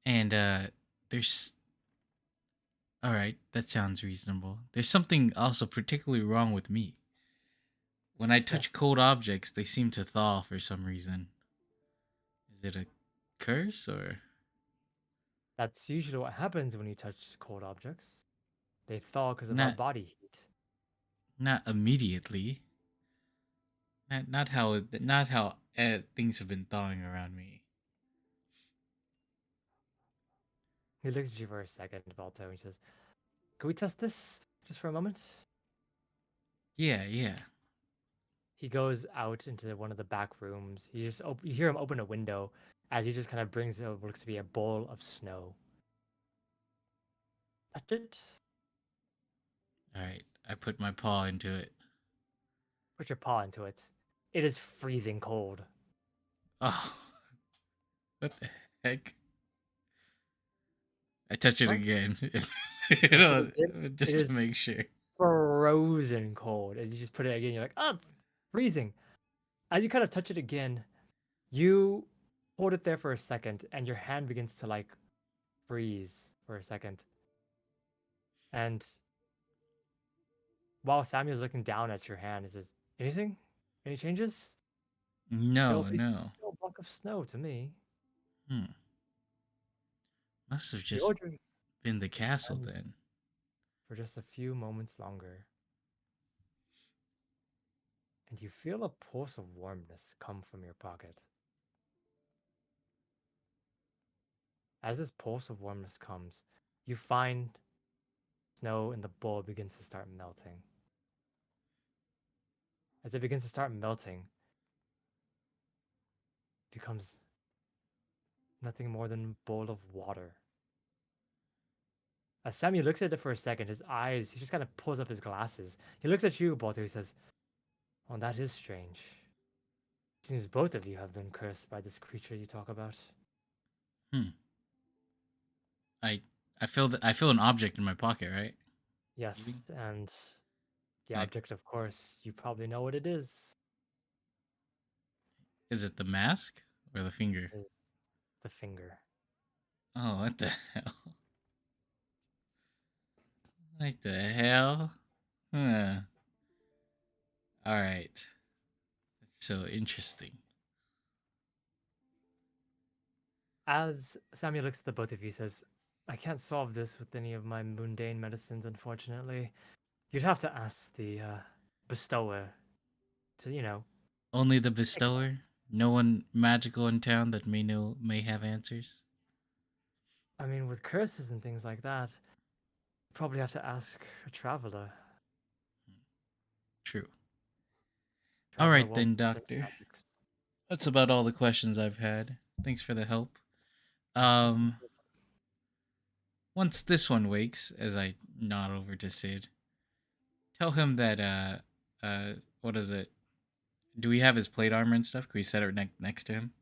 And there's all right, that sounds reasonable. There's something also particularly wrong with me. When I touch Yes. cold objects, they seem to thaw for some reason. Is it a curse or? That's usually what happens when you touch cold objects. They thaw because of our Not body heat. not immediately. Not how things have been thawing around me. He looks at you for a second, Balto, and he says, "Can we test this just for a moment?" Yeah. He goes out into one of the back rooms. You hear him open a window as he just kind of brings what looks to be a bowl of snow. Touch it. All right, I put my paw into it. Put your paw into it. It is freezing cold. Oh, what the heck? I touch it What? again. It Just is to make sure. frozen cold. As you just put it again, you're like, "Oh, it's freezing." As you kind of touch it again, you hold it there for a second, and your hand begins to like freeze for a second. And while Samuel's looking down at your hand, he says, "Anything? Any changes?" No, Still no. a block of snow to me. Hmm. Must have You just order been the castle silence then. for just a few moments longer, and you feel a pulse of warmness come from your pocket. As this pulse of warmness comes, you find snow in the bowl begins to start melting. As it begins to start melting, it becomes nothing more than a bowl of water. As Sammy looks at it for a second, his eyes, he just kind of pulls up his glasses. He looks at you, Balto, he says, "Well, that is strange. Seems both of you have been cursed by this creature you talk about." Hmm. I I feel an object in my pocket, right? Yes, Maybe? and the Can I, object, of course, you probably know what it is. is it the mask or the finger? Is the finger. Oh, what the hell? Like the hell? Huh. All right. That's so interesting. As Sammy looks at the both of you, he says, "I can't solve this with any of my mundane medicines, unfortunately. You'd have to ask the bestower to, Only the take that." bestower? No one magical in town that may have answers? I mean, with curses and things like that, you probably have to ask a traveler. True. All Traveler right won't then, use any doctor. magics. That's about all the questions I've had. Thanks for the help. Of course, no Um problem. Once this one wakes, as I nod over to Sid, tell him that what is it? Do we have his plate armor and stuff? Can we set it next to him?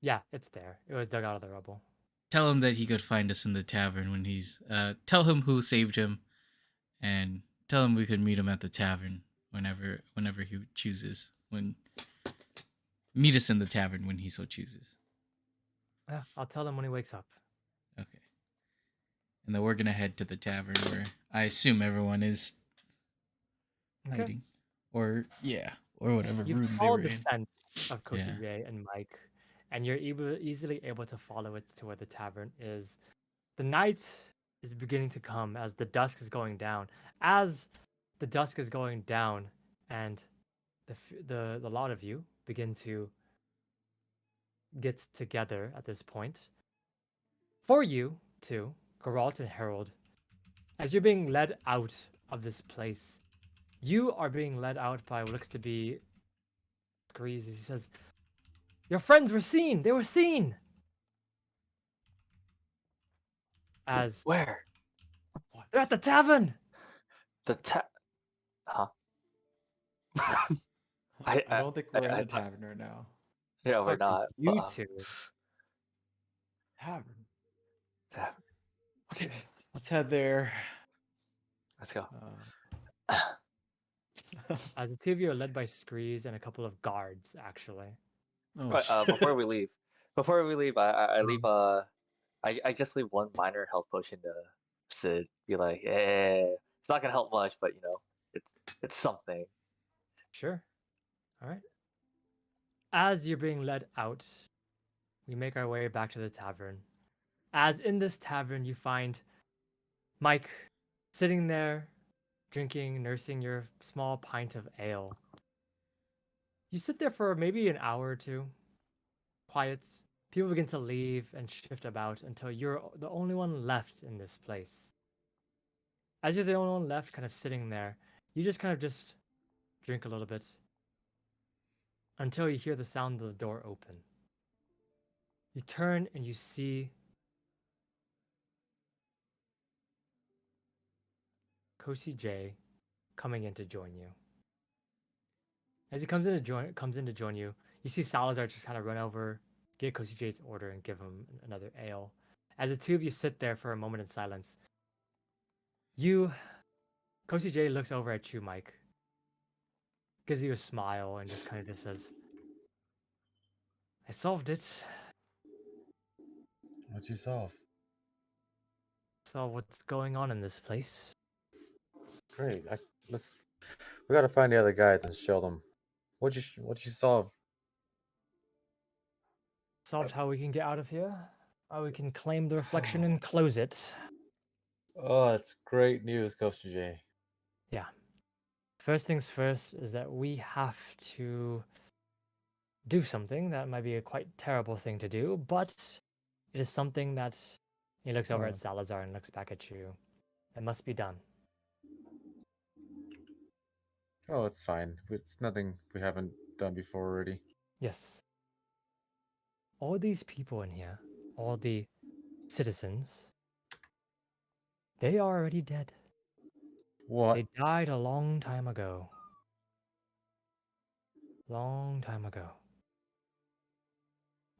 Yeah, it's there. It was dug out of the rubble. Tell him that he could find us in the tavern when he's tell him who saved him, and tell him we could meet him at the tavern whenever he chooses. When Meet us in the tavern when he so chooses. Yeah, I'll tell him when he wakes up. Okay. And then we're gonna head to the tavern where I assume everyone is Okay. hiding. Or yeah. Or whatever You've room they were followed the in. scent of Yeah. Kosi and Mike, and you're easily able to follow it to where the tavern is. The night is beginning to come as the dusk is going down. As the dusk is going down, and the lot of you begin to get together at this point. For you, too, Geralt and Harold, as you're being led out of this place, you are being led out by what looks to be Grease. He says, "Your friends were seen! They were seen!" As Where? they're at the tavern! The Huh? I don't think we're in I the thought. tavern right now. Yeah, we're Okay, not. But you two. Tavern. yeah, Okay, let's head there. let's go. As the two of you are led by Screes and a couple of guards, actually. Oh, But before we leave, I leave I just leave one minor health potion to Sid. Be like, hey, it's not gonna help much, but it's something. Sure. All right. As you're being led out, we make our way back to the tavern. As in this tavern, you find Mike sitting there, drinking, nursing your small pint of ale. You sit there for maybe an hour or two, quiet. People begin to leave and shift about until you're the only one left in this place. As you're the only one left, kind of sitting there, you just kind of just drink a little bit until you hear the sound of the door open. You turn and you see Kosi J coming in to join you. As he comes in to join you, you see Salazar just kind of run over, get Kosi J's order, and give him another ale. As the two of you sit there for a moment in silence, Kosi J looks over at you, Mike, gives you a smile, and just kind of just says, "I solved it. What'd you solve? So what's going on in this place?" Great. Let's. We gotta find the other guys and show them. What'd you solve? solved how we can get out of here. How we can claim the reflection and close it. Oh, that's great news, Coach J. Yeah. First things first is that we have to do something that might be a quite terrible thing to do, but it is something that he looks over at Salazar and looks back at you. It must be done. Oh, it's fine. It's nothing we haven't done before already. Yes. All these people in here, all the citizens, they are already dead. What? They died a long time ago. Long time ago.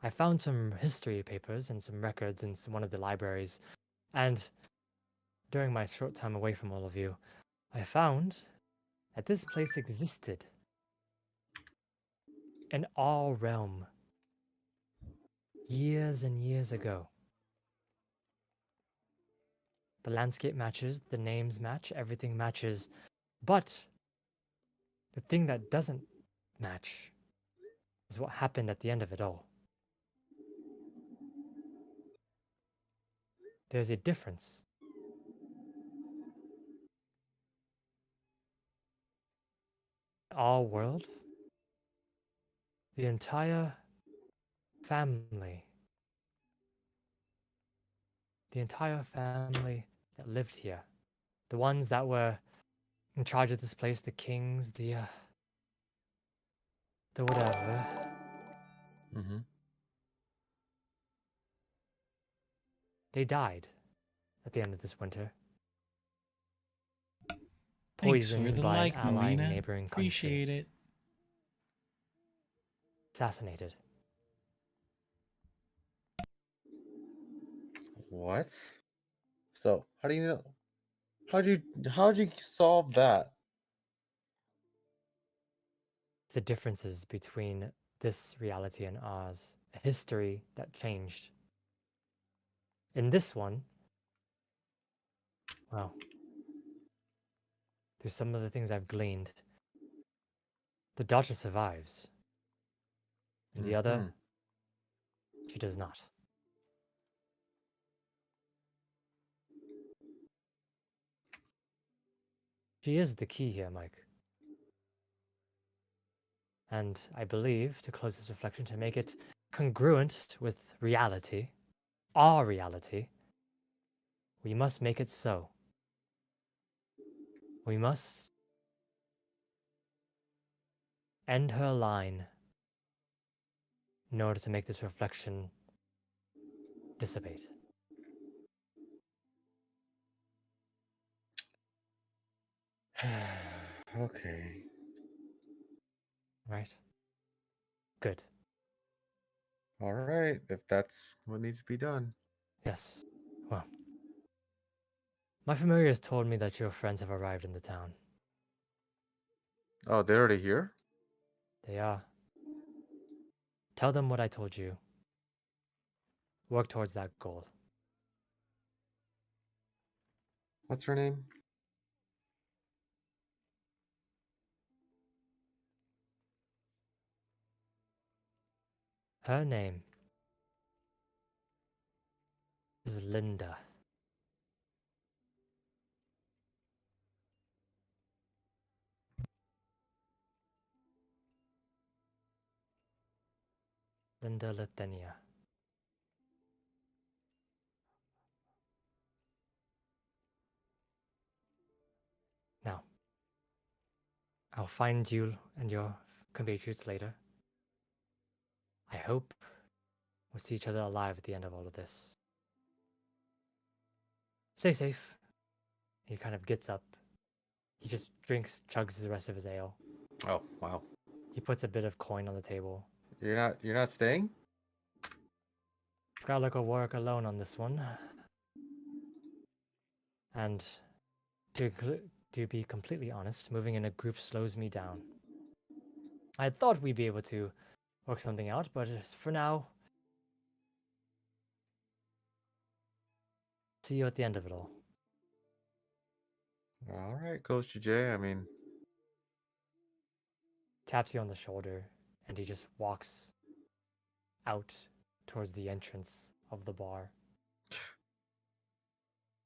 I found some history papers and some records in one of the libraries, and during my short time away from all of you, I found that this place existed. In our realm. Years and years ago. The landscape matches, the names match, everything matches. But the thing that doesn't match is what happened at the end of it all. There's a difference. Our world, the entire family, that lived here, the ones that were in charge of this place, the kings, the whatever, Mm-hmm. they died at the end of this winter. Thanks for Poisoned the by an like, allying Melina. neighboring country. Appreciate it. Assassinated. What? So, how do you know? How'd you solve that? The differences between this reality and ours. A history that changed. In this one, well, through some of the things I've gleaned, the daughter survives. And the other, she does not. She is the key here, Mike. And I believe, to close this reflection, to make it congruent with reality, our reality, we must make it so. We must end her line in order to make this reflection dissipate. Okay. Right? Good. All right. If that's what needs to be done. Yes. Well, my familiars told me that your friends have arrived in the town. Oh, they're already here? They are. Tell them what I told you. Work towards that goal. What's her name? Her name is Linda. Linda Lathenia. Now, I'll find you and your compatriots later. I hope we'll see each other alive at the end of all of this. Stay safe. He kind of gets up. He just chugs the rest of his ale. Oh, wow. He puts a bit of coin on the table. You're not staying? Gotta look at work alone on this one. And to be completely honest, moving in a group slows me down. I thought we'd be able to work something out, but for now, see you at the end of it all. All right, Coach J. I mean, Taps you on the shoulder, and he just walks out towards the entrance of the bar.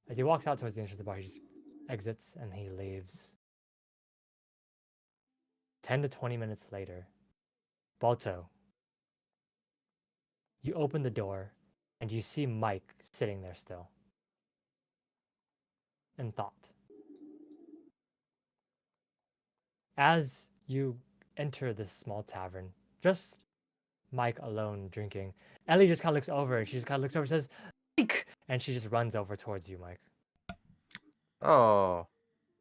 As he walks out towards the entrance of the bar, he just exits and he leaves. 10 to 20 minutes later, Balto, you open the door and you see Mike sitting there still in thought. As you enter this small tavern, just Mike alone drinking, Ellie just kind of looks over and she just kind of looks over and says, Mike! And she just runs over towards you, Mike. Oh,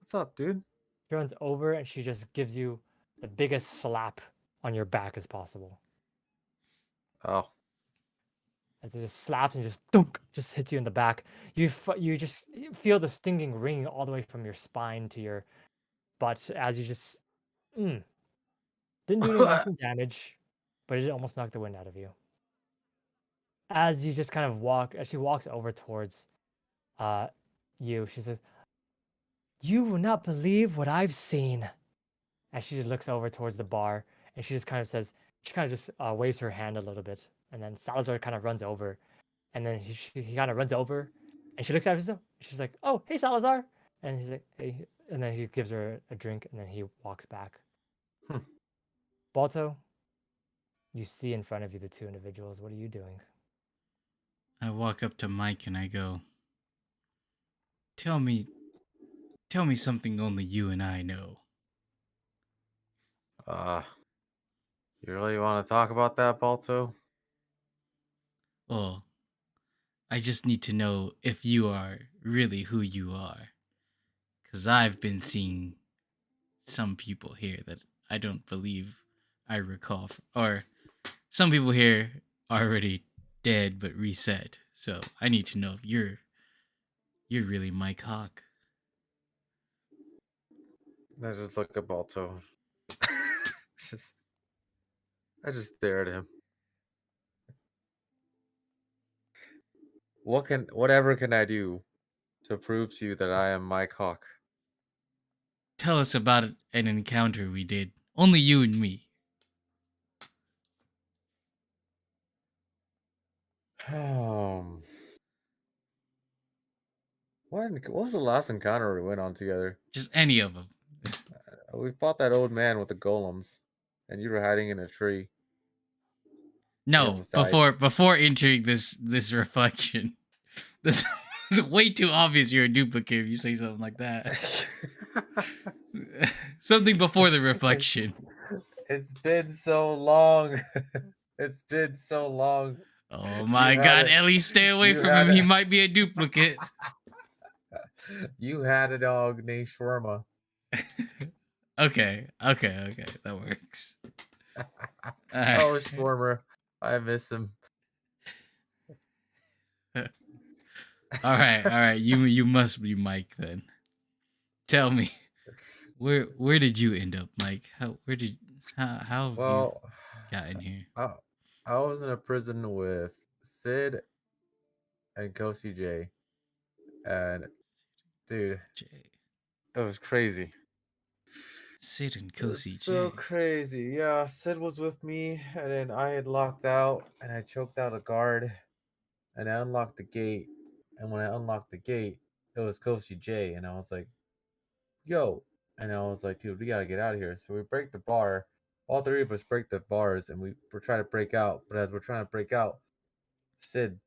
what's up, dude? She runs over and she just gives you the biggest slap on your back as possible. Oh, As it just slaps and just dunk, just hits you in the back. You just feel the stinging ring all the way from your spine to your butt as you just didn't do any lasting damage, but it almost knocked the wind out of you. As you just kind of as she walks over towards you, she says, "You will not believe what I've seen." As she just looks over towards the bar, and she just kind of says, she kind of just waves her hand a little bit, and then Salazar kind of runs over, and then he kind of runs over, and she looks at herself. She's like, "Oh, hey, Salazar," and he's like, "Hey," and then he gives her a drink, and then he walks back. Hmm. Balto, you see in front of you the two individuals. What are you doing? I walk up to Mike and I go, Tell me something only you and I know. you really want to talk about that, Balto? Well, I just need to know if you are really who you are. Because I've been seeing some people here that I don't believe I recall. Or some people here are already dead but reset. So I need to know if you're really Mike Hawk. I just look at Balto. just, I just stare at him. Whatever can I do to prove to you that I am Mike Hawk? Tell us about an encounter we did. Only you and me. What was the last encounter we went on together? Just any of them. We fought that old man with the golems, and you were hiding in a tree. You No, almost died. before entering this reflection. This is way too obvious you're a duplicate if you say something like that. Something before the reflection. It's been so long. It's been so long. Oh my god, Ellie, stay away from him. He might be a duplicate. You had a dog named Shawarma. Okay, that works. Oh, Shawarma. I miss him. All right. You must be Mike then. Tell me, where did you end up, Mike? How have you gotten here? I was in a prison with Sid and Kosi J, and dude, Jay. it was crazy. Sid and It was Kosi so J. crazy. Yeah, Sid was with me, and then I had locked out, and I choked out a guard, and I unlocked the gate. And when I unlocked the gate, it was Kosi J, and I was like, "Yo!" And I was like, "Dude, we gotta get out of here." So we break the bar. All three of us break the bars, and we're trying to break out. But as we're trying to break out, Sid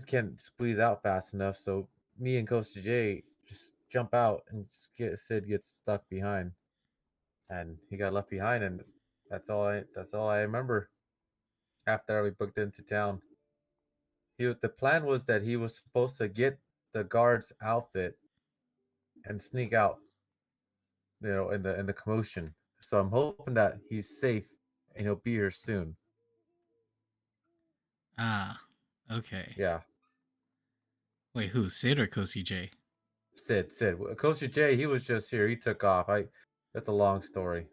can't squeeze out fast enough. So me and Kosi J just jump out, and Sid gets stuck behind. And he got left behind, and that's all I remember. After we booked into town, the plan was that he was supposed to get the guard's outfit and sneak out, in the commotion. So I'm hoping that he's safe and he'll be here soon. Ah, okay. Yeah, Wait, who? Sid or Kosi J? Sid. Kosi J, he was just here. He took off. That's a long story.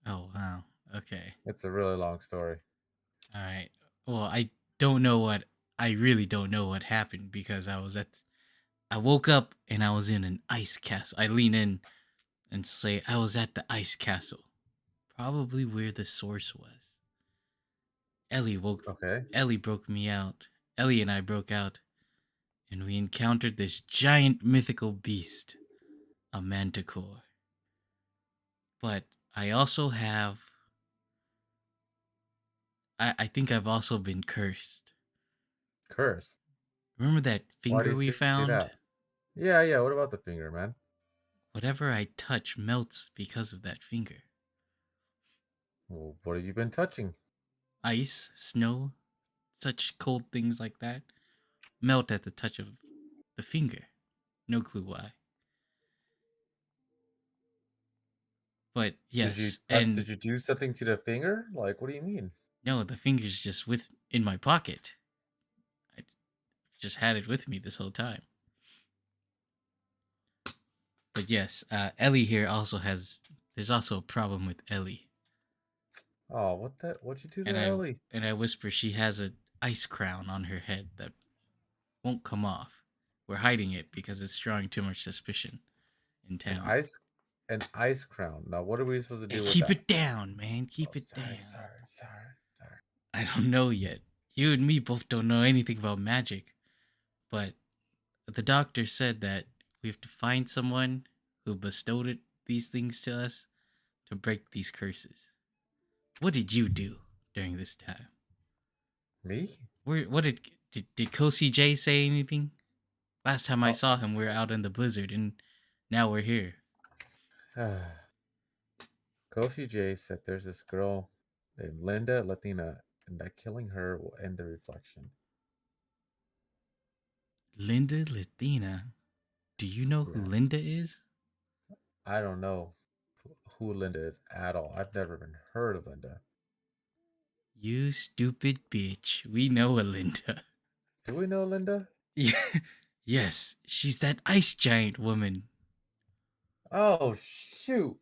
Oh wow. Okay. It's a really long story. All right. Well, I really don't know what happened because I woke up and I was in an ice castle. I lean in and say I was at the ice castle, probably where the source was. Okay. Ellie broke me out. Ellie and I broke out, and we encountered this giant mythical beast, a manticore. But I also have. I think I've also been cursed. Cursed. Remember that Why do finger you we say found? that? Yeah. What about the finger, man? Whatever I touch melts because of that finger. Well, what have you been touching? Ice, snow, such cold things like that melt at the touch of the finger. No clue why. But yes, and Did you do something to the finger? Like, what do you mean? no, the finger's just in my pocket. I just had it with me this whole time. But yes, Ellie here also has. There's also a problem with Ellie, Oh, what'd you do and to Ellie? I whisper she has an ice crown on her head that won't come off. We're hiding it because it's drawing too much suspicion in An town. ice an ice crown. Now, what are we supposed to Hey, do with keep that? it down, man. Oh, Keep it down. sorry. I don't know yet. You and me both don't know anything about magic, but the doctor said that we have to find someone who bestowed these things to us to break these curses. What did you do during this time? Me? What did Kosi J say anything? Last time I Oh. saw him, we were out in the blizzard, and now we're here. Kofi J said there's this girl named Linda Latina, and that killing her will end the reflection. Linda Latina. Do you know who Yeah. Linda is? I don't know who Linda is at all. I've never even heard of Linda. You stupid bitch. We know a Linda. Do we know Linda? Yeah. Yes, she's that ice giant woman. Oh, shoot.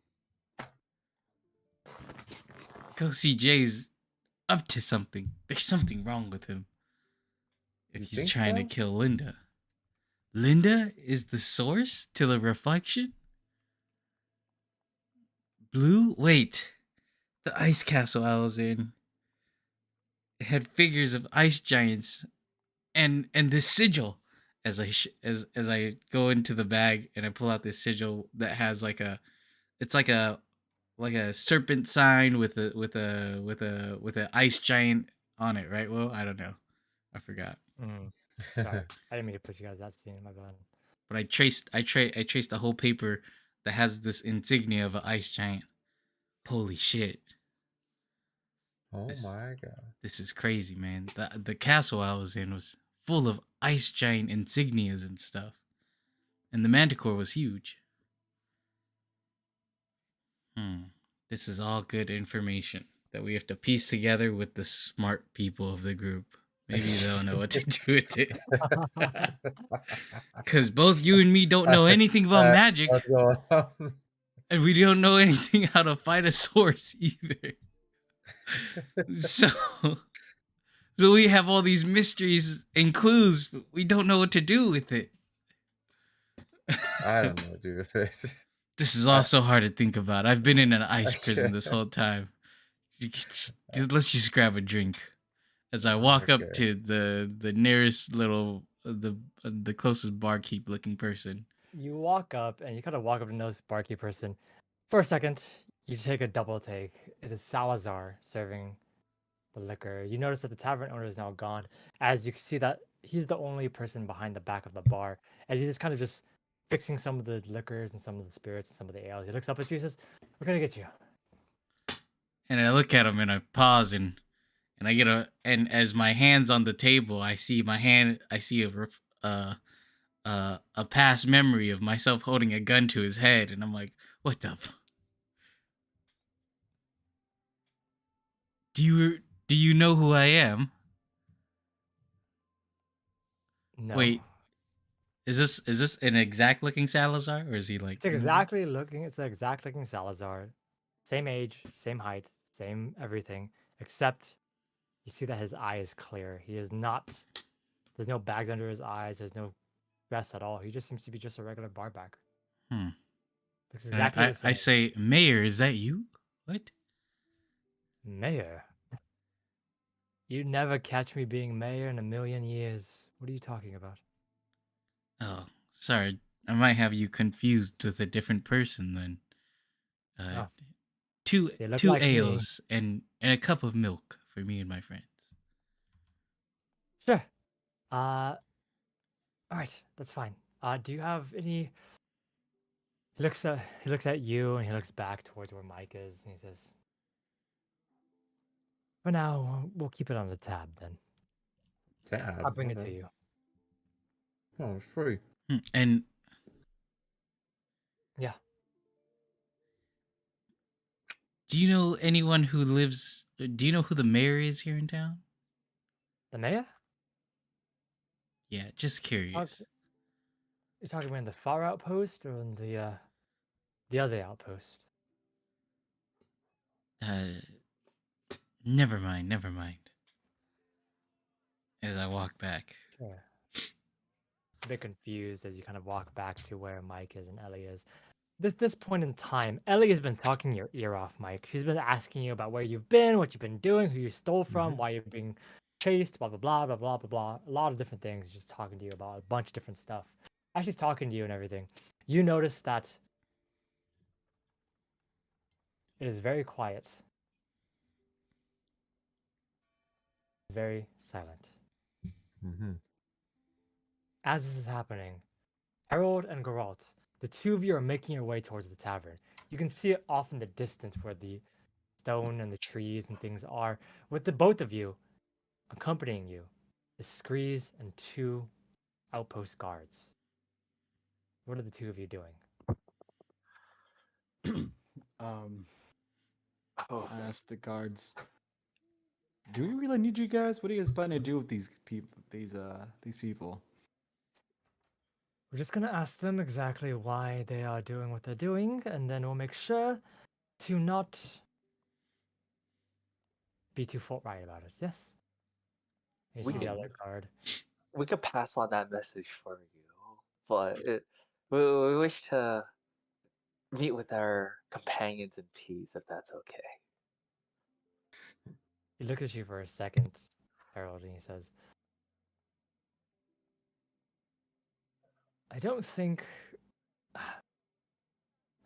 Kosi J's up to something. There's something wrong with him. If You he's think trying to so? kill Linda. Linda is the source to the reflection? Blue? Wait. The ice castle I was in had figures of ice giants and this sigil. As I go into the bag and I pull out this sigil that has it's like a serpent sign with a ice giant on it, right? Well, I don't know. I forgot. Sorry, I didn't mean to put you guys that scene. My bad. But I traced the whole paper that has this insignia of an ice giant. Holy shit. Oh This, my god. this is crazy, man. The castle I was in was full of ice giant insignias and stuff. And the manticore was huge. This is all good information that we have to piece together with the smart people of the group. Maybe they'll know what to do with it. Because both you and me don't know anything about magic, What's going on? and we don't know anything how to fight a source either. So we have all these mysteries and clues, but we don't know what to do with it. I don't know what to do with this. This is also hard to think about. I've been in an ice prison this whole time. Let's just grab a drink. As I walk up Okay. to the nearest little the closest barkeep looking person. You walk up and you kind of walk up to this barkeep person. For a second, you take a double take. It is Salazar serving the liquor. You notice that the tavern owner is now gone, as you can see that he's the only person behind the back of the bar. As he's kind of just fixing some of the liquors and some of the spirits and some of the ales. He looks up at you and says, "We're gonna get you." And I look at him and I pause and I get and as my hand's on the table, I see a past memory of myself holding a gun to his head, and I'm like, what the do you know who I am? No. Wait, is this an exact looking Salazar, or is he like It's exactly looking. It's the exact looking Salazar, same age, same height, same everything, except you see that his eye is clear. He is not. There's no bags under his eyes. There's no vest at all. He just seems to be just a regular barback. Looks And exactly the same. I say, Mayor, is that you? What? Mayor. You'd never catch me being mayor in a million years. What are you talking about? Oh, sorry. I might have you confused with a different person then. Uh, Oh, two they look two like me. ales and a cup of milk for me and my friends. Sure. All right, that's fine. Do you have any? He looks at you and he looks back towards where Mike is and he says, "For now, we'll keep it on the tab then. Tab. I'll bring it to Okay. you." Oh, it's free. And Yeah, do you know anyone who lives? Do you know who the mayor is here in town? the mayor. Yeah, just Talk, curious. you're talking about in the far outpost or in the other outpost? Uh, never mind, never mind. As I walk back. Sure. A bit confused as you kind of walk back to where Mike is and Ellie is. This point in time, Ellie has been talking your ear off, Mike. She's been asking you about where you've been, what you've been doing, who you stole from, why you're being chased, blah blah blah blah blah blah blah. A lot of different things. Just talking to you about a bunch of different stuff. As she's talking to you and everything, you notice that it is very quiet, very silent. Mm-hmm. As this is happening, Harold and Geralt, the two of you are making your way towards the tavern. You can see it off in the distance where the stone and the trees and things are, with the both of you accompanying you is Screes and two outpost guards. What are the two of you doing? Um, Oh, I asked the guards, "Do we really need you guys? What are you guys planning to do with these people? These people?" We're just gonna ask them exactly why they are doing what they're doing, and then we'll make sure to not be too forthright about it. Yes? You we see the could, other guard. we could pass on that message for you, but we wish to meet with our companions in peace, if that's okay. He looks at you for a second, Harold, and he says, I don't think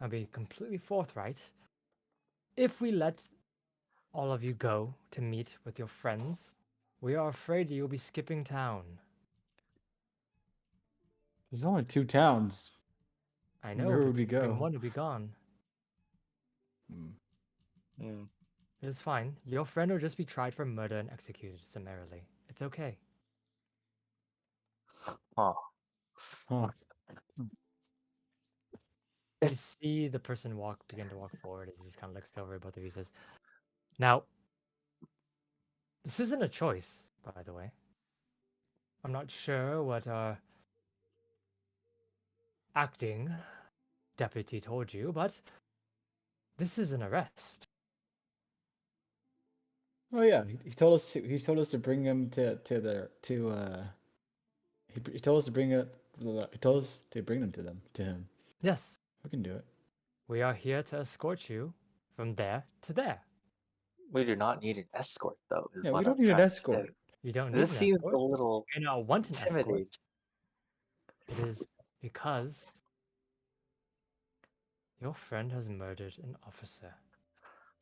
I'll be completely forthright. If we let all of you go to meet with your friends, we are afraid you'll be skipping town. There's only two towns. I know, Where but would we skipping go? one will be gone. Hmm. Mm. It is fine. Your friend will just be tried for murder and executed summarily. It's okay. Huh. Huh. You see the person begin to walk forward as he just kind of looks over at both of you. He says, "Now, this isn't a choice, by the way. I'm not sure what our acting deputy told you, but this is an arrest." Oh yeah, he told us. He told us to bring him to their to. He told us to bring it. He told us to bring them to him. Yes, We can do it. we are here to escort you from there to there. We do not need an escort, though, is Yeah, we what I'm don't need an trying to say. escort. You don't need This an seems a escort. little You do not want an escort. intimidating. It is because your friend has murdered an officer.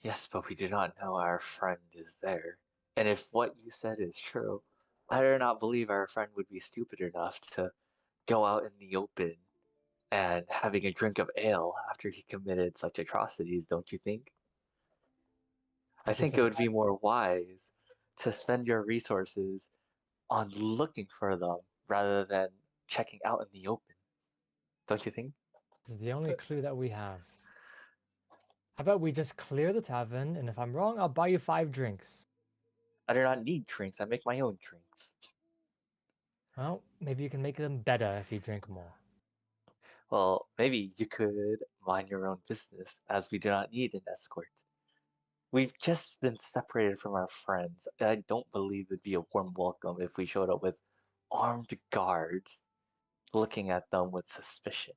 Yes, but we do not know our friend is there. And if what you said is true, I do not believe our friend would be stupid enough to go out in the open and having a drink of ale after he committed such atrocities, don't you think? I He gets think a it would be more wise to spend your resources on looking for them rather than checking out in the open. Don't you think? This is the only clue that we have. How about we just clear the tavern, and if I'm wrong, I'll buy you 5 drinks. I do not need drinks, I make my own drinks. Well, maybe you can make them better if you drink more. Well, maybe you could mind your own business, as we do not need an escort. We've just been separated from our friends, and I don't believe it'd be a warm welcome if we showed up with armed guards looking at them with suspicion.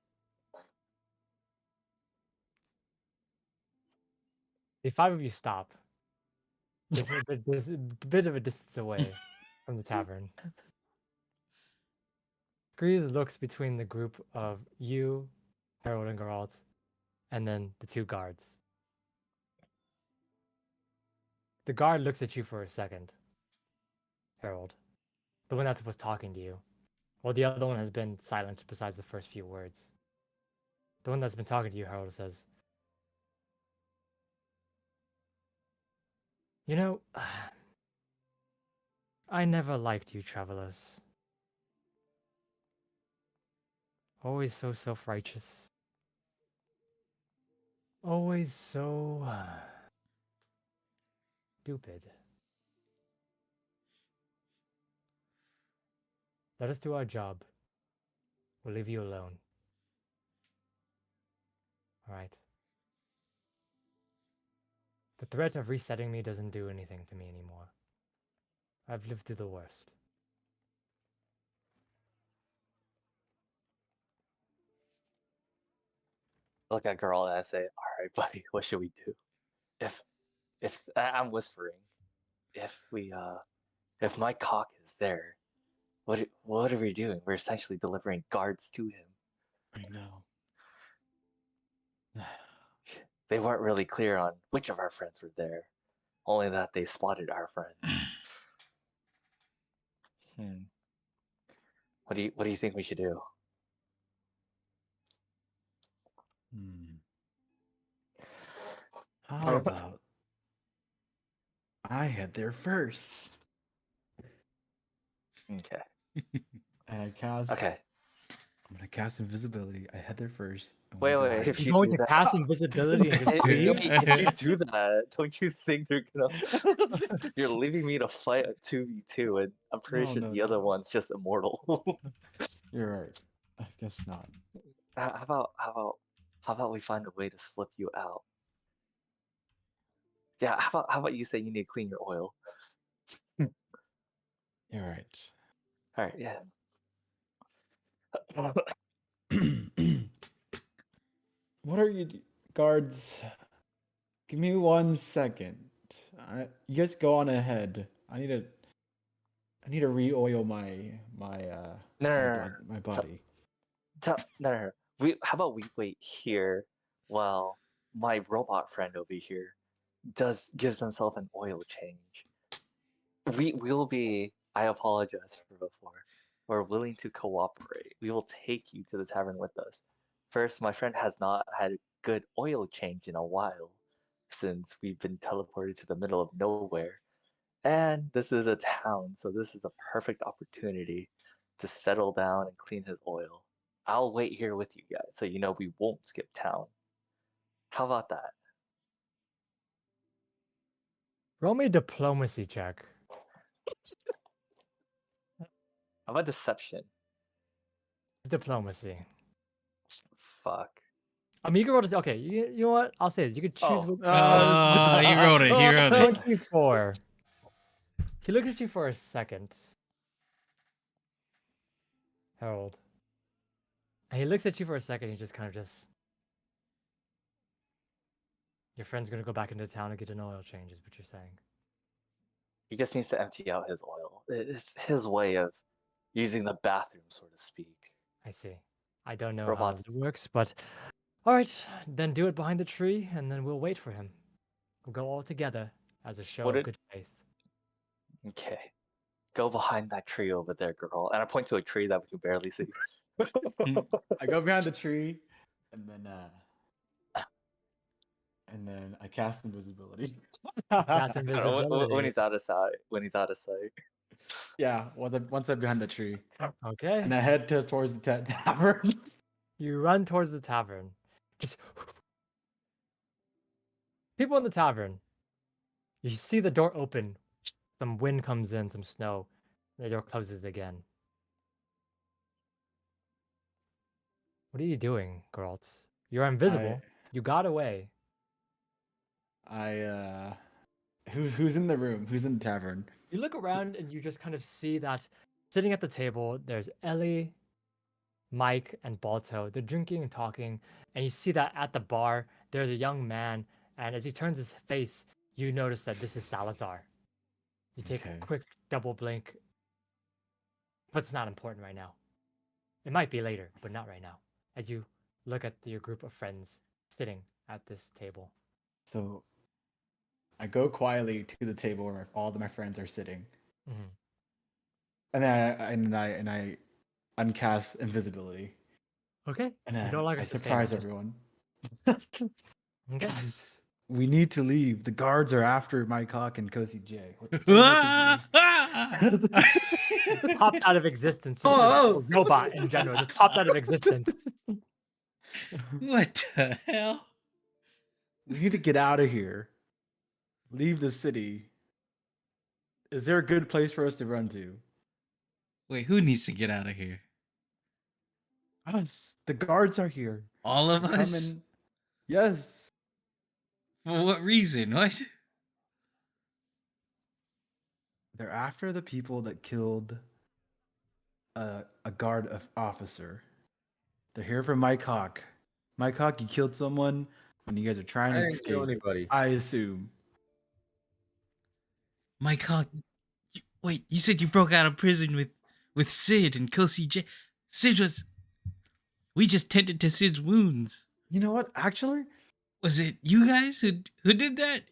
The 5 of you stop, There's a bit of a distance away from the tavern. Grease looks between the group of you, Harold, and Geralt, and then the two guards. The guard looks at you for a second, Harold, the one that was talking to you, while the other one has been silent besides the first few words. The one that's been talking to you, Harold, says, "You know, I never liked you travelers. Always so self-righteous. Always so stupid. Let us do our job. We'll leave you alone. All right. The threat of resetting me doesn't do anything to me anymore. I've lived through the worst. Look at girl and I say, "All right, buddy, what should we do? If I'm whispering, if my cock is there, what are we doing? We're essentially delivering guards to him. I know. They weren't really clear on which of our friends were there, only that they spotted our friends. What do you think we should do?" How about I head there first? Okay. And I cast. Okay. I'm gonna cast invisibility. I head there first. and Wait, we'll wait. hide. If You're you going do to that, cast invisibility and just if leave? you do that, don't you think they're gonna? You're leaving me to fight a 2v2, and I'm pretty sure No, the other no. one's just immortal. You're right. I guess not. How about we find a way to slip you out? Yeah. How about you say you need to clean your oil? You're right. All right. Yeah. What are you guards? Give me 1 second. You guys go on ahead. I need to re-oil No. my body. No. How about we wait here while my robot friend over here gives himself an oil change. We'll be. I apologize for before. We're willing to cooperate. We will take you to the tavern with us. First, my friend has not had a good oil change in a while, since we've been teleported to the middle of nowhere. And this is a town, so this is a perfect opportunity to settle down and clean his oil. I'll wait here with you guys, so you know we won't skip town. How about that? Roll me a diplomacy check. How about deception? It's diplomacy. Fuck. You can roll this. Okay, you know what? I'll say this. You could choose. Oh. He wrote it. He wrote it. 24. He looks at you for a second, Harold. And he looks at you for a second. He just kind of just. Your friend's gonna go back into town and get an oil change, is what you're saying. He just needs to empty out his oil. It's his way of using the bathroom, so to speak. I see. I don't know Robots. how it works, but all right, then do it behind the tree, and then we'll wait for him. We'll go all together as a show of good faith. Okay. Go behind that tree over there, girl. And I point to a tree that we can barely see. I go behind the tree, and then I cast invisibility. Cast invisibility. When he's out of sight. Yeah, once I'm behind the tree, Okay. and I head towards the tavern. You run towards the tavern. Just people in the tavern. You see the door open. Some wind comes in, some snow. The door closes again. What are you doing, Geralt? You're invisible. You got away. Who's in the room? Who's in the tavern? You look around and you just kind of see that sitting at the table, there's Ellie, Mike, and Balto. They're drinking and talking, and you see that at the bar, there's a young man, and as he turns his face, you notice that this is Salazar. You take Okay. a quick double blink, but it's not important right now. It might be later, but not right now. As you look at your group of friends sitting at this table. So I go quietly to the table where all of my friends are sitting, Mhm. and I uncast invisibility, Okay. and You're no then longer I sustainable. surprise everyone. Okay. Guys, we need to leave. The guards are after my cock and Cozy J. What Just pops out of existence. Just Oh, a robot in general. Just pops out of existence. What the hell? we need to get out of here. Leave the city. Is there a good place for us to run to? Wait, who needs to get out of here? Us. The guards are here. All of Come us? in. Yes. For what reason? What? They're after the people that killed a guard officer. They're here for Mike Hawk. Mike Hawk, you killed someone when you guys are trying I to didn't kill escape. anybody. I assume. My God. Wait, you said you broke out of prison with Sid and Kelsey J. Sid was. We just tended to Sid's wounds. You know what? Actually, Was it you guys who did that?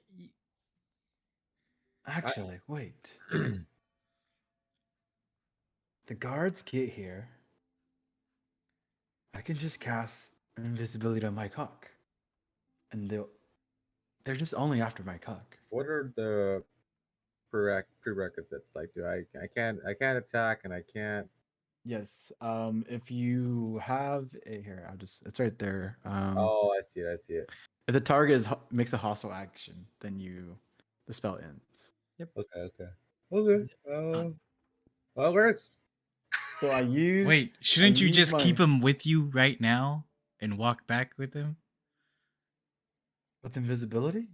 wait. The guards get here. I can just cast invisibility on Mike Hawk, and they're just only after Mike Hawk. What are the prerequisites? Like, I can't attack and I can't. Yes. If you have here, it's right there. Oh, I see it. I see it. If the target makes a hostile action, then the spell ends. Okay. Well, it works. So I use. Wait, shouldn't you use just my- keep him with you right now and walk back with him? with invisibility?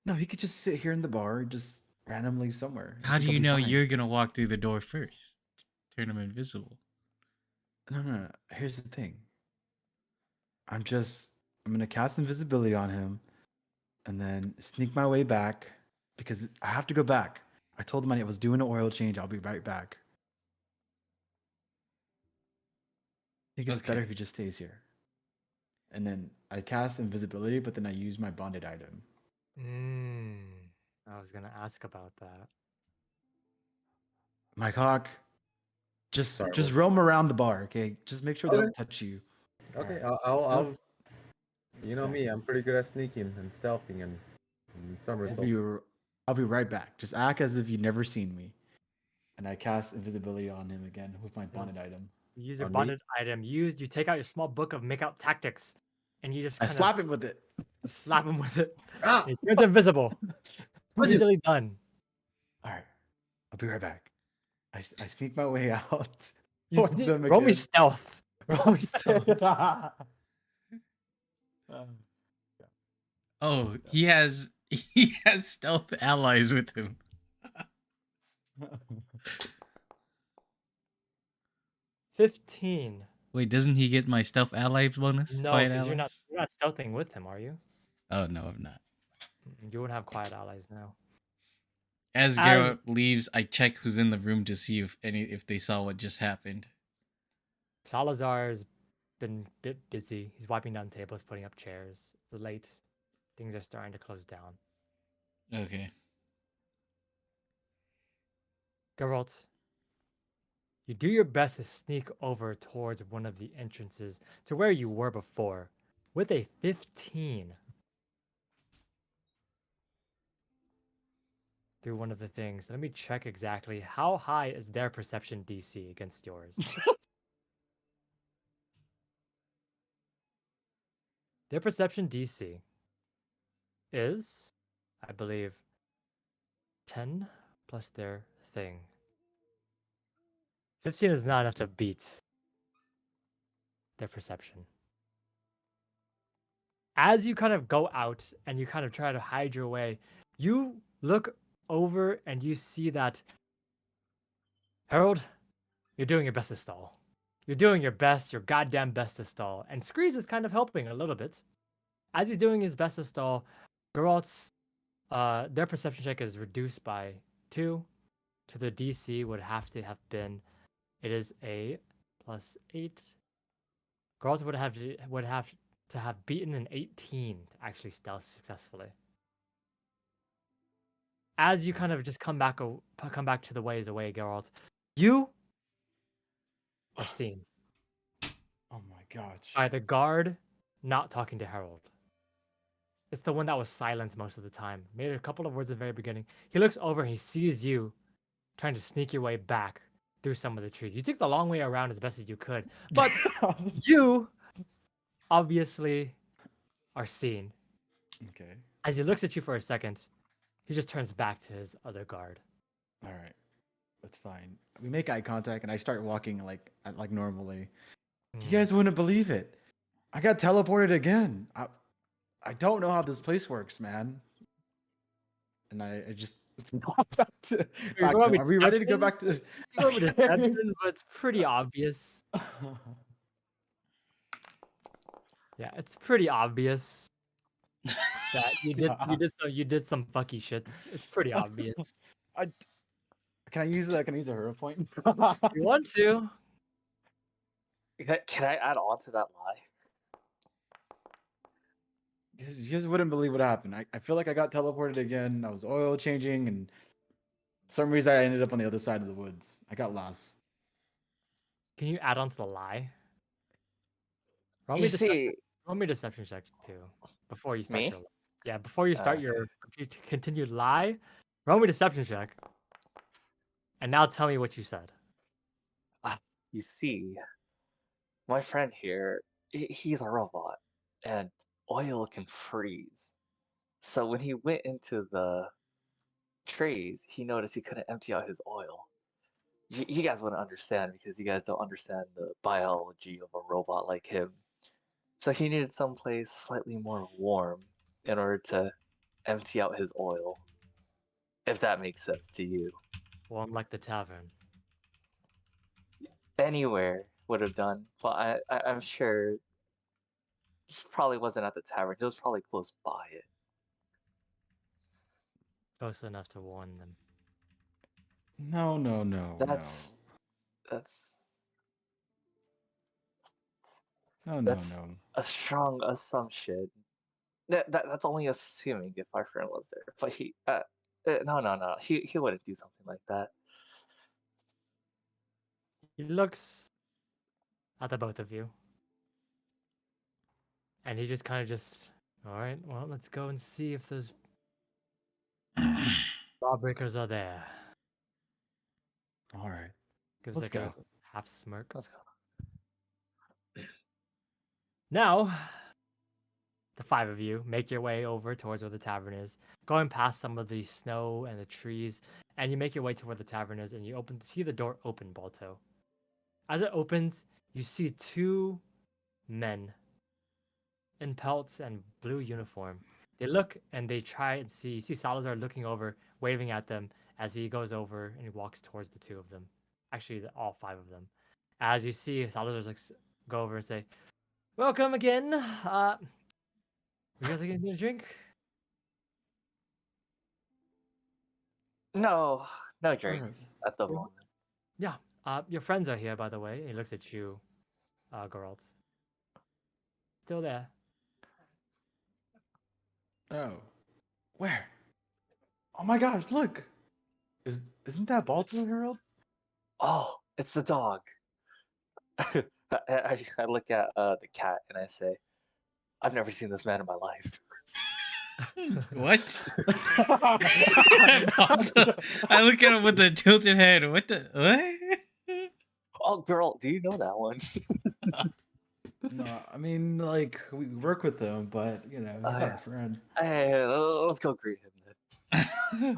No, he could just sit here in the bar, just randomly somewhere. I How think do I'll you be know fine. you're gonna walk through the door first? Turn him invisible. No. Here's the thing. I'm gonna cast invisibility on him, and then sneak my way back because I have to go back. I told him I was doing an oil change. I'll be right back. I think it's better Okay. if he just stays here. And then I cast invisibility, but then I use my bonded item. I was gonna ask about that. Mike Hawk, just Sorry, just what? roam around the bar, okay? Just make sure they Okay. don't touch you. Okay, Alright. I'll. You know Exactly. me. I'm pretty good at sneaking and stealthing and somersaults. I'll be right back. Just act as if you've never seen me. And I cast invisibility on him again with my bonded Yes. item. You use your On me? bonded item. You take out your small book of make out tactics, and you just I kind slap him with it. of slap him with it. Ah! He turns invisible. What is- Easily done. Alright. I'll be right back. I sneak my way out. You towards sneak, them roll me again. stealth. Roll me stealth. Oh, he has stealth allies with him. 15. Wait, doesn't he get my stealth ally bonus? No, Quiet because allies? you're not stealthing with him, are you? Oh no, I'm not. You won't have quiet allies now. As As- Geralt leaves, I check who's in the room to see if they saw what just happened. Salazar's been a bit busy. He's wiping down tables, putting up chairs. It's late. Things are starting to close down. Okay. Geralt, you do your best to sneak over towards one of the entrances to where you were before with a 15. Through one of the things. Let me check exactly how high is their perception DC against yours. Their perception DC is, I believe, 10 plus their thing. 15 is not enough to beat their perception. As you kind of go out and you kind of try to hide your way, you look over and you see that, Harold, you're doing your best to stall. You're doing your goddamn best to stall. And Screeze is kind of helping a little bit. As he's doing his best to stall, Geralt's Their perception check is reduced by 2. To the DC would have to have been. It is a +8. Girls would have to have beaten an 18 to actually stealth successfully. As you kind of just come back to the ways away, Geralt, you are seen Oh my gosh. by the guard not talking to Harold. It's the one that was silent most of the time. Made a couple of words at the very beginning. He looks over, he sees you trying to sneak your way back through some of the trees. You took the long way around as best as you could, but you obviously are seen. Okay. As he looks at you for a second, he just turns back to his other guard. All right. That's fine. We make eye contact, and I start walking like normally. You guys wouldn't believe it. I got teleported again. I don't know how this place works, man. And I just back to. Are we ready to go back to? You go over deception, but it's pretty obvious. Yeah, it's pretty obvious that you did some fucky shits. It's pretty obvious. Can I use a hero point? You want to? Can I add on to that lie? You guys wouldn't believe what happened. I feel like I got teleported again. I was oil changing, and for some reason I ended up on the other side of the woods. I got lost. Can you add on to the lie? Roll You see, me deception check too before you start Me? your lie. Yeah, before you start Okay. your continued lie. Roll me deception check. And now tell me what you said. you see, my friend here, he's a robot, and oil can freeze. So when he went into the trays, he noticed he couldn't empty out his oil. You guys wouldn't understand because you guys don't understand the biology of a robot like him. So he needed someplace slightly more warm in order to empty out his oil. If that makes sense to you. Warm like the tavern. Anywhere would have done, but I'm sure he probably wasn't at the tavern. He was probably close by it. Close enough to warn them. No. That's No. a strong assumption. That's only assuming if our friend was there. But no. He wouldn't do something like that. He looks at the both of you. And he just kind of all right, well, let's go and see if those lawbreakers are there. All right. Gives Let's like a go. half smirk. Let's go. Now, the 5 of you make your way over towards where the tavern is, going past some of the snow and the trees, and you make your way to where the tavern is, and you see the door open, Balto. As it opens, you see 2 men in pelts and blue uniform. They look and they try and see. You see Salazar looking over, waving at them as he goes over and he walks towards the 2 of them. Actually, all 5 of them. As you see Salazar go over and say, "Welcome again. You guys getting a drink?" No drinks at the moment. Yeah. Your friends are here, by the way. He looks at you, Geralt. Still there. Oh, where? Oh my gosh! Look, isn't that Baltimore Herald? Oh, it's the dog. I look at the cat and I say, I've never seen this man in my life. What? I look at him with a tilted head. What? Oh, girl, do you know that one? No, I mean like we work with them, but he's not our friend. Hey, let's go greet him then.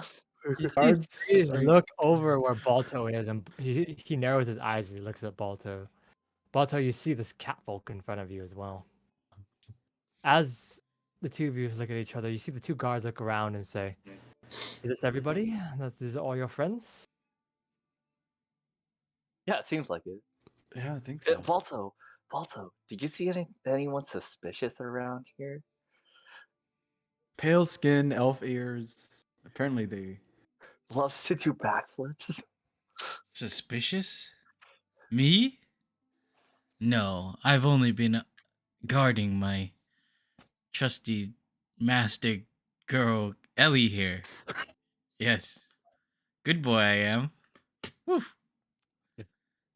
You see Guards Squeeze are- look over where Balto is, and he narrows his eyes and he looks at Balto. Balto, you see this catfolk in front of you as well. As the 2 of you look at each other, you see the 2 guards look around and say, "Is this everybody? These are all your friends?" Yeah, it seems like it. Yeah, I think so. Balto, did you see anyone suspicious around here? Pale skin, elf ears. Apparently they. Loves to do backflips. Suspicious? Me? No, I've only been guarding my trusty master girl Ellie here. Yes. Good boy I am. Whew.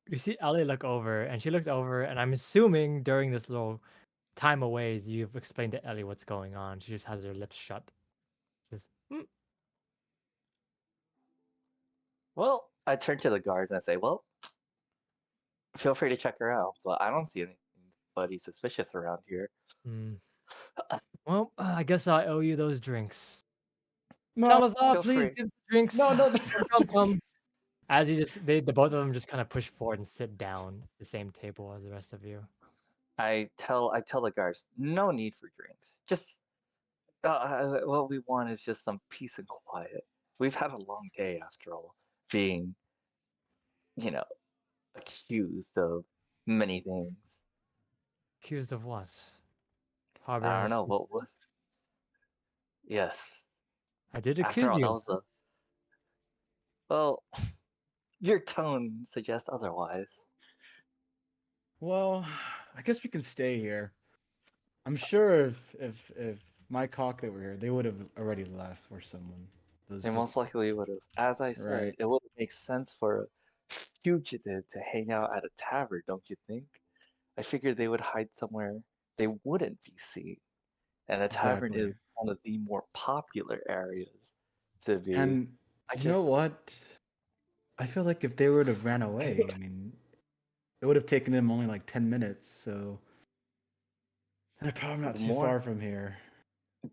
You see Ellie look over, and she looks over, and I'm assuming during this little time away, you've explained to Ellie what's going on. She just has her lips shut. Just, Well, I turn to the guards and I say, well, feel free to check her out, but I don't see anybody suspicious around here. "Hmm. Well, I guess I owe you those drinks. No, Salazar, Feel please free. give the drinks. no. Come. As you just, the both of them just kind of push forward and sit down at the same table as the rest of you. I tell the guards, no need for drinks. Just what we want is just some peace and quiet. We've had a long day after all, being, you know, accused of many things. Accused of what? I Harboring don't a know thief. what was. Yes. I did After accuse all, that you. was a. Well, your tone suggests otherwise. Well, I guess we can stay here. I'm sure if my cock that were here, they would have already left or someone. Those They just most likely would have. As I said, right. it would make sense for a fugitive to hang out at a tavern, don't you think? I figured they would hide somewhere they wouldn't be seen. And a tavern is Exactly. one of the more popular areas to be. And I you know just. what? I feel like if they would have ran away, I mean, it would have taken them only like 10 minutes. So they're probably not The too more, far from here.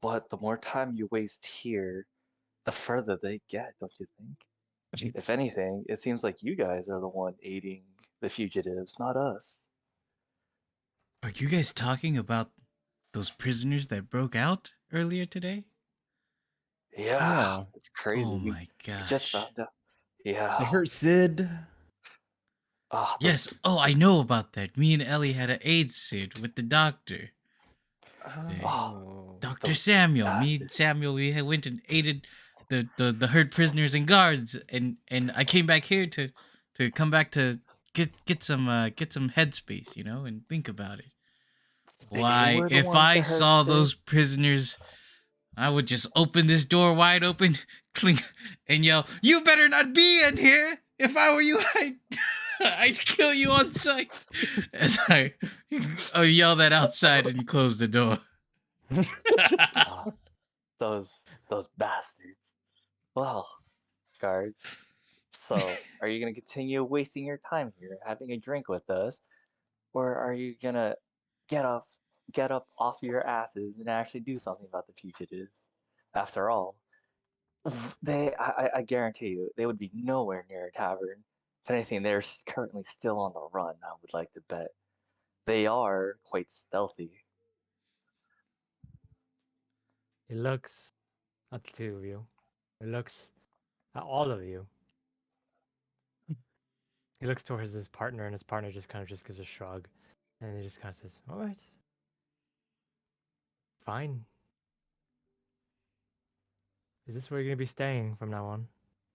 but the more time you waste here, the further they get, don't you think? If anything, it seems like you guys are the one aiding the fugitives, not us. Are you guys talking about those prisoners that broke out earlier today? Yeah, Yeah. it's crazy. Oh We, my we just gosh. found out. Yeah. They hurt Sid. Ah, Yes, those. oh, I know about that. Me and Ellie had an aid sit with the doctor. Oh, Oh. Dr. those Samuel. Me and bastards. Samuel, we had went and aided the hurt prisoners and guards, and I came back here to come back to get some headspace, and think about it. They Why, were the if ones I that hurt saw Sid. those prisoners, I would just open this door wide open, clink, and yell, "You better not be in here! If I were you, I'd kill you on sight!" As I yell that outside and close the door. Ah, those bastards. Well, guards. So, are you gonna continue wasting your time here, having a drink with us, or are you gonna get off, get up off your asses and actually do something about the fugitives? After all, I guarantee you, they would be nowhere near a tavern. If anything, they're currently still on the run. I would like to bet they are quite stealthy. He looks at the two of you. He looks at all of you. He looks towards his partner, and his partner just kind of just gives a shrug, and he just kind of says, "All right, fine. Is this where you're gonna be staying from now on?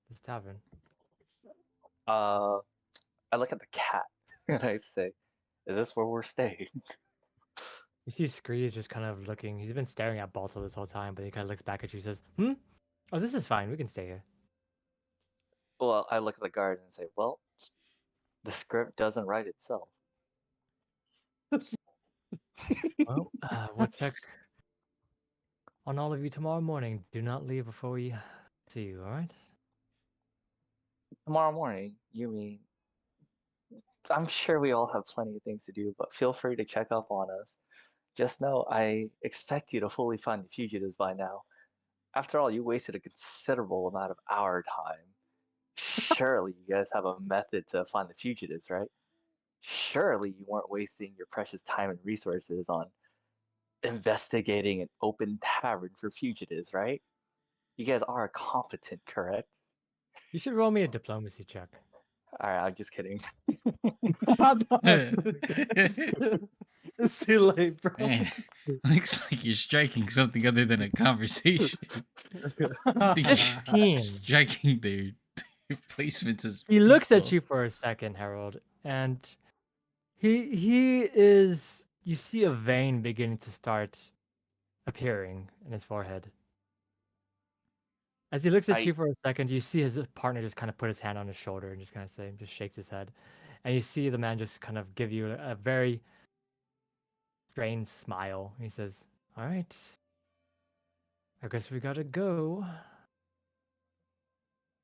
This tavern?" Uh, I look at the cat and I say, "Is this where we're staying?" You see Scree is just kind of looking. He's been staring at Balto this whole time, but he kind of looks back at you and says, "Hmm? Oh, this is fine. We can stay here." Well, I look at the guard and say, "Well, the script doesn't write itself." Well, we'll check on all of you tomorrow morning. Do not leave before we see you, all right? Tomorrow morning, you mean? I'm sure we all have plenty of things to do, but feel free to check up on us. Just know I expect you to fully find the fugitives by now. After all, you wasted a considerable amount of our time. Surely you guys have a method to find the fugitives, right? Surely you weren't wasting your precious time and resources on investigating an open tavern for fugitives, right? You guys are competent, correct? You should roll me a diplomacy check. Alright, I'm just kidding. It's It's too late, bro. Man, looks like you're striking something other than a conversation. I think you're 15. striking their placements as He looks at people. you for a second, Harold, and he is. You see a vein beginning to start appearing in his forehead. As he looks at I- you for a second, you see his partner just kind of put his hand on his shoulder and just kind of say, just shakes his head, and you see the man just kind of give you a very strange smile. He says, "All right, I guess we gotta go.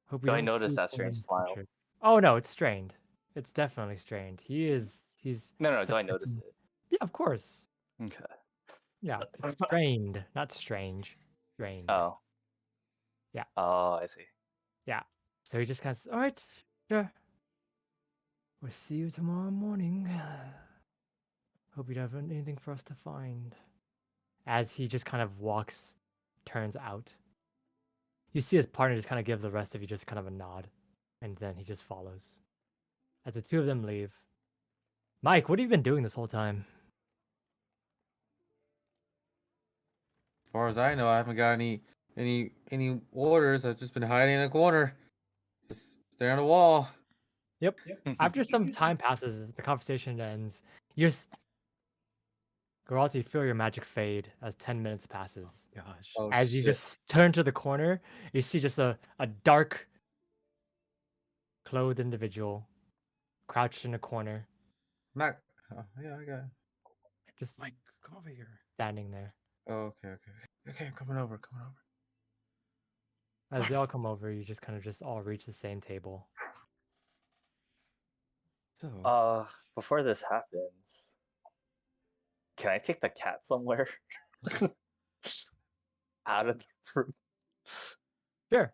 Hope we Do I don't notice see that each other in strange the smile? future." Oh no, it's strained. It's definitely strained. He's No, it's do a- I it's notice a- it? Yeah, of course. Okay. Yeah, it's strained, not strange. Strained. Oh. Yeah. Oh, I see. Yeah. So he just kind of, all right, sure. We'll see you tomorrow morning. Hope you don't have anything for us to find. As he just kind of turns out. You see his partner just kind of give the rest of you just kind of a nod, and then he just follows. As the two of them leave. Mike, what have you been doing this whole time? As far as I know, I haven't got any orders. I've just been hiding in a corner, just staring at a wall. Yep. After some time passes, the conversation ends. You just, Geralt, you feel your magic fade as 10 minutes passes. Gosh. Oh As you shit! just turn to the corner, you see just a dark clothed individual crouched in a corner, Not. Oh, yeah, I got it. just Mike, come over here. standing there. Oh, okay. I'm coming over. As they all come over, you just kind of just all reach the same table. So, Before this happens, can I take the cat somewhere? Out of the room. Sure.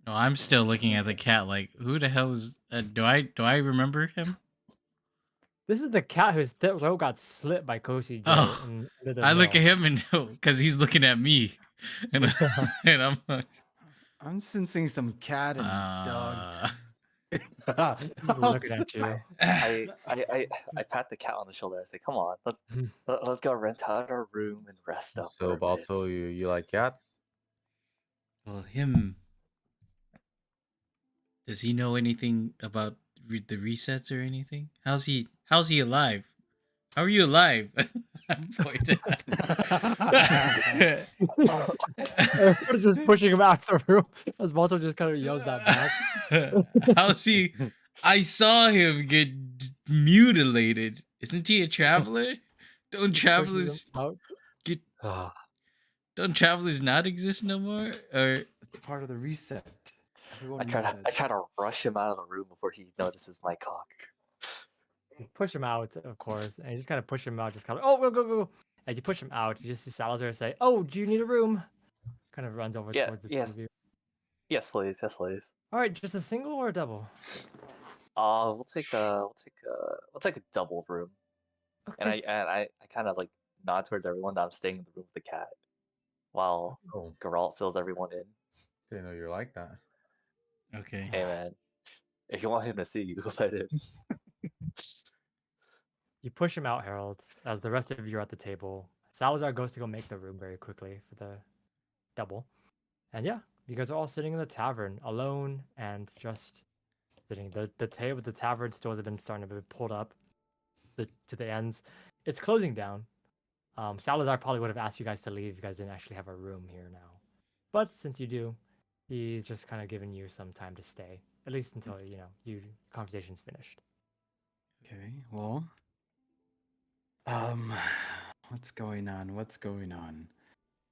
No, I'm still looking at the cat like, who the hell is? Do I remember him? This is the cat whose throat got slit by Kosi J Oh, under the I look at mill. him and know because he's looking at me, and and I'm like, I'm sensing some cat and dog. He's looking at you. I pat the cat on the shoulder. I say, "Come on, let's go rent out our room and rest up for So, a bit." also, you like cats? well, him. Does he know anything about the resets or anything? How's he? How's he alive? How are you alive? I pointed at- We're just pushing him out of the room as Walter just kind of yells that back. How's he? I saw him get mutilated. Isn't he a traveler? Don't Just pushes him travelers out. get? Ah, Don't travelers not exist no more? Or It's part of the reset. Everyone I try resets. to rush him out of the room before he notices my cock. You push him out, of course, and you just kind of push him out, just kind of, oh, go. As you push him out, you just see Salazar say, "Oh, do you need a room?" Kind of runs over Yeah, towards the two of you. yes, please. All right, just a single or a double? We'll take a double room. And Okay. I kind of like nod towards everyone that I'm staying in the room with the cat, while Oh, Geralt fills everyone in. didn't know you were like that. okay. Hey man, if you want him to see you, let him. You push him out, Harold, as the rest of you are at the table. Salazar goes to go make the room very quickly for the double. And yeah, you guys are all sitting in the tavern, alone and just sitting. The table with the tavern stores have been starting to be pulled up to the ends. It's closing down. Salazar probably would have asked you guys to leave if you guys didn't actually have a room here now. But since you do, he's just kind of giving you some time to stay, at least until, you conversation's finished. Okay, well, what's going on?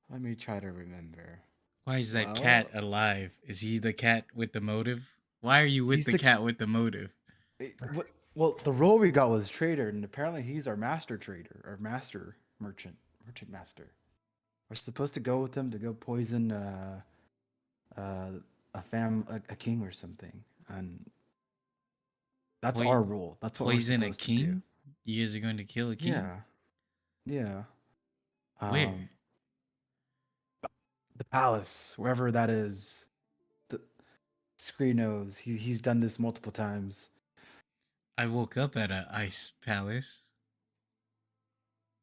Let me try to remember. Why is that cat alive? Is he the cat with the motive? Why are you with He's the the- cat with the motive? Well, the role we got was trader, and apparently he's our master trader, or master merchant master. We're supposed to go with him to go poison a king or something, and that's our rule. That's what Poison we're a supposed to do. king? You guys are going to kill a king? Yeah. Where? The palace, wherever that is. The Scree knows. He's done this multiple times. I woke up at a ice palace.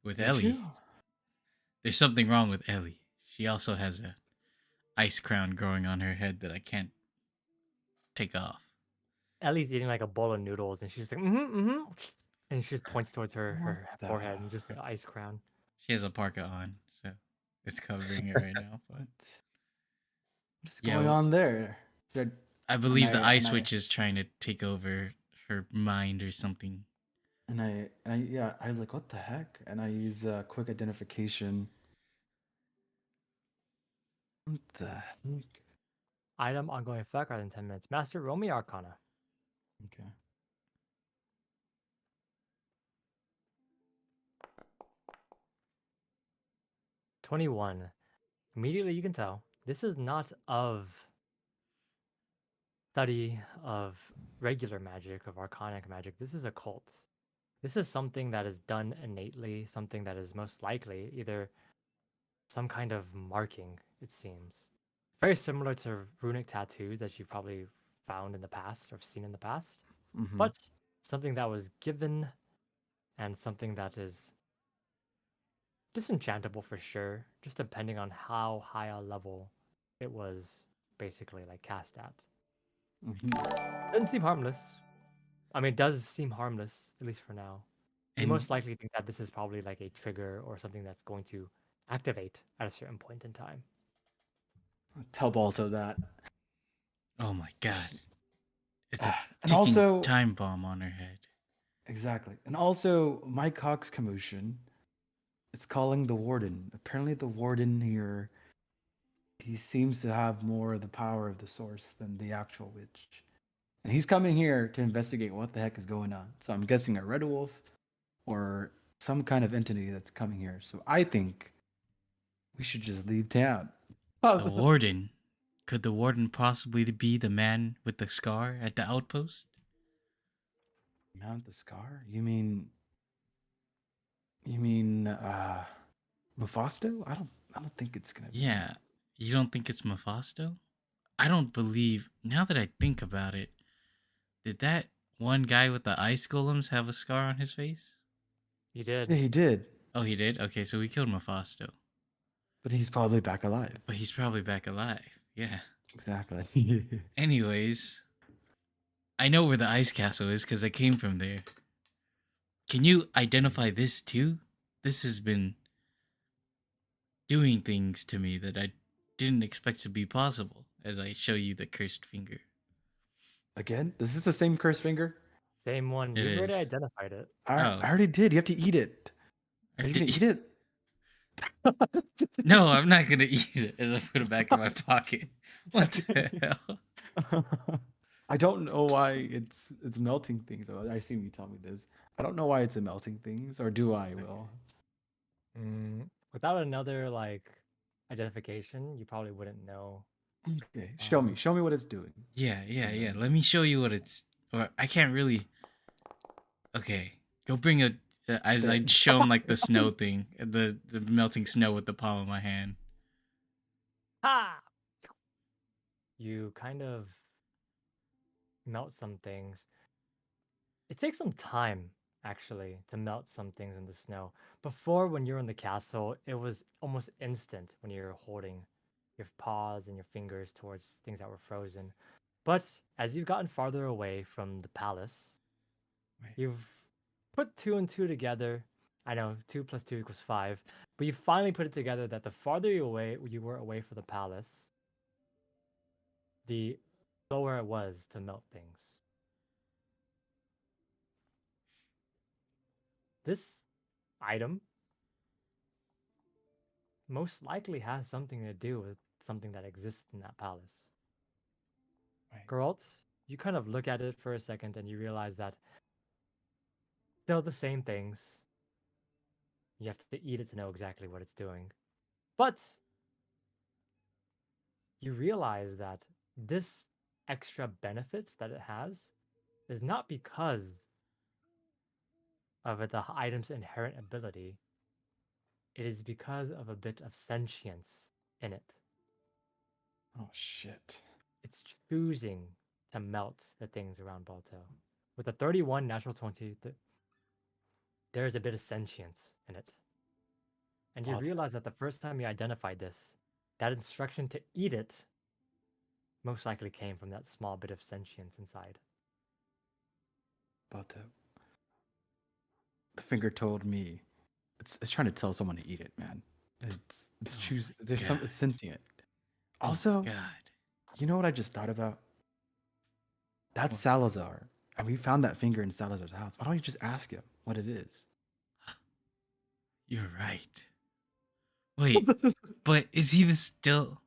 with Did Ellie. you? There's something wrong with Ellie. She also has a ice crown growing on her head that I can't take off. Ellie's eating like a bowl of noodles, and she's like, and she just points towards her What the forehead and just the ice crown. She has a parka on, so it's covering it right now. But What's yeah, going on there? Should I believe the ice and witch is trying to take over her mind or something. I was like, what the heck? And I use quick identification. What the heck? Item ongoing effect rather than 10 minutes. Master, roll me Arcana. Okay. $21. Immediately you can tell this is not of study of regular magic, of arcanic magic. This is a cult. This is something that is done innately, something that is most likely either some kind of marking, it seems. Very similar to runic tattoos that you've probably found in the past or seen in the past, Mhm. but something that was given and something that is disenchantable for sure, just depending on how high a level it was basically like cast at. Mhm. Doesn't seem harmless. I mean, it does seem harmless, at least for now. You And most likely think that this is probably like a trigger or something that's going to activate at a certain point in time. Tell Balto that. oh my god, it's a And ticking also, time bomb on her head. exactly. And also, my Cox commotion. It's calling the warden. Apparently, the warden here, he seems to have more of the power of the source than the actual witch. And he's coming here to investigate what the heck is going on. So I'm guessing a red wolf or some kind of entity that's coming here. So I think we should just leave town. The warden. Could the warden possibly be the man with the scar at the outpost? Mount the scar? You mean Mephisto? I don't think it's gonna be him. Yeah, you don't think it's Mephisto? I don't believe. Now that I think about it, did that one guy with the ice golems have a scar on his face? You did. Yeah, he did. Oh, he did? Okay, so we killed Mephisto. But he's probably back alive. But he's probably back alive. Yeah. Exactly. Anyways, I know where the ice castle is because I came from there. Can you identify this too? This has been doing things to me that I didn't expect to be possible as I show you the cursed finger. Again? This is the same cursed finger? Same one. It You've already is. identified it. I Oh. already did. You have to eat it. I Are you did- gonna eat it? No, I'm not gonna eat it as I put it back in my pocket. What the hell? I don't know why it's melting things. I assume you tell me this. I don't know why it's a melting things, or do I? Will. Without another like identification, you probably wouldn't know. Okay, show me. Um, Show me what it's doing. Yeah. Let me show you what it's. Or I can't really. Okay, go bring a. As I show him like the snow thing, the melting snow with the palm of my hand. Ha! You kind of melt some things. It takes some time actually to melt some things in the snow. Before, when you're in the castle, it was almost instant when you're holding your paws and your fingers towards things that were frozen. But as you've gotten farther away from the palace, Right. you've put two and two together. I know 2 plus 2 equals 5, but you finally put it together that the farther you were away from the palace, the slower it was to melt things. This item most likely has something to do with something that exists in that palace. Right. Geralt, you kind of look at it for a second and you realize that still the same things. You have to eat it to know exactly what it's doing. But you realize that this extra benefit that it has is not because of the item's inherent ability. It is because of a bit of sentience in it. Oh shit. It's choosing to melt the things around Balto. With a 31 natural 20, there is a bit of sentience in it. And you I'll realize that the first time you identified this, that instruction to eat it most likely came from that small bit of sentience inside. about to. The finger told me it's trying to tell someone to eat it, man. It's Oh choose. my There's some it's God. sentient. Oh Also, God. you know what I just thought about? That's What? Salazar, and we found that finger in Salazar's house. Why don't you just ask him what it is? You're right. Wait, but is he the still?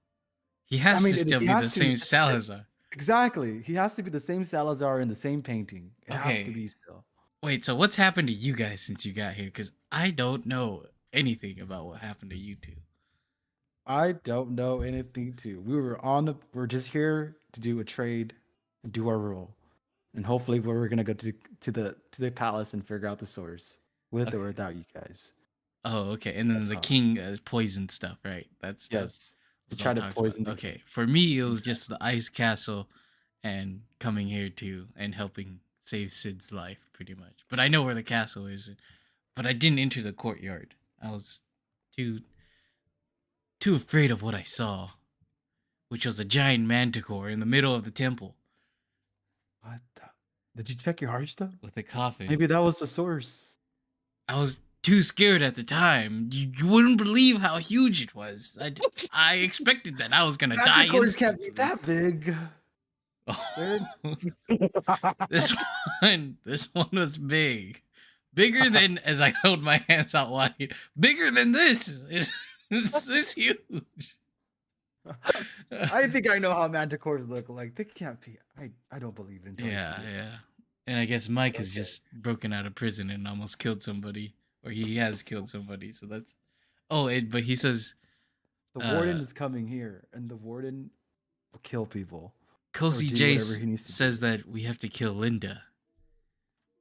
He has to still He be the has to. same Salazar. Exactly. He has to be the same Salazar in the same painting. It has to Okay. be still. Wait, so what's happened to you guys since you got here? Because I don't know anything about what happened to you two. I don't know anything too. We're just here to do a trade and do our role. And hopefully we're gonna go to the palace and figure out the source. With or Okay. without you guys. Oh, okay. And then That's the all. king poison stuff, right? That's Yes. To was all try to talked poison about. the Okay. For me, it was Exactly. just the ice castle and coming here too and helping save Sid's life, pretty much. But I know where the castle is. But I didn't enter the courtyard. I was too afraid of what I saw, which was a giant manticore in the middle of the temple What the? Did you check your Hearthstone? with a coffin. Maybe that was the source. I was too scared at the time. You wouldn't believe how huge it was. I expected that I was gonna die Manticores can't instantly. be that big. Oh, this one was big, bigger than as I held my hands out wide. Bigger than this. Is this huge? I think I know how manticores look like. They can't be. I don't believe it until I Yeah, see it. yeah. And I guess Mike has Okay. just broken out of prison and almost killed somebody, or he has killed somebody. So that's. Oh, but he says The uh warden is coming here, and the warden will kill people or Kosi do whatever Jace he needs to says do. that we have to kill Linda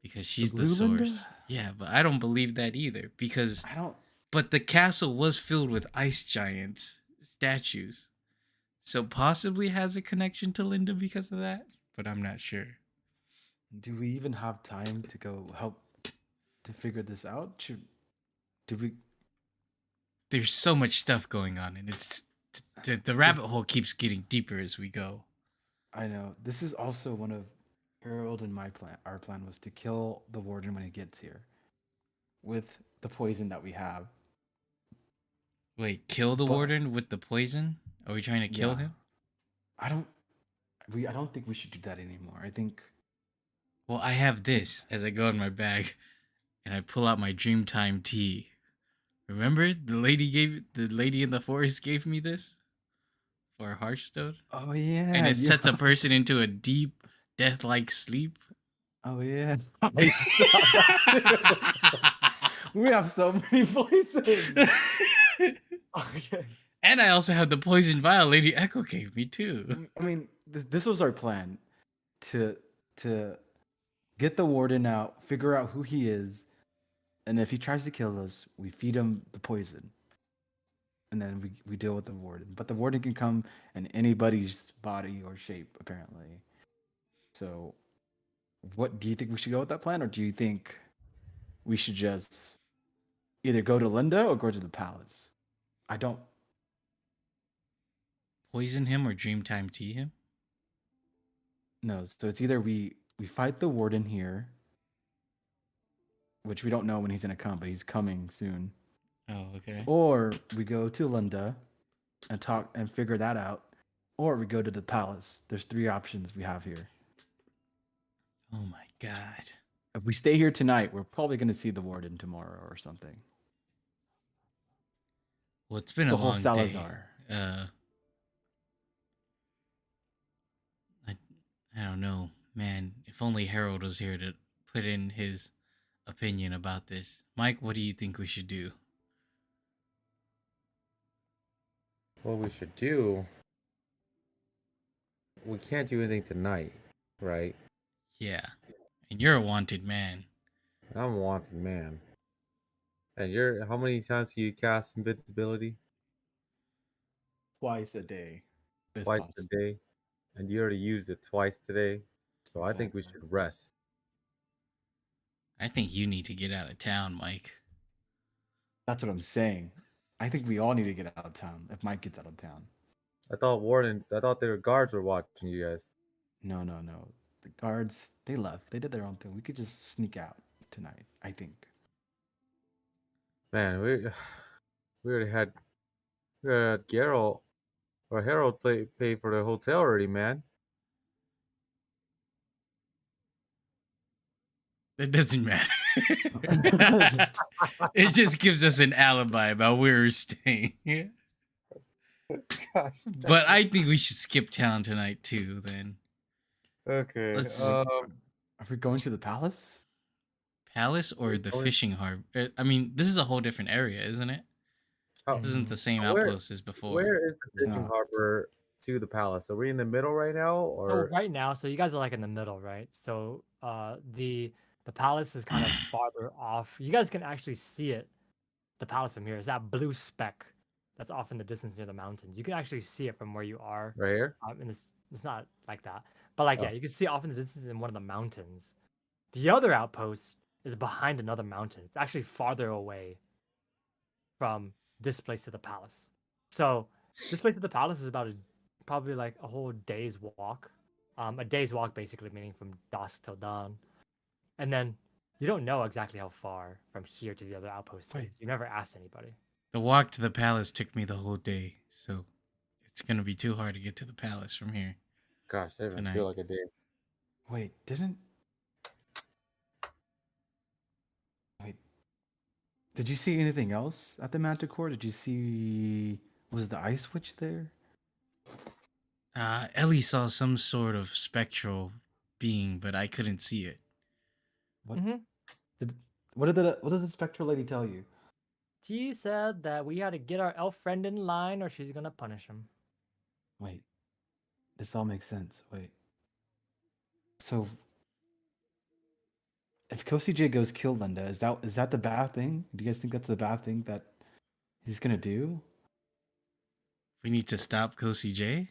because The she's the blue Linda? source. Yeah, but I don't believe that either because I don't. but the castle was filled with ice giants statues. So possibly has a connection to Linda because of that, but I'm not sure. Do we even have time to go help to figure this out? Did we? There's so much stuff going on and it's the rabbit hole keeps getting deeper as we go. I know this is also one of Harold and my plan. Our plan was to kill the warden when he gets here, with the poison that we have. Wait, kill the But- warden with the poison? Are we trying to kill Yeah. him? I don't. I don't think we should do that anymore. I think. Well, I have this as I go in my bag and I pull out my Dreamtime tea. Remember the lady in the forest gave me this for a Hearthstone? Oh yeah. And it yeah. sets a person into a deep, death-like sleep. Oh yeah. I saw that too. We have so many poisons. Okay. And I also have the poison vial Lady Echo gave me too. I mean, this was our plan to get the warden out, figure out who he is, and if he tries to kill us, we feed him the poison, and then we deal with the warden. But the warden can come in anybody's body or shape, apparently. So, what do you think we should go with that plan, or do you think we should just either go to Linda or go to the palace? I don't. Poison him or Dreamtime tea him? No, so it's either we fight the warden here, which we don't know when he's gonna come, but he's coming soon, Oh, okay. or we go to Linda and talk and figure that out, or we go to the palace. There's three options we have here. Oh my god. If we stay here tonight, we're probably gonna see the warden tomorrow or something. Well, it's been The a whole long Salazar. day. I don't know, man. If only Harold was here to put in his opinion about this. Mike, what do you think we should do? What we should do? We can't do anything tonight, right? Yeah. And you're a wanted man. I'm a wanted man. And you're how many times can you cast invincibility? Twice a day. if Twice possible. a day. And you already used it twice today. So I think we Exactly. should rest. I think you need to get out of town, Mike. That's what I'm saying. I think we all need to get out of town if Mike gets out of town. I thought wardens. I thought their guards were watching you guys. No, no, no. The guards, they left. They did their own thing. We could just sneak out tonight, I think. Man, we already had Geralt or Harold pay for the hotel already, man. It doesn't matter. It just gives us an alibi about where we're staying. Gosh. But I think we should skip town tonight too. Then Okay. Let's- Are we going to the palace? palace or We're the going- fishing harbor? I mean, this is a whole different area, isn't it? how- This isn't the same Where- outpost as before. Where is the It's fishing not. harbor to the palace? Are we in the middle right now, So or right now, so you guys are like in the middle, right? So the palace is kind of farther off. You guys can actually see it, the palace from here. It's that blue speck that's off in the distance near the mountains. You can actually see it from where you are. right here? And it's not like that, but like Oh. yeah, you can see it off in the distance in one of the mountains. The other outpost is behind another mountain. It's actually farther away from this place to the palace. So this place to the palace is about probably like a whole day's walk. A day's walk basically meaning from dusk till dawn. And then you don't know exactly how far from here to the other outpost Wait. is. You never asked anybody. The walk to the palace took me the whole day, so it's gonna be too hard to get to the palace from here. Gosh, that even Tonight. feel like a day. Wait, didn't. Wait. Did you see anything else at the Manticore? Did you see. Was the ice witch there? Ellie saw some sort of spectral being, but I couldn't see it. What? Mhm. What did the spectral lady tell you? She said that we had to get our elf friend in line or she's gonna punish him. Wait. This all makes sense. Wait. So. If Kosi J goes kill Linda, is that the bad thing? Do you guys think that's the bad thing that he's gonna do? We need to stop Kosi J.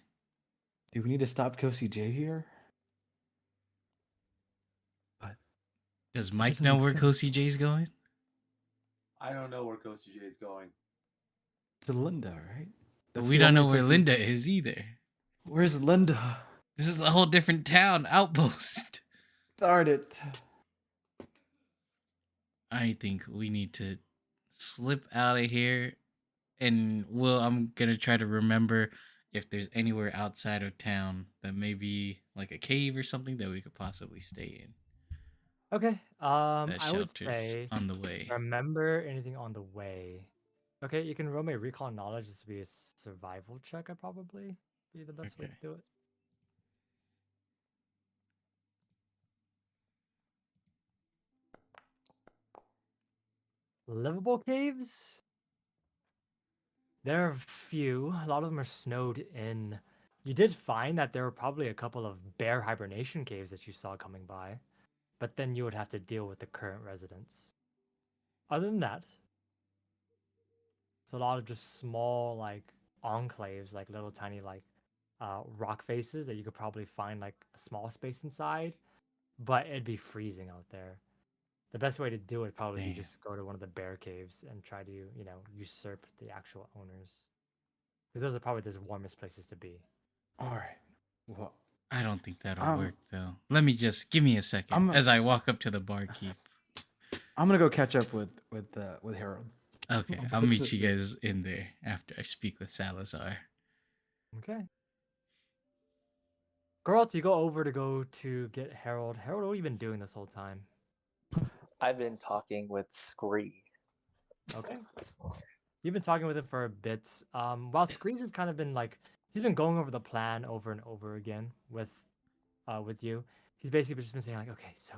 Do we need to stop Kosi J here? Does Mike doesn't know make where sense. Kosi J's going? I don't know where Coach J is going. To Linda, right? But That's we the don't only know where place Linda is either. Where's Linda? This is a whole different town outpost. Darn it. I think we need to slip out of here, and I'm gonna try to remember if there's anywhere outside of town that may be like a cave or something that we could possibly stay in. Okay. That I would shelters say on the way. remember anything on the way. Okay, you can roll me recall knowledge. This would be a survival check. I probably be the best way Okay. to do it. Livable caves? There are few. A lot of them are snowed in. You did find that there were probably a couple of bear hibernation caves that you saw coming by, but then you would have to deal with the current residents. Other than that, it's a lot of just small like enclaves, like little tiny like rock faces that you could probably find like a small space inside, but it'd be freezing out there. The best way to do it probably be Damn. just go to one of the bear caves and try to, usurp the actual owners. Because those are probably the warmest places to be. All right. Well, I don't think that'll Um, work though. Let me just give me a 2nd I'm- as I walk up to the barkeep. I'm gonna go catch up with Harold. Okay, I'll I'll put meet the- you guys in there after I speak with Salazar. Okay. Geralt, you go over to go to get Harold. Harold, what have you been doing this whole time? I've been talking with Scree. Okay. You've been talking with him for a bit. While Screez has kind of been like he's been going over the plan over and over again with you. He's basically just been saying like, okay, so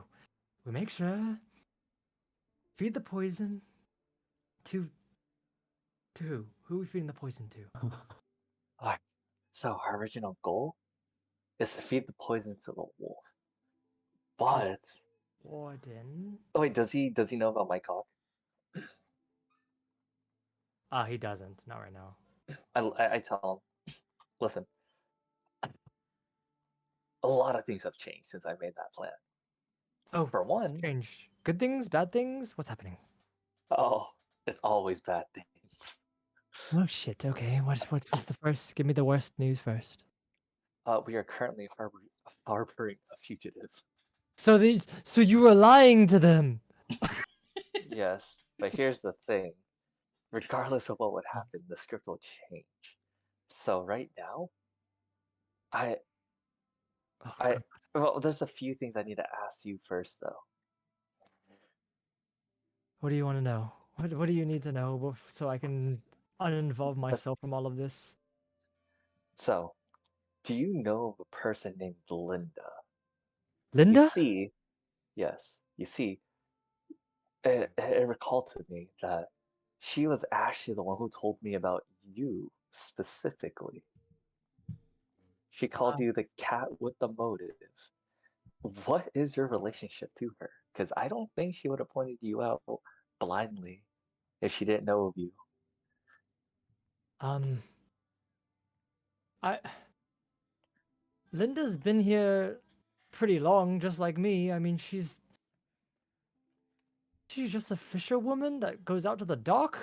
we make sure feed the poison to who? Who are we feeding the poison to? Alright, so our original goal is to feed the poison to the wolf. But Warden. oh wait, does he know about my cock? He doesn't. Not right now. I tell him, listen, a lot of things have changed since I made that plan. Oh, For one, strange. Good things, bad things. What's happening? oh, it's always bad things. Oh shit. Okay. What's the first? Give me the worst news first. We are currently harboring a fugitive. So you were lying to them. Yes, but here's the thing. Regardless of what would happen, the script will change. So right now, I Oh, I God. well, there's a few things I need to ask you first though. What do you want to know? What do you need to know so I can uninvolve But myself from all of this? so, do you know of a person named Linda? You Linda? see, yes, you see, it recalled to me that she was actually the one who told me about you specifically. She called you the cat with the motive. What is your relationship to her? Because I don't think she would have pointed you out blindly if she didn't know of you. Um, I Linda's been here pretty long, just like me. I mean, she's just a fisherwoman that goes out to the dock.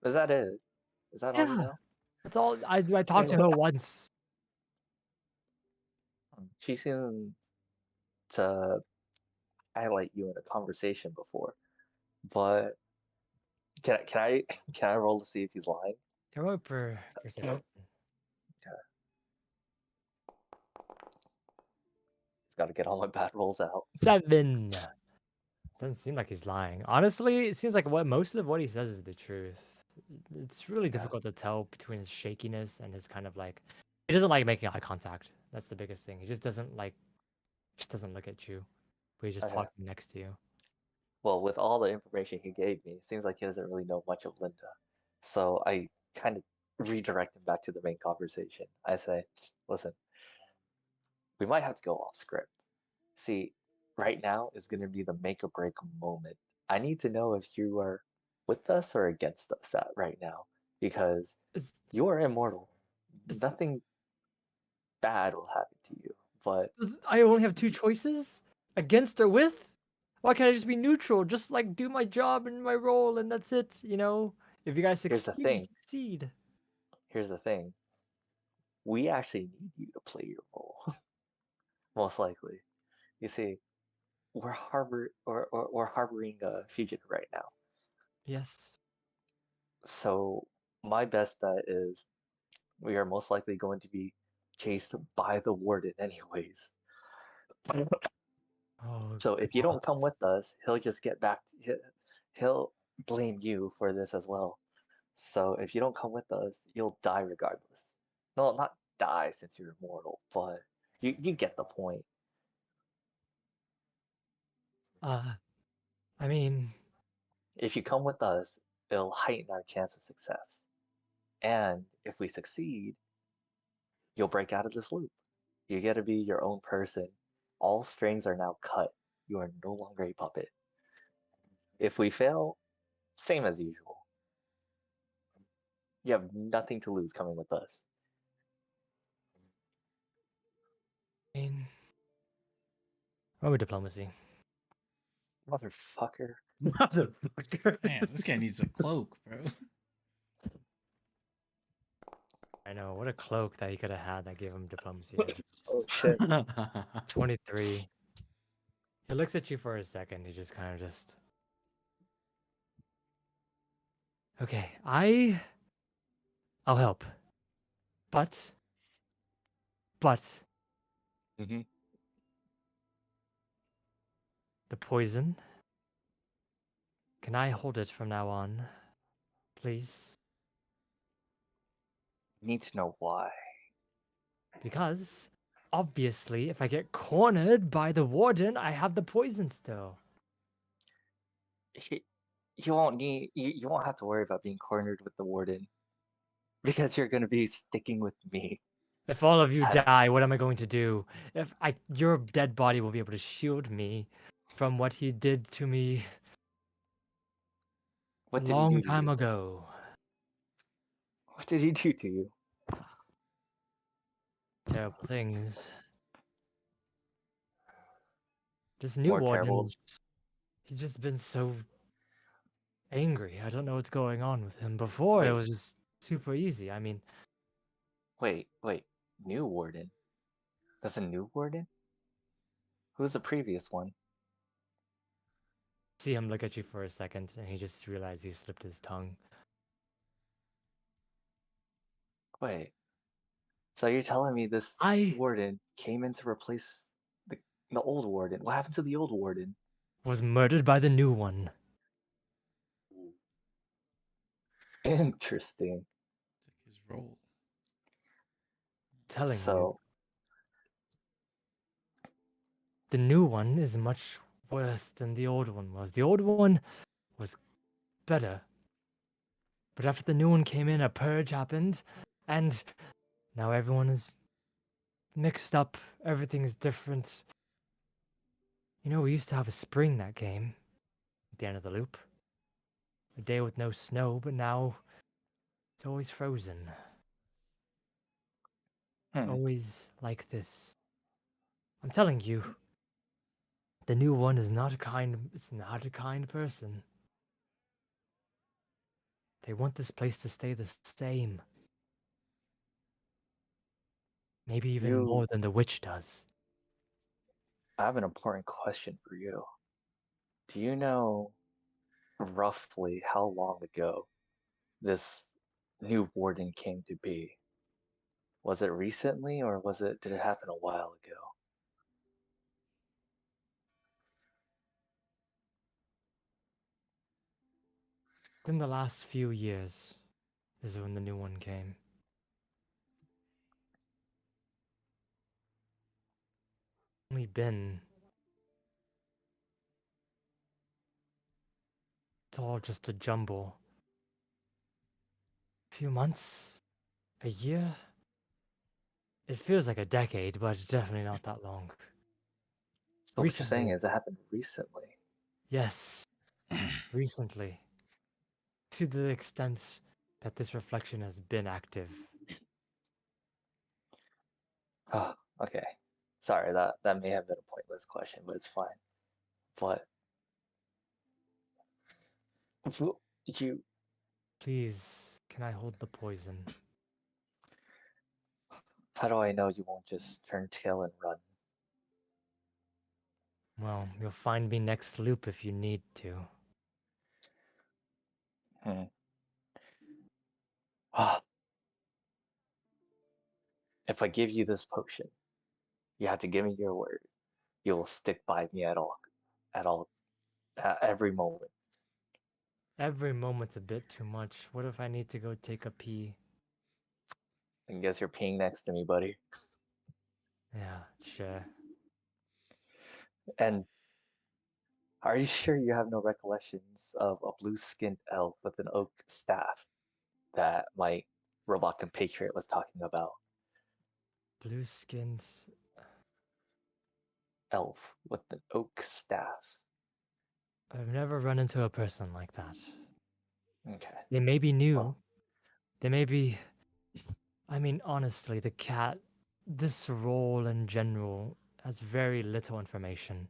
Is that it? Is that all you Yeah, know? that's all. I talked to her once. She seemed to highlight you in a conversation before, but can I can I roll to see if he's lying? Throw up her perception. Okay, he's got to get all my bad rolls out. 7. Doesn't seem like he's lying. Honestly, it seems like most of what he says is the truth. It's really Yeah, difficult to tell between his shakiness and his kind of like he doesn't like making eye contact. That's the biggest thing. He just doesn't look at you. But he's just okay. talking next to you. Well, with all the information he gave me, it seems like he doesn't really know much of Linda. So I kind of redirect him back to the main conversation. I say, listen, we might have to go off script. See, right now is going to be the make or break moment. I need to know if you are with us or against us at right now, because It's, you are immortal. it's, Nothing bad will happen to you. But I only have 2 choices? Against or with? Why can't I just be neutral? Just like do my job and my role and that's it, you know? If you guys here's the succeed, you thing. succeed. Here's the thing. We actually need you to play your role, most likely. You see, we're harboring a fugitive right now. Yes. So my best bet is we are most likely going to be chased by the warden anyways. Oh So if you god. don't come with us, he'll just get back he'll blame you for this as well. So if you don't come with us, you'll die regardless. No, not die since you're immortal, but you get the point. Uh, I mean, If you come with us, it'll heighten our chance of success. And if we succeed, you'll break out of this loop. You get to be your own person. All strings are now cut. You are no longer a puppet. If we fail, same as usual. You have nothing to lose coming with us. I mean, roll with diplomacy. Motherfucker. Motherfucker. Man, this guy needs a cloak, bro. I know, what a cloak that he could have had that gave him diplomacy. Oh shit. 23. He looks at you for a second. He just kind of just. Okay, I'll help. But Mm-hmm. the poison. Can I hold it from now on? Please? Need to know why. Because obviously if I get cornered by the warden, I have the poison still. He- You won't need you won't have to worry about being cornered with the warden because you're gonna be sticking with me. If all of you I- die, what am I going to do? Your dead body will be able to shield me from what he did to me a What did he long do to time you? ago. What did he do to you? Terrible things. This new More terrible. warden, he's just been so angry. I don't know what's going on with him. Before it Wait. was just super easy. I mean, Wait. New warden? There's a new warden? Who's the previous one? see him look at you for a second, and he just realized he slipped his tongue. Wait. So you're telling me this I warden came in to replace the old warden? What happened to the old warden? was murdered by the new one. Interesting. Took his role. Telling you, So the new one is much worse than the old one was. The old one was better. But after the new one came in, a purge happened, and now everyone is mixed up. Everything is different. You know, we used to have a spring that came at the end of the loop. A day with no snow, but now it's always frozen. Always like this. I'm telling you, the new one is not a kind. It's not a kind person. They want this place to stay the same. Maybe even more than the witch does. I have an important question for you. Do you know roughly how long ago this new warden came to be? Was it recently or did it happen a while ago? Within the last few years is when the new one came. Only been. It's all just a jumble. A few months? A year? It feels like a decade, but it's definitely not that long. So what you're saying Recently. is it happened recently. Yes, recently. To the extent that this reflection has been active. Oh, okay. Sorry, that may have been a pointless question, but it's fine. But you Please, can I hold the poison? how do I know you won't just turn tail and run? Well, you'll find me next loop if you need to. Hmm. Ah, if I give you this potion, you have to give me your word. You will stick by me at all, at every moment. Every moment's a bit too much. What if I need to go take a pee? I guess you're peeing next to me, buddy. Yeah, sure. And are you sure you have no recollections of a blue-skinned elf with an oak staff that my robot compatriot was talking about? Blue skins. Elf with an oak staff. I've never run into a person like that. Okay. They may be new. Well, They may be. I mean, honestly, the cat. This role in general has very little information.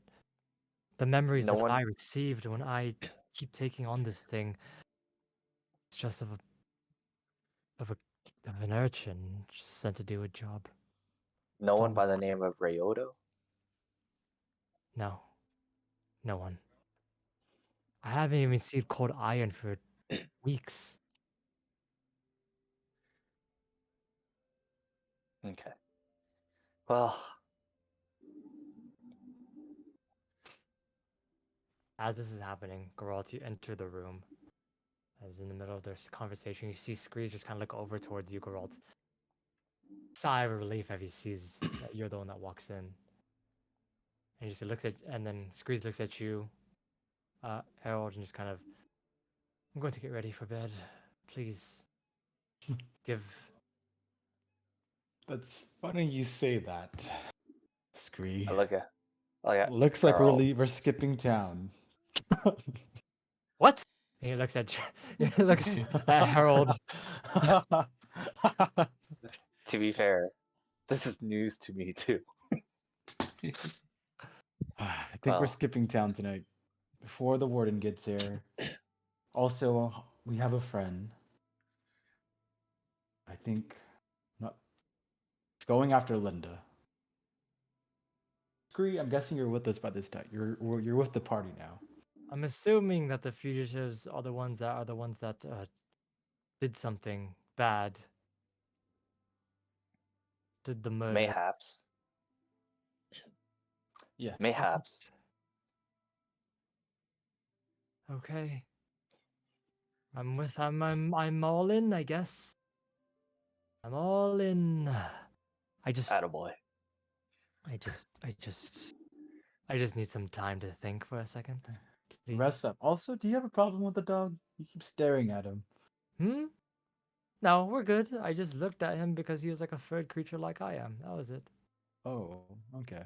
The memories no that one I received when I keep taking on this thing, it's just of a of an urchin just sent to do a job. no It's one on the by the name of Ryoto? no, no one. I haven't even seen cold iron for weeks. Okay. Well, As this is happening, Geralt, you enter the room. As in the middle of their conversation, you see Screeze just kind of look over towards you, Geralt. Sigh of relief as he sees that you're the one that walks in. And he just looks at, and then Screeze looks at you, Harold, and just kind of, I'm going to get ready for bed. Please give. That's funny you say that, Scree. I look at Looks like Carl. we're skipping town. What? And he looks at he looks at Harold. To be fair, this is news to me too. I think we're Well, skipping town tonight. Before the warden gets here, Also, we have a friend. I think not. It's going after Linda. Scree, I'm guessing you're with us by this time. You're with the party now. I'm assuming that the fugitives are the ones that did something bad, did the murder. Mayhaps. Yes. Mayhaps. Okay. I'm all in, I guess. I'm all in. I just Attaboy. I just need some time to think for a second. Please. Rest up. Also, do you have a problem with the dog? You keep staring at him. Hmm? No, we're good. I just looked at him because he was like a third creature like I am. That was it. Oh, okay.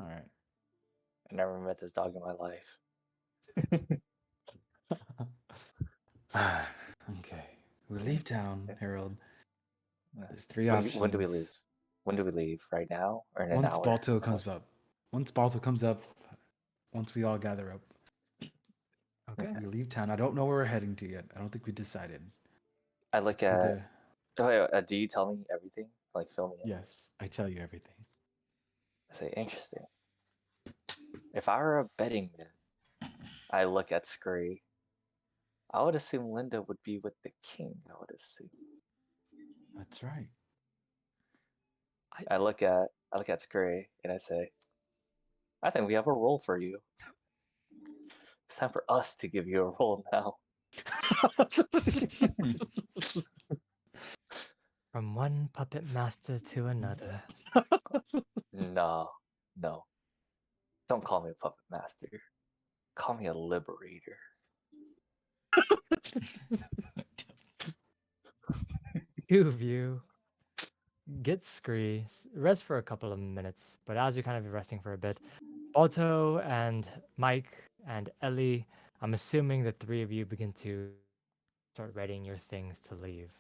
All right. I never met this dog in my life. Okay. We leave town, Harold. Yeah. There's three When, options. when do we leave? When do we leave? Right now or in an Once hour? Balto comes up. Once Balto comes up, once we all gather up, Okay. we leave town. I don't know where we're heading to yet. I don't think we decided. I look It's at. either... Oh, wait, do you tell me everything? Like fill me in? Yes, I tell you everything. I say interesting. If I were a betting man, I look at Scurry. I would assume Linda would be with the king. I would assume. That's right. I look at Scurry and I say, I think we have a role for you. It's time for us to give you a role now. From one puppet master to another. No, no. Don't call me a puppet master. Call me a liberator. Two of you get Scree, rest for a couple of minutes, but as you're kind of resting for a bit, Balto and Mike and Ellie, I'm assuming the three of you begin to start readying your things to leave.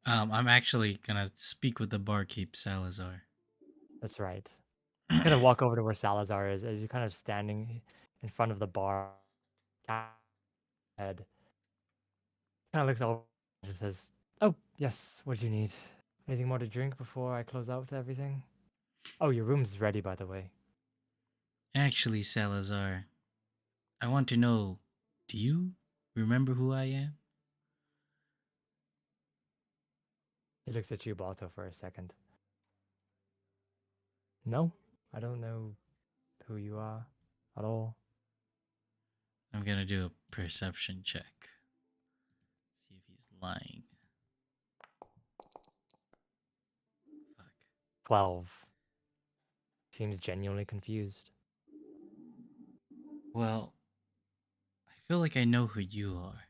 I'm actually gonna speak with the barkeep Salazar. That's right. You're gonna walk over to where Salazar is as you're kind of standing in front of the bar. Head kind of looks over and says, "Oh yes, what do you need? Anything more to drink before I close out everything? Oh, your room's ready, by the way." Actually, Salazar, I want to know, do you remember who I am? He looks at you, Balto, for a second. No, I don't know who you are at all. I'm gonna do a perception check. See if he's lying. Fuck. 12. Seems genuinely confused. Well, I feel like I know who you are.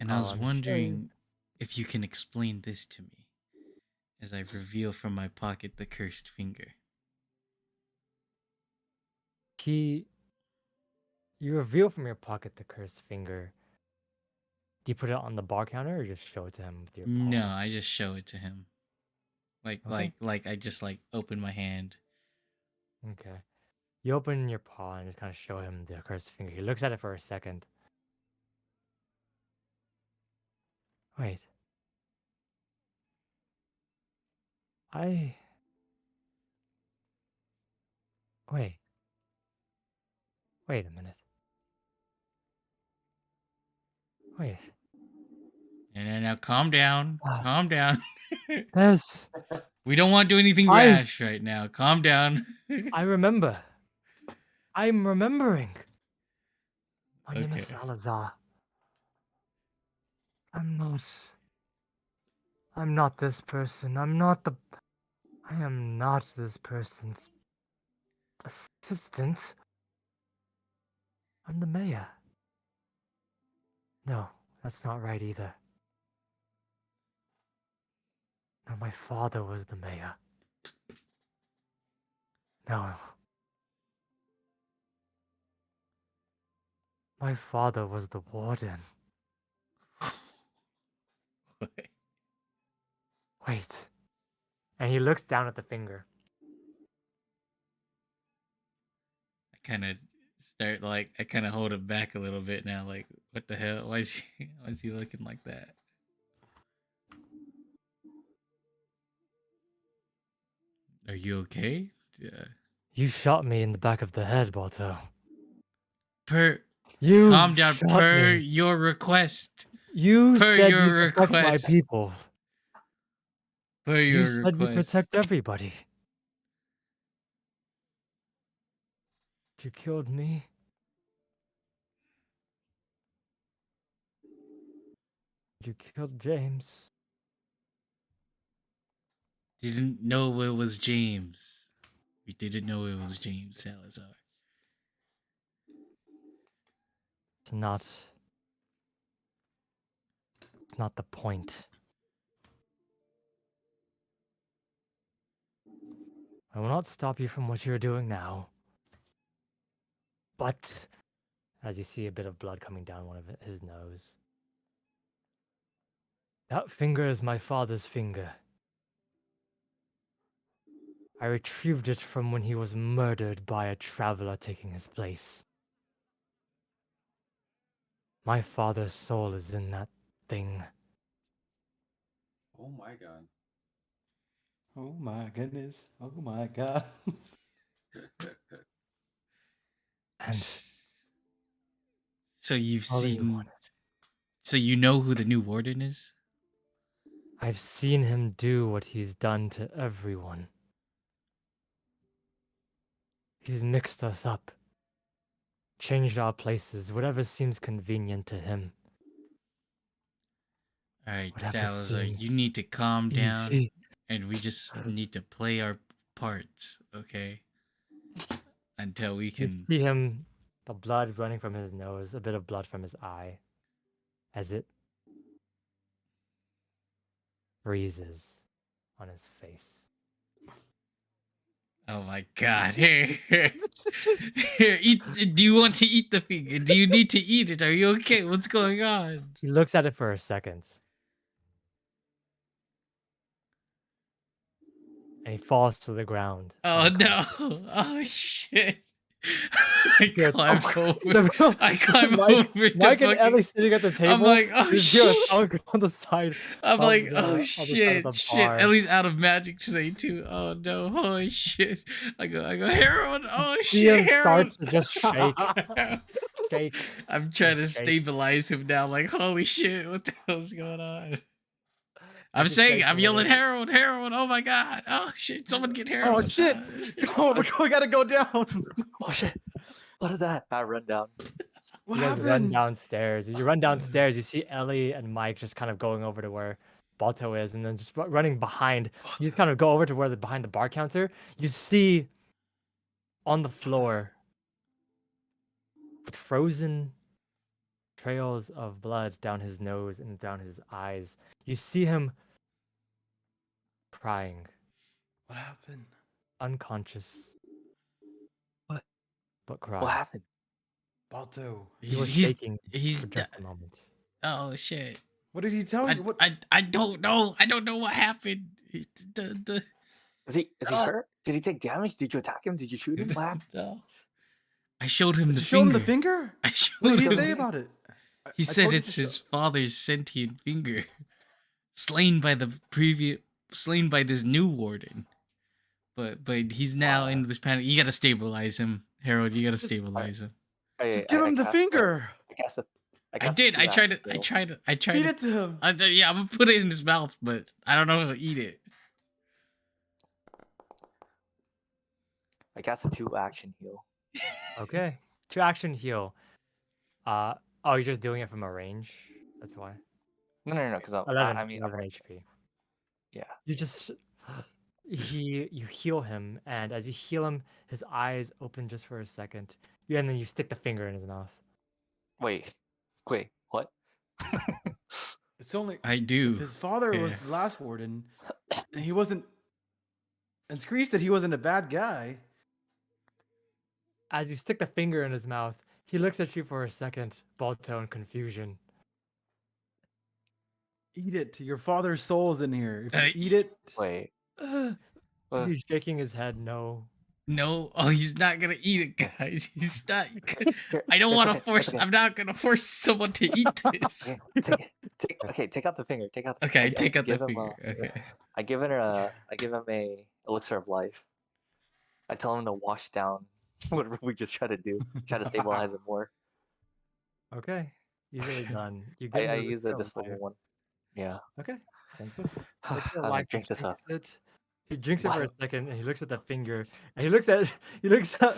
And I Oh, was I'm sure wondering if you can explain this to me as I reveal from my pocket the cursed finger. you reveal from your pocket the cursed finger. Do you put it on the bar counter or just show it to him with your palm? No, I just show it to him. Okay. Like I just like open my hand. Okay. You open your paw and just kind of show him the cursed finger. He looks at it for a second. Wait. I. Wait. Wait a minute. Wait. Now calm down. Calm down. There's. We don't want to do anything I- rash right now. Calm down. I remember. I'm remembering. My name is Okay. Salazar. I'm not this person. I am not this person's assistant. I'm the mayor. No, that's not right either. No, my father was the mayor. No. My father was the warden. Wait. And he looks down at the finger. I kind of start like I kind of hold him back a little bit now. Like, what the hell? Why is he looking like that? Are you okay? Yeah. You shot me in the back of the head, Balto. Per You calm down. shot Per me. your request. You Per said your you protect my request. people. Per You your said you request. protect everybody. You killed me. You killed James. Didn't know it was James. We didn't know it was James Salazar. It's not the point. I will not stop you from what you're doing now. But, as you see a bit of blood coming down one of his nose, that finger is my father's finger. I retrieved it from when he was murdered by a traveler taking his place. My father's soul is in that thing. Oh my god. Oh my goodness. Oh my god. And So you've all you seen. wanted. So you know who the new warden is? I've seen him do what he's done to everyone. He's mixed us up, changed our places, whatever seems convenient to him. All right, Whatever Salazar, you seems need to calm down, easy. and we just need to play our parts, okay? Until we You can. see him, the blood running from his nose, a bit of blood from his eye, as it freezes on his face. Oh my God! Here, eat. Do you want to eat the finger? Do you need to eat it? Are you okay? What's going on? He looks at it for a second. And he falls to the ground. Oh no! unconscious. Oh shit! I Good. climb over. The- I climb Mike- over to Mike and fucking. Ellie sitting at the table. I'm like, oh you just hear a shit! thunk on the side. I'm of like, the- oh on the side of the shit! bar. Ellie's out of magic today too. Oh no! Holy shit! I go, Harold! Oh See shit! him Harold! starts to just shake. Shake. I'm trying to Shake. stabilize him now. Like, holy shit! What the hell's going on? I'm just saying, shakes I'm a yelling, little. Harold! Harold! Oh my God! Oh shit! Someone get Harold! Oh shit! Oh, we gotta go down. Oh shit! What is that? I run down. What You guys run happened? downstairs. As you run downstairs, you see Ellie and Mike just kind of going over to where Balto is, and then just running behind. You just kind of go over to where behind the bar counter. You see on the floor with frozen trails of blood down his nose and down his eyes. You see him crying, What happened? unconscious. What? But crying. What happened? Balto. He was He's shaking he's for just a moment. oh shit! What did he tell you? What? I don't know. I don't know what happened. The Is he hurt? Did he take damage? Did you attack him? Did you shoot him? What happened? no. I showed him Did the you show finger. him the finger? I showed What did he him. say about it? He I said told you it's to his show- father's sentient finger, slain by this new warden. But he's now in this panic. You gotta stabilize him, Harold. You gotta stabilize him. Just give him the finger. I did. I tried to. Feed it to him. Yeah, I'm gonna put it in his mouth, but I don't know if he'll eat it. I cast a 2-action heal. Okay. 2-action heal. Oh, you're just doing it from a range? That's why. No, because 11, I mean, 11 HP. yeah. You just you heal him, and as you heal him, his eyes open just for a second. And then you stick the finger in his mouth. Wait, what? It's only I do. his father was Yeah. the last warden, and he wasn't. And Scree said he wasn't a bad guy. As you stick the finger in his mouth, he looks at you for a second, Balto in confusion. Eat it. Your father's soul's in here. If you Uh, eat it, Wait. He's shaking his head, no. No, oh, he's not gonna eat it, guys. He's not. Here, I don't it's want to okay. force. It's okay. I'm not gonna force someone to eat this. Okay, take out the finger. Take out. Okay, I take out the give him finger. Okay. I give it a. I give him a elixir of life. I tell him to wash down whatever we just try to do. Try to stabilize it more. Okay, easily done. You I, get I your use a elixir of disposable life. one. Yeah. Okay, sounds good. Elixir of I'm gonna life. He drink this up. drinks it. He drinks it for a What? second, and he looks at the finger, and he looks at Balto.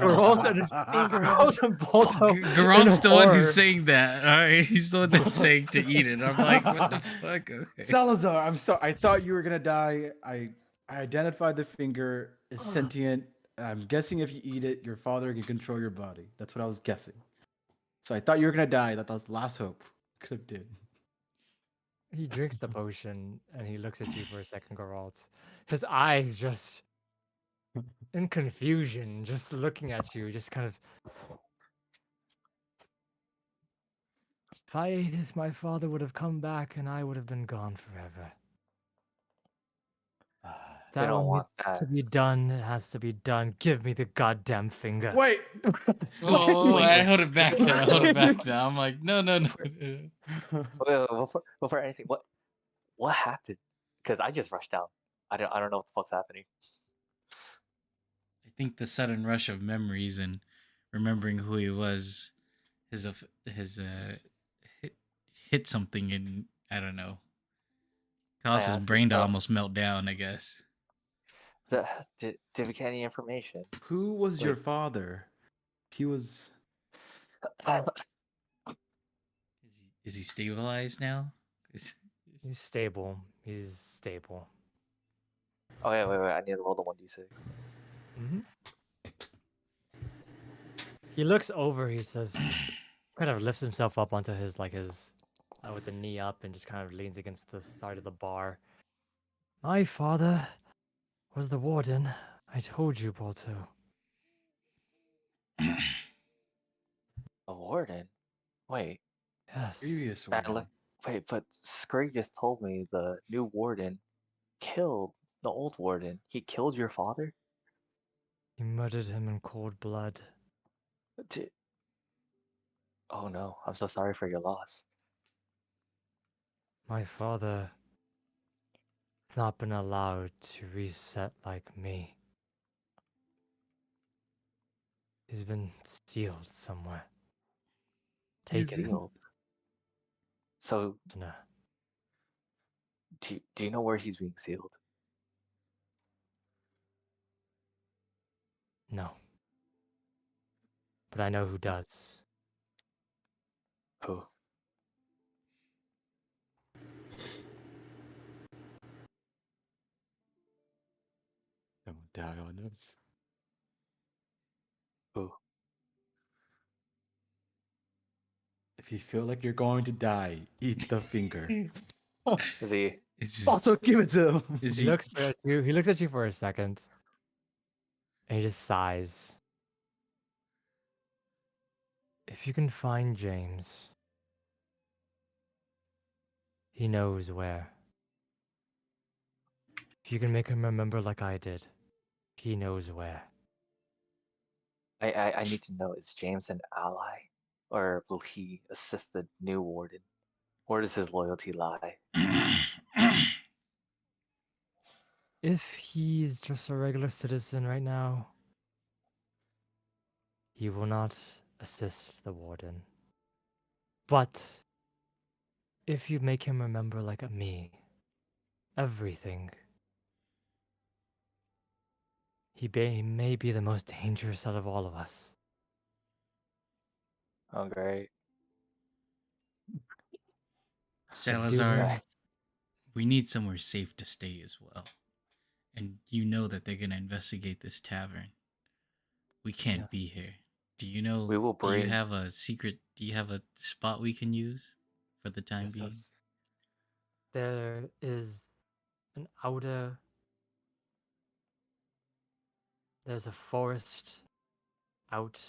Geralt and Geralt and Balto in Geralt's the one who's horror. saying that. All right, he's the one that's saying to eat it. I'm like, what the fuck? Okay. Salazar, I'm sorry. I thought you were gonna die. I identified the finger as sentient. I'm guessing if you eat it, your father can control your body. That's what I was guessing. So I thought you were gonna die. That was the last hope. Could have did. He drinks the potion, and he looks at you for a second, Geralt. His eyes just in confusion, just looking at you, just kind of. If I ate it, my father would have come back, and I would have been gone forever. They That don't one want needs to that. be done. It has to be done. Give me the goddamn finger. Wait. Oh, Wait, I wait. hold it back now. I hold it back now. I'm like, no, no, no. Before anything, what happened? Because I just rushed down. I don't know what the fuck's happening. I think the sudden rush of memories and remembering who he was, his hit something, and I don't know, I caused his asked brain to him, almost melt down. I guess. did we get any information? Who was your Wait. father? He was. Is he stabilized now? He's stable. He's stable. Oh yeah, wait. I need to roll the 1d6. Mm-hmm. He looks over. He says, kind of lifts himself up onto his with the knee up, and just kind of leans against the side of the bar. My father was the warden. I told you, Balto. A warden? Wait, Yes. Previous man, one. look. Wait, but Scree just told me the new warden killed the old warden. He killed your father? He murdered him in cold blood. Di- Oh no, I'm so sorry for your loss. My father not been allowed to reset like me. He's been sealed somewhere. Taken. Sealed. So, prisoner. do you know where he's being sealed? No. But I know who does. Who? Oh, Daryl knows. Who? If you feel like you're going to die, eat the finger. Is he? Also, give it to him. Is He looks at you. He looks at you for a second, and he just sighs. If you can find James, he knows where. If you can make him remember like I did, he knows where. I need to know, is James an ally? Or will he assist the new warden? Where does his loyalty lie? If he's just a regular citizen right now, he will not assist the warden. But if you make him remember like me, everything, he may be the most dangerous out of all of us. Oh, great. Salazar, Right. we need somewhere safe to stay as well. And you know that they're gonna investigate this tavern. We can't Yes. be here. Do you know? We will Do you bring- have a secret? Do you have a spot we can use for the time being? There is an outer. There's a forest out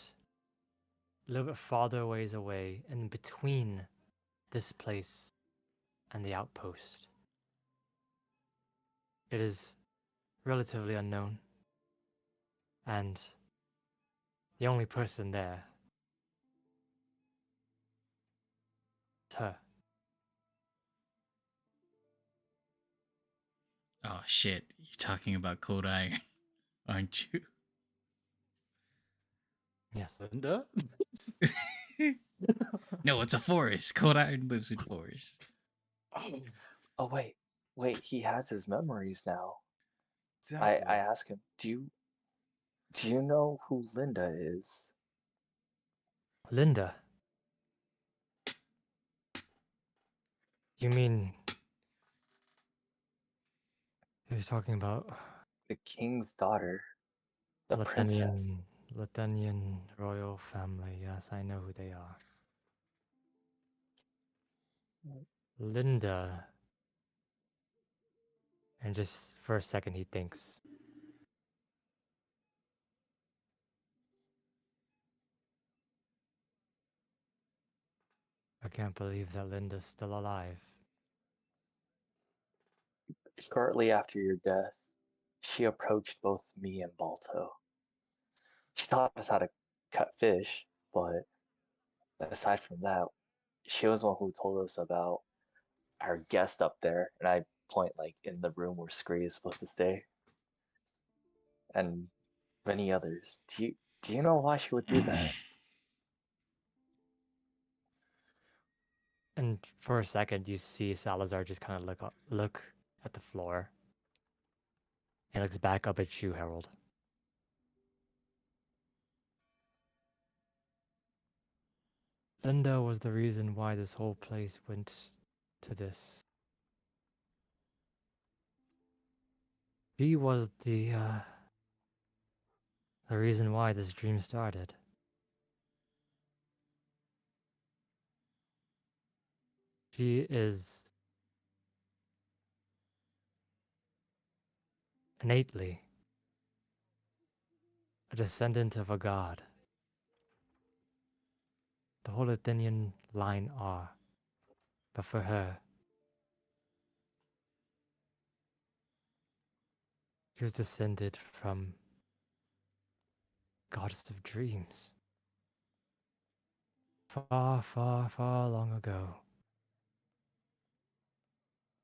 a little bit farther ways away, in between this place and the outpost. It is relatively unknown, And the only person there is her. Oh shit! You're talking about Cold Iron, aren't you? Yes. Linda? No, it's a forest. Cold Iron lives in forest. Oh, Oh wait, he has his memories now. exactly. I ask him, do you know who Linda is? Linda. You mean you're talking about The king's daughter, the princess. Latenian royal family? Yes, I know who they are. Linda. And just for a second, he thinks. I can't believe that Linda's still alive. Shortly after your death, she approached both me and Balto. She taught us how to cut fish, but aside from that, she was the one who told us about our guest up there, and I point like in the room where Scree is supposed to stay, and many others. Do you know why she would do that? And for a second, you see Salazar just kind of look at the floor and looks back up at you, Harold. Linda was the reason why this whole place went to this. She was the reason why this dream started. She is innately a descendant of a god. The whole Athenian line are. But for her, she was descended from goddess of dreams. Far, far, far long ago.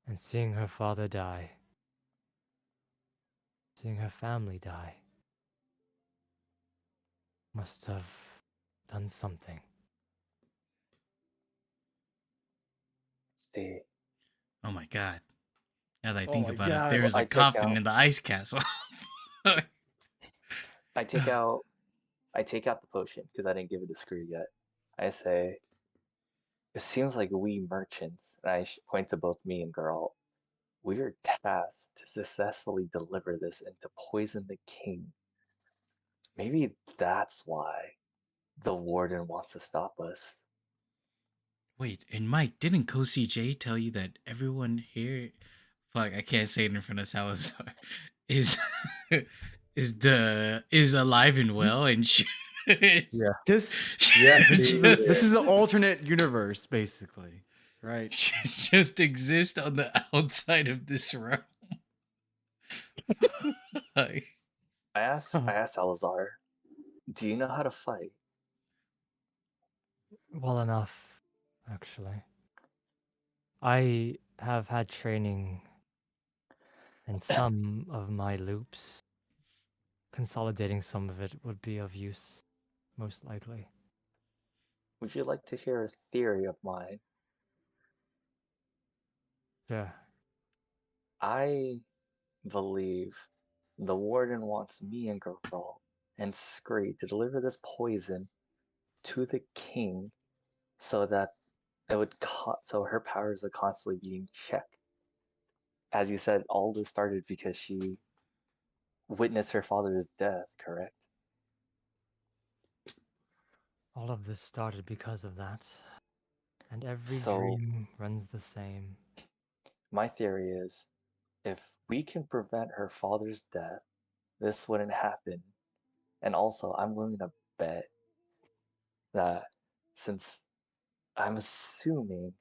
And seeing her father die, seeing her family die, must have done something. See, Oh my god! Now that I Oh think my about it, god. there's a I take coffin out, in the ice castle. I take out, I take out the potion because I didn't give it to Scree yet. I say, it seems like we merchants, and I point to both me and Geralt, we are tasked to successfully deliver this and to poison the king. Maybe that's why the warden wants to stop us. Wait, and Mike, didn't Kosi J tell you that everyone here, fuck, I can't say it in front of Salazar, is is alive and well and Yeah. This Yes, this he is just, this did. is an alternate universe, basically, right? just exist on the outside of this realm. Like, I asked Salazar, do you know how to fight? Well enough, actually. I have had training in some of my loops. Consolidating some of it would be of use, most likely. Would you like to hear a theory of mine? Sure. I believe the warden wants me and Geralt and Scree to deliver this poison to the king so that so her powers are constantly being checked. As you said, all this started because she witnessed her father's death, correct? All of this started because of that. And every So dream runs the same. my theory is if we can prevent her father's death, this wouldn't happen. And also, I'm willing to bet that since I'm assuming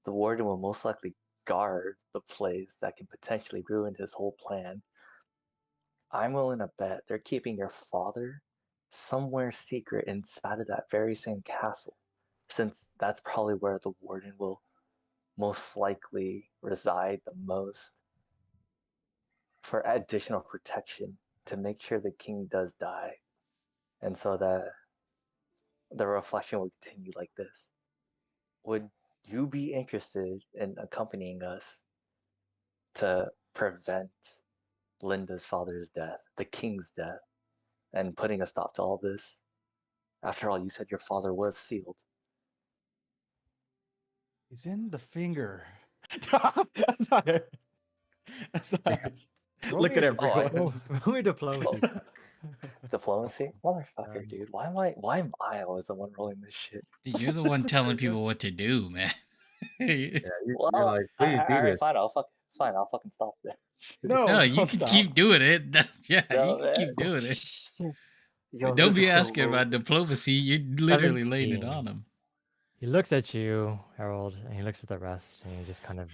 the warden will most likely guard the place that can potentially ruin his whole plan, I'm willing to bet they're keeping your father somewhere secret inside of that very same castle, since that's probably where the warden will most likely reside the most for additional protection to make sure the king does die, and so that the reflection will continue like this. Would you be interested in accompanying us to prevent Linda's father's death, the king's death, and putting a stop to all this? After all, you said your father was sealed. He's in the finger. Sorry. Sorry. Roll Look me at a- everyone. roll me diplomacy. check. Diplomacy? Motherfucker, dude. Why am I always the one rolling this shit? Dude, you're the one telling people what to do, man. Yeah, Well, you're like, please do alright, this. fine, I'll fucking stop there. No, No, you don't can stop. keep doing it. Yeah, you No, can keep doing it. Yo, Don't this be is so asking low. about diplomacy. You're literally laying it 17. on him. He looks at you, Harold, and he looks at the rest, and he just kind of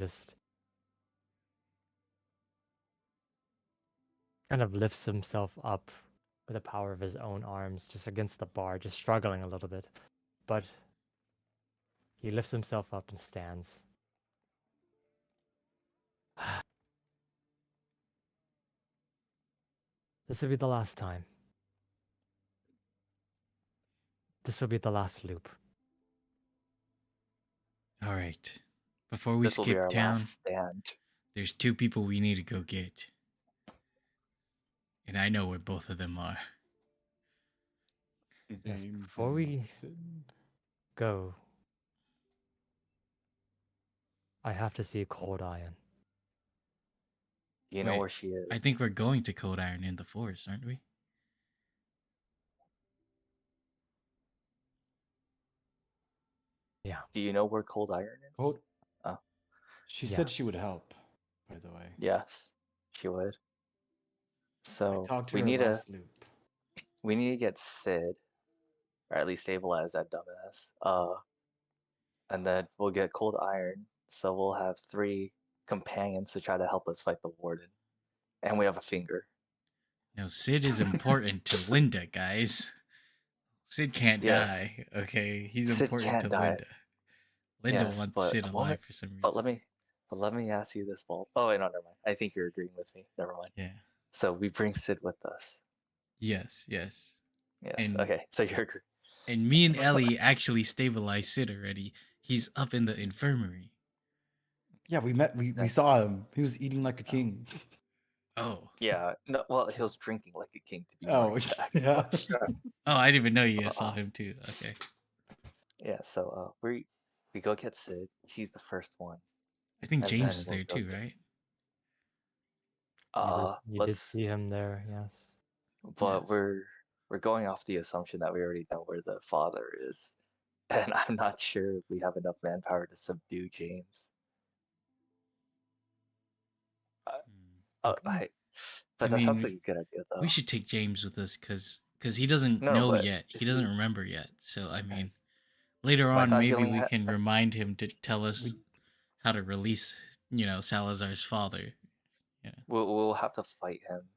lifts himself up with the power of his own arms, just against the bar, just struggling a little bit. But he lifts himself up and stands. This will be the last time. This will be the last loop. All right. Before we This will be skip our town, last stand. there's two people we need to go get. And I know where both of them are. Yes, James before and we Sid. go, I have to see Cold Iron. You know Wait, where she is. I think we're going to Cold Iron in the forest, aren't we? Yeah. Do you know where Cold Iron is? Hold. Oh. She Yeah. said she would help, by the way. Yes, she would. I So talked to we her need to last loop. get Sid, or at least stabilize that dumbass. And then we'll get Cold Iron. So we'll have 3 companions to try to help us fight the warden, and we have a finger. No, Sid is important to Linda, guys. Sid can't Yes. die. Okay, he's Sid important can't to die. Linda. Linda Yes, wants but Sid alive for some reason. But let me ask you this, Bolt. Oh wait, no, never mind. I think you're agreeing with me. Never mind. Yeah. So we bring Sid with us. Yes. Yes. Yes. And Okay. So you're agreeing. and me and Ellie actually stabilized Sid already. He's up in the infirmary. Yeah, we met. We Yeah. saw him. He was eating like a king. Oh. Yeah. No. Well, he was drinking like a king, to be Oh, more exact. yeah. Oh, I didn't even know you guys saw him too. Okay. Yeah. So we go get Sid. He's the first one. I think And James then is we'll there go too, get- right? You did see him there, yes. But Yes. we're going off the assumption that we already know where the father is, and I'm not sure if we have enough manpower to subdue James. Okay. But I that sounds mean, like a good idea, though. we should take James with us because he doesn't No, know but yet. He doesn't remember yet. So I mean, Guys, later But I on, thought he maybe only we had- can remind him to tell us We- how to release, Salazar's father. we'll have to fight him.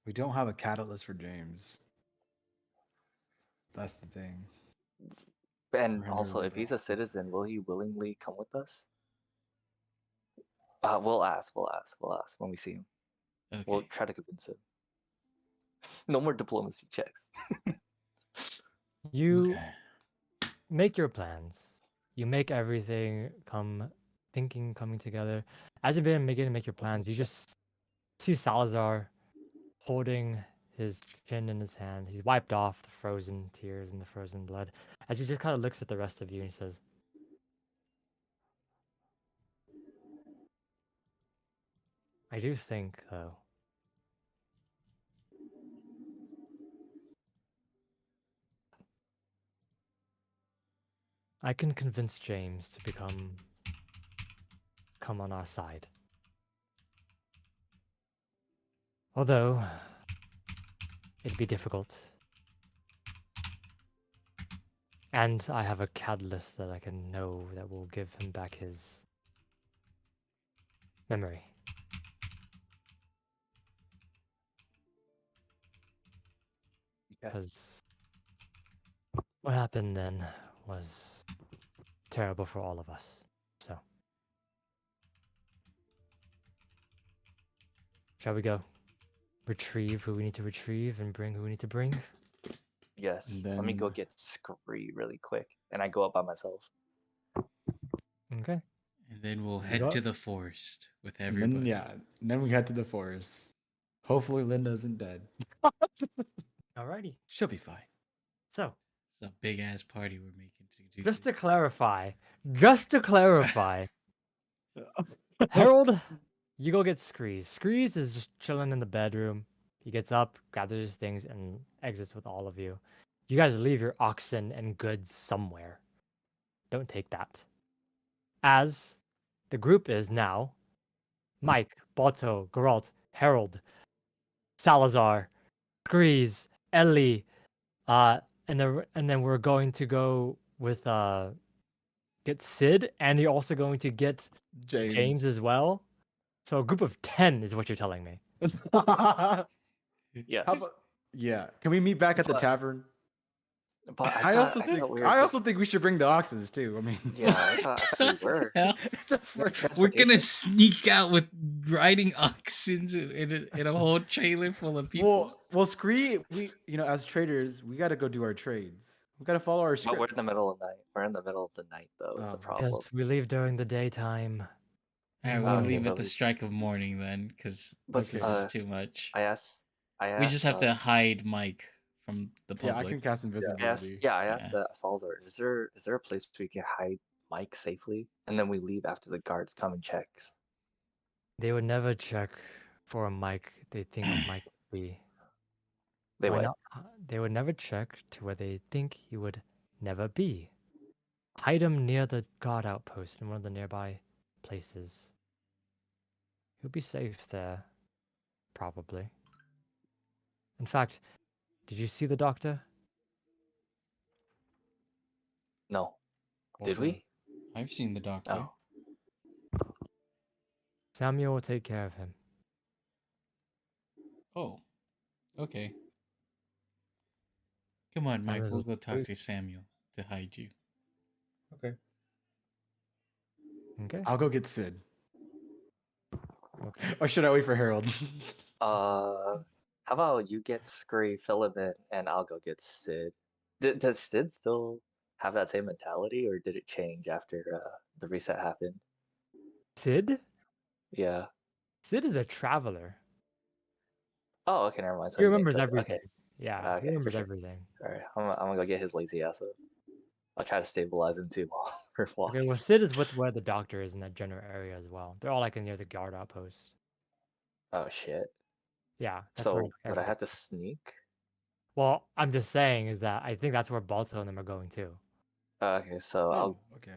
we don't have a catalyst for James. That's the thing. And We're gonna also, if remember he's all a citizen, will he willingly come with us? We'll ask when we see him. Okay. We'll try to convince him. No more diplomacy checks. You Okay. make your plans. You make everything coming together. As you begin to make your plans, you just see Salazar holding his chin in his hand. He's wiped off the frozen tears and the frozen blood as he just kind of looks at the rest of you and he says, I do think, though, I can convince James to come on our side. Although, it'd be difficult. And I have a catalyst that I can know that will give him back his memory. Yeah. because what happened then was terrible for all of us. So, shall we go retrieve who we need to retrieve and bring who we need to bring? Yes. And Let me go then- get Scree really quick, and I go up by myself. Okay. And then we'll You head got- to the forest with And everybody. then and then we head to the forest. Hopefully Linda isn't dead. Alrighty. She'll be fine. So, It's a big ass party we're making to do just to this. clarify, Harold, you go get Screeze. Screeze is just chilling in the bedroom. He gets up, gathers his things, and exits with all of you. You guys leave your oxen and goods somewhere. Don't take that. As the group is now Mike, Balto, Geralt, Harold, Salazar, Screeze, Ellie, and then we're going to go with get Sid, and you're also going to get James as well. So a group of 10 is what you're telling me. Yes. How about, yeah. Can we meet back at the But- tavern? But I also thought we were I good- also think we should bring the oxes too. I mean, Yeah, I thought we were. Hell, it's a first. we're gonna Transportation? sneak out with riding oxen in a whole trailer full of people. Well, Scree, we as traders, we got to go do our trades. We got to follow our But script. we're in the middle of night. We're in the middle of the night, though. Is the Oh. problem? Yes, we leave during the daytime. All right, we'll Okay, leave at but the we- strike of morning then, because But, this is Okay. just too much. I asked. We just have to hide Mike from the Yeah, I public. can cast I invisibility. asked Salazar, is there a place we can hide Mike safely, and then we leave after the guards come and checks? They would never check for a mic they think Mike would be. They Why went. not? They would never check to where they think he would never be. Hide him near the guard outpost in one of the nearby places. He'll be safe there, probably. In fact, did you see the doctor? No. Did Also, we? I've seen the doctor. Oh. Samuel will take care of him. Oh, okay. Come on, Mike. Samuel's We'll a- go talk to Samuel to hide you. Okay. Okay. I'll go get Sid. Okay. Or should I wait for Harold? How about you get Scree, fill him in, and I'll go get Sid. Does Sid still have that same mentality, or did it change after the reset happened? Sid? Yeah. Sid is a traveler. Oh, okay, never mind. So He remembers makes sense. everything. Okay, Yeah, Okay, he for remembers sure. everything. all right. I'm gonna go get his lazy ass up. I'll try to stabilize him too while we're walking. Okay, well, Sid is with where the doctor is in that general area as well. They're all like near the guard outpost. Oh shit. Yeah, that's where So would I everything- have to sneak? Well, I'm just saying is that I think that's where Balto and them are going too. Okay, so I'll okay.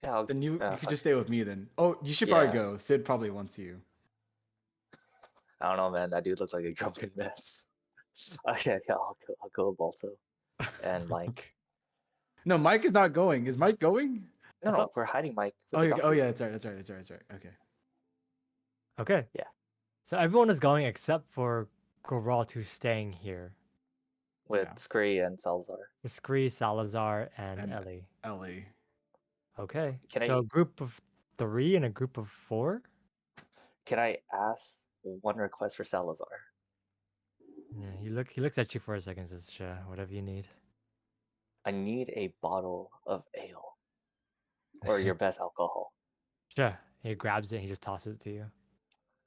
I'll Then you fuck- could just stay with me then. Oh, you should probably Yeah. go. Sid probably wants you. I don't know, man. That dude looked like a drunken mess. Okay, yeah, I'll go with Balto and Mike. No, Mike is not going. Is Mike going? No, I no, thought- we're hiding Mike. with Oh, the yeah, doctor. yeah, that's right. Okay. Okay. Yeah. So everyone is going except for Geralt, who's staying here With Yeah. Scree and Salazar. with Scree, Salazar, and And- Ellie. Ellie. Okay. Can so I- a group of 3 and a group of 4? Can I ask one request for Salazar? Yeah, he looks at you for a second and says, sure, whatever you need. I need a bottle of ale or your best alcohol. Sure. He grabs it and he just tosses it to you.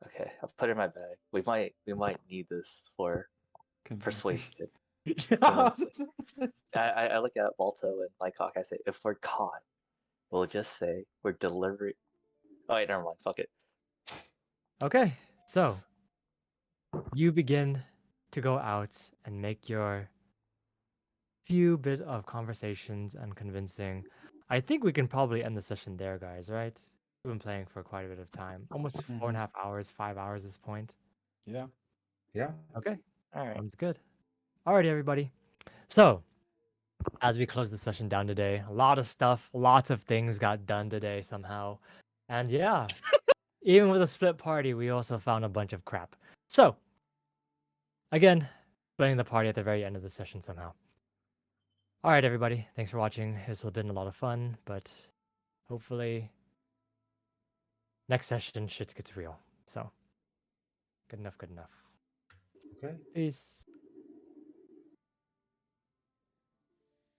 Okay, I've put it in my bag. We might need this for persuasion. I look at Balto and Mycock. I say, if we're caught, we'll just say we're delivering. Oh wait, never mind. Fuck it. Okay, so you begin to go out and make your few bit of conversations and convincing. I think we can probably end the session there, guys, right? We've been playing for quite a bit of time. Almost 4.5 hours, 5 hours at this point. Yeah. Yeah. Okay, All right. sounds good. Alrighty, everybody. So, as we close the session down today, a lot of stuff, lots of things got done today somehow. And yeah, even with a split party, we also found a bunch of crap. So, again, splitting the party at the very end of the session somehow. All right, everybody. Thanks for watching. This has been a lot of fun, but hopefully next session shit gets real. So, good enough, good enough. Okay. Peace.